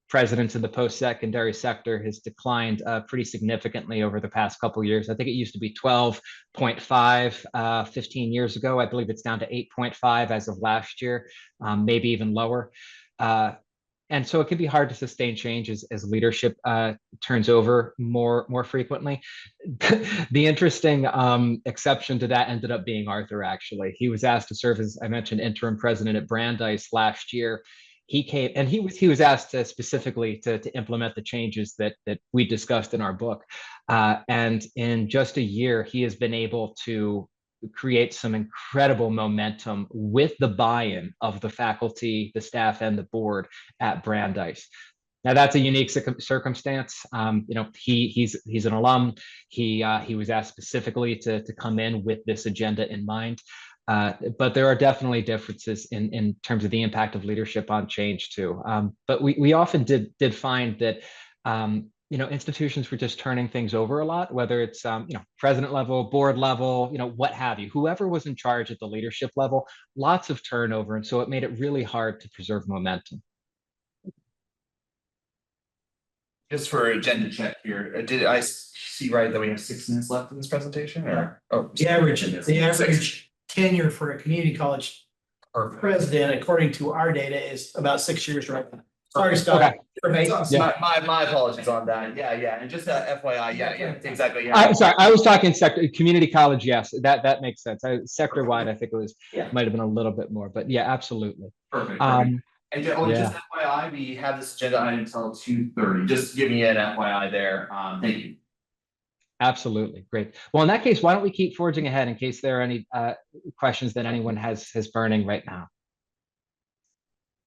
presidents in the post-secondary sector has declined pretty significantly over the past couple of years. I think it used to be 12.5 15 years ago. I believe it's down to 8.5 as of last year, maybe even lower. And so it can be hard to sustain change as leadership turns over more frequently. The interesting exception to that ended up being Arthur, actually. He was asked to serve as, I mentioned, interim president at Brandeis last year. He came and he was asked specifically to implement the changes that we discussed in our book. And in just a year, he has been able to create some incredible momentum with the buy-in of the faculty, the staff, and the board at Brandeis. Now that's a unique circumstance. He's an alum. He was asked specifically to come in with this agenda in mind. But there are definitely differences in terms of the impact of leadership on change too. But we often did find that institutions were just turning things over a lot, whether it's president level, board level, what have you. Whoever was in charge at the leadership level, lots of turnover, and so it made it really hard to preserve momentum. Just for agenda check here, did I see right that we have 6 minutes left in this presentation, or? Oh, The average tenure for a community college Perfect. president, according to our data, is about 6 years right now. Sorry, Scott. Okay. My apologies on that. Yeah. And just FYI, yeah, exactly. Yeah. Sorry, I was talking sector, community college. Yes, that makes sense. Sector wide, I think it was, Yeah. might have been a little bit more, but yeah, absolutely. Perfect. And just FYI, we have this agenda item until 2:30, just giving you an FYI there. Thank you. Absolutely. Great. Well, in that case, why don't we keep forging ahead in case there are any questions that anyone has burning right now?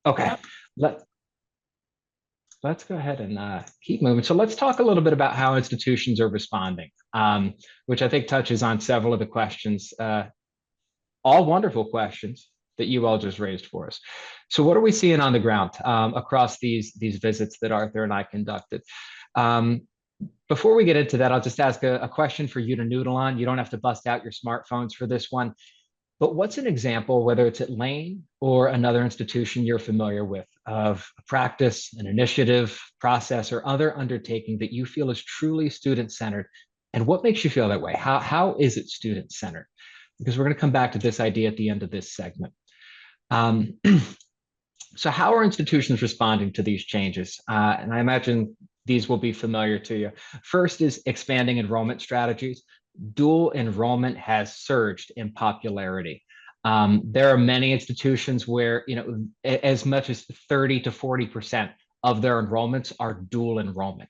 Okay, let's go ahead and keep moving. So let's talk a little bit about how institutions are responding, which I think touches on several of the questions, all wonderful questions that you all just raised for us. So what are we seeing on the ground across these visits that Arthur and I conducted? Before we get into that, I'll just ask a question for you to noodle on. You don't have to bust out your smartphones for this one. But what's an example, whether it's at Lane or another institution you're familiar with, of a practice, an initiative, process, or other undertaking that you feel is truly student-centered? And what makes you feel that way? How is it student-centered? Because we're going to come back to this idea at the end of this segment. So how are institutions responding to these changes? And I imagine these will be familiar to you. First is expanding enrollment strategies. Dual enrollment has surged in popularity. There are many institutions where, as much as 30 to 40% of their enrollments are dual enrollment.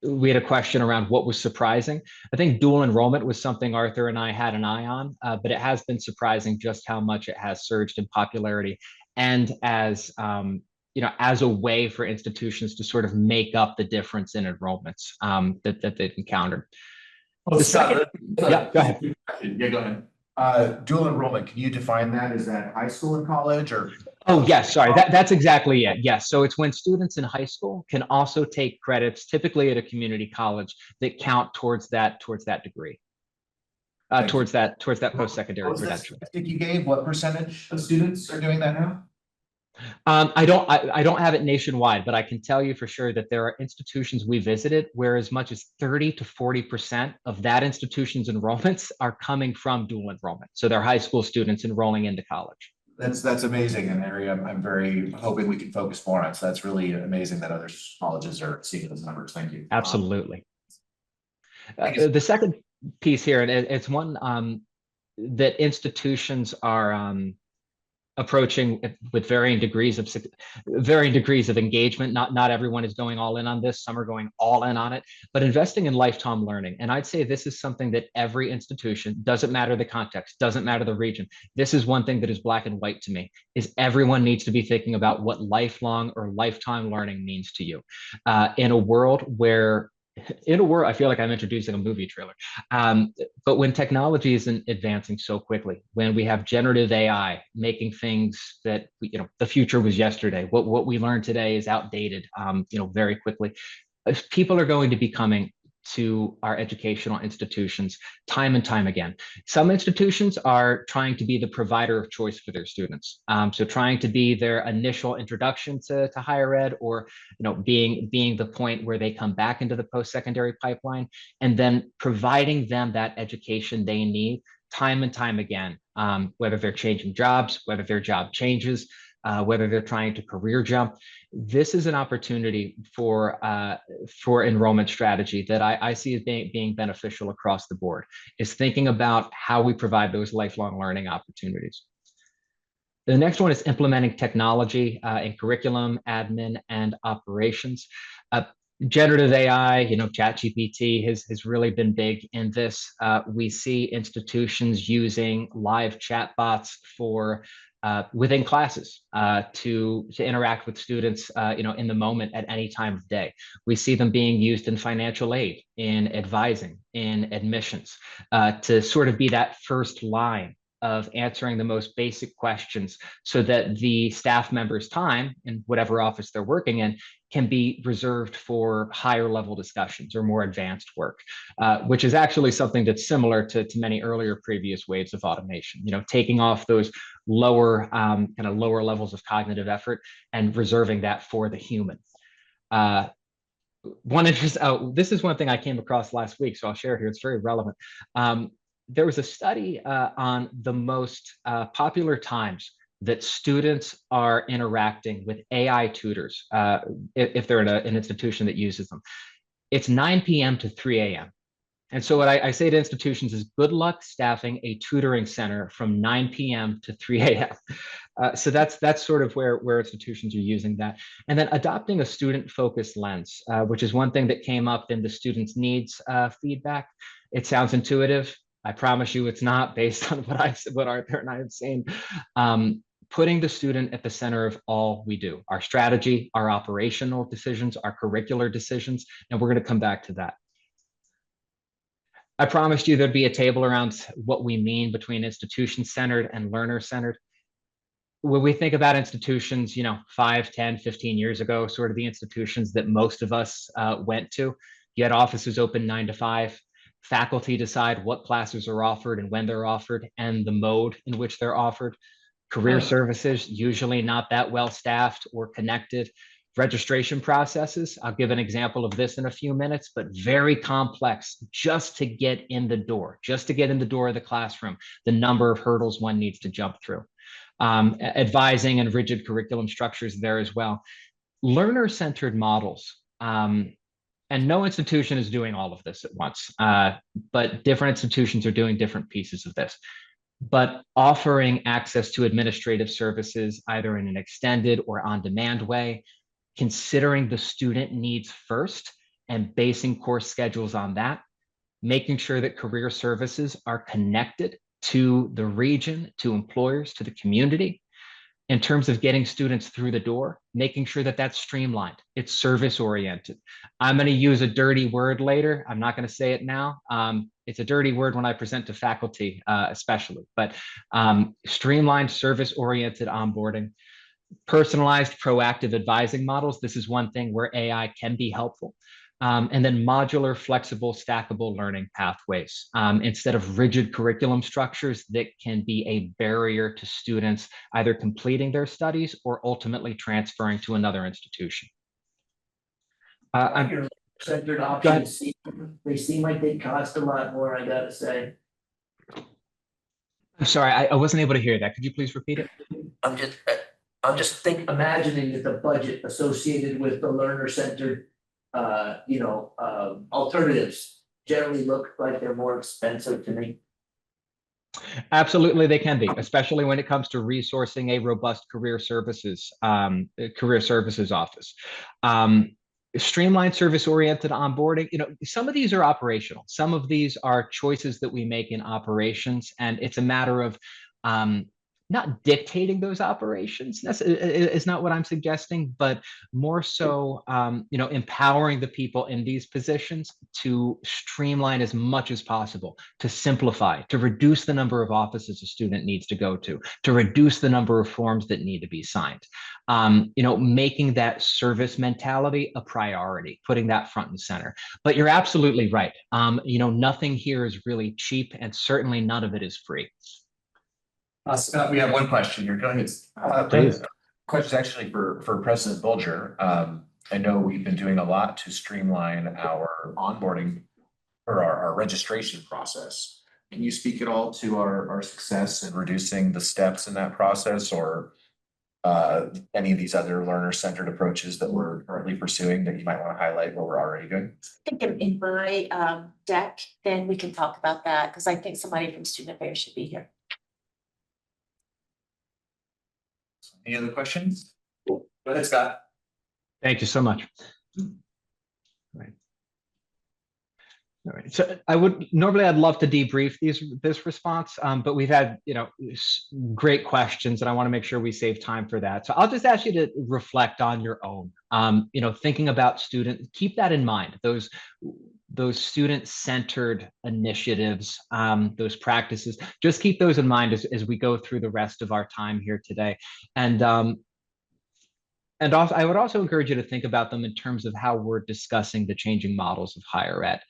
We had a question around what was surprising. I think dual enrollment was something Arthur and I had an eye on, but it has been surprising just how much it has surged in popularity, and as as a way for institutions to sort of make up the difference in enrollments that they've encountered. Well, Scott, yeah, go ahead. Yeah, go ahead. Dual enrollment, can you define that? Is that high school and college, or? Oh, yes, sorry, that's exactly it. Yes, so it's when students in high school can also take credits, typically at a community college, that count towards that degree. Towards that post-secondary credential. I think you gave what percentage of students are doing that now? I don't have it nationwide, but I can tell you for sure that there are institutions we visited where as much as 30 to 40% of that institution's enrollments are coming from dual enrollment. So they're high school students enrolling into college. That's amazing, an area I'm very hoping we can focus more on. So that's really amazing that other colleges are seeing those numbers. Thank you. Absolutely. The second piece here, and it's one that institutions are approaching with varying degrees of engagement. Not everyone is going all in on this. Some are going all in on it, but investing in lifetime learning. And I'd say this is something that every institution, doesn't matter the context, doesn't matter the region. This is one thing that is black and white to me, is everyone needs to be thinking about what lifelong or lifetime learning means to you. In a world, I feel like I'm introducing a movie trailer. But when technology isn't advancing so quickly, when we have generative AI making things that, the future was yesterday, what we learn today is outdated, very quickly. People are going to be coming to our educational institutions time and time again. Some institutions are trying to be the provider of choice for their students. So trying to be their initial introduction to higher ed, or being the point where they come back into the post-secondary pipeline, and then providing them that education they need time and time again, whether they're changing jobs, whether their job changes, whether they're trying to career jump. This is an opportunity for enrollment strategy that I see as being beneficial across the board, is thinking about how we provide those lifelong learning opportunities. The next one is implementing technology in curriculum, admin, and operations. Generative AI, ChatGPT has really been big in this. We see institutions using live chatbots for within classes to interact with students, in the moment at any time of day. We see them being used in financial aid, in advising, in admissions, to sort of be that first line of answering the most basic questions, so that the staff member's time in whatever office they're working in can be reserved for higher level discussions or more advanced work, which is actually something that's similar to many earlier previous waves of automation, taking off those lower levels of cognitive effort and reserving that for the human. This is one thing I came across last week, so I'll share here. It's very relevant. There was a study on the most popular times that students are interacting with AI tutors, if they're in an institution that uses them. It's 9 p.m. to 3 a.m. And so what I say to institutions is good luck staffing a tutoring center from 9 p.m. to 3 a.m. So that's sort of where institutions are using that. And then adopting a student-focused lens, which is one thing that came up in the students' needs feedback. It sounds intuitive. I promise you it's not, based on what Arthur and I have seen. Putting the student at the center of all we do, our strategy, our operational decisions, our curricular decisions, and we're going to come back to that. I promised you there'd be a table around what we mean between institution-centered and learner-centered. When we think about institutions, 5, 10, 15 years ago, sort of the institutions that most of us went to, you had offices open 9 to 5. Faculty decide what classes are offered and when they're offered and the mode in which they're offered. Career services, usually not that well staffed or connected. Registration processes, I'll give an example of this in a few minutes, but very complex just to get in the door, of the classroom, the number of hurdles one needs to jump through. Advising and rigid curriculum structures there as well. Learner-centered models. And no institution is doing all of this at once, but different institutions are doing different pieces of this. But offering access to administrative services, either in an extended or on-demand way, considering the student needs first and basing course schedules on that, making sure that career services are connected to the region, to employers, to the community. In terms of getting students through the door, making sure that that's streamlined, it's service oriented. I'm going to use a dirty word later. I'm not going to say it now. It's a dirty word when I present to faculty, especially, but streamlined service oriented onboarding. Personalized, proactive advising models. This is one thing where AI can be helpful. And then modular, flexible, stackable learning pathways, instead of rigid curriculum structures that can be a barrier to students either completing their studies or ultimately transferring to another institution. Centered options, they seem like they cost a lot more, I gotta say. I'm sorry, I wasn't able to hear that. Could you please repeat it? I'm just imagining that the budget associated with the learner-centered, alternatives generally look like they're more expensive to me. Absolutely, they can be, especially when it comes to resourcing a robust career services office. Streamlined service-oriented onboarding. Some of these are operational. Some of these are choices that we make in operations, and it's a matter of not dictating those operations. Is not what I'm suggesting, but more so, empowering the people in these positions to streamline as much as possible, to simplify, to reduce the number of offices a student needs to go to reduce the number of forms that need to be signed. Making that service mentality a priority, putting that front and center. But you're absolutely right. Nothing here is really cheap, and certainly none of it is free. Scott, we have one question here. Go ahead. Please. Question actually for President Bulger. I know we've been doing a lot to streamline our onboarding or our registration process. Can you speak at all to our success in reducing the steps in that process, or any of these other learner-centered approaches that we're currently pursuing that you might want to highlight what we're already doing? I think in my deck, then we can talk about that, because I think somebody from Student Affairs should be here. Any other questions? Go ahead, Scott. Thank you so much. Right. All right. So I'd love to debrief this response, but we've had, great questions, and I want to make sure we save time for that. So I'll just ask you to reflect on your own, thinking about keep that in mind, those student-centered initiatives, those practices, just keep those in mind as we go through the rest of our time here today. And also, I would also encourage you to think about them in terms of how we're discussing the changing models of higher ed.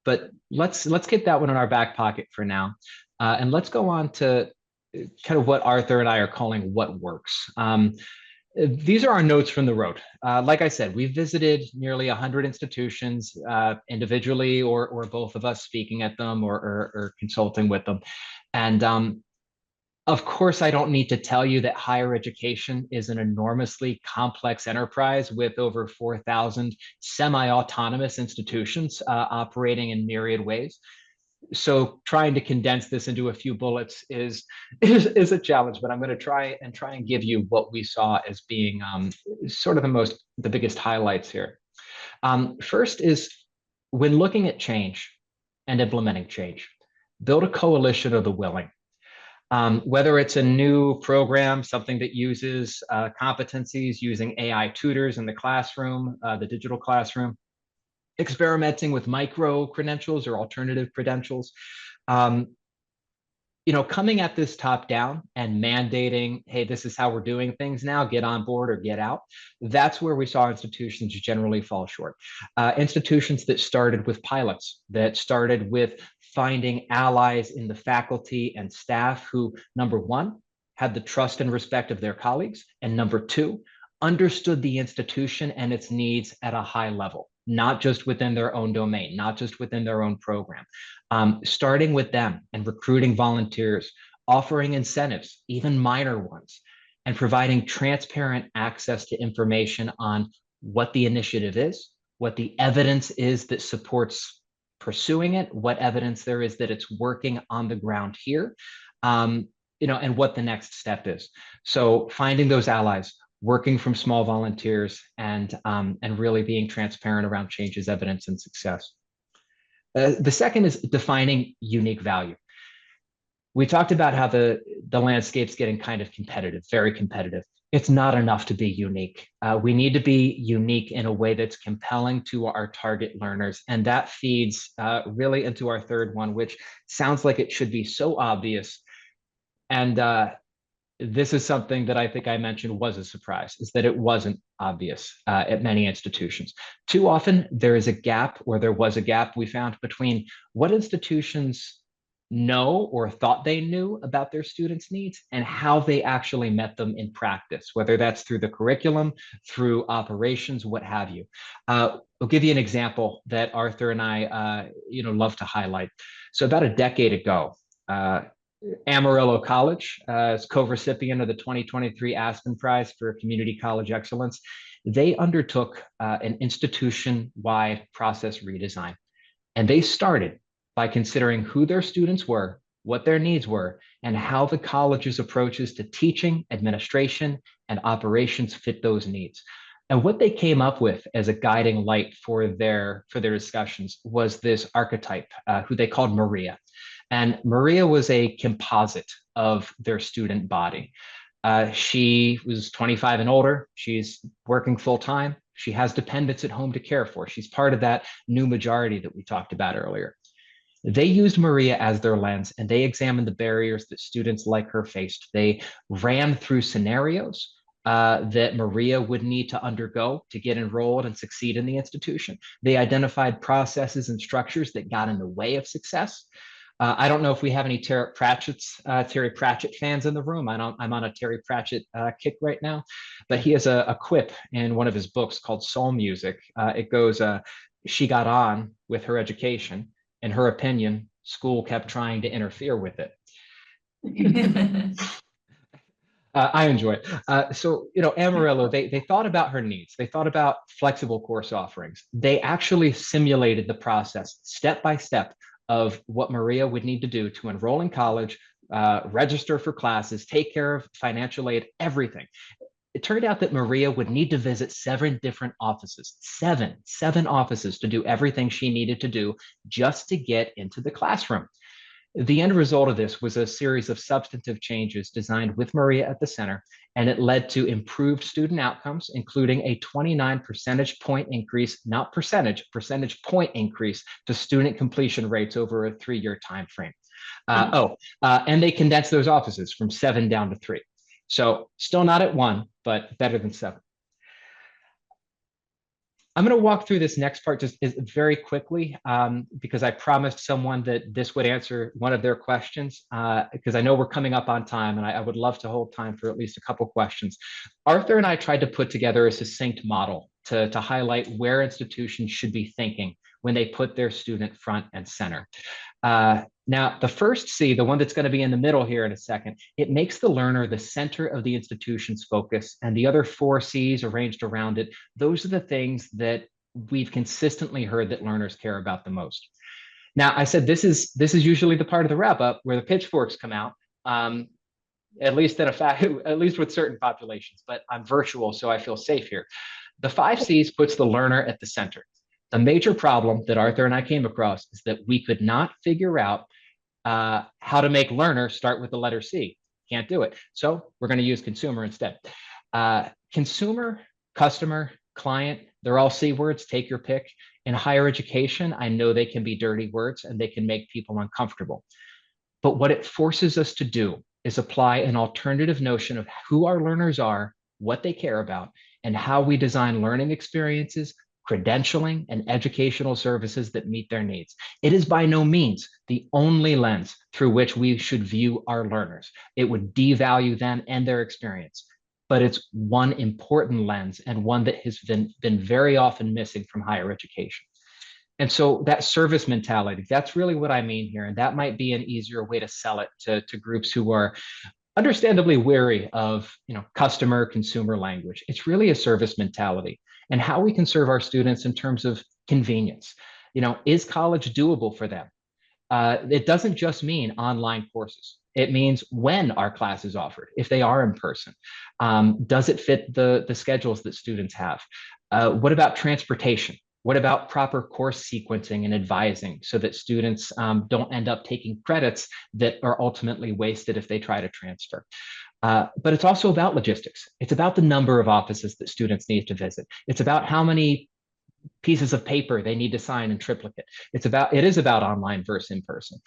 But let's keep that one in our back pocket for now. And let's go on to kind of what Arthur and I are calling what works. These are our notes from the road. Like I said, we've visited nearly 100 institutions individually, or both of us speaking at them or consulting with them. And Of course, I don't need to tell you that higher education is an enormously complex enterprise with over 4,000 semi-autonomous institutions operating in myriad ways. So trying to condense this into a few bullets is a challenge, but I'm going to try and give you what we saw as being sort of the biggest highlights here. First is when looking at change and implementing change, build a coalition of the willing. Whether it's a new program, something that uses competencies using AI tutors in the classroom, the digital classroom, experimenting with micro credentials or alternative credentials, coming at this top down and mandating, hey, this is how we're doing things now, get on board or get out. That's where we saw institutions generally fall short. Institutions that started with pilots, that started with finding allies in the faculty and staff who, number one, had the trust and respect of their colleagues, and number two, understood the institution and its needs at a high level, not just within their own domain, not just within their own program. Starting with them and recruiting volunteers, offering incentives, even minor ones, and providing transparent access to information on what the initiative is, what the evidence is that supports pursuing it, what evidence there is that it's working on the ground here, and what the next step is. So finding those allies, working from small volunteers, and really being transparent around changes, evidence, and success. The second is defining unique value. We talked about how the landscape's getting kind of competitive, very competitive. It's not enough to be unique. We need to be unique in a way that's compelling to our target learners. And that feeds really into our third one, which sounds like it should be so obvious. And this is something that I think I mentioned was a surprise, is that it wasn't obvious at many institutions. Too often, there is a gap, or there was a gap we found between what institutions know or thought they knew about their students' needs and how they actually met them in practice, whether that's through the curriculum, through operations, what have you. I'll give you an example that Arthur and I love to highlight. So about a decade ago, Amarillo College, as co-recipient of the 2023 Aspen Prize for Community College Excellence, they undertook an institution-wide process redesign. And they started by considering who their students were, what their needs were, and how the college's approaches to teaching, administration, and operations fit those needs. And what they came up with as a guiding light for their discussions was this archetype, who they called Maria. And Maria was a composite of their student body. She was 25 and older. She's working full time. She has dependents at home to care for. She's part of that new majority that we talked about earlier. They used Maria as their lens, and they examined the barriers that students like her faced. They ran through scenarios that Maria would need to undergo to get enrolled and succeed in the institution. They identified processes and structures that got in the way of success. I don't know if we have any Terry Pratchett fans in the room. I'm on a Terry Pratchett kick right now, but he has a quip in one of his books called Soul Music. It goes, she got on with her education. In her opinion, school kept trying to interfere with it. I enjoy it. So, Amarillo, they thought about her needs. They thought about flexible course offerings. They actually simulated the process step by step of what Maria would need to do to enroll in college, register for classes, take care of financial aid, everything. It turned out that Maria would need to visit 7 different offices, seven offices to do everything she needed to do just to get into the classroom. The end result of this was a series of substantive changes designed with Maria at the center, and it led to improved student outcomes, including a 29 percentage point increase, not percentage point increase to student completion rates over a 3-year time frame. And they condensed those offices from 7 down to 3. So still not at 1, but better than 7. I'm going to walk through this next part just very quickly because I promised someone that this would answer one of their questions because I know we're coming up on time and I would love to hold time for at least a couple questions. Arthur and I tried to put together a succinct model to highlight where institutions should be thinking when they put their student front and center. Now, the first C, the one that's going to be in the middle here in a second, it makes the learner the center of the institution's focus, and the other 4 C's arranged around it, those are the things that we've consistently heard that learners care about the most. Now, I said this is usually the part of the wrap up where the pitchforks come out, at least at least with certain populations, but I'm virtual, so I feel safe here. The 5 C's puts the learner at the center. The major problem that Arthur and I came across is that we could not figure out how to make learner start with the letter C. Can't do it. So we're going to use consumer instead. Consumer, customer, client, they're all C words, take your pick. In higher education, I know they can be dirty words and they can make people uncomfortable. But what it forces us to do is apply an alternative notion of who our learners are, what they care about, and how we design learning experiences, credentialing, and educational services that meet their needs. It is by no means the only lens through which we should view our learners. It would devalue them and their experience, but it's one important lens and one that has been very often missing from higher education. And so that service mentality, that's really what I mean here. And that might be an easier way to sell it to groups who are understandably wary of, customer consumer language. It's really a service mentality and how we can serve our students in terms of convenience. Is college doable for them? It doesn't just mean online courses. It means when are classes offered, if they are in person. Does it fit the schedules that students have? What about transportation? What about proper course sequencing and advising so that students don't end up taking credits that are ultimately wasted if they try to transfer? But it's also about logistics. It's about the number of offices that students need to visit. It's about how many pieces of paper they need to sign in triplicate. It is about online versus in person.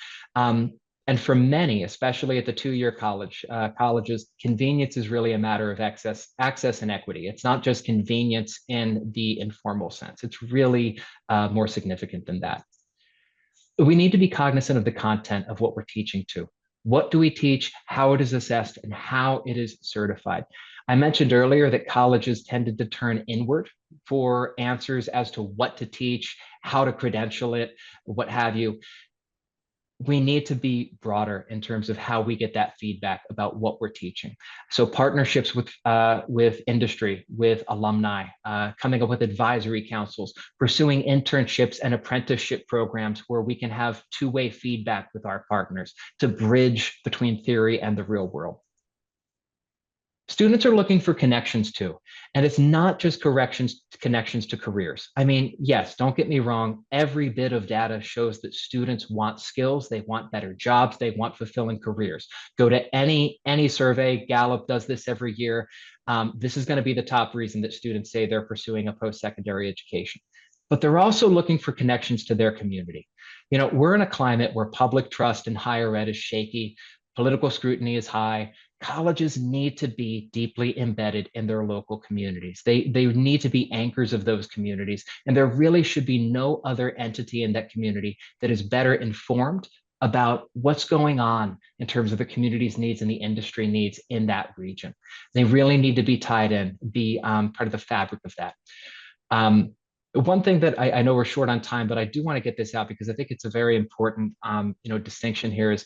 And for many, especially at the 2-year colleges, convenience is really a matter of access and equity. It's not just convenience in the informal sense. It's really more significant than that. We need to be cognizant of the content of what we're teaching to. What do we teach, how it is assessed, and how it is certified? I mentioned earlier that colleges tended to turn inward for answers as to what to teach, how to credential it, what have you. We need to be broader in terms of how we get that feedback about what we're teaching. So partnerships with industry, with alumni, coming up with advisory councils, pursuing internships and apprenticeship programs where we can have two-way feedback with our partners to bridge between theory and the real world. Students are looking for connections too, and it's not just connections to careers. I mean, yes, don't get me wrong. Every bit of data shows that students want skills, they want better jobs, they want fulfilling careers. Go to any survey, Gallup does this every year. This is going to be the top reason that students say they're pursuing a post-secondary education. But they're also looking for connections to their community. We're in a climate where public trust in higher ed is shaky, political scrutiny is high. Colleges need to be deeply embedded in their local communities. They need to be anchors of those communities. And there really should be no other entity in that community that is better informed about what's going on in terms of the community's needs and the industry needs in that region. They really need to be tied in, be part of the fabric of that. One thing that I know we're short on time, but I do want to get this out because I think it's a very important distinction here is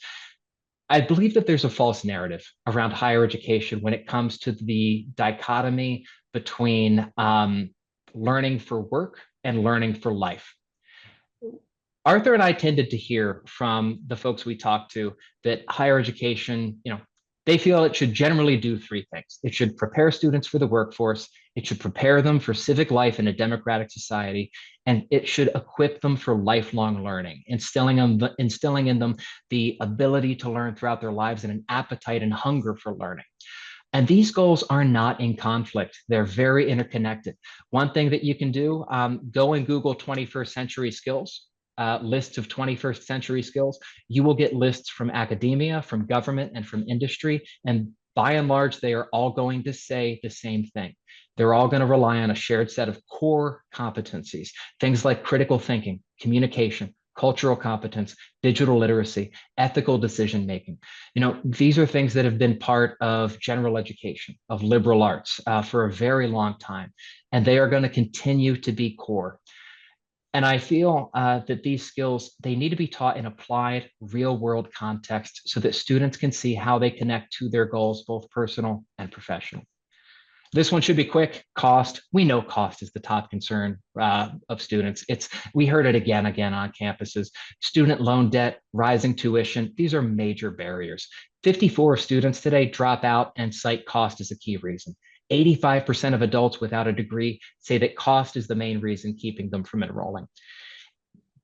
I believe that there's a false narrative around higher education when it comes to the dichotomy between learning for work and learning for life. Arthur and I tended to hear from the folks we talked to that higher education, they feel it should generally do 3 things. It should prepare students for the workforce, it should prepare them for civic life in a democratic society, and it should equip them for lifelong learning, instilling in them the ability to learn throughout their lives and an appetite and hunger for learning. And these goals are not in conflict. They're very interconnected. One thing that you can do, go and Google 21st century skills. Lists of 21st century skills, you will get lists from academia, from government, and from industry. And by and large, they are all going to say the same thing. They're all going to rely on a shared set of core competencies, things like critical thinking, communication, cultural competence, digital literacy, ethical decision-making. These are things that have been part of general education, of liberal arts for a very long time, and they are going to continue to be core. And I feel that these skills, they need to be taught in applied real world context so that students can see how they connect to their goals, both personal and professional. This one should be quick. Cost. We know cost is the top concern of students. We heard it again on campuses. Student loan debt, rising tuition. These are major barriers. 54 students today drop out and cite cost as a key reason. 85% of adults without a degree say that cost is the main reason keeping them from enrolling.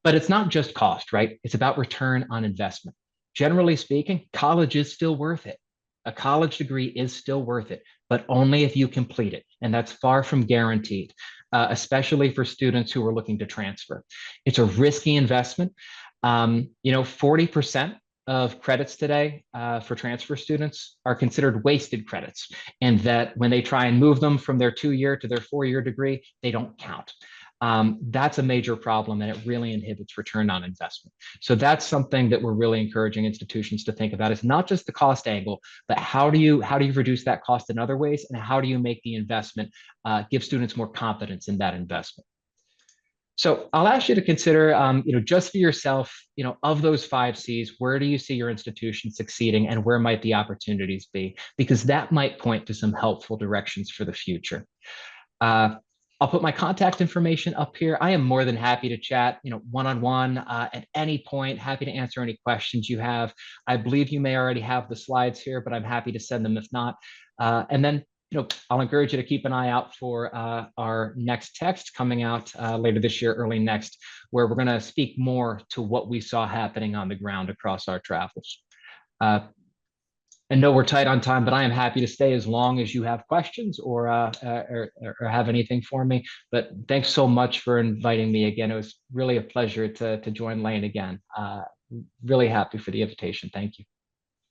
But it's not just cost, right? It's about return on investment. Generally speaking, college is still worth it. A college degree is still worth it, but only if you complete it. And that's far from guaranteed, especially for students who are looking to transfer. It's a risky investment. 40% of credits today for transfer students are considered wasted credits, and that when they try and move them from their 2-year to their 4-year degree, they don't count. That's a major problem, and it really inhibits return on investment. So that's something that we're really encouraging institutions to think about. It's not just the cost angle, but how do you reduce that cost in other ways, and how do you make the investment give students more confidence in that investment? So I'll ask you to consider, just for yourself, of those 5 C's, where do you see your institution succeeding, and where might the opportunities be? Because that might point to some helpful directions for the future. I'll put my contact information up here. I am more than happy to chat, one-on-one at any point. Happy to answer any questions you have. I believe you may already have the slides here, but I'm happy to send them if not. And then, I'll encourage you to keep an eye out for our next text coming out later this year, early next, where we're going to speak more to what we saw happening on the ground across our travels. And no, we're tight on time, but I am happy to stay as long as you have questions or have anything for me. But thanks so much for inviting me again. It was really a pleasure to join Lane again. Really happy for the invitation. Thank you.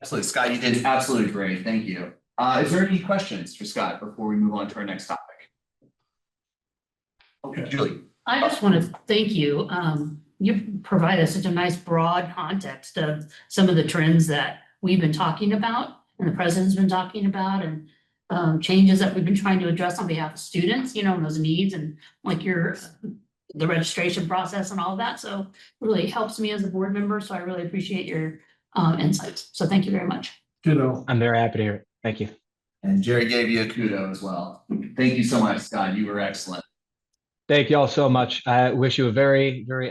Absolutely, Scott, you did absolutely great. Thank you. Is there any questions for Scott before we move on to our next topic? Okay, Julie. I just want to thank you. You provided such a nice broad context of some of the trends that we've been talking about and the president's been talking about, and changes that we've been trying to address on behalf of students, and those needs, and like the registration process and all of that. So really helps me as a board member. So I really appreciate your insights. So thank you very much. I'm very happy to hear it. Thank you. And Jerry gave you a kudo as well. Thank you so much, Scott. You were excellent. Thank you all so much. I wish you a very, very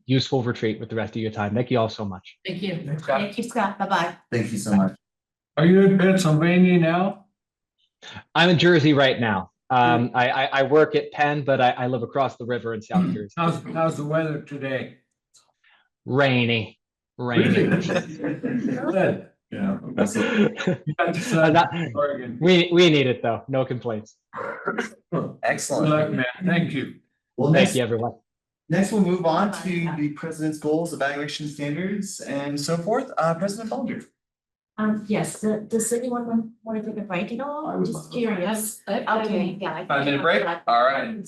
useful retreat with the rest of your time. Thank you all so much. Thank you. Thank you, Scott. Bye-bye. Thank you so much. Are you in Pennsylvania now? I'm in Jersey right now. I work at Penn, but I live across the river in South Jersey. How's the weather today? Rainy. Good. Yeah. We need it though. No complaints. Excellent. Good luck, man. Thank you. Well, Thank you, everyone. Next, we'll move on to the president's goals, evaluation standards, and so forth. President Bulger. Yes, does anyone want to take a break at all? I'm just curious. Okay, yeah. 5-minute break? All right.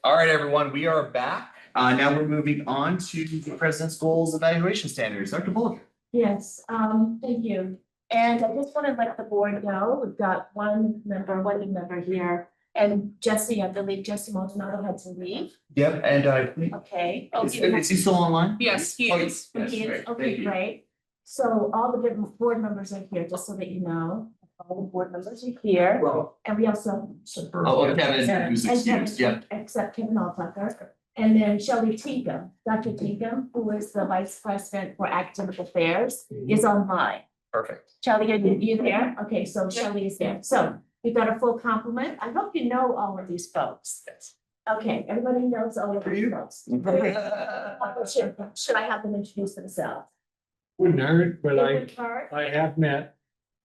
All right, everyone, we are back. Now we're moving on to the president's goals, evaluation standards. Dr. Bulger. Yes, thank you. And I just want to let the board know, we've got one new member here. And Jesse, I believe Jesse Maldonado had to leave. Yep, and Okay. is he still online? Yes, he Oh, is. yes, He is, great. okay, Thank you. great. So all the different board members are here, just so that you know, all the board members are here. And we also. Oh, Kevin, who's excused, yep. Except Kevin Altucker. And then Shelley Tinkham, Dr. Tinkham, who is the Vice President for Academic Affairs, is online. Perfect. Shelley, are you there? Okay, so Shelley is there. So we've got a full complement. I hope you know all of these folks. Okay, everybody knows all of these folks. Should I have them introduce themselves? Wouldn't hurt, but It would hurt. I have met.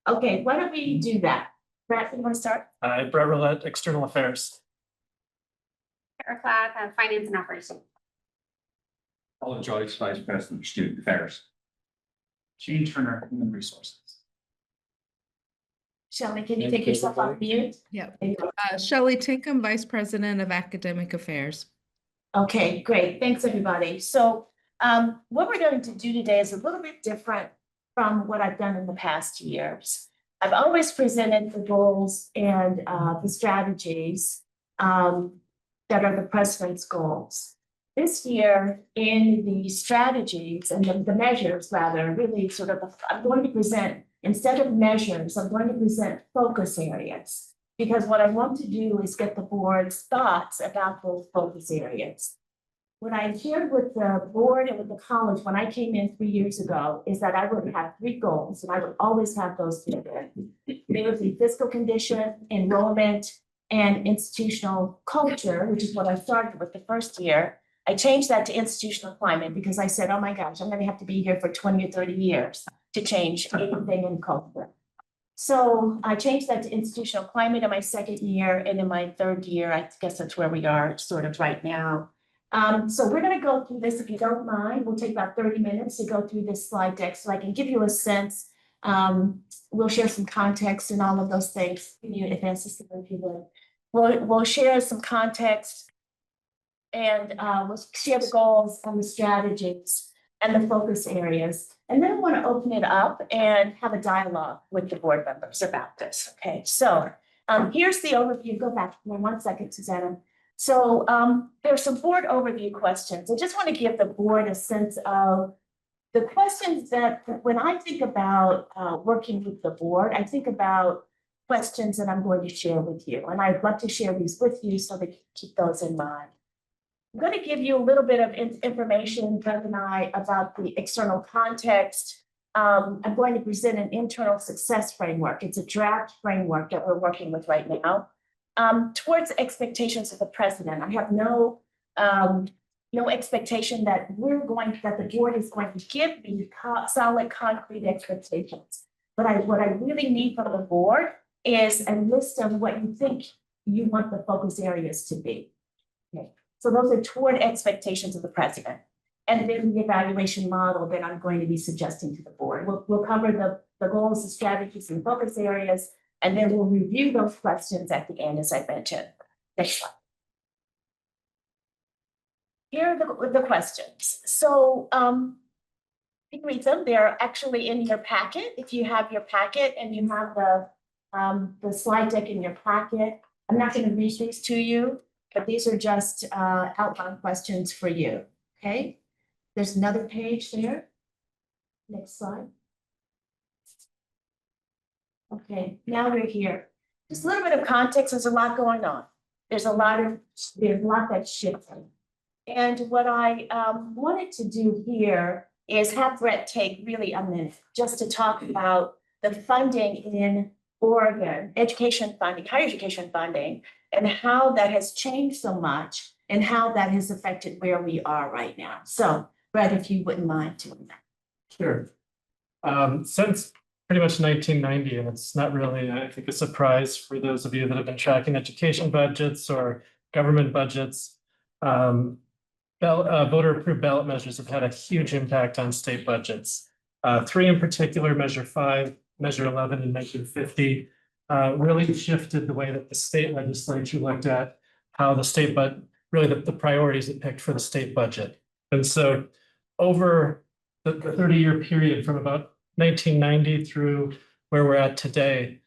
Okay, why don't we do that? Brett, you want to start? Brett Roulette, External Affairs. Eric Finance and Operations. Paul Joyce, Vice President, Student Affairs. Gene Turner, Human Resources. Shelley, can you take yourself off mute? Yep. Shelley Tinkham, Vice President of Academic Affairs. Okay, great. Thanks, everybody. So what we're going to do today is a little bit different from what I've done in the past years. I've always presented the goals and the strategies that are the president's goals. This year, in the strategies and the measures rather, really sort of, I'm going to present, instead of measures, I'm going to present focus areas. Because what I want to do is get the board's thoughts about those focus areas. What I shared with the board and with the college when I came in 3 years ago is that I would have 3 goals, and I would always have those 3 there. They would be fiscal condition, enrollment, and institutional culture, which is what I started with the first year. I changed that to institutional climate because I said, oh my gosh, I'm gonna have to be here for 20 or 30 years to change anything in culture. So I changed that to institutional climate in my second year, and in my third year, I guess that's where we are sort of right now. So we're gonna go through this, if you don't mind. We'll take about 30 minutes to go through this slide deck so I can give you a sense. We'll share some context and all of those things. Can you advance this if you would? We'll share some context and we'll share the goals and the strategies and the focus areas. And then I want to open it up and have a dialogue with the board members about this. Okay, so here's the overview. Go back for 1 second, Susanna. So there's some board overview questions. I just want to give the board a sense of the questions that when I think about working with the board, I think about questions that I'm going to share with you. And I'd love to share these with you so that you keep those in mind. I'm going to give you a little bit of information, Doug and I, about the external context. I'm going to present an internal success framework. It's a draft framework that we're working with right now. Towards expectations of the president. I have no expectation that that the board is going to give me solid, concrete expectations. But what I really need from the board is a list of what you think you want the focus areas to be. Okay. So those are toward expectations of the president. And then the evaluation model that I'm going to be suggesting to the board. We'll cover the goals, the strategies, and focus areas, and then we'll review those questions at the end, as I mentioned. Next slide. Here are the questions. So you can read them. They're actually in your packet. If you have your packet and you have the slide deck in your packet, I'm not going to read these to you, but these are just outbound questions for you. Okay. There's another page there. Next slide. Okay, now we're here. Just a little bit of context. There's a lot going on. There's a lot that's shifting. And what I wanted to do here is have Brett take really a minute just to talk about the funding in Oregon, education funding, higher education funding, and how that has changed so much and how that has affected where we are right now. So, Brett, if you wouldn't mind doing that. Sure. Since pretty much 1990, and it's not really, I think, a surprise for those of you that have been tracking education budgets or government budgets. Voter-approved ballot measures have had a huge impact on state budgets. 3 in particular, Measure 5, Measure 11, and Measure 50, really shifted the way that the state legislature looked at how the state, but really the priorities it picked for the state budget. And so over the 30-year period from about 1990 through where we're at today,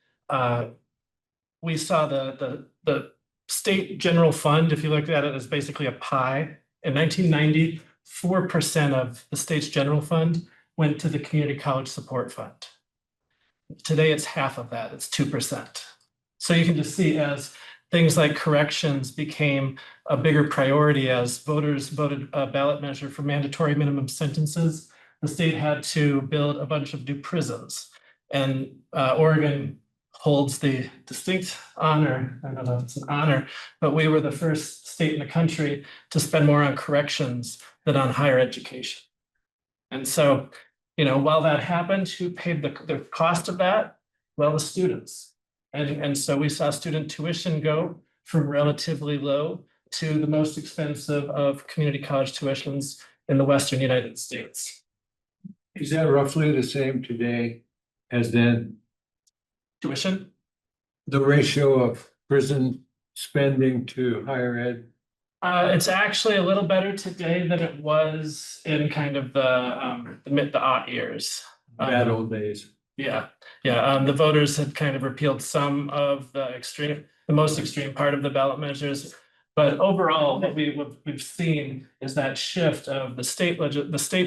we saw the state general fund, if you look at it as basically a pie. In 1990, 4% of the state's general fund went to the Community College Support Fund. Today, it's half of that, it's 2%. So you can just see as things like corrections became a bigger priority as voters voted a ballot measure for mandatory minimum sentences, the state had to build a bunch of new prisons. And Oregon holds the distinct honor, I don't know if it's an honor, but we were the first state in the country to spend more on corrections than on higher education. And so, while that happened, who paid the cost of that? Well, the students. And so we saw student tuition go from relatively low to the most expensive of community college tuitions in the Western United States. Is that roughly the same today as then? Tuition? The ratio of prison spending to higher ed? It's actually a little better today than it was in kind of the mid-aught years. Bad old days. Yeah. The voters had kind of repealed some of the extreme, the most extreme part of the ballot measures. But overall, what we've seen is that shift of the state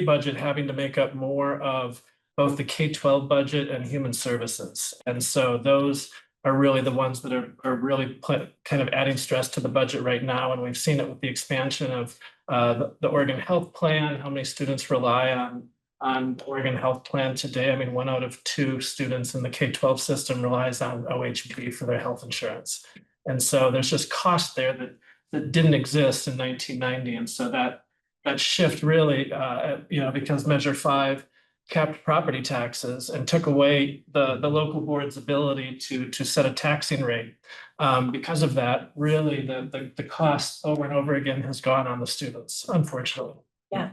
budget having to make up more of both the K-12 budget and human services. And so those are really the ones that are really kind of adding stress to the budget right now. And we've seen it with the expansion of the Oregon Health Plan, how many students rely on the Oregon Health Plan today. I mean, 1 out of 2 students in the K-12 system relies on OHP for their health insurance. And so there's just cost there that didn't exist in 1990. And so that shift really, because Measure 5 capped property taxes and took away the local board's ability to set a taxing rate. Because of that, really the cost over and over again has gone on the students, unfortunately. Yeah.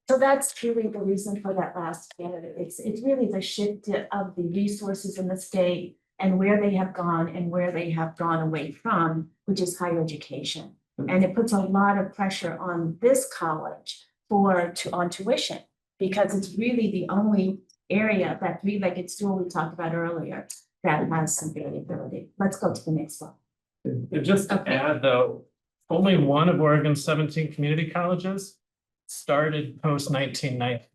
So that's really the reason for that last candidate. It's really the shift of the resources in the state and where they have gone and where they have gone away from, which is higher education. And it puts a lot of pressure on this college on tuition, because it's really the only area, that three-legged stool we talked about earlier, that has some variability. Let's go to the next slide. And just to add though, only one of Oregon's 17 community colleges started post 1990.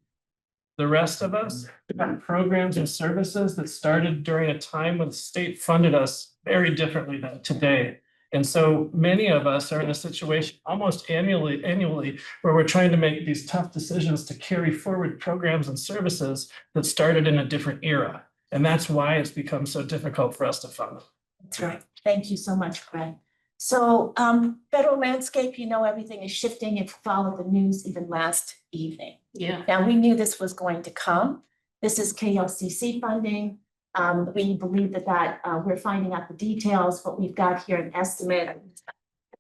The rest of us have programs and services that started during a time when the state funded us very differently than today. And so many of us are in a situation almost annually where we're trying to make these tough decisions to carry forward programs and services that started in a different era. And that's why it's become so difficult for us to fund. That's right. Thank you so much, Greg. So federal landscape, everything is shifting. If you followed the news even last evening. Yeah. Now, we knew this was going to come. This is KLCC funding. We believe that we're finding out the details, but we've got here an estimate of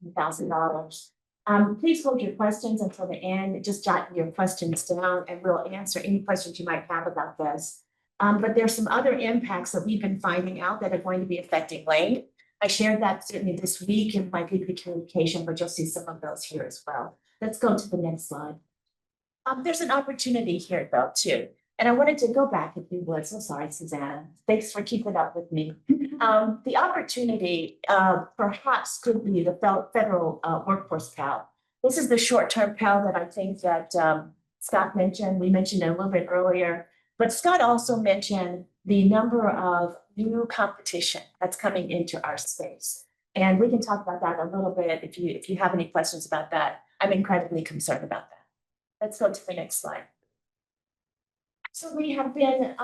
$1,000. Please hold your questions until the end. Just jot your questions down and we'll answer any questions you might have about this. But there's some other impacts that we've been finding out that are going to be affecting Lane. I shared that certainly this week in my weekly communication, but you'll see some of those here as well. Let's go to the next slide. There's an opportunity here though, too. And I wanted to go back, if you would. So sorry, Susanna. Thanks for keeping up with me. The opportunity perhaps could be the federal workforce Pell. This is the short-term Pell that I think that Scott mentioned. We mentioned it a little bit earlier, but Scott also mentioned the number of new competition that's coming into our space. And we can talk about that a little bit if you have any questions about that. I'm incredibly concerned about that. Let's go to the next slide. So we have been,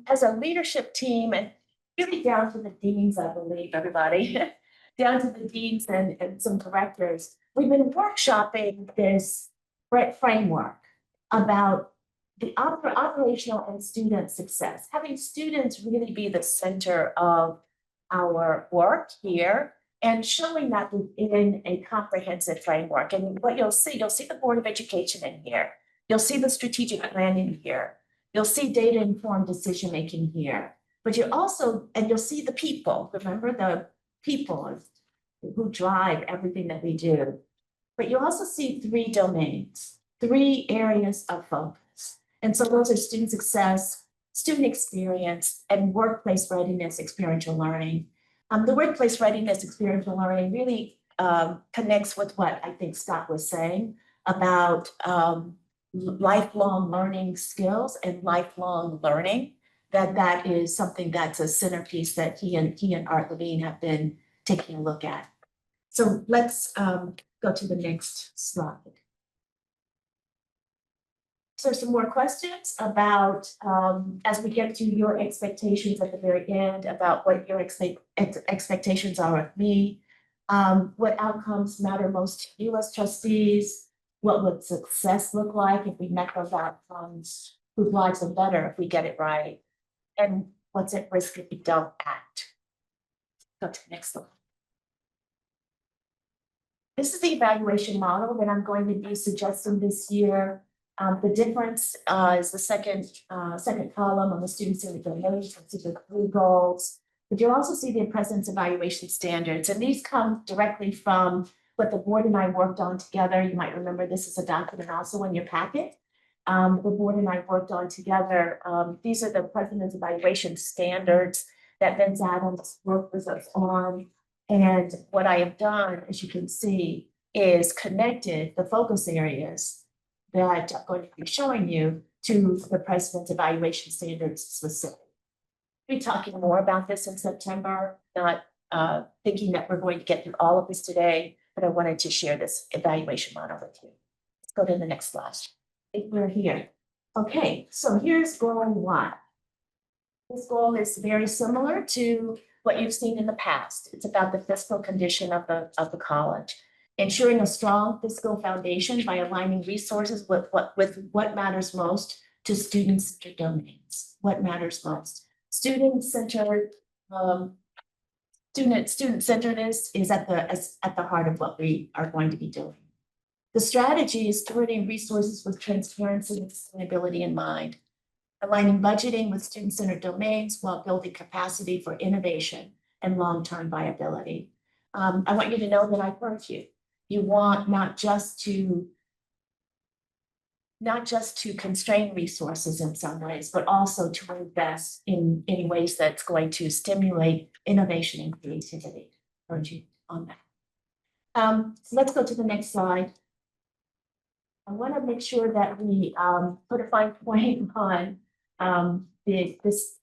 as a leadership team, and really down to the deans, I believe, everybody, down to the deans and some directors, we've been workshopping this framework about the operational and student success, having students really be the center of our work here and showing that within a comprehensive framework. And what you'll see the Board of Education in here. You'll see the strategic plan in here. You'll see data-informed decision-making here, but you'll see the people. Remember the people who drive everything that we do. But you also see 3 domains, 3 areas of focus. And so those are student success, student experience, and workplace readiness, experiential learning. The workplace readiness, experiential learning really connects with what I think Scott was saying about lifelong learning skills and lifelong learning, that is something that's a centerpiece that he and Art Levine have been taking a look at. So let's go to the next slide. So some more questions about, as we get to your expectations at the very end, about what your expectations are of me, what outcomes matter most to you as trustees, what would success look like if we met those outcomes, whose lives are better if we get it right, and what's at risk if we don't act. Go to the next slide. This is the evaluation model that I'm going to be suggesting this year. The difference is the second column on the student-centered domains. You'll see the 3 goals, but you'll also see the presence evaluation standards. And these come directly from what the board and I worked on together. You might remember this is a document also in your packet. The board and I worked on together. These are the president's evaluation standards that Vince Adams worked with us on. And what I have done, as you can see, is connected the focus areas that I'm going to be showing you to the president's evaluation standards specific. We'll be talking more about this in September, not thinking that we're going to get through all of this today, but I wanted to share this evaluation model with you. Let's go to the next slide. I think we're here. Okay, so here's goal one. This goal is very similar to what you've seen in the past. It's about the fiscal condition of the college. Ensuring a strong fiscal foundation by aligning resources with what matters most to student-centered domains. What matters most? Student-centered, student-centeredness is at the heart of what we are going to be doing. The strategy is stewarding resources with transparency and sustainability in mind, aligning budgeting with student-centered domains while building capacity for innovation and long-term viability. I want you to know that I've heard you. You want not just to constrain resources in some ways, but also to invest in ways that's going to stimulate innovation and creativity. Heard you on that. So let's go to the next slide. I want to make sure that we put a fine point on this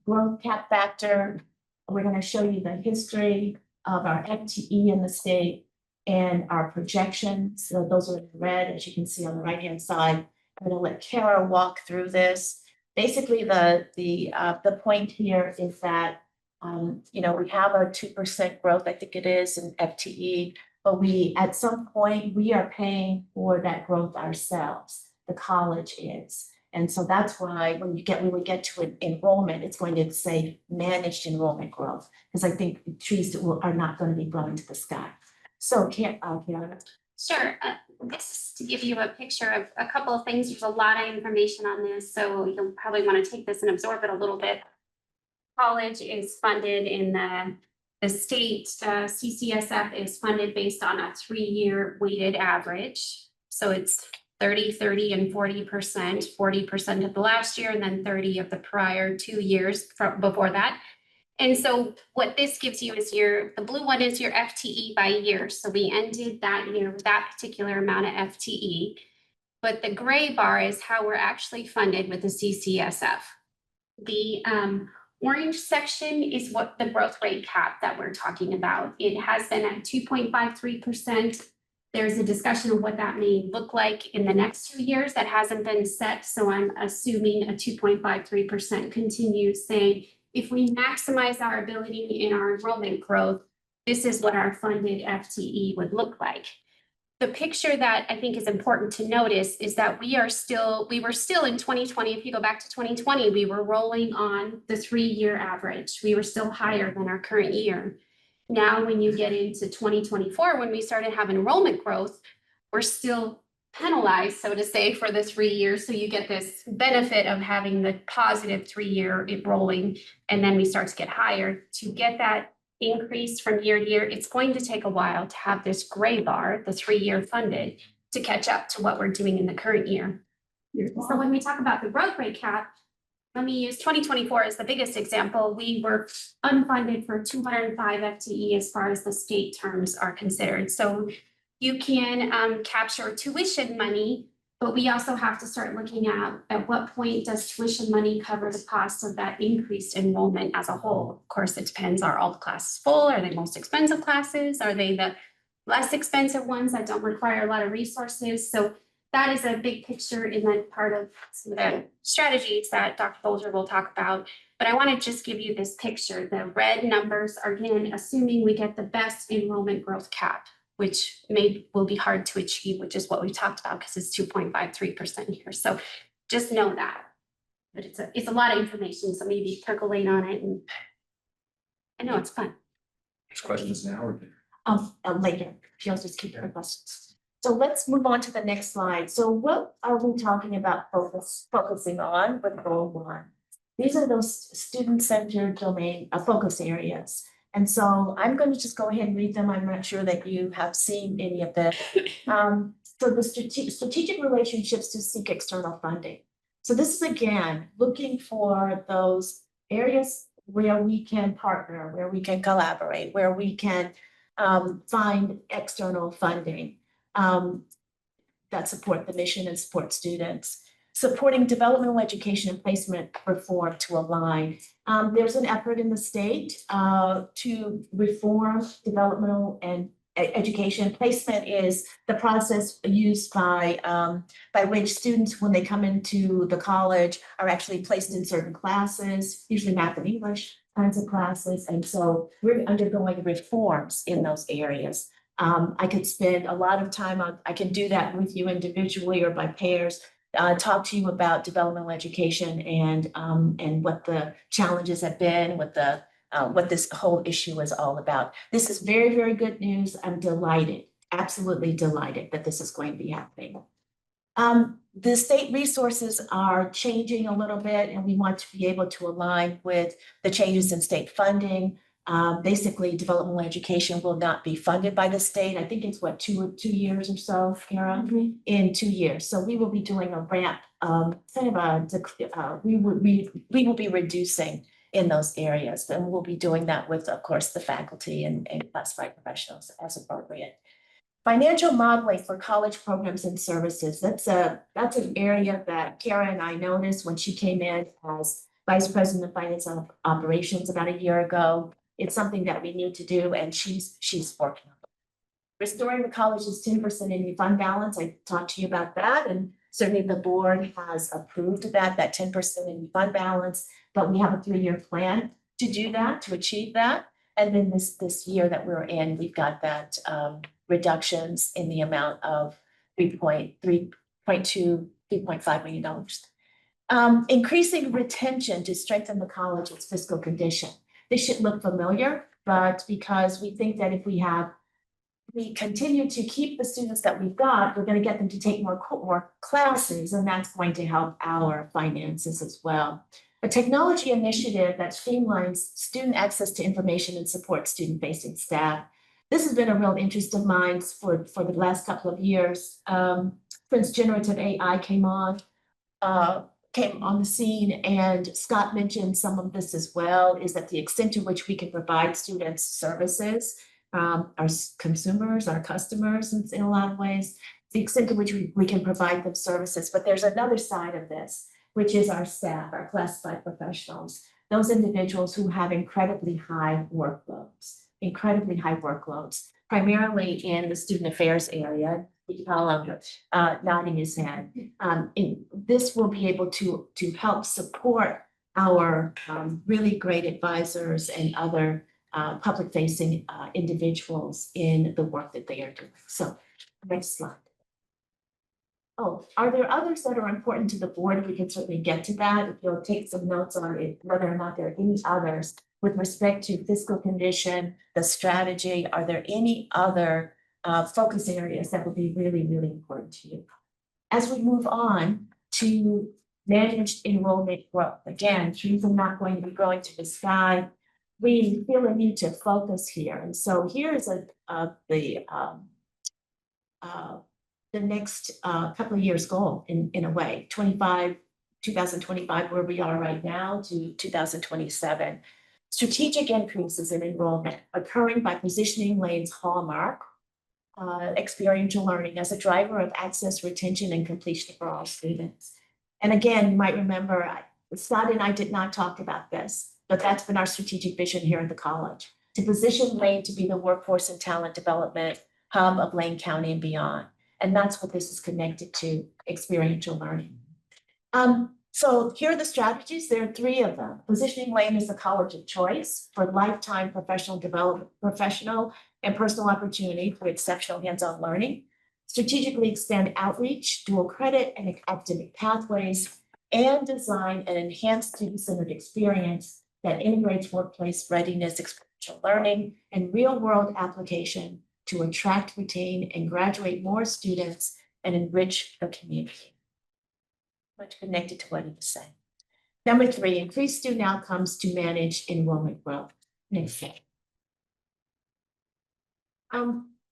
growth cap factor. We're going to show you the history of our FTE in the state and our projections. So those are in red, as you can see on the right-hand side. I'm going to let Kara walk through this. Basically, the point here is that we have a 2% growth, I think it is, in FTE, but at some point we are paying for that growth ourselves. The college is. And so that's why when we get to an enrollment, it's going to say managed enrollment growth, because I think trees are not going to be growing to the sky. So Kiara. Sure. This is to give you a picture of a couple of things. There's a lot of information on this, so you'll probably want to take this and absorb it a little bit. College is funded in the state, CCSF is funded based on a 3-year weighted average. So it's 30, 30, and 40%, 40% of the last year, and then 30 of the prior 2 years before that. And so what this gives you is the blue one is your FTE by year. So we ended that year with that particular amount of FTE. But the gray bar is how we're actually funded with the CCSF. The orange section is what the growth rate cap that we're talking about. It has been at 2.53%. There's a discussion of what that may look like in the next 2 years. That hasn't been set. So I'm assuming a 2.53% continues, saying, if we maximize our ability in our enrollment growth, this is what our funded FTE would look like. The picture that I think is important to notice is that we were still in 2020, if you go back to 2020, we were rolling on the 3-year average. We were still higher than our current year. Now, when you get into 2024, when we started having enrollment growth, we're still penalized, so to say, for the 3 years. So you get this benefit of having the positive 3-year rolling, and then we start to get higher. To get that increase from year to year, it's going to take a while to have this gray bar, the 3-year funded, to catch up to what we're doing in the current year. So when we talk about the growth rate cap, let me use 2024 as the biggest example. We were unfunded for 205 FTE as far as the state terms are considered. So you can capture tuition money, but we also have to start looking at what point does tuition money cover the cost of that increased enrollment as a whole. Of course, it depends. Are all the classes full? Are they most expensive classes? Are they the less expensive ones that don't require a lot of resources? So that is a big picture in that part of some of the strategies that Dr. Bolger will talk about. But I want to just give you this picture. The red numbers are, again, assuming we get the best enrollment growth cap, which will be hard to achieve, which is what we talked about because it's 2.53% here. So just know that. But it's a lot of information, so maybe percolate on it. And I know it's fun. There's questions now or? Later, she'll just keep her questions. So let's move on to the next slide. So what are we talking about focusing on with goal one? These are those student-centered domain focus areas. And so I'm going to just go ahead and read them. I'm not sure that you have seen any of this. So the strategic relationships to seek external funding. So this is, again, looking for those areas where we can partner, where we can collaborate, where we can find external funding that support the mission and support students. Supporting developmental education and placement reform to align. There's an effort in the state to reform developmental and education. Placement is the process used by which students, when they come into the college, are actually placed in certain classes, usually math and English kinds of classes. And so we're undergoing reforms in those areas. I could spend a lot of time on, I can do that with you individually or by pairs, talk to you about developmental education and what the challenges have been, what this whole issue is all about. This is very, very good news. I'm delighted, absolutely delighted that this is going to be happening. The state resources are changing a little bit, and we want to be able to align with the changes in state funding. Basically, developmental education will not be funded by the state. I think it's what, two years or so, Kara, in 2 years. So we will be doing a ramp, we will be reducing in those areas, and we'll be doing that with, of course, the faculty and classified professionals as appropriate. Financial modeling for college programs and services. That's an area that Kara and I noticed when she came in as Vice President of Finance and Operations about a year ago. It's something that we need to do, and she's working on it. Restoring the college's 10% in fund balance. I talked to you about that, and certainly the board has approved that 10% in fund balance, but we have a 3-year plan to do that, to achieve that. And then this year that we're in, we've got that reductions in the amount of $3.5 million. Increasing retention to strengthen the college's fiscal condition. This should look familiar, but because we think that if we continue to keep the students that we've got, we're going to get them to take more classes, and that's going to help our finances as well. A technology initiative that streamlines student access to information and supports student-facing staff. This has been a real interest of mine for the last couple of years. Since generative AI came on the scene, and Scott mentioned some of this as well, is that the extent to which we can provide students services, our consumers, our customers in a lot of ways, the extent to which we can provide them services. But there's another side of this, which is our staff, our classified professionals, those individuals who have incredibly high workloads, primarily in the student affairs area. Nodding his head. This will be able to help support our really great advisors and other public-facing individuals in the work that they are doing. So, next slide. Oh, are there others that are important to the board? We can certainly get to that. If you'll take some notes on it, whether or not there are any others with respect to fiscal condition, the strategy. Are there any other focus areas that would be really, really important to you? As we move on to managed enrollment growth, again, trees are not going to be growing to the sky. We feel a need to focus here. And so here is the next couple of years goal in a way, 2025, where we are right now, to 2027. Strategic increases in enrollment occurring by positioning Lane's hallmark, experiential learning as a driver of access, retention, and completion for all students. And again, you might remember, Scott and I did not talk about this, but that's been our strategic vision here at the college, to position Lane to be the workforce and talent development hub of Lane County and beyond. And that's what this is connected to, experiential learning. So here are the strategies. There are 3 of them. Positioning Lane as the college of choice for lifetime professional development, professional and personal opportunity for exceptional hands-on learning. Strategically expand outreach, dual credit and academic pathways, and design an enhanced student-centered experience that integrates workplace readiness, experiential learning, and real-world application to attract, retain, and graduate more students and enrich the community. Much connected to what he was saying. Number 3, increase student outcomes to manage enrollment growth. Next slide.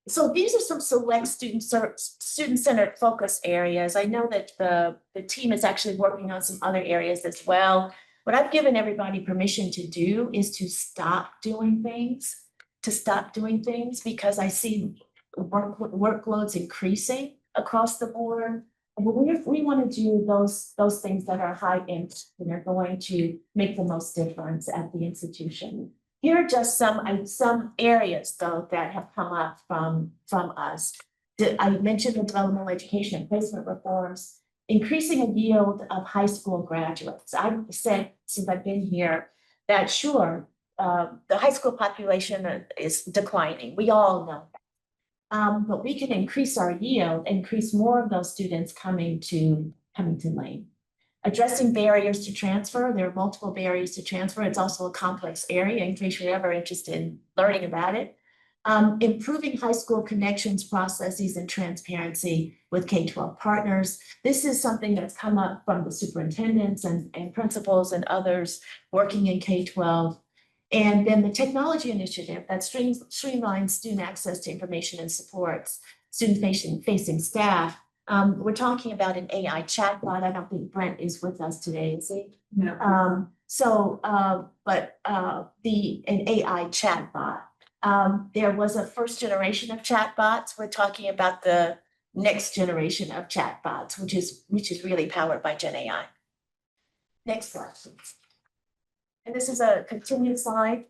So these are some select student-centered focus areas. I know that the team is actually working on some other areas as well. What I've given everybody permission to do is to stop doing things, because I see workloads increasing across the board. And we want to do those things that are high impact and are going to make the most difference at the institution. Here are just some areas though that have come up from us. I mentioned the developmental education and placement reforms, increasing a yield of high school graduates. I've said since I've been here that sure, the high school population is declining. We all know that. But we can increase our yield, increase more of those students coming to Lane. Addressing barriers to transfer. There are multiple barriers to transfer. It's also a complex area in case you're ever interested in learning about it. Improving high school connections, processes, and transparency with K-12 partners. This is something that's come up from the superintendents and principals and others working in K-12. And then the technology initiative that streamlines student access to information and supports student-facing staff. We're talking about an AI chatbot. I don't think Brent is with us today, is he? No. An AI chatbot. There was a first generation of chatbots. We're talking about the next generation of chatbots, which is really powered by Gen AI. Next slide, please. And this is a continued slide,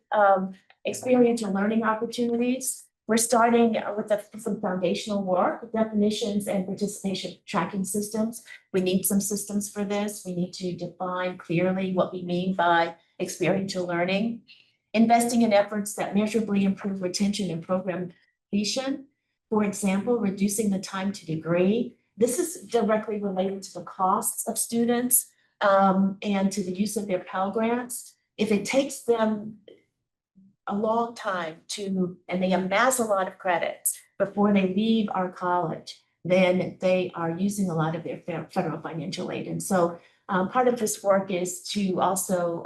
experiential learning opportunities. We're starting with some foundational work, definitions and participation tracking systems. We need some systems for this. We need to define clearly what we mean by experiential learning. Investing in efforts that measurably improve retention and program completion. For example, reducing the time to degree. This is directly related to the costs of students and to the use of their Pell Grants. If it takes them a long time and they amass a lot of credits before they leave our college, then they are using a lot of their federal financial aid. And so part of this work is to also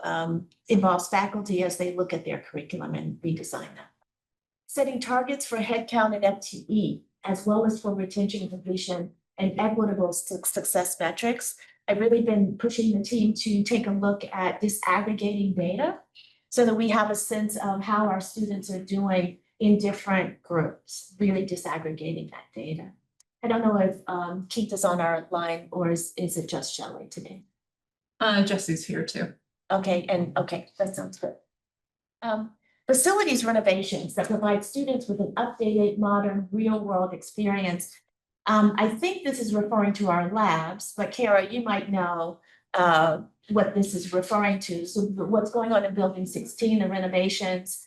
involve faculty as they look at their curriculum and redesign them. Setting targets for headcount and FTE, as well as for retention, completion, and equitable success metrics. I've really been pushing the team to take a look at disaggregating data so that we have a sense of how our students are doing in different groups, really disaggregating that data. I don't know if Keith is on our line or is it just Shelley today? Jesse's here too. Okay, that sounds good. Facilities renovations that provide students with an updated, modern, real-world experience. I think this is referring to our labs, but Kara, you might know what this is referring to. So what's going on in Building 16, the renovations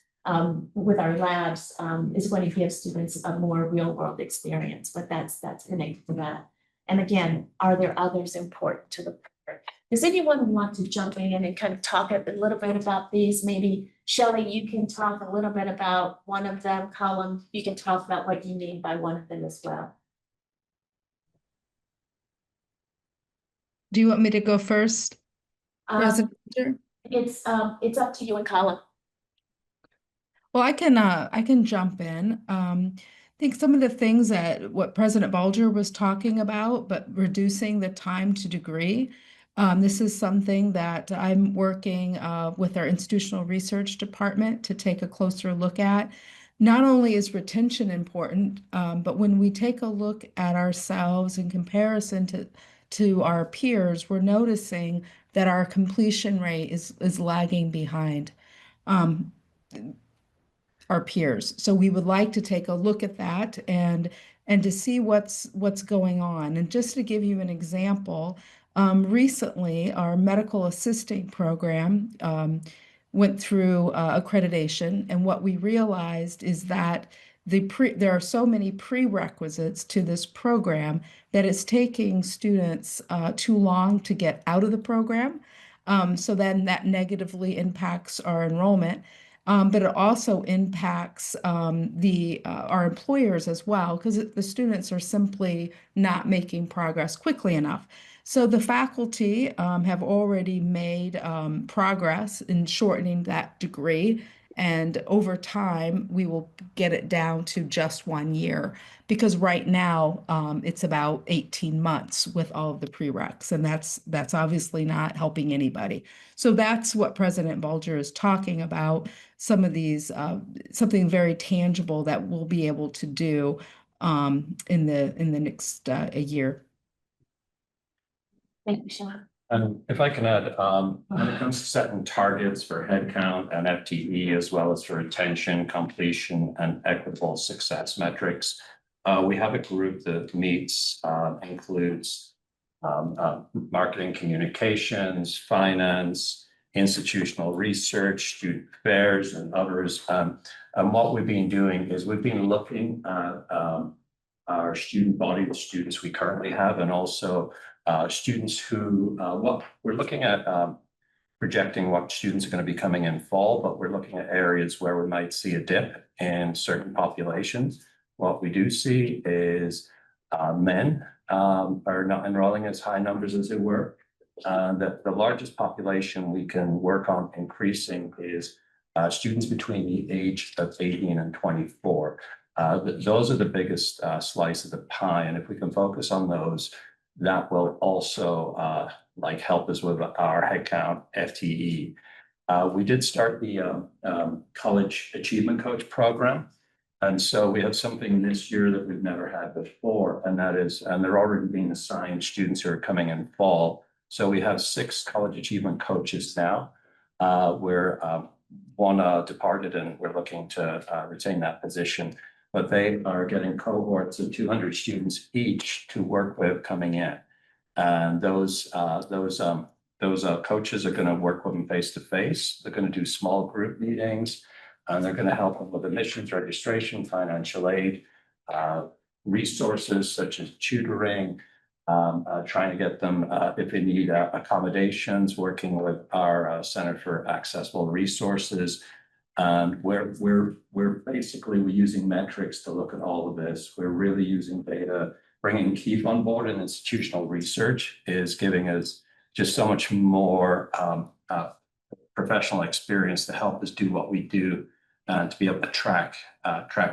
with our labs is going to give students a more real-world experience, but that's connected to that. And again, are there others important to the board? Does anyone want to jump in and kind of talk a little bit about these? Maybe Shelley, you can talk a little bit about one of them. Colin, you can talk about what you mean by one of them as well. Do you want me to go first? President? It's up to you and Colin. Well, I can jump in. I think some of the things that what President Bulger was talking about, but reducing the time to degree. This is something that I'm working with our institutional research department to take a closer look at. Not only is retention important, but when we take a look at ourselves in comparison to our peers, we're noticing that our completion rate is lagging behind our peers. So we would like to take a look at that and to see what's going on. And just to give you an example, recently our medical assisting program went through accreditation, and what we realized is that there are so many prerequisites to this program that it's taking students too long to get out of the program. So then that negatively impacts our enrollment. But it also impacts our employers as well, because the students are simply not making progress quickly enough. So the faculty have already made progress in shortening that degree. And over time, we will get it down to just 1 year, because right now, it's about 18 months with all of the prereqs, and that's obviously not helping anybody. So that's what President Bulger is talking about, some of these, something very tangible that we'll be able to do in the next a year. Thank you, Sean. And if I can add, when it comes to setting targets for headcount and FTE, as well as for retention, completion, and equitable success metrics, we have a group that meets, includes marketing communications, finance, institutional research, student affairs, and others. And what we've been doing is we've been looking at our student body, the students we currently have, and also students who, what we're looking at projecting what students are going to be coming in fall, but we're looking at areas where we might see a dip in certain populations. What we do see is men are not enrolling as high numbers as they were. The largest population we can work on increasing is students between the age of 18 and 24. Those are the biggest slice of the pie, and if we can focus on those, that will also like help us with our headcount FTE. We did start the College Achievement Coach program. And so we have something this year that we've never had before, and that is, and they're already being assigned students who are coming in fall. So we have 6 college achievement coaches now. Where one departed, and we're looking to retain that position. But they are getting cohorts of 200 students each to work with coming in. And those coaches are going to work with them face to face. They're going to do small group meetings, and they're going to help them with admissions, registration, financial aid, resources such as tutoring, trying to get them, if they need accommodations, working with our Center for Accessible Resources. And we're using metrics to look at all of this. We're really using data. Bringing Keith on board and institutional research is giving us just so much more professional experience to help us do what we do and to be able to track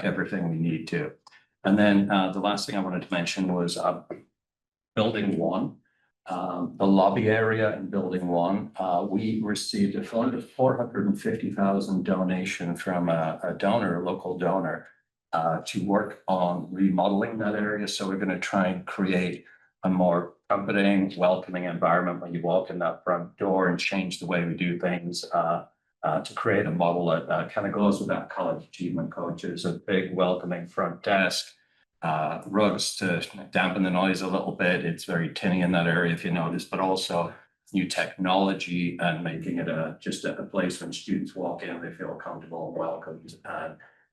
everything we need to. And then the last thing I wanted to mention was Building 1. The lobby area in Building 1, we received a fund of $450,000 donation from a donor, a local donor, to work on remodeling that area. So we're going to try and create a more comforting, welcoming environment when you walk in that front door, and change the way we do things to create a model that kind of goes with that college achievement coaches, a big welcoming front desk, rugs to dampen the noise a little bit. It's very tinny in that area, if you notice, but also new technology and making it just a place when students walk in, they feel comfortable and welcomed.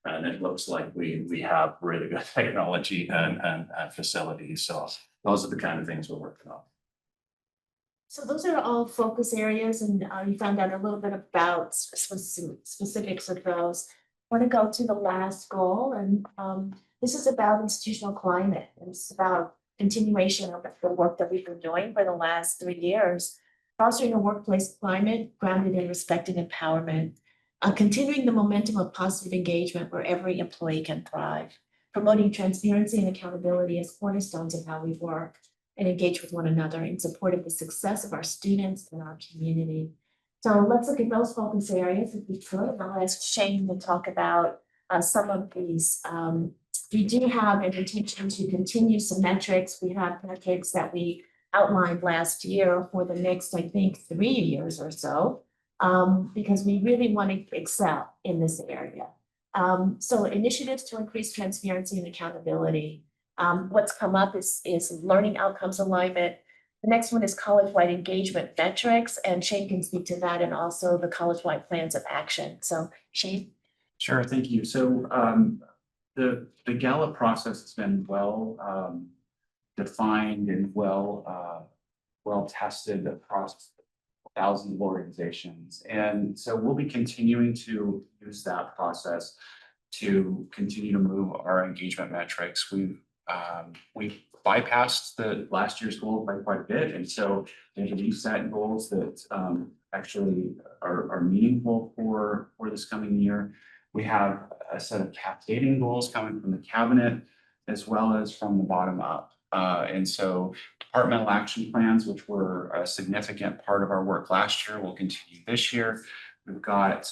And it looks like we have really good technology and facilities. So those are the kind of things we're working on. So those are all focus areas, and you found out a little bit about specifics of those. I want to go to the last goal, and this is about institutional climate. And it's about continuation of the work that we've been doing for the last 3 years, fostering a workplace climate grounded in respect and empowerment, continuing the momentum of positive engagement where every employee can thrive, promoting transparency and accountability as cornerstones of how we work and engage with one another in support of the success of our students and our community. So let's look at those focus areas if we could, and I'll ask Shane to talk about some of these. We do have an intention to continue some metrics. We have metrics that we outlined last year for the next, I think, 3 years or so, because we really want to excel in this area. So initiatives to increase transparency and accountability. What's come up is learning outcomes alignment. The next one is college-wide engagement metrics, and Shane can speak to that, and also the college-wide plans of action. So Shane. Sure, thank you. So the Gallup process has been well defined and well tested across thousands of organizations. And so we'll be continuing to use that process to continue to move our engagement metrics. We've bypassed the last year's goal by quite a bit, and so there's reset goals that actually are meaningful for this coming year. We have a set of cascading goals coming from the cabinet as well as from the bottom up. And so departmental action plans, which were a significant part of our work last year, will continue this year. We've got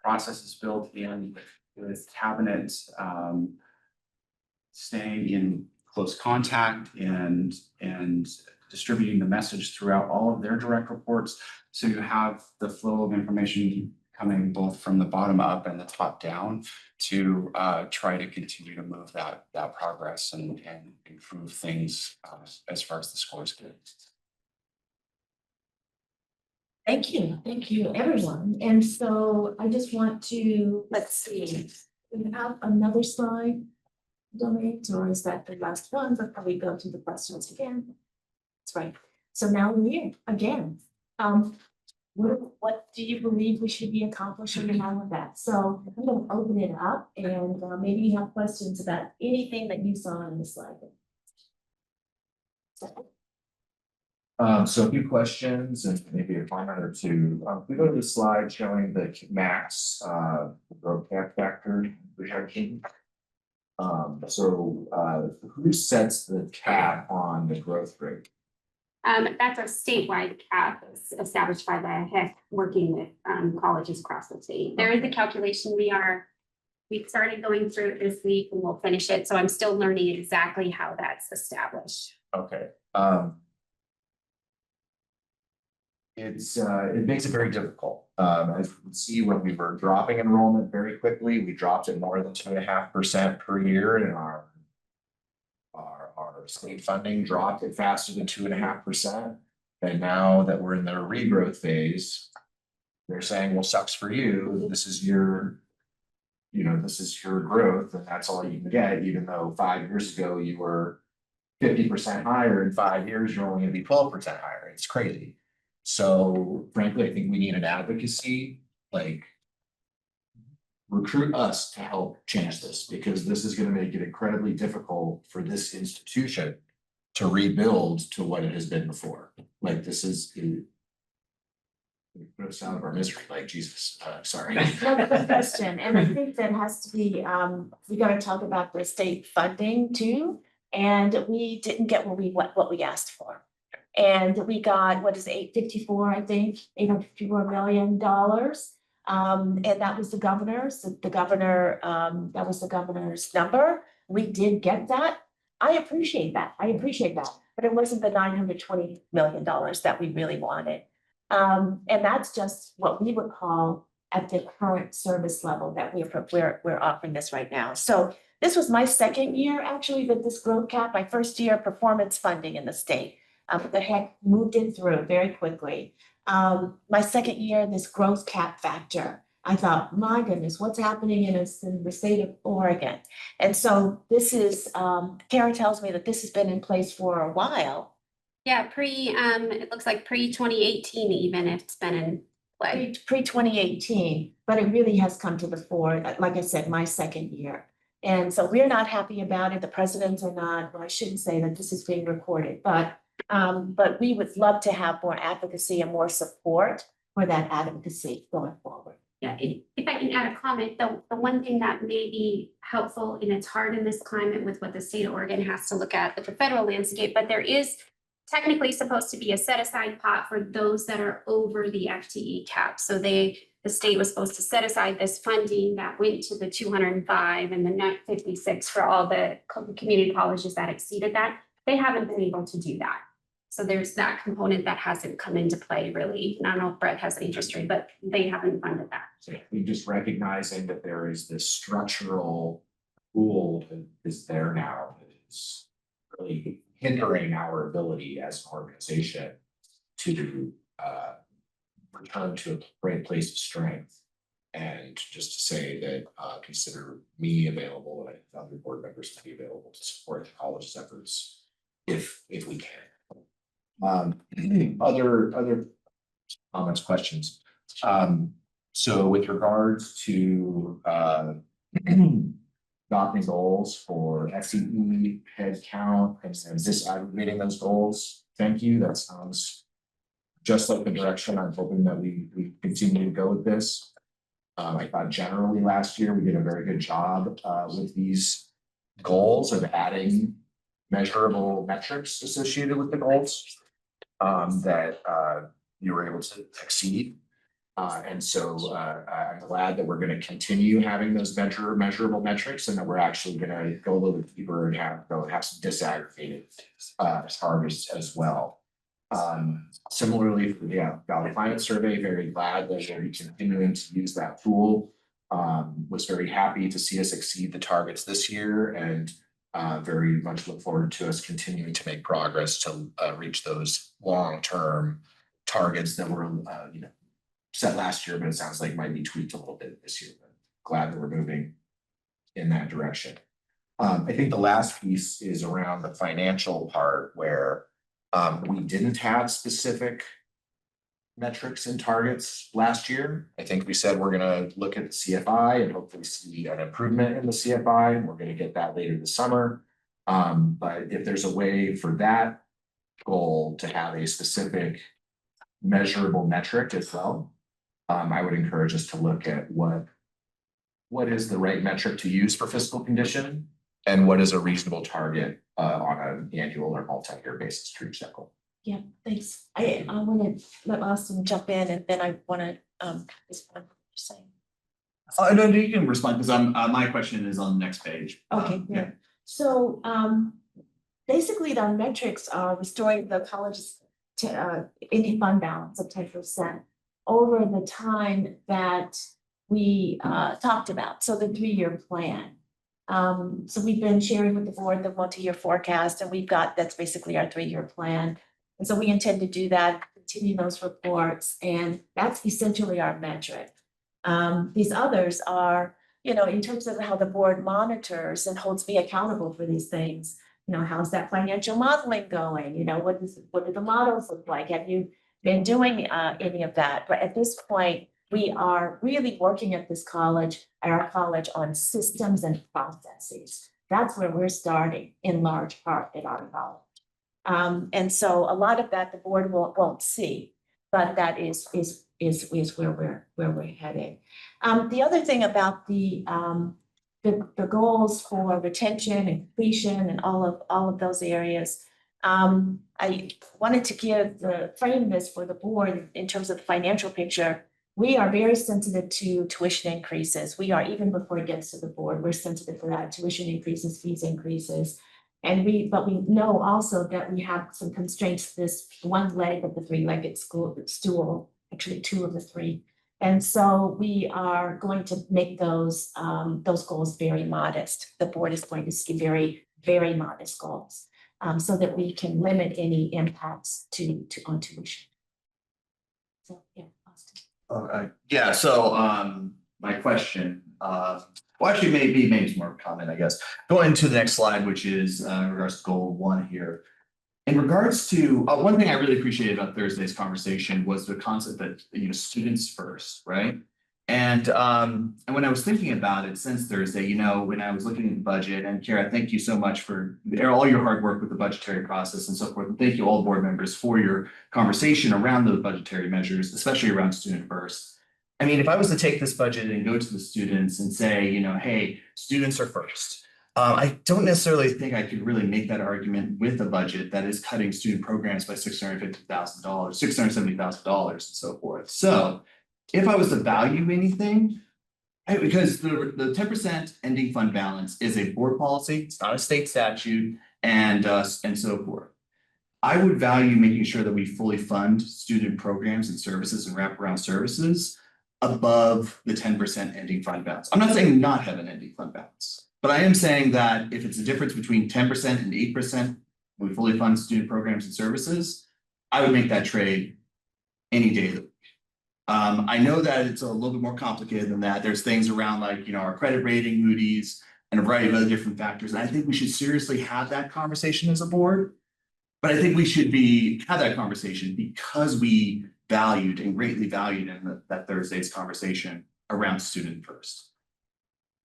processes built in with cabinet, staying in close contact and distributing the message throughout all of their direct reports. So you have the flow of information coming both from the bottom up and the top down to try to continue to move that progress and improve things as far as the scores go. Thank you, everyone. And so I just want to, let's see, we have another slide. Donate, or is that the last one? But probably go to the questions again. That's right. So now we're here again. What do you believe we should be accomplishing in all of that? So I'm going to open it up and maybe you have questions about anything that you saw in the slide. So a few questions and maybe a comment or two. If we go to the slide showing the max growth factor projection. Who sets the cap on the growth rate? That's a statewide cap established by the HEC, working with colleges across the state. There is a calculation we started going through it this week and we'll finish it. So I'm still learning exactly how that's established. Okay. It makes it very difficult. As you can see, when we were dropping enrollment very quickly, we dropped it more than 2.5% per year, and our state funding dropped it faster than 2.5%. And now that we're in the regrowth phase, they're saying, well, sucks for you. This is your growth, and that's all you can get, even though 5 years ago you were 50% higher. In 5 years, you're only gonna be 12% higher. It's crazy. So frankly, I think we need an advocacy, like recruit us to help change this, because this is going to make it incredibly difficult for this institution to rebuild to what it has been before. Like this is put us out of our misery, like Jesus, sorry. Another good question, and I think that has to be, we gotta talk about the state funding too. And we didn't get what we asked for. And we got, what is it, $854 million. And that was the governor's, that was the governor's number. We did get that. I appreciate that, but it wasn't the $920 million that we really wanted. And that's just what we would call at the current service level that we're offering this right now. So this was my second year actually with this growth cap, my first year performance funding in the state. The HEC moved it through very quickly. My second year, this growth cap factor, I thought, my goodness, what's happening in the state of Oregon? And so this is, Kara tells me that this has been in place for a while. Yeah, it looks like pre-2018 even, it's been in play. Pre-2018, but it really has come to the fore, like I said, my second year. And so we're not happy about it. The presidents are not, well, I shouldn't say that this is being recorded, but we would love to have more advocacy and more support for that advocacy going forward. Yeah, if I can add a comment, the one thing that may be helpful, and it's hard in this climate with what the state of Oregon has to look at with the federal landscape, but there is technically supposed to be a set aside pot for those that are over the FTE cap. So the state was supposed to set aside this funding that went to the 205 and the net 56 for all the community colleges that exceeded that. They haven't been able to do that. So there's that component that hasn't come into play really. And I don't know if Brett has any history, but they haven't funded that. So we just recognizing that there is this structural pool that is there now that is really hindering our ability as an organization to return to a great place of strength. And just to say that consider me available and other board members to be available to support the college's efforts if we can. Other comments, questions. So with regards to adopting goals for FTE, head count, and disaggregating those goals. Thank you. That sounds just like the direction I'm hoping that we continue to go with this. I thought generally last year we did a very good job with these goals of adding measurable metrics associated with the goals that you were able to exceed. And so I'm glad that we're going to continue having those measurable metrics, and that we're actually going to go a little bit deeper and have some disaggregated targets as well. Similarly for the Valley Climate Survey, very glad that we're continuing to use that tool. Was very happy to see us exceed the targets this year, and very much look forward to us continuing to make progress to reach those long-term targets that were set last year, but it sounds like might be tweaked a little bit this year. But glad that we're moving in that direction. I think the last piece is around the financial part, where we didn't have specific metrics and targets last year. I think we said we're gonna look at the CFI and hopefully see an improvement in the CFI, and we're gonna get that later this summer. But if there's a way for that goal to have a specific measurable metric as well, I would encourage us to look at what is the right metric to use for fiscal condition, and what is a reasonable target on an annual or multi-year basis to reach that goal. Yeah, thanks. I want to let Austin jump in, and then I want to respond to what you're saying. No, you can respond, because my question is on the next page. Okay, yeah. So basically the metrics are restoring the college's ending fund balance of 10% over the time that we talked about, so the 3-year plan. So we've been sharing with the board the multi-year forecast, and that's basically our 3-year plan. And so we intend to do that, continue those reports, and that's essentially our metric. These others are, in terms of how the board monitors and holds me accountable for these things. How's that financial modeling going? What do the models look like? Have you been doing any of that? But at this point, we are really working at our college on systems and processes. That's where we're starting in large part at our college. And so a lot of that the board won't see, but that is where we're headed. The other thing about the goals for retention and completion and all of those areas, I wanted to frame this for the board in terms of the financial picture. We are very sensitive to tuition increases. We are, even before it gets to the board, we're sensitive to that, tuition increases, fees increases. But we know also that we have some constraints, this one leg of the 3-legged stool, actually 2 of the 3. And so we are going to make those goals very modest. The board is going to see very, very modest goals, so that we can limit any impacts on tuition. So, yeah, Austin. Yeah, so my question, actually maybe it's more of a comment, I guess. Going to the next slide, which is in regards to goal 1 here. In regards to one thing I really appreciated about Thursday's conversation was the concept that students first, right? And when I was thinking about it since Thursday, when I was looking at the budget, and Kara, thank you so much for all your hard work with the budgetary process and so forth. And thank you all board members for your conversation around those budgetary measures, especially around student first. I mean, if I was to take this budget and go to the students and say, hey, students are first. I don't necessarily think I could really make that argument with a budget that is cutting student programs by $650,000, $670,000 and so forth. So if I was to value anything, because the 10% ending fund balance is a board policy, it's not a state statute, and so forth. I would value making sure that we fully fund student programs and services and wraparound services above the 10% ending fund balance. I'm not saying not have an ending fund balance, but I am saying that if it's a difference between 10% and 8%, we fully fund student programs and services, I would make that trade any day of the week. I know that it's a little bit more complicated than that. There's things around our credit rating, Moody's, and a variety of other different factors. And I think we should seriously have that conversation as a board. But I think we should have that conversation because we valued and greatly valued in that Thursday's conversation around student first.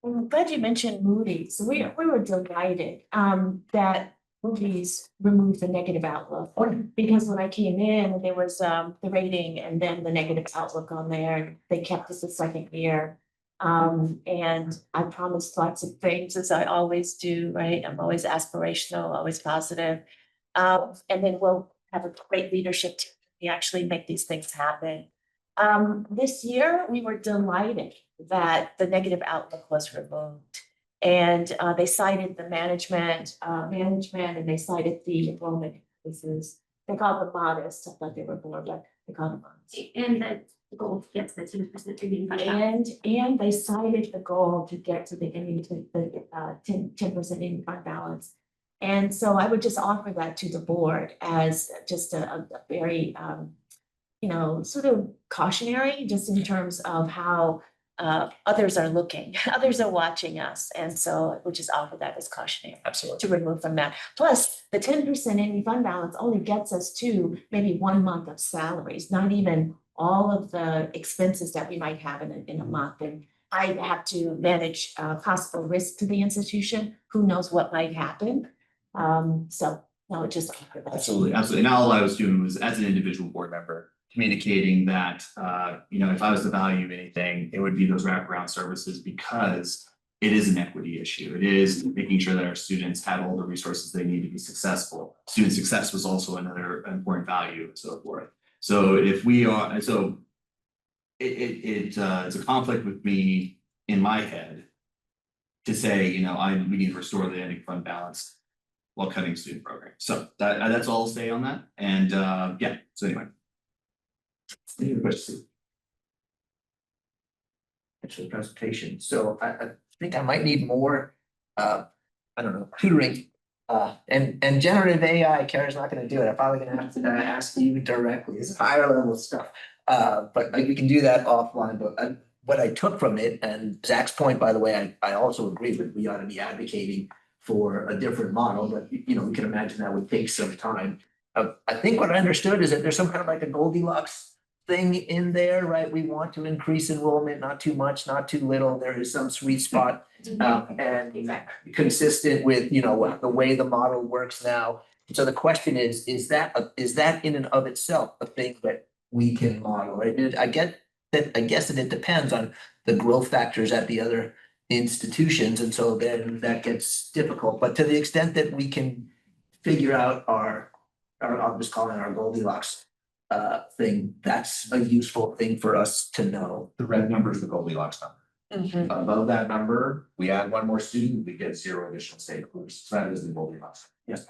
I'm glad you mentioned Moody's. We were delighted that Moody's removed the negative outlook. Because when I came in, there was the rating and then the negative outlook on there. They kept us the second year. And I promised lots of things, as I always do, right? I'm always aspirational, always positive. And then we'll have a great leadership team. We actually make these things happen. This year, we were delighted that the negative outlook was removed. And they cited the management, and they cited the enrollment increases. They called them modest. I thought they were more, but they called them modest. And the goal to get to the 10% remaining fund balance. And they cited the goal to get to the ending to the 10% ending fund balance. And so I would just offer that to the board as just a very sort of cautionary, just in terms of how others are looking, others are watching us. And so I would just offer that as cautionary. Absolutely. To remove from that. Plus, the 10% ending fund balance only gets us to maybe 1 month of salaries, not even all of the expenses that we might have in a month. And I have to manage possible risk to the institution. Who knows what might happen? So I would just offer that. Absolutely, absolutely. And all I was doing was, as an individual board member, communicating that, if I was to value anything, it would be those wraparound services, because it is an equity issue. It is making sure that our students have all the resources they need to be successful. Student success was also another important value and so forth. So if we are, and so it's a conflict with me in my head to say, we need to restore the ending fund balance while cutting student programs. So that's all I'll say on that. And so anyway. Any other questions? Thanks for the presentation. So I think I might need more, tutoring. And generative AI, Kara's not gonna do it. I'm probably gonna have to ask you directly. It's higher level stuff. But we can do that offline, but what I took from it, and Zach's point, by the way, I also agree with, we ought to be advocating for a different model, but we can imagine that would take some time. I think what I understood is that there's some kind of like a Goldilocks thing in there, right? We want to increase enrollment, not too much, not too little. There is some sweet spot. And consistent with, the way the model works now. So the question is that in and of itself a thing that we can model, right? I guess that it depends on the growth factors at the other institutions, and so then that gets difficult. But to the extent that we can figure out I'll just call it our Goldilocks thing, that's a useful thing for us to know. The red number is the Goldilocks number. Mhm. Above that number, we add one more student, we get 0 additional state increase. So that is the Goldilocks. Yes.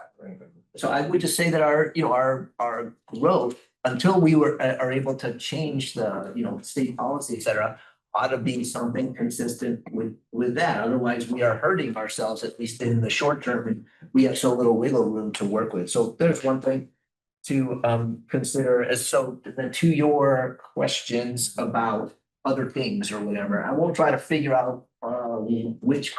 So I would just say that our growth, until we are able to change the, state policy, et cetera, ought to be something consistent with that. Otherwise, we are hurting ourselves, at least in the short term, and we have so little wiggle room to work with. So there's one thing to consider. So then to your questions about other things or whatever, I won't try to figure out which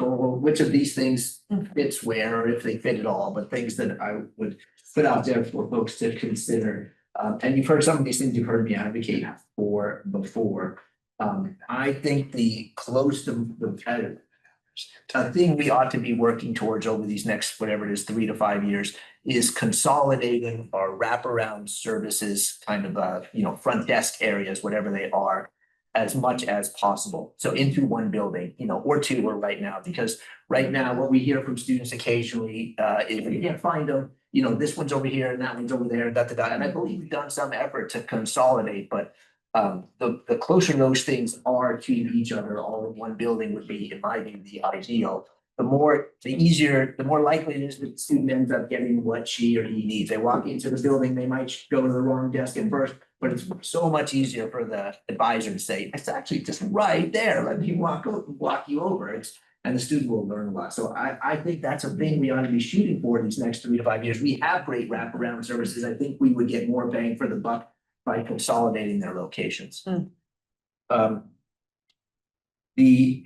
of these things fits where, or if they fit at all, but things that I would put out there for folks to consider. And you've heard some of these things you've heard me advocate for before. I think the close to the a thing we ought to be working towards over these next, whatever it is, 3 to 5 years, is consolidating our wraparound services, kind of front desk areas, whatever they are, as much as possible. So into one building, or two, or right now, because right now what we hear from students occasionally is we can't find them. This one's over here and that one's over there, and I believe we've done some effort to consolidate, but the closer those things are to each other, all in one building would be, in my view, the ideal. The more likely it is that the student ends up getting what she or he needs. They walk into the building, they might go to the wrong desk at first, but it's so much easier for the advisor to say, it's actually just right there, let me walk you over. And the student will learn a lot. So I think that's a thing we ought to be shooting for these next 3 to 5 years. We have great wraparound services. I think we would get more bang for the buck by consolidating their locations. The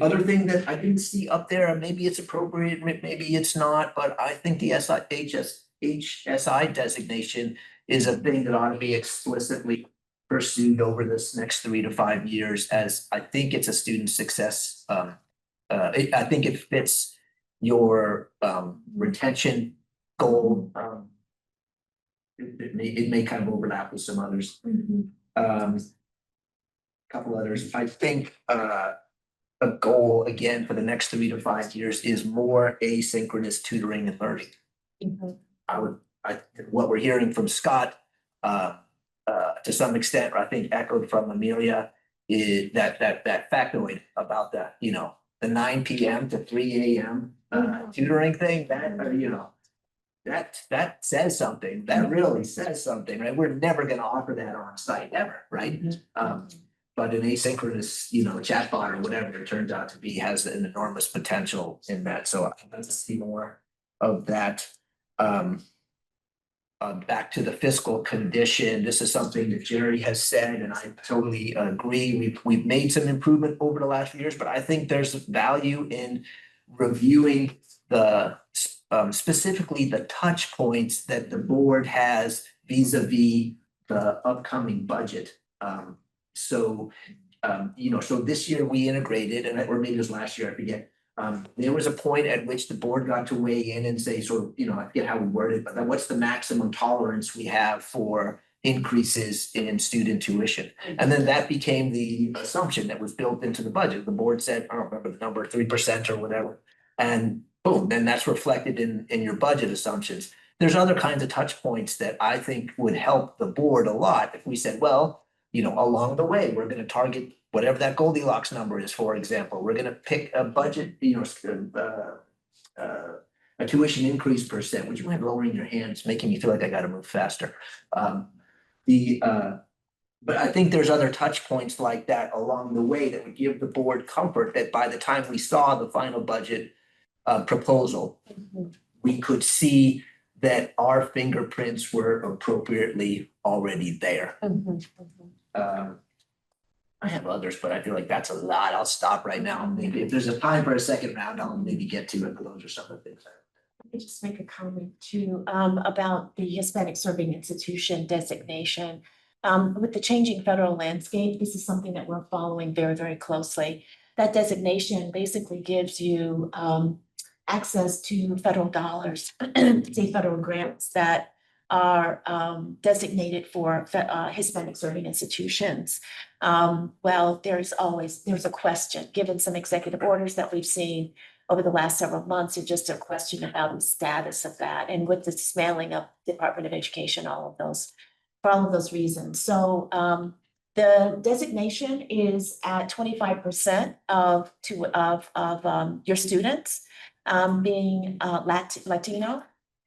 other thing that I didn't see up there, and maybe it's appropriate, maybe it's not, but I think the HSI designation is a thing that ought to be explicitly pursued over this next 3 to 5 years, as I think it's a student success. I think it fits your retention goal. It may kind of overlap with some others. Couple others. I think a goal again for the next 3 to 5 years is more asynchronous tutoring and learning. What we're hearing from Scott, to some extent, I think echoed from Amelia, is that factoid about the, you know, the 9 p.m. to 3 a.m. Tutoring thing, that says something. That really says something, right? We're never gonna offer that on site ever, right? But an asynchronous, you know, chatbot or whatever it turns out to be has an enormous potential in that. So I'd like to see more of that. Back to the fiscal condition, this is something that Jerry has said, and I totally agree. We've made some improvement over the last few years, but I think there's value in reviewing the specifically the touch points that the board has vis-a-vis the upcoming budget. So this year we integrated, or maybe it was last year, I forget. There was a point at which the board got to weigh in and say sort of, you know, I forget how we worded, but then what's the maximum tolerance we have for increases in student tuition? And then that became the assumption that was built into the budget. The board said, I don't remember the number, 3% or whatever. And boom, then that's reflected in your budget assumptions. There's other kinds of touch points that I think would help the board a lot if we said, well, you know, along the way, we're going to target whatever that Goldilocks number is, for example. We're going to pick a budget, you know, a tuition increase percent. Would you mind lowering your hand? It's making me feel like I got to move faster. But I think there's other touch points like that along the way that would give the board comfort that by the time we saw the final budget proposal, we could see that our fingerprints were appropriately already there. I have others, but I feel like that's a lot. I'll stop right now. Maybe if there's a time for a second round, I'll maybe get to it, but those are some of the things. Let me just make a comment too, about the Hispanic Serving Institution designation. With the changing federal landscape, this is something that we're following very, very closely. That designation basically gives you access to federal dollars, state federal grants that are designated for Hispanic serving institutions. Well, there's a question, given some executive orders that we've seen over the last several months, it's just a question about the status of that. And with the dismantling of Department of Education, for all of those reasons. So the designation is at 25% of your students being Latino.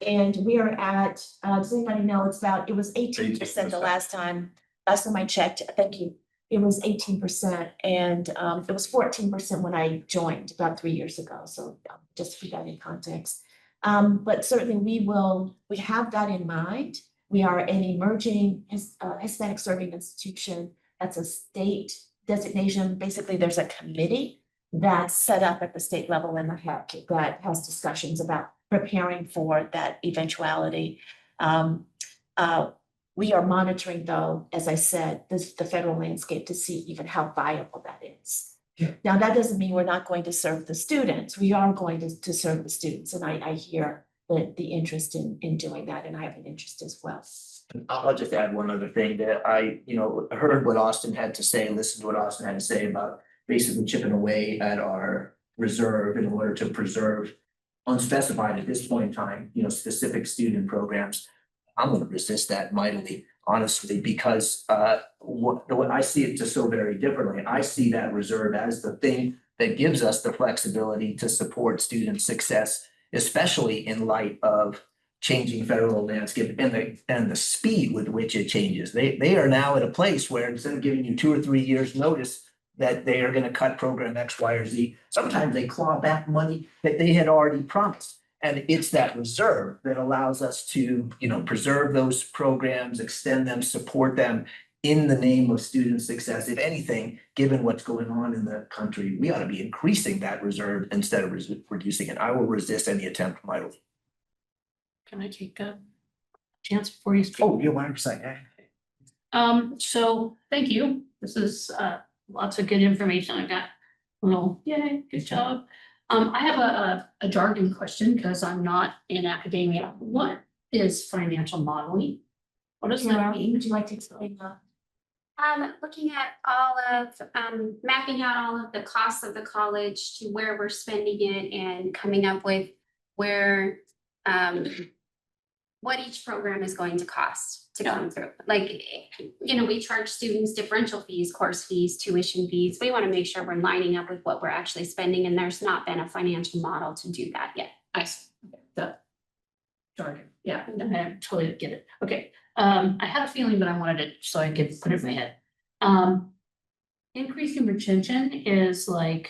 And we are at, does anybody know, it was 18% the last time I checked, thank you. It was 18% and it was 14% when I joined about 3 years ago. So just to put that in context. But certainly we have that in mind. We are an emerging Hispanic serving institution. That's a state designation. Basically, there's a committee that's set up at the state level in the HEC that has discussions about preparing for that eventuality. We are monitoring, though, as I said, the federal landscape to see even how viable that is. Yeah. Now, that doesn't mean we're not going to serve the students. We are going to serve the students, and I hear the interest in doing that, and I have an interest as well. I'll just add one other thing that I heard what Austin had to say, listened to what Austin had to say about basically chipping away at our reserve in order to preserve unspecified at this point in time, specific student programs. I'm going to resist that mightily, honestly, because what I see it just so very differently. I see that reserve as the thing that gives us the flexibility to support student success, especially in light of changing federal landscape and the speed with which it changes. They are now at a place where instead of giving you 2 or 3 years notice that they are going to cut program X, Y, or Z, sometimes they claw back money that they had already promised. And it's that reserve that allows us to, preserve those programs, extend them, support them in the name of student success. If anything, given what's going on in the country, we ought to be increasing that reserve instead of reducing it. I will resist any attempt mightily. Can I take a chance before you speak? Oh, you're 100%. So thank you. This is lots of good information. I got a little, yay, good job. I have a jargon question because I'm not in academia. What is financial modeling? What does that Kara, mean? would you like to explain that? Looking at all of, mapping out all of the costs of the college to where we're spending it and coming up with where, what each program is going to cost to come through. Like, you know, we charge students differential fees, course fees, tuition fees. We want to make sure we're lining up with what we're actually spending, and there's not been a financial model to do that yet. I see. The jargon. Yeah, I totally get it. Okay. I had a feeling, but I wanted it so I could put it in my head. Increasing retention is like,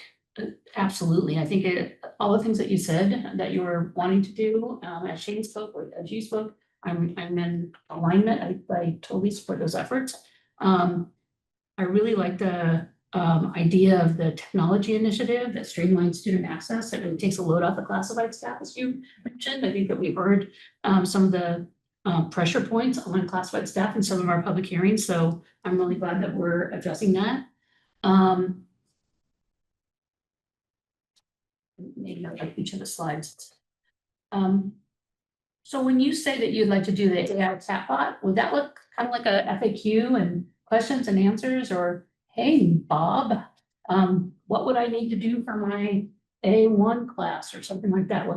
absolutely. I think all the things that you said that you were wanting to do, as Shane spoke, or as you spoke, I'm in alignment. I totally support those efforts. I really like the idea of the technology initiative that streamlines student access. It really takes a load off the classified staff, as you mentioned. I think that we've heard some of the pressure points on classified staff in some of our public hearings. So I'm really glad that we're addressing that. Maybe I'll like each of the slides. So when you say that you'd like to do the AI chatbot, would that look kind of like a FAQ and questions and answers, or hey, Bob, what would I need to do for my A1 class or something like that?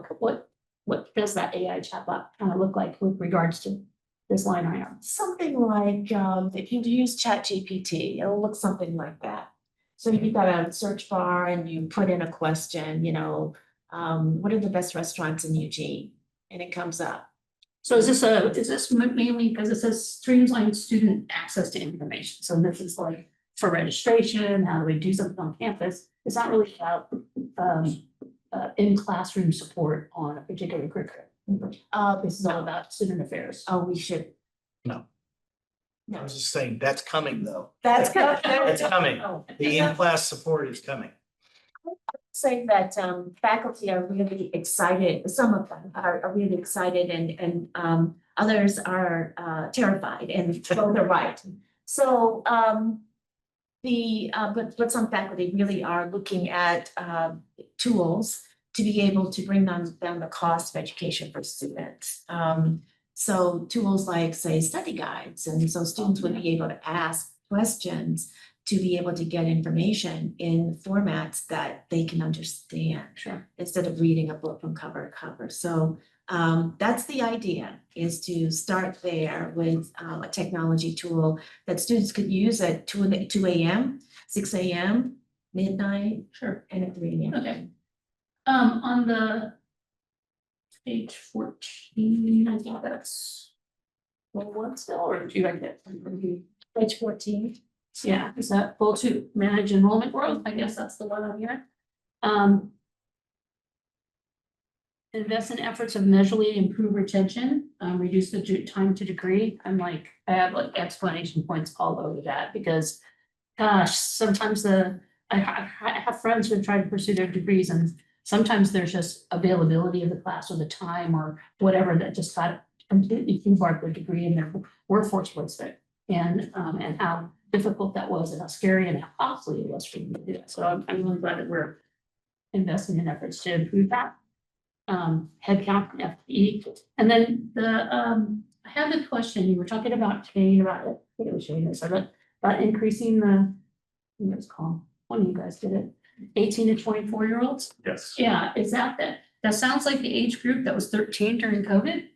What does that AI chatbot kind of look like with regards to this line item? Something like, if you use ChatGPT, it'll look something like that. So you've got a search bar and you put in a question, you know, what are the best restaurants in Eugene? And it comes up. So is this mainly because it says streamline student access to information? So this is like for registration, how do we do something on campus? It's not really about in classroom support on a particular curriculum. This is all about student affairs. Oh, we should. No. I was just saying, that's coming though. That's good. It's coming. Oh. The in-class support is coming. Say that faculty are really excited, some of them are really excited and others are terrified, and both are right. So but some faculty really are looking at tools to be able to bring down the cost of education for students. So tools like, say, study guides, and so students would be able to ask questions to be able to get information in formats that they can understand. Sure. Instead of reading a book from cover to cover. So that's the idea, is to start there with a technology tool that students could use at 2 a.m., 6 a.m., midnight, Sure. and at 3 a.m. Okay. On the page 14, I think that's one still, or do you like that? Page 14. Yeah, is that goal to manage enrollment growth? I guess that's the one on here. Invest in efforts of measurably improve retention, reduce the time to degree. I have like explanation points all over that, because gosh, sometimes I have friends who have tried to pursue their degrees, and sometimes there's just availability of the class or the time or whatever that just got completely flubarred their degree and their workforce was there. And how difficult that was, and how scary and how costly it was for them to do that. So I'm really glad that we're investing in efforts to improve that. Headcount and FTE. And then I have a question. You were talking about Shane, about it. I think it was Shane that said it, about increasing the, what it's called, one of you guys did it, 18 to 24-year-olds. Yes. Yeah, is that sounds like the age group that was 13 during COVID.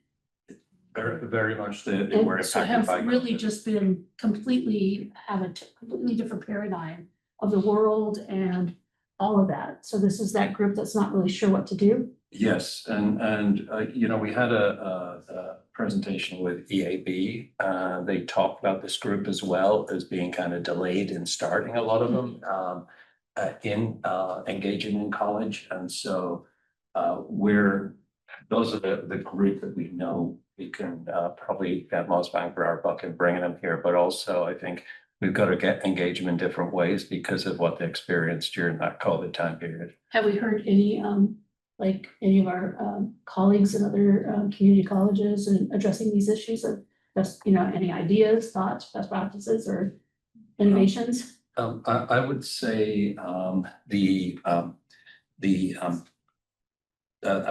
Very, very much they were And so impacted by. have really just been completely, have a completely different paradigm of the world and all of that. So this is that group that's not really sure what to do. Yes, and you know, we had a presentation with EAB. They talked about this group as well as being kind of delayed in starting, a lot of them in engaging in college. And so those are the group that we know we can probably get most bang for our buck in bringing them here. But also I think we've got to get engagement in different ways because of what they experienced during that COVID time period. Have we heard any of our colleagues in other community colleges and addressing these issues of Just, any ideas, thoughts, best practices or innovations? I would say, I've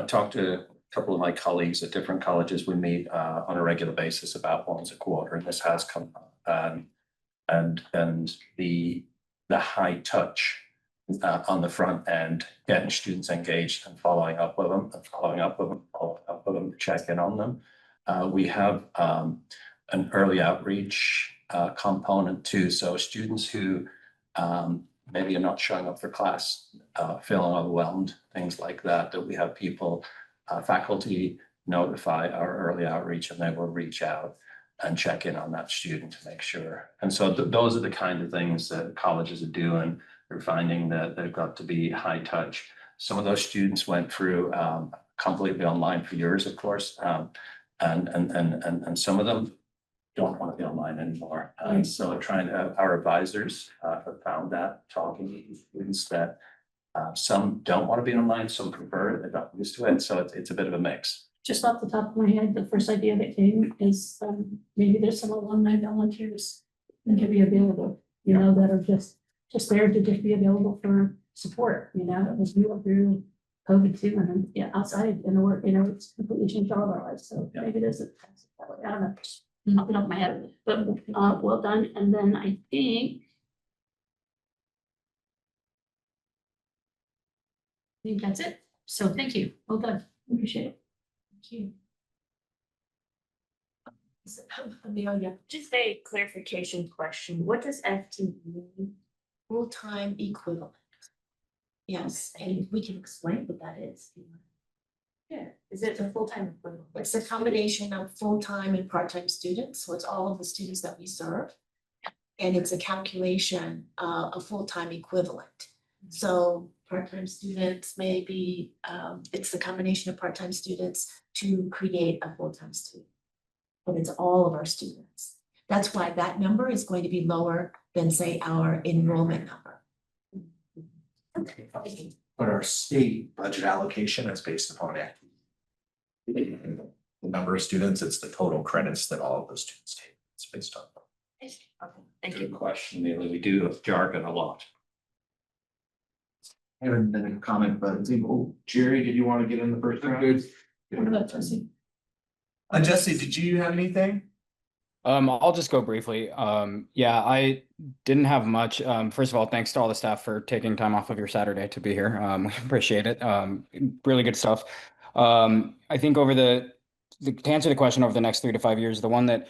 talked to a couple of my colleagues at different colleges. We meet on a regular basis about once a quarter, and this has come up. And the high touch on the front end, getting students engaged and following up with them, check in on them. We have an early outreach component too. So students who maybe are not showing up for class, feeling overwhelmed, things like that, that we have people, faculty notify our early outreach, and they will reach out and check in on that student to make sure. And so those are the kind of things that colleges are doing. They're finding that they've got to be high touch. Some of those students went through completely online for years, of course, and some of them don't want to be online anymore. And so our advisors have found that talking to students that some don't want to be online, some prefer it, they're not used to it. So it's a bit of a mix. Just off the top of my head, the first idea that came is maybe there's some alumni volunteers that could be available, that are just there to just be available for support, as we went through COVID too, and then, outside in the work, it's completely changed all of our lives. So maybe there's I don't know, just off the top of my head, but well done. And then I think that's it. So thank you. Well done. Appreciate it. Thank you. Amelia, Just a clarification question. What does FTE mean? full-time equivalent. Yes, and we can explain what that is. Yeah, is it a full-time equivalent? It's a combination of full-time and part-time students, so it's all of the students that we serve. And it's a calculation, a full-time equivalent. So part-time students may be, it's the combination of part-time students to create a full-time student. But it's all of our students. That's why that number is going to be lower than, say, our enrollment number. But our state budget allocation is based upon it. The number of students, it's the total credits that all of those students take. It's based on. Okay, thank you. Good question, Neely. We do jargon a lot. I have another comment, but Jerry, did you want to get in the first round? Good. What about Jesse? Jesse, did you have anything? I'll just go briefly. Yeah, I didn't have much. First of all, thanks to all the staff for taking time off of your Saturday to be here. We appreciate it. Really good stuff. I think to answer the question over the next 3 to 5 years, the one that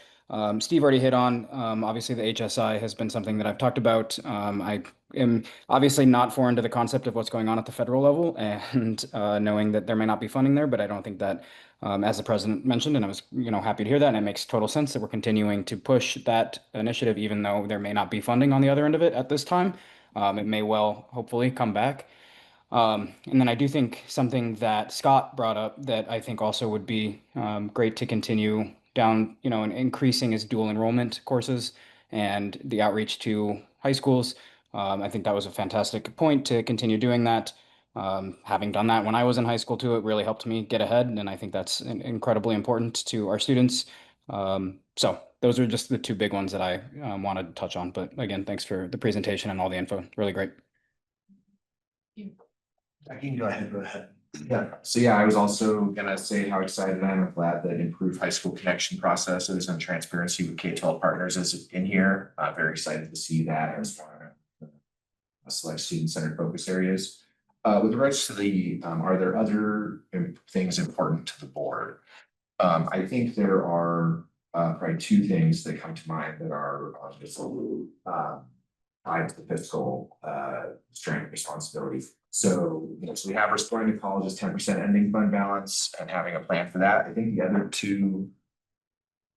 Steve already hit on, obviously the HSI has been something that I've talked about. I am obviously not foreign to the concept of what's going on at the federal level and knowing that there may not be funding there, but I don't think that, as the president mentioned, and I was happy to hear that, and it makes total sense that we're continuing to push that initiative, even though there may not be funding on the other end of it at this time. It may well, hopefully, come back. And then I do think something that Scott brought up that I think also would be great to continue down, and increasing is dual enrollment courses and the outreach to high schools. I think that was a fantastic point to continue doing that. Having done that when I was in high school too, it really helped me get ahead, and I think that's incredibly important to our students. So those are just the two big ones that I wanted to touch on. But again, thanks for the presentation and all the info. Really great. I can go ahead. Yeah, so I was also gonna say how excited I am. I'm glad that improved high school connection processes and transparency with K-12 partners is in here. Very excited to see that as one of the select student-centered focus areas. With regards to the, are there other things important to the board? I think there are probably two things that come to mind that are tied to the fiscal strength responsibility. So, so we have restoring the college's 10% ending fund balance and having a plan for that. I think the other two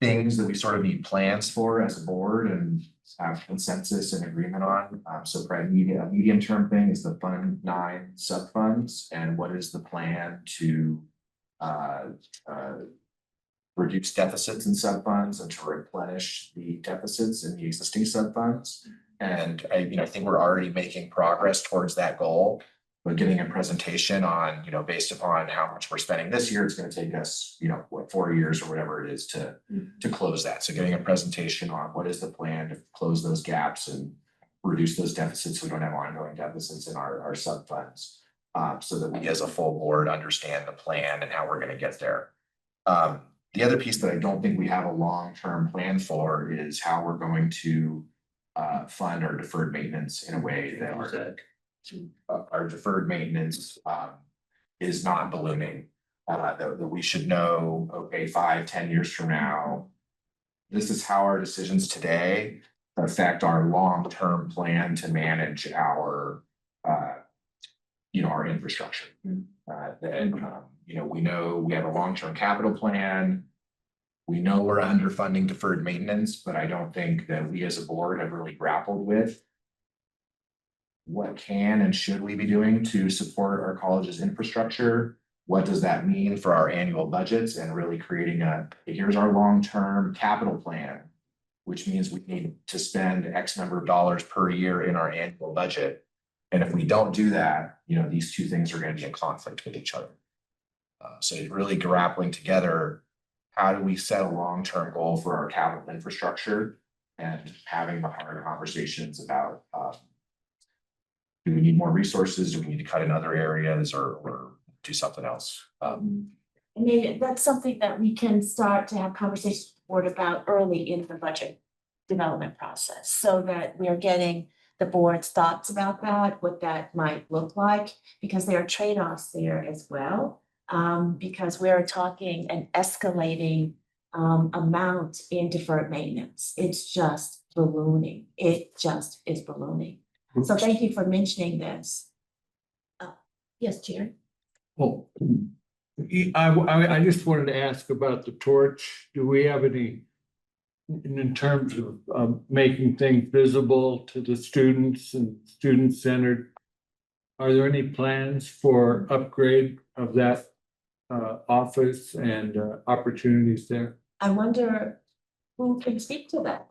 things that we sort of need plans for as a board and have consensus and agreement on. So probably a medium term thing is the Fund 9 sub funds, and what is the plan to reduce deficits in sub funds and to replenish the deficits in the existing sub funds. And I think we're already making progress towards that goal. but getting a presentation on, you know, based upon how much we're spending this year, it's gonna take us, you know, what, 4 years or whatever it is to close that. So getting a presentation on what is the plan to close those gaps and reduce those deficits, so we don't have ongoing deficits in our sub funds. So that we as a full board understand the plan and how we're gonna get there. The other piece that I don't think we have a long-term plan for is how we're going to fund our deferred maintenance in a way that our deferred maintenance is not ballooning. That we should know, okay, 5-10 years from now, this is how our decisions today affect our long-term plan to manage our you know, our infrastructure. You know, we know we have a long-term capital plan. We know we're underfunding deferred maintenance, but I don't think that we as a board have really grappled with what can and should we be doing to support our college's infrastructure? What does that mean for our annual budgets, and really creating here's our long-term capital plan, which means we need to spend X number of dollars per year in our annual budget. And if we don't do that, you know, these two things are going to be in conflict with each other. So really grappling together, how do we set a long-term goal for our capital infrastructure, and having the hard conversations about do we need more resources? Do we need to cut in other areas, or do something else? And maybe that's something that we can start to have conversations with the board about early in the budget development process, so that we are getting the board's thoughts about that, what that might look like, because there are trade-offs there as well. Because we're talking an escalating amount in deferred maintenance. It's just ballooning. It just is ballooning. So thank you for mentioning this. Yes, Jerry? Well, I just wanted to ask about the torch. Do we have any, in terms of making things visible to the students and student-centered, are there any plans for upgrade of that office and opportunities there? I wonder who can speak to that?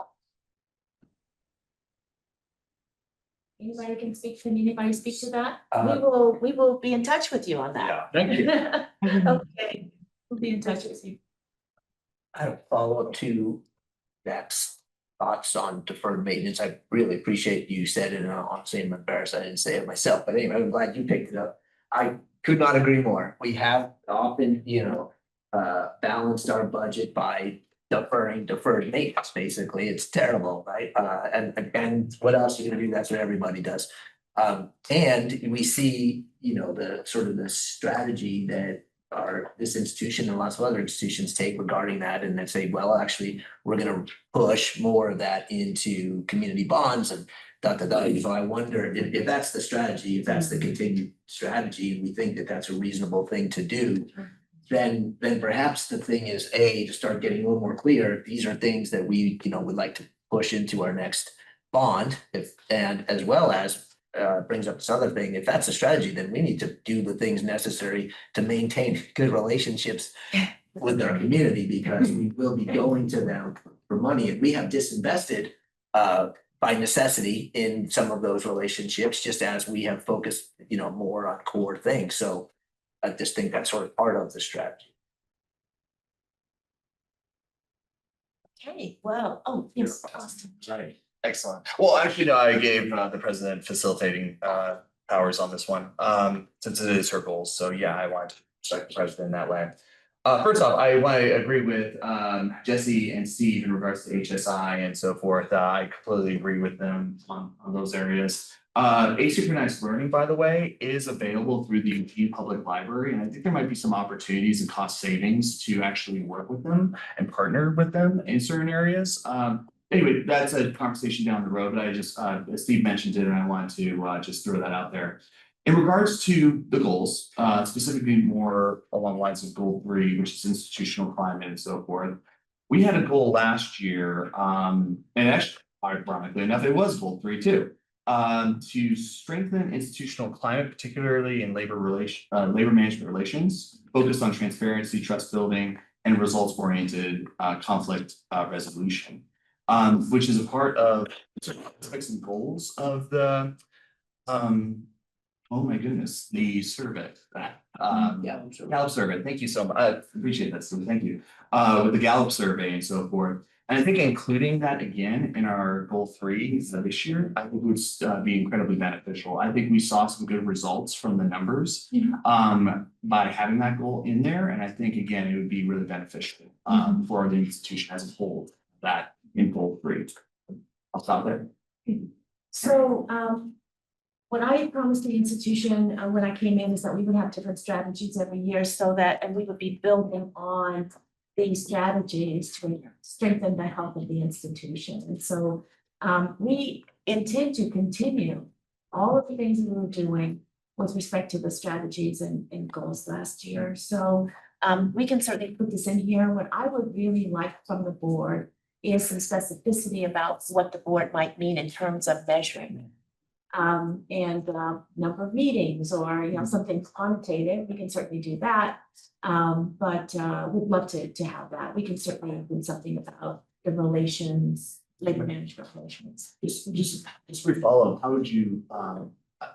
Anybody can speak, can anybody speak to that? We will be in touch with you on that. Thank you. Okay, we'll be in touch with you. I have a follow-up to Zach's thoughts on deferred maintenance. I really appreciate you said it, and honestly, I'm embarrassed I didn't say it myself, but anyway, I'm glad you picked it up. I could not agree more. We have often, you know, balanced our budget by deferring deferred maintenance, basically. It's terrible, right? And what else are you gonna do? That's what everybody does. And we see, you know, the sort of the strategy that this institution and lots of other institutions take regarding that, and they say, well, actually, we're gonna push more of that into community bonds and So I wonder if that's the strategy, if that's the continued strategy, and we think that that's a reasonable thing to do, then perhaps the thing is, to start getting a little more clear, these are things that we, you know, would like to push into our next bond, and as well as brings up this other thing, if that's a strategy, then we need to do the things necessary to maintain good relationships with our community, because we will be going to them for money, and we have disinvested by necessity in some of those relationships, just as we have focused, you know, more on core things. So I just think that's sort of part of the strategy. Okay, well, oh, yes, Austin. Right, excellent. Well, actually, no, I gave the president facilitating powers on this one, since it is her goals. So yeah, I want to respect the president in that way. First off, I want to agree with Jesse and Steve in regards to HSI and so forth. I completely agree with them on those areas. Asynchronized learning, by the way, is available through the Eugene Public Library, and I think there might be some opportunities and cost savings to actually work with them and partner with them in certain areas. Anyway, that's a conversation down the road, but I just, Steve mentioned it, and I wanted to just throw that out there. In regards to the goals, specifically more along the lines of goal 3, which is institutional climate and so forth, we had a goal last year, and actually, ironically enough, it was goal 3 too, to strengthen institutional climate, particularly in labor management relations, focused on transparency, trust building, and results-oriented conflict resolution, which is a part of the aspects and goals of the Oh my goodness, the survey, that, Gallup survey, thank you so much, I appreciate that, so thank you. With the Gallup survey and so forth, and I think including that again in our goal 3 this year, I think would be incredibly beneficial. I think we saw some good results from the numbers. By having that goal in there, and I think again, it would be really beneficial for the institution as a whole, that in goal 3. I'll stop there. So, what I promised the institution, when I came in, is that we would have different strategies every year so that, and we would be building on these strategies to strengthen the health of the institution. And so, we intend to continue all of the things that we were doing with respect to the strategies and goals last year. So, we can certainly put this in here. What I would really like from the board is some specificity about what the board might mean in terms of measuring. Number of meetings or, something quantitative, we can certainly do that. But we'd love to have that. We can certainly include something about the relations, labor management relations. Just for follow, how would you,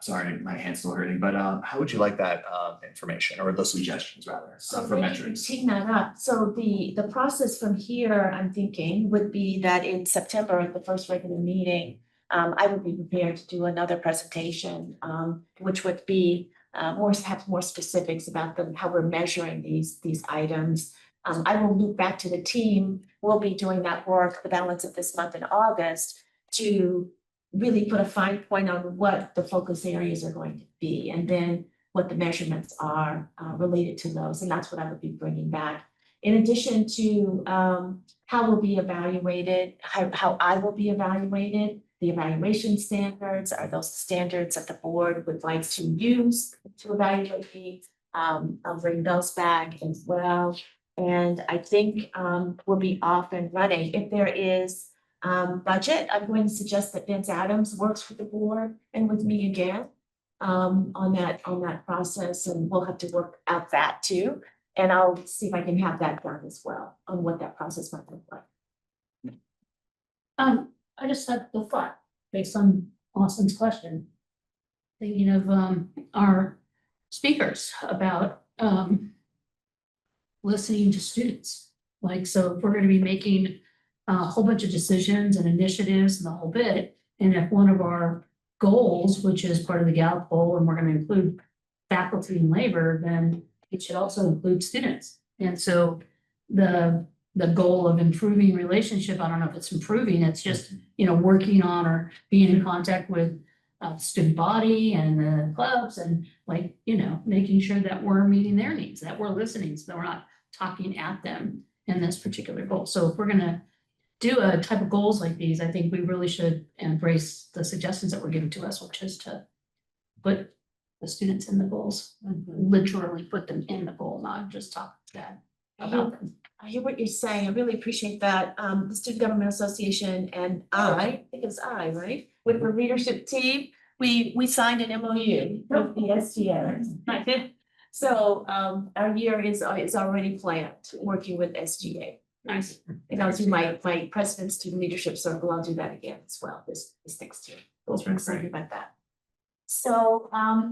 sorry, my hand's still hurting, but how would you like that information or those suggestions rather So for maybe metrics? teeing that up. So the process from here, I'm thinking, would be that in September, at the first regular meeting, I would be prepared to do another presentation, which would be have more specifics about how we're measuring these items. I will loop back to the team. We'll be doing that work the balance of this month in August to really put a fine point on what the focus areas are going to be, and then what the measurements are related to those. And that's what I would be bringing back. In addition to how we'll be evaluated, how I will be evaluated, the evaluation standards, are those standards that the board would like to use to evaluate me? I'll bring those back as well. And I think we'll be off and running. If there is budget, I'm going to suggest that Vince Adams works with the board and with me again on that process, and we'll have to work out that too. And I'll see if I can have that done as well on what that process might look like. I just had the thought, based on Austin's question. Thinking of our speakers about listening to students. Like, so if we're gonna be making a whole bunch of decisions and initiatives and the whole bit, and if one of our goals, which is part of the Gallup poll, and we're gonna include faculty and labor, then it should also include students. And so the goal of improving relationship, I don't know if it's improving, it's just, working on or being in contact with student body and the clubs, and making sure that we're meeting their needs, that we're listening, so that we're not talking at them in this particular goal. So if we're gonna do a type of goals like these, I think we really should embrace the suggestions that were given to us, which is to put the students in the goals, literally put them in the goal, not just talk bad about them. I hear what you're saying. I really appreciate that. The Student Government Association and I think it's right? With the leadership team, we signed an MOU with the SGA. So our year is already planned, working with SGA. Nice. And I'll do my President's Student Leadership Circle. I'll do that again as well this next year. Those are excited about that. So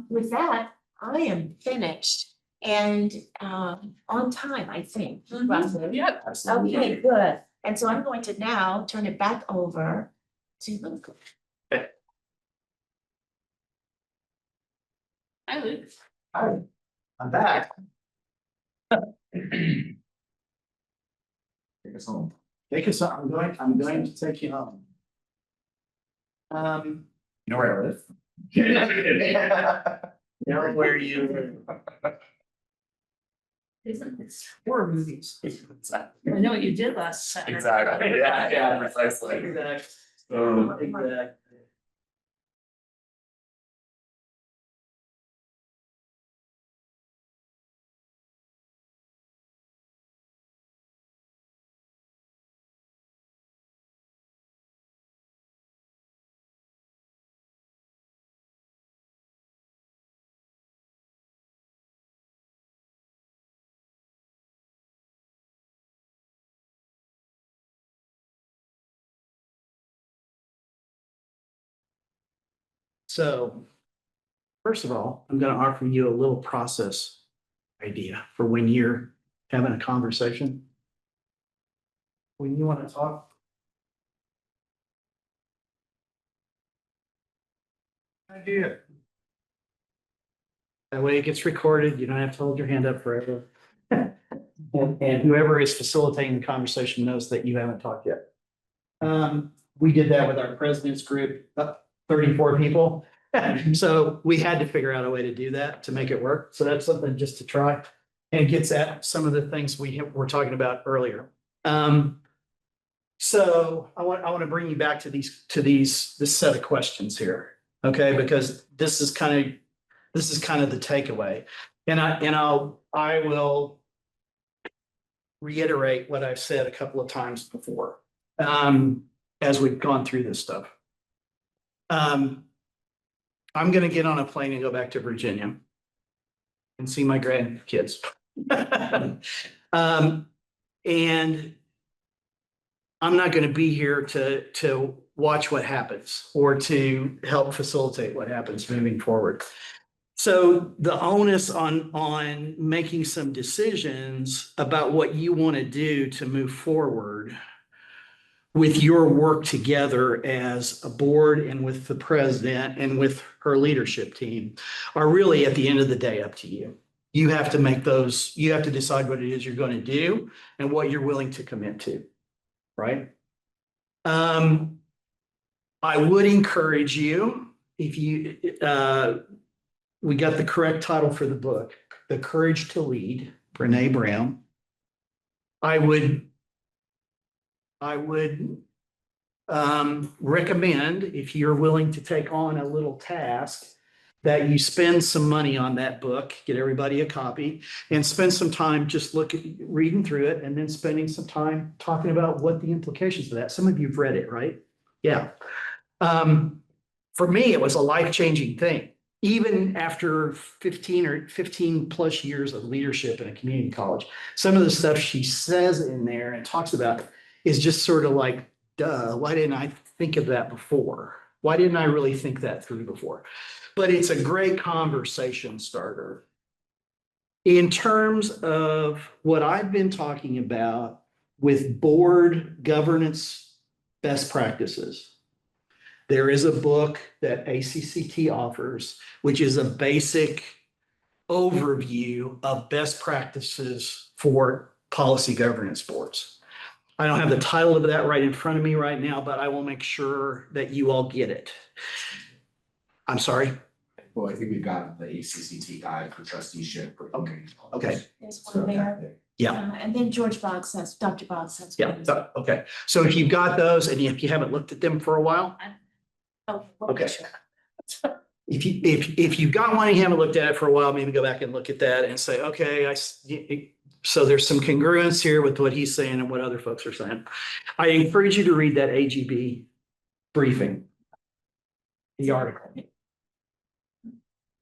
with that, I am finished. And on time, I think. Roughly. Yep. Okay, good. And so I'm going to now turn it back over to Luke. Hi, Luke. Hi, I'm back. Take us home. Take us on, I'm going to take you home. You know where I live? Know where you. Isn't this horror movies? I know what you did last Saturday. Exactly, yeah, precisely. Exactly. So. Exactly. So First of all, I'm gonna offer you a little process idea for when you're having a conversation. When you want to talk. Idea. That way it gets recorded. You don't have to hold your hand up forever. And whoever is facilitating the conversation knows that you haven't talked yet. We did that with our president's group, 34 people. So we had to figure out a way to do that to make it work. So that's something just to try. And it gets at some of the things we were talking about earlier. So I want to bring you back to this set of questions here. Okay, because this is kind of the takeaway. And I will reiterate what I've said a couple of times before, as we've gone through this stuff. I'm gonna get on a plane and go back to Virginia and see my grandkids. And I'm not gonna be here to watch what happens or to help facilitate what happens moving forward. So the onus on making some decisions about what you want to do to move forward with your work together as a board and with the president and with her leadership team are really at the end of the day up to you. You have to make those, you have to decide what it is you're going to do and what you're willing to commit to, right? I would encourage you, if you, we got the correct title for the book, The Courage to Lead, Brene Brown. I would recommend, if you're willing to take on a little task, that you spend some money on that book, get everybody a copy, and spend some time just reading through it, and then spending some time talking about what the implications of that. Some of you've read it, right? Yeah. For me, it was a life-changing thing. Even after 15 plus years of leadership in a community college, some of the stuff she says in there and talks about is just sort of like, duh, why didn't I think of that before? Why didn't I really think that through before? But it's a great conversation starter. In terms of what I've been talking about with board governance best practices, there is a book that ACCT offers, which is a basic overview of best practices for policy governance boards. I don't have the title of that right in front of me right now, but I will make sure that you all get it. I'm sorry. Well, I think we've got the ACCT guide for trusteeship. Okay. There's one there. Yeah. And then Dr. Boggs says. Yeah. Okay. So if you've got those and if you haven't looked at them for a while, okay. If you've got one and you haven't looked at it for a while, maybe go back and look at that and say, okay, so there's some congruence here with what he's saying and what other folks are saying. I encourage you to read that AGB briefing, the article.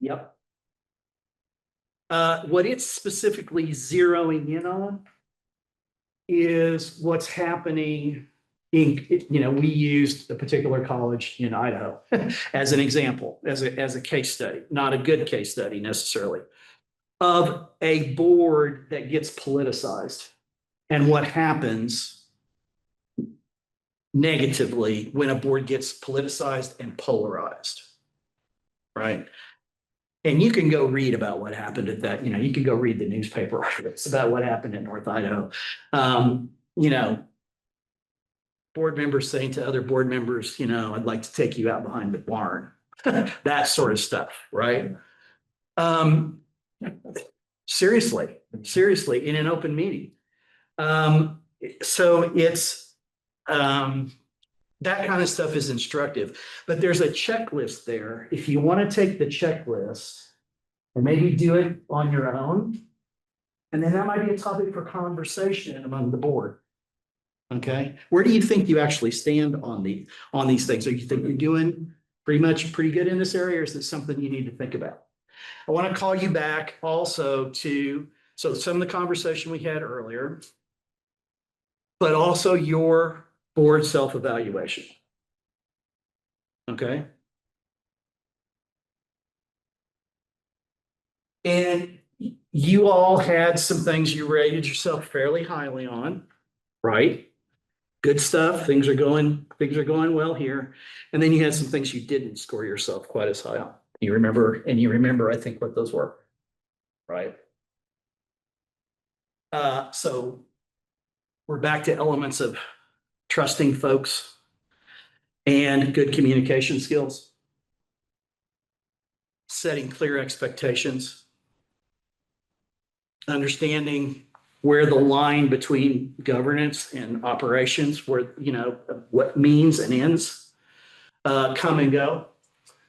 Yep. What it's specifically zeroing in on is what's happening in, we used a particular college in Idaho as an example, as a case study, not a good case study necessarily, of a board that gets politicized and what happens negatively when a board gets politicized and polarized, right? And you can go read about what happened at that, you can go read the newspaper articles about what happened in North Idaho. Board members saying to other board members, I'd like to take you out behind the barn, that sort of stuff, right? Seriously, in an open meeting. So it's, that kind of stuff is instructive, but there's a checklist there. If you want to take the checklist and maybe do it on your own, and then that might be a topic for conversation among the board. Okay, where do you think you actually stand on these things? Or you think you're doing pretty good in this area, or is this something you need to think about? I want to call you back also to some of the conversation we had earlier, but also your board self-evaluation. Okay. And you all had some things you rated yourself fairly highly on, right? Good stuff. Things are going well here. And then you had some things you didn't score yourself quite as high on. You remember, I think, what those were, right? So we're back to elements of trusting folks and good communication skills, setting clear expectations, understanding where the line between governance and operations, where, what means and ends come and go.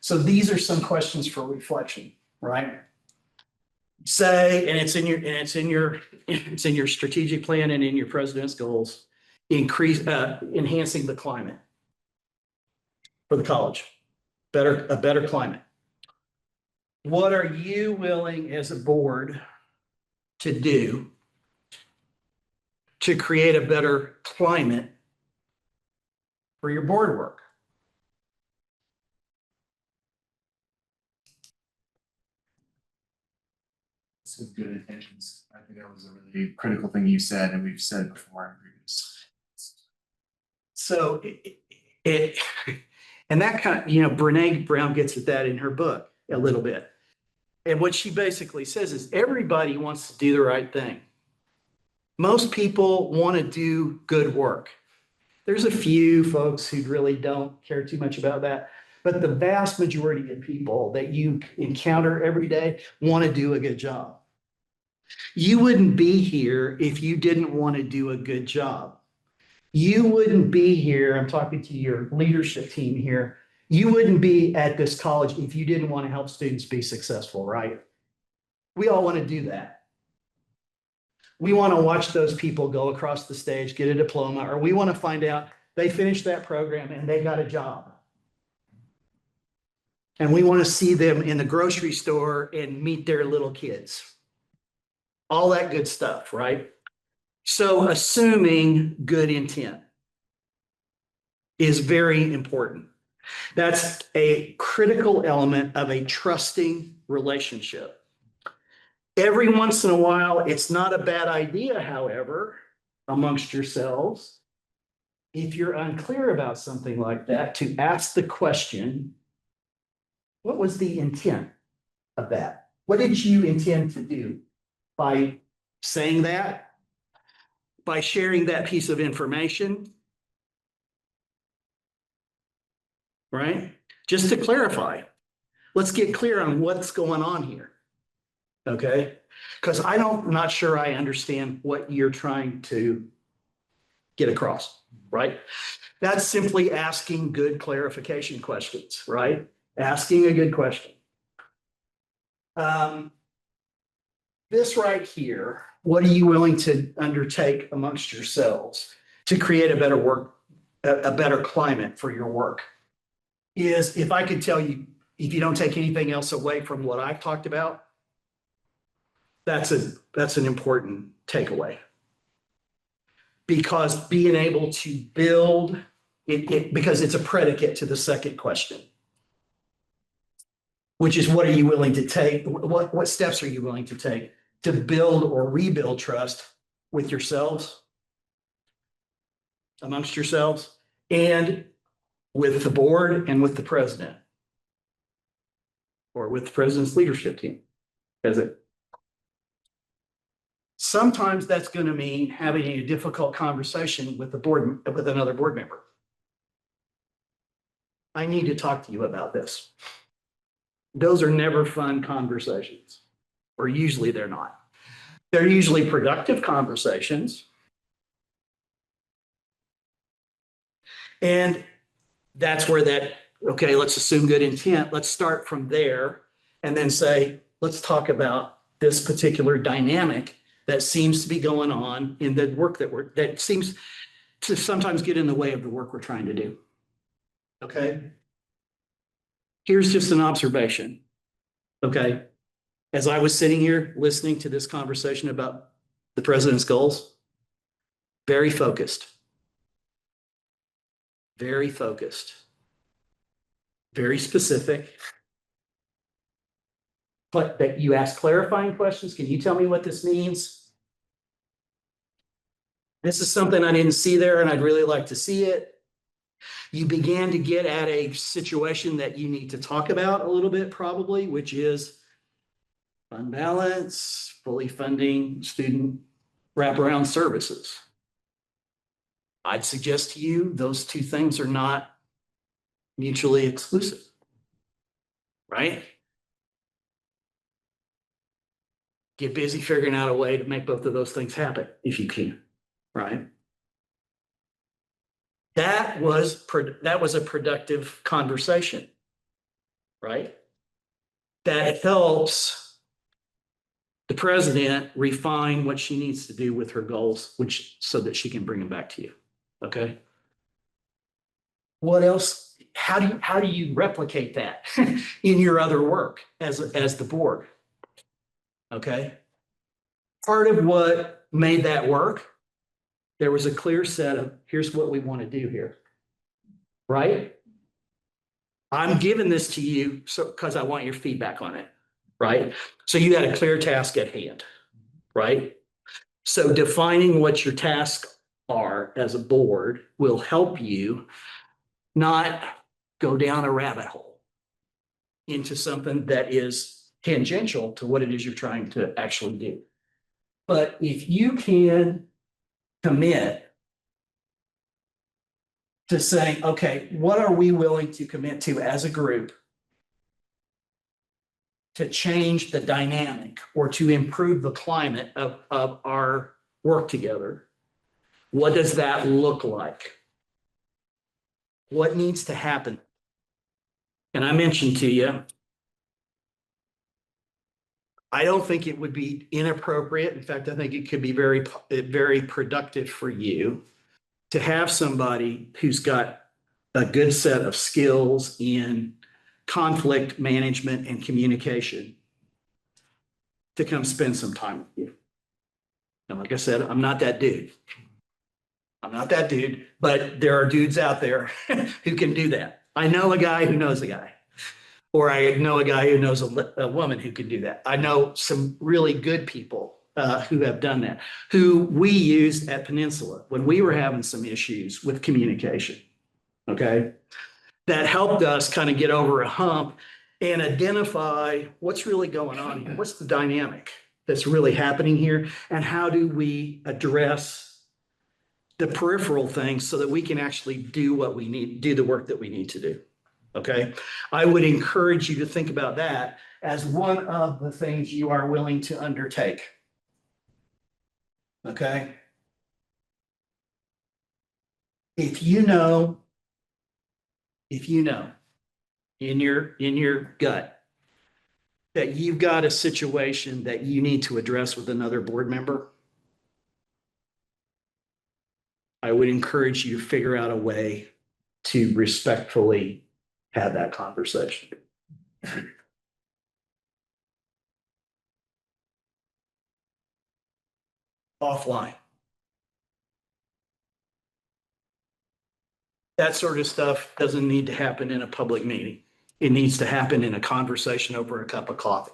So these are some questions for reflection, right? Say, and it's in your strategic plan and in your president's goals, enhancing the climate for the college, a better climate. What are you willing as a board to do to create a better climate for your board work? Some good intentions. I think that was a really critical thing you said, and we've said before in previous. So and that kind of, Brene Brown gets at that in her book a little bit. And what she basically says is everybody wants to do the right thing. Most people want to do good work. There's a few folks who really don't care too much about that. But the vast majority of people that you encounter every day want to do a good job. You wouldn't be here if you didn't want to do a good job. You wouldn't be here, I'm talking to your leadership team here, you wouldn't be at this college if you didn't want to help students be successful, right? We all want to do that. We want to watch those people go across the stage, get a diploma, or we want to find out they finished that program and they got a job. And we want to see them in the grocery store and meet their little kids. All that good stuff, right? So assuming good intent is very important. That's a critical element of a trusting relationship. Every once in a while, it's not a bad idea, however, amongst yourselves, if you're unclear about something like that, to ask the question, what was the intent of that? What did you intend to do by saying that? By sharing that piece of information? Right? Just to clarify, let's get clear on what's going on here. Okay? Because I'm not sure I understand what you're trying to get across, right? That's simply asking good clarification questions, right? Asking a good question. This right here, what are you willing to undertake amongst yourselves to create a better work, a better climate for your work? Is, if I could tell you, if you don't take anything else away from what I've talked about, that's an important takeaway. Because being able to build it, because it's a predicate to the second question, which is what are you willing to take? What steps are you willing to take to build or rebuild trust with yourselves, amongst yourselves, and with the board and with the president, or with the president's leadership team? Sometimes that's going to mean having a difficult conversation with another board member. I need to talk to you about this. Those are never fun conversations, or usually they're not. They're usually productive conversations. And that's where okay, let's assume good intent. Let's start from there and then say, let's talk about this particular dynamic that seems to be going on in the work that seems to sometimes get in the way of the work we're trying to do. Okay? Here's just an observation. Okay? As I was sitting here listening to this conversation about the president's goals, very focused. Very focused. Very specific. but that you ask clarifying questions. Can you tell me what this means? This is something I didn't see there and I'd really like to see it. You began to get at a situation that you need to talk about a little bit probably, which is fund balance, fully funding student wraparound services. I'd suggest to you, those two things are not mutually exclusive, right? Get busy figuring out a way to make both of those things happen if you can, right? That was a productive conversation, right? That helps the president refine what she needs to do with her goals, so that she can bring them back to you. Okay. What else? How do you replicate that in your other work as the board? Okay. Part of what made that work, there was a clear set of, here's what we want to do here. Right? I'm giving this to you because I want your feedback on it. Right? So you had a clear task at hand. Right? So defining what your tasks are as a board will help you not go down a rabbit hole into something that is tangential to what it is you're trying to actually do. But if you can commit to saying, okay, what are we willing to commit to as a group to change the dynamic or to improve the climate of our work together? What does that look like? What needs to happen? And I mentioned to you, I don't think it would be inappropriate. In fact, I think it could be very, very productive for you to have somebody who's got a good set of skills in conflict management and communication to come spend some time with you. And like I said, I'm not that dude. I'm not that dude, but there are dudes out there who can do that. I know a guy who knows a guy. Or I know a guy who knows a woman who can do that. I know some really good people who have done that, who we used at Peninsula when we were having some issues with communication. Okay. That helped us kind of get over a hump and identify what's really going on here. What's the dynamic that's really happening here? And how do we address the peripheral things so that we can actually do what we need, do the work that we need to do? Okay, I would encourage you to think about that as one of the things you are willing to undertake. Okay. If you know in your gut that you've got a situation that you need to address with another board member, I would encourage you to figure out a way to respectfully have that conversation. Offline. That sort of stuff doesn't need to happen in a public meeting. It needs to happen in a conversation over a cup of coffee.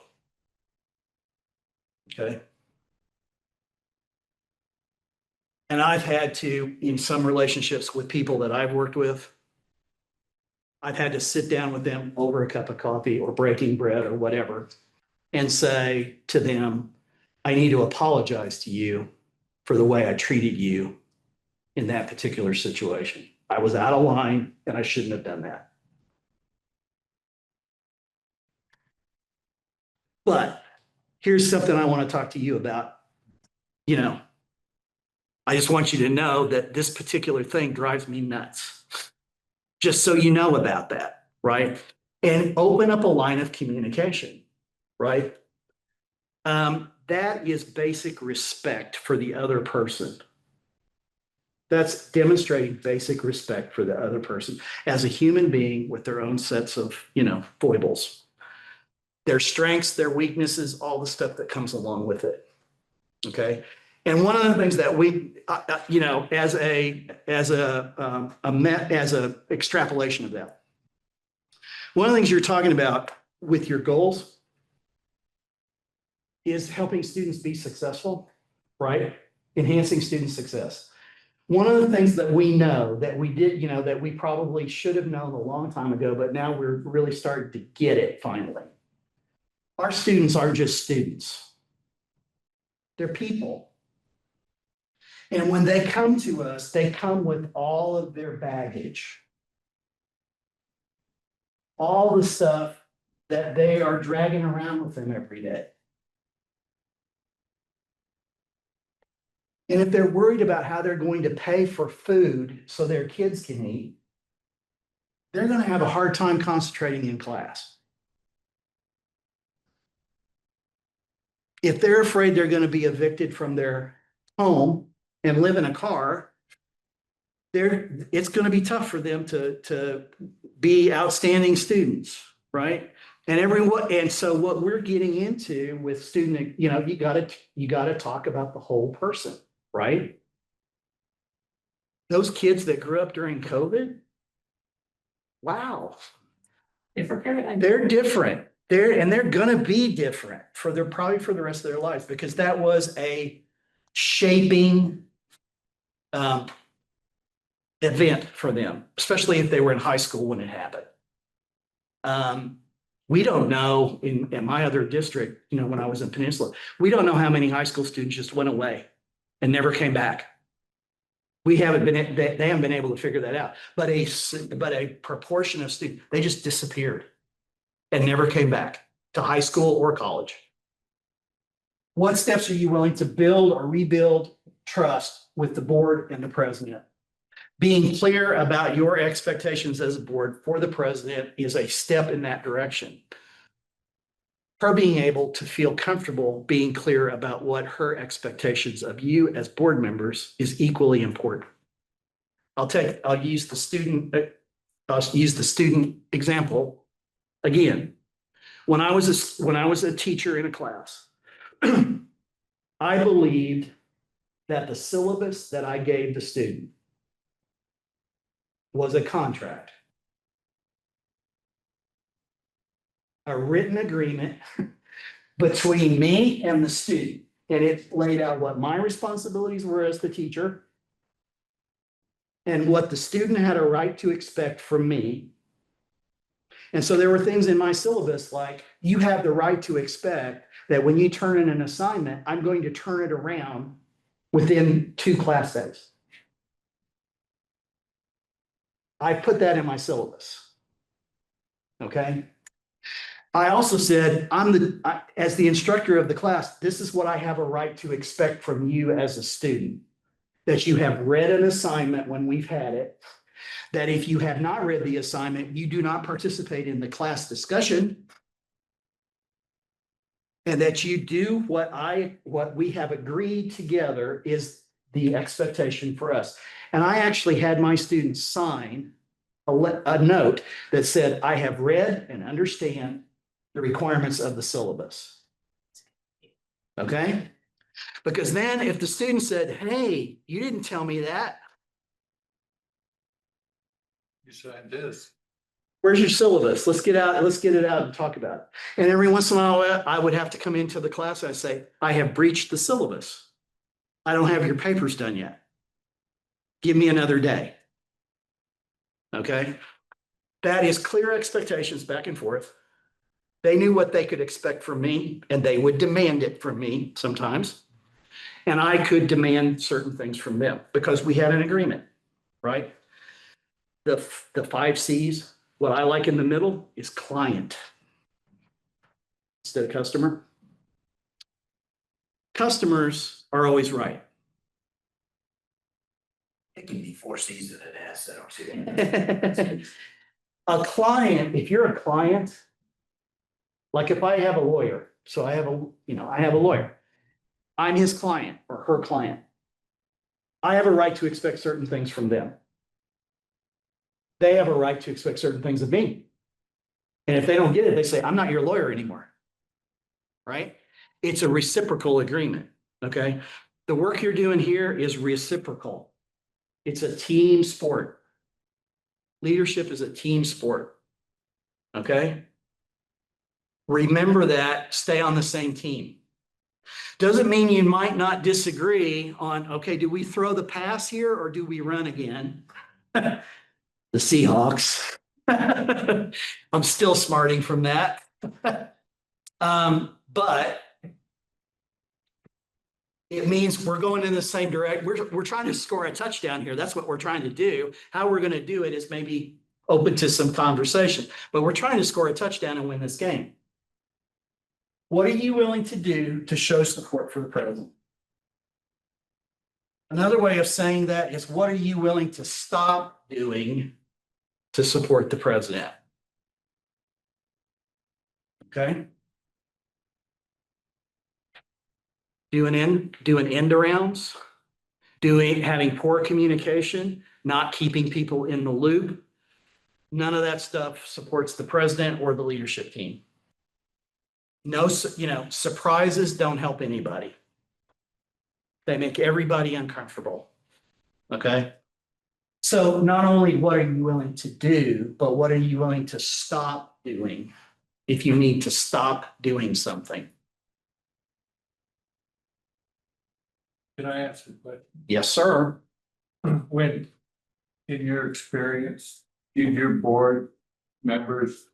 Okay. And I've had to, in some relationships with people that I've worked with, I've had to sit down with them over a cup of coffee or breaking bread or whatever and say to them, I need to apologize to you for the way I treated you in that particular situation. I was out of line and I shouldn't have done that. But here's something I want to talk to you about. You know, I just want you to know that this particular thing drives me nuts. Just so you know about that, right? And open up a line of communication, right? That is basic respect for the other person. That's demonstrating basic respect for the other person as a human being with their own sets of, foibles, their strengths, their weaknesses, all the stuff that comes along with it. Okay. And one of the things that we, as a extrapolation of that, one of the things you're talking about with your goals is helping students be successful, right? Enhancing student success. One of the things that we know that we did, that we probably should have known a long time ago, but now we're really starting to get it finally. Our students aren't just students. They're people. And when they come to us, they come with all of their baggage. All the stuff that they are dragging around with them every day. And if they're worried about how they're going to pay for food so their kids can eat, they're going to have a hard time concentrating in class. If they're afraid they're going to be evicted from their home and live in a car, it's going to be tough for them to be outstanding students, right? And so what we're getting into with student, you gotta talk about the whole person, right? Those kids that grew up during COVID, wow, they're different. They're gonna be different probably for the rest of their lives, because that was a shaping event for them, especially if they were in high school when it happened. We don't know in my other district, when I was in Peninsula, we don't know how many high school students just went away and never came back. They haven't been able to figure that out, but a proportion of students, they just disappeared and never came back to high school or college. What steps are you willing to build or rebuild trust with the board and the president? Being clear about your expectations as a board for the president is a step in that direction. Her being able to feel comfortable being clear about what her expectations of you as board members is equally important. I'll use the student example again. When I was a teacher in a class, I believed that the syllabus that I gave the student was a contract. A written agreement between me and the student. And it laid out what my responsibilities were as the teacher and what the student had a right to expect from me. And so there were things in my syllabus like, you have the right to expect that when you turn in an assignment, I'm going to turn it around within 2 class days. I put that in my syllabus. Okay. I also said, as the instructor of the class, this is what I have a right to expect from you as a student. That you have read an assignment when we've had it. That if you have not read the assignment, you do not participate in the class discussion. And that you do what we have agreed together is the expectation for us. And I actually had my students sign a note that said, I have read and understand the requirements of the syllabus. Okay? Because then if the student said, hey, you didn't tell me that. You signed this. Where's your syllabus? Let's get it out and talk about it. And every once in a while, I would have to come into the class and I'd say, I have breached the syllabus. I don't have your papers done yet. Give me another day. Okay? That is clear expectations back and forth. They knew what they could expect from me, and they would demand it from me sometimes. And I could demand certain things from them because we had an agreement, right? The 5 C's, what I like in the middle is client instead of customer. Customers are always right. It can be 4 C's and an S, I don't see that. A client, if you're a client, like if I have a lawyer, so I have a lawyer. I'm his client or her client. I have a right to expect certain things from them. They have a right to expect certain things of me. And if they don't get it, they say, I'm not your lawyer anymore. Right? It's a reciprocal agreement. Okay. The work you're doing here is reciprocal. It's a team sport. Leadership is a team sport. Okay. Remember that, stay on the same team. Doesn't mean you might not disagree on, okay, do we throw the pass here or do we run again? The Seahawks. I'm still smarting from that. But it means we're going in the same direction. We're trying to score a touchdown here. That's what we're trying to do. How we're going to do it is maybe open to some conversation, but we're trying to score a touchdown and win this game. What are you willing to do to show support for the president? Another way of saying that is, what are you willing to stop doing to support the president? Okay. Doing end arounds, having poor communication, not keeping people in the loop. None of that stuff supports the president or the leadership team. No, surprises don't help anybody. They make everybody uncomfortable. Okay. So not only what are you willing to do, but what are you willing to stop doing if you need to stop doing something? Can I ask a question? Yes, sir. When, in your experience, did your board members,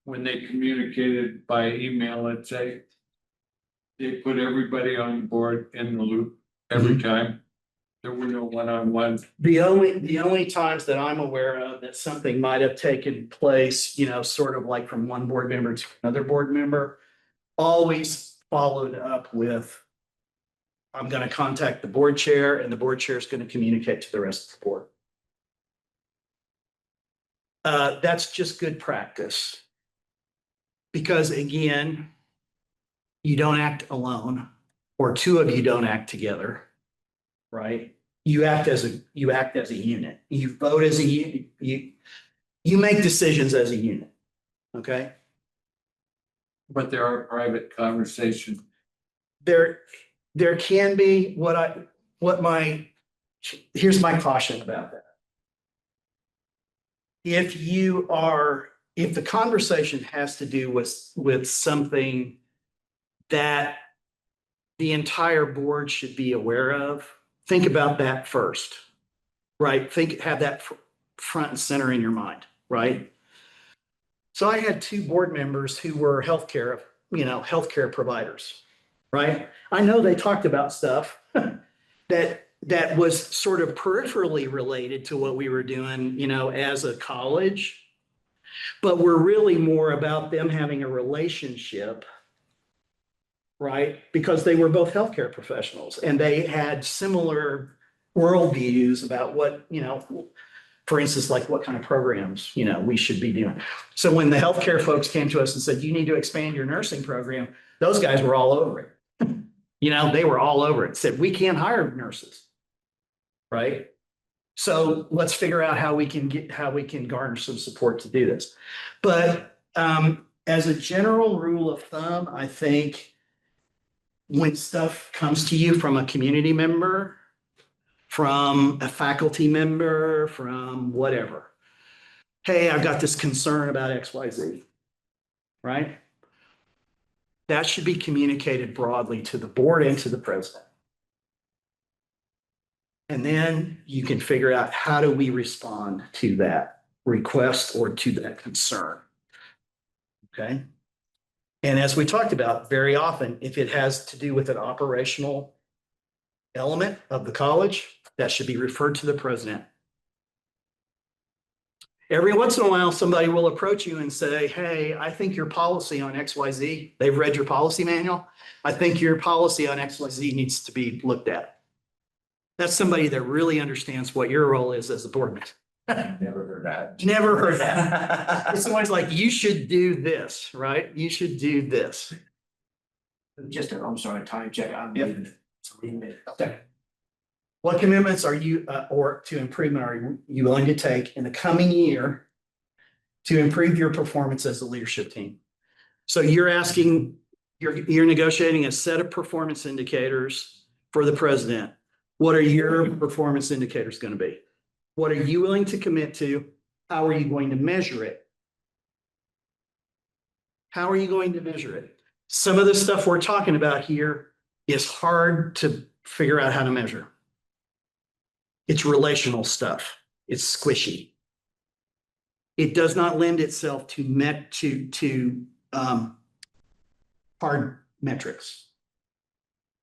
when they communicated by email, let's say, they put everybody on board in the loop every time? There were no one-on-ones? The only times that I'm aware of that something might have taken place, sort of like from one board member to another board member, always followed up with, I'm going to contact the board chair and the board chair is going to communicate to the rest of the board. That's just good practice. Because again, you don't act alone, or two of you don't act together, right? You act as a unit. You vote as a unit. You make decisions as a unit. Okay. But there are private conversations. There can be here's my caution about that. If the conversation has to do with something that the entire board should be aware of, think about that first, right? Have that front and center in your mind, right? So I had two board members who were healthcare providers, right? I know they talked about stuff that was sort of peripherally related to what we were doing, as a college, but were really more about them having a relationship, right? Because they were both healthcare professionals and they had similar worldviews about what, for instance, like what kind of programs, we should be doing. So when the healthcare folks came to us and said, you need to expand your nursing program, those guys were all over it. They were all over it, said, we can't hire nurses, right? So let's figure out how we can garner some support to do this. But as a general rule of thumb, I think when stuff comes to you from a community member, from a faculty member, from whatever, hey, I've got this concern about XYZ, right? That should be communicated broadly to the board and to the president. And then you can figure out, how do we respond to that request or to that concern? Okay. And as we talked about, very often, if it has to do with an operational element of the college, that should be referred to the president. Every once in a while, somebody will approach you and say, hey, I think your policy on XYZ, they've read your policy manual. I think your policy on XYZ needs to be looked at. That's somebody that really understands what your role is as a board member. Never heard that. Never heard that. Someone's like, you should do this, right? You should do this. I'm sorry, time check. I'm Yep. leaving. So leave me. Okay. What commitments are you, or to improvement are you willing to take in the coming year to improve your performance as a leadership team? So you're negotiating a set of performance indicators for the president. What are your performance indicators going to be? What are you willing to commit to? How are you going to measure it? How are you going to measure it? Some of the stuff we're talking about here is hard to figure out how to measure. It's relational stuff. It's squishy. It does not lend itself to hard metrics.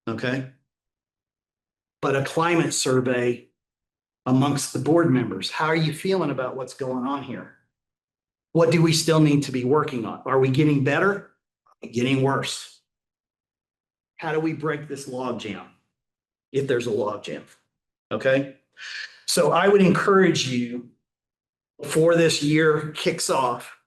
Okay? But a climate survey amongst the board members, how are you feeling about what's going on here? What do we still need to be working on? Are we getting better? Are we getting worse? How do we break this log jam? If there's a log jam, okay? So I would encourage you, before this year kicks off,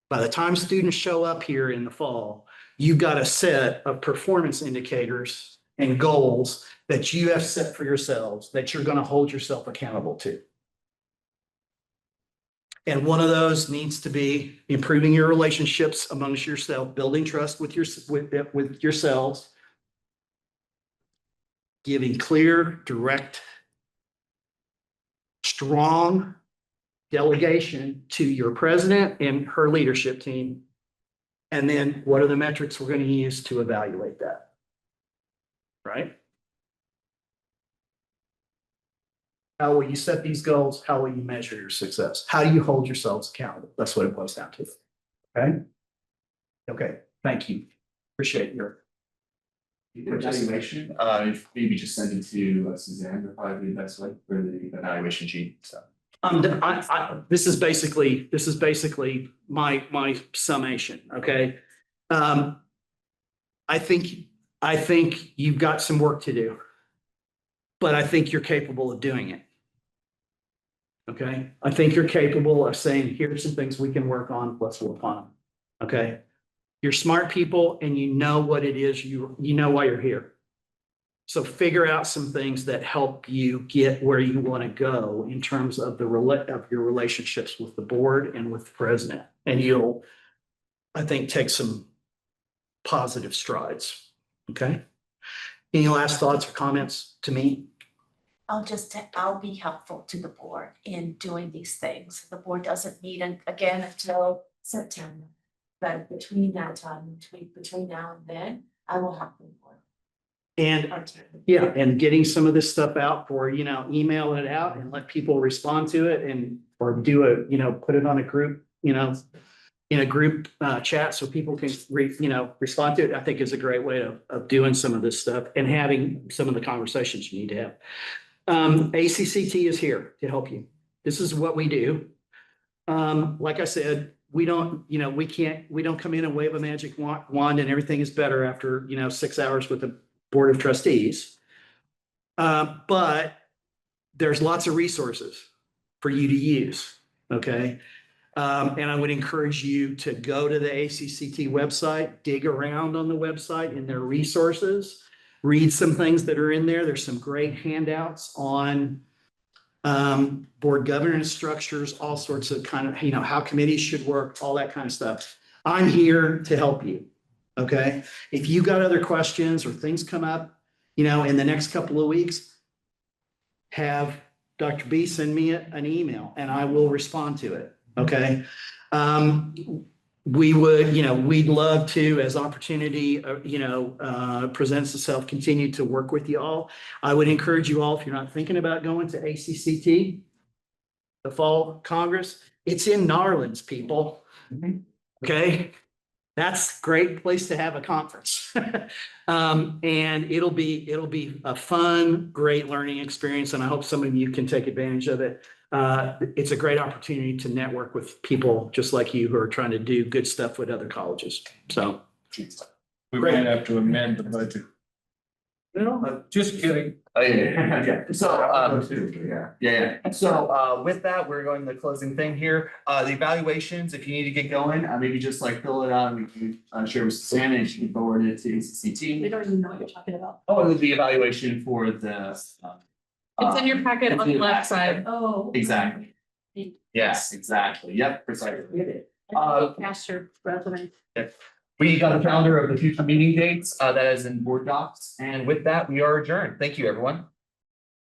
by the time students show up here in the fall, you've got a set of performance indicators and goals that you have set for yourselves that you're going to hold yourself accountable to. And one of those needs to be improving your relationships amongst yourself, building trust with yourselves, giving clear, direct, strong delegation to your president and her leadership team. And then what are the metrics we're going to use to evaluate that? Right? How will you set these goals? How will you measure your success? How do you hold yourselves accountable? That's what it boils down to. Okay? Okay, thank you. Appreciate your Evaluation, maybe just send it to Suzanne, would probably be the best way for the evaluation sheet, so. This is basically my summation, okay? I think you've got some work to do, but I think you're capable of doing it. Okay, I think you're capable of saying, here's some things we can work on, let's work on them. Okay, you're smart people and you know what it is, you know why you're here. So figure out some things that help you get where you want to go in terms of your relationships with the board and with the president. And you'll, I think, take some positive strides. Okay. Any last thoughts or comments to me? I'll be helpful to the board in doing these things. The board doesn't meet again until September. But between that time, between now and then, I will help the board. And yeah, and getting some of this stuff out for, email it out and let people respond to it or do put it on a group, in a group chat so people can respond to it, I think is a great way of doing some of this stuff and having some of the conversations you need to have. ACCT is here to help you. This is what we do. Like I said, we don't come in and wave a magic wand and everything is better after, 6 hours with the Board of Trustees. But there's lots of resources for you to use, okay? And I would encourage you to go to the ACCT website, dig around on the website in their resources, read some things that are in there. There's some great handouts on board governance structures, all sorts of how committees should work, all that kind of stuff. I'm here to help you. Okay, if you got other questions or things come up, in the next couple of weeks, have Dr. B send me an email and I will respond to it. Okay. We'd love to, as opportunity, presents itself, continue to work with you all. I would encourage you all, if you're not thinking about going to ACCT, the fall Congress, it's in Narlands, people. Okay. That's a great place to have a conference. And it'll be a fun, great learning experience. And I hope some of you can take advantage of it. It's a great opportunity to network with people just like you who are trying to do good stuff with other colleges. So we might have to amend the budget. Just kidding. Yeah. So, So, with that, we're going to the closing thing here. The evaluations, if you need to get going, maybe just fill it out and we can share with Susanna and she can forward it to ACCT. We don't even know what you're talking about. Oh, the evaluation for the. It's in your packet on the left side. Oh. Exactly. Yes, exactly. Yep, precisely. Pass your resume. We got a calendar of the future meeting dates, that is in board docs. And with that, we are adjourned. Thank you, everyone.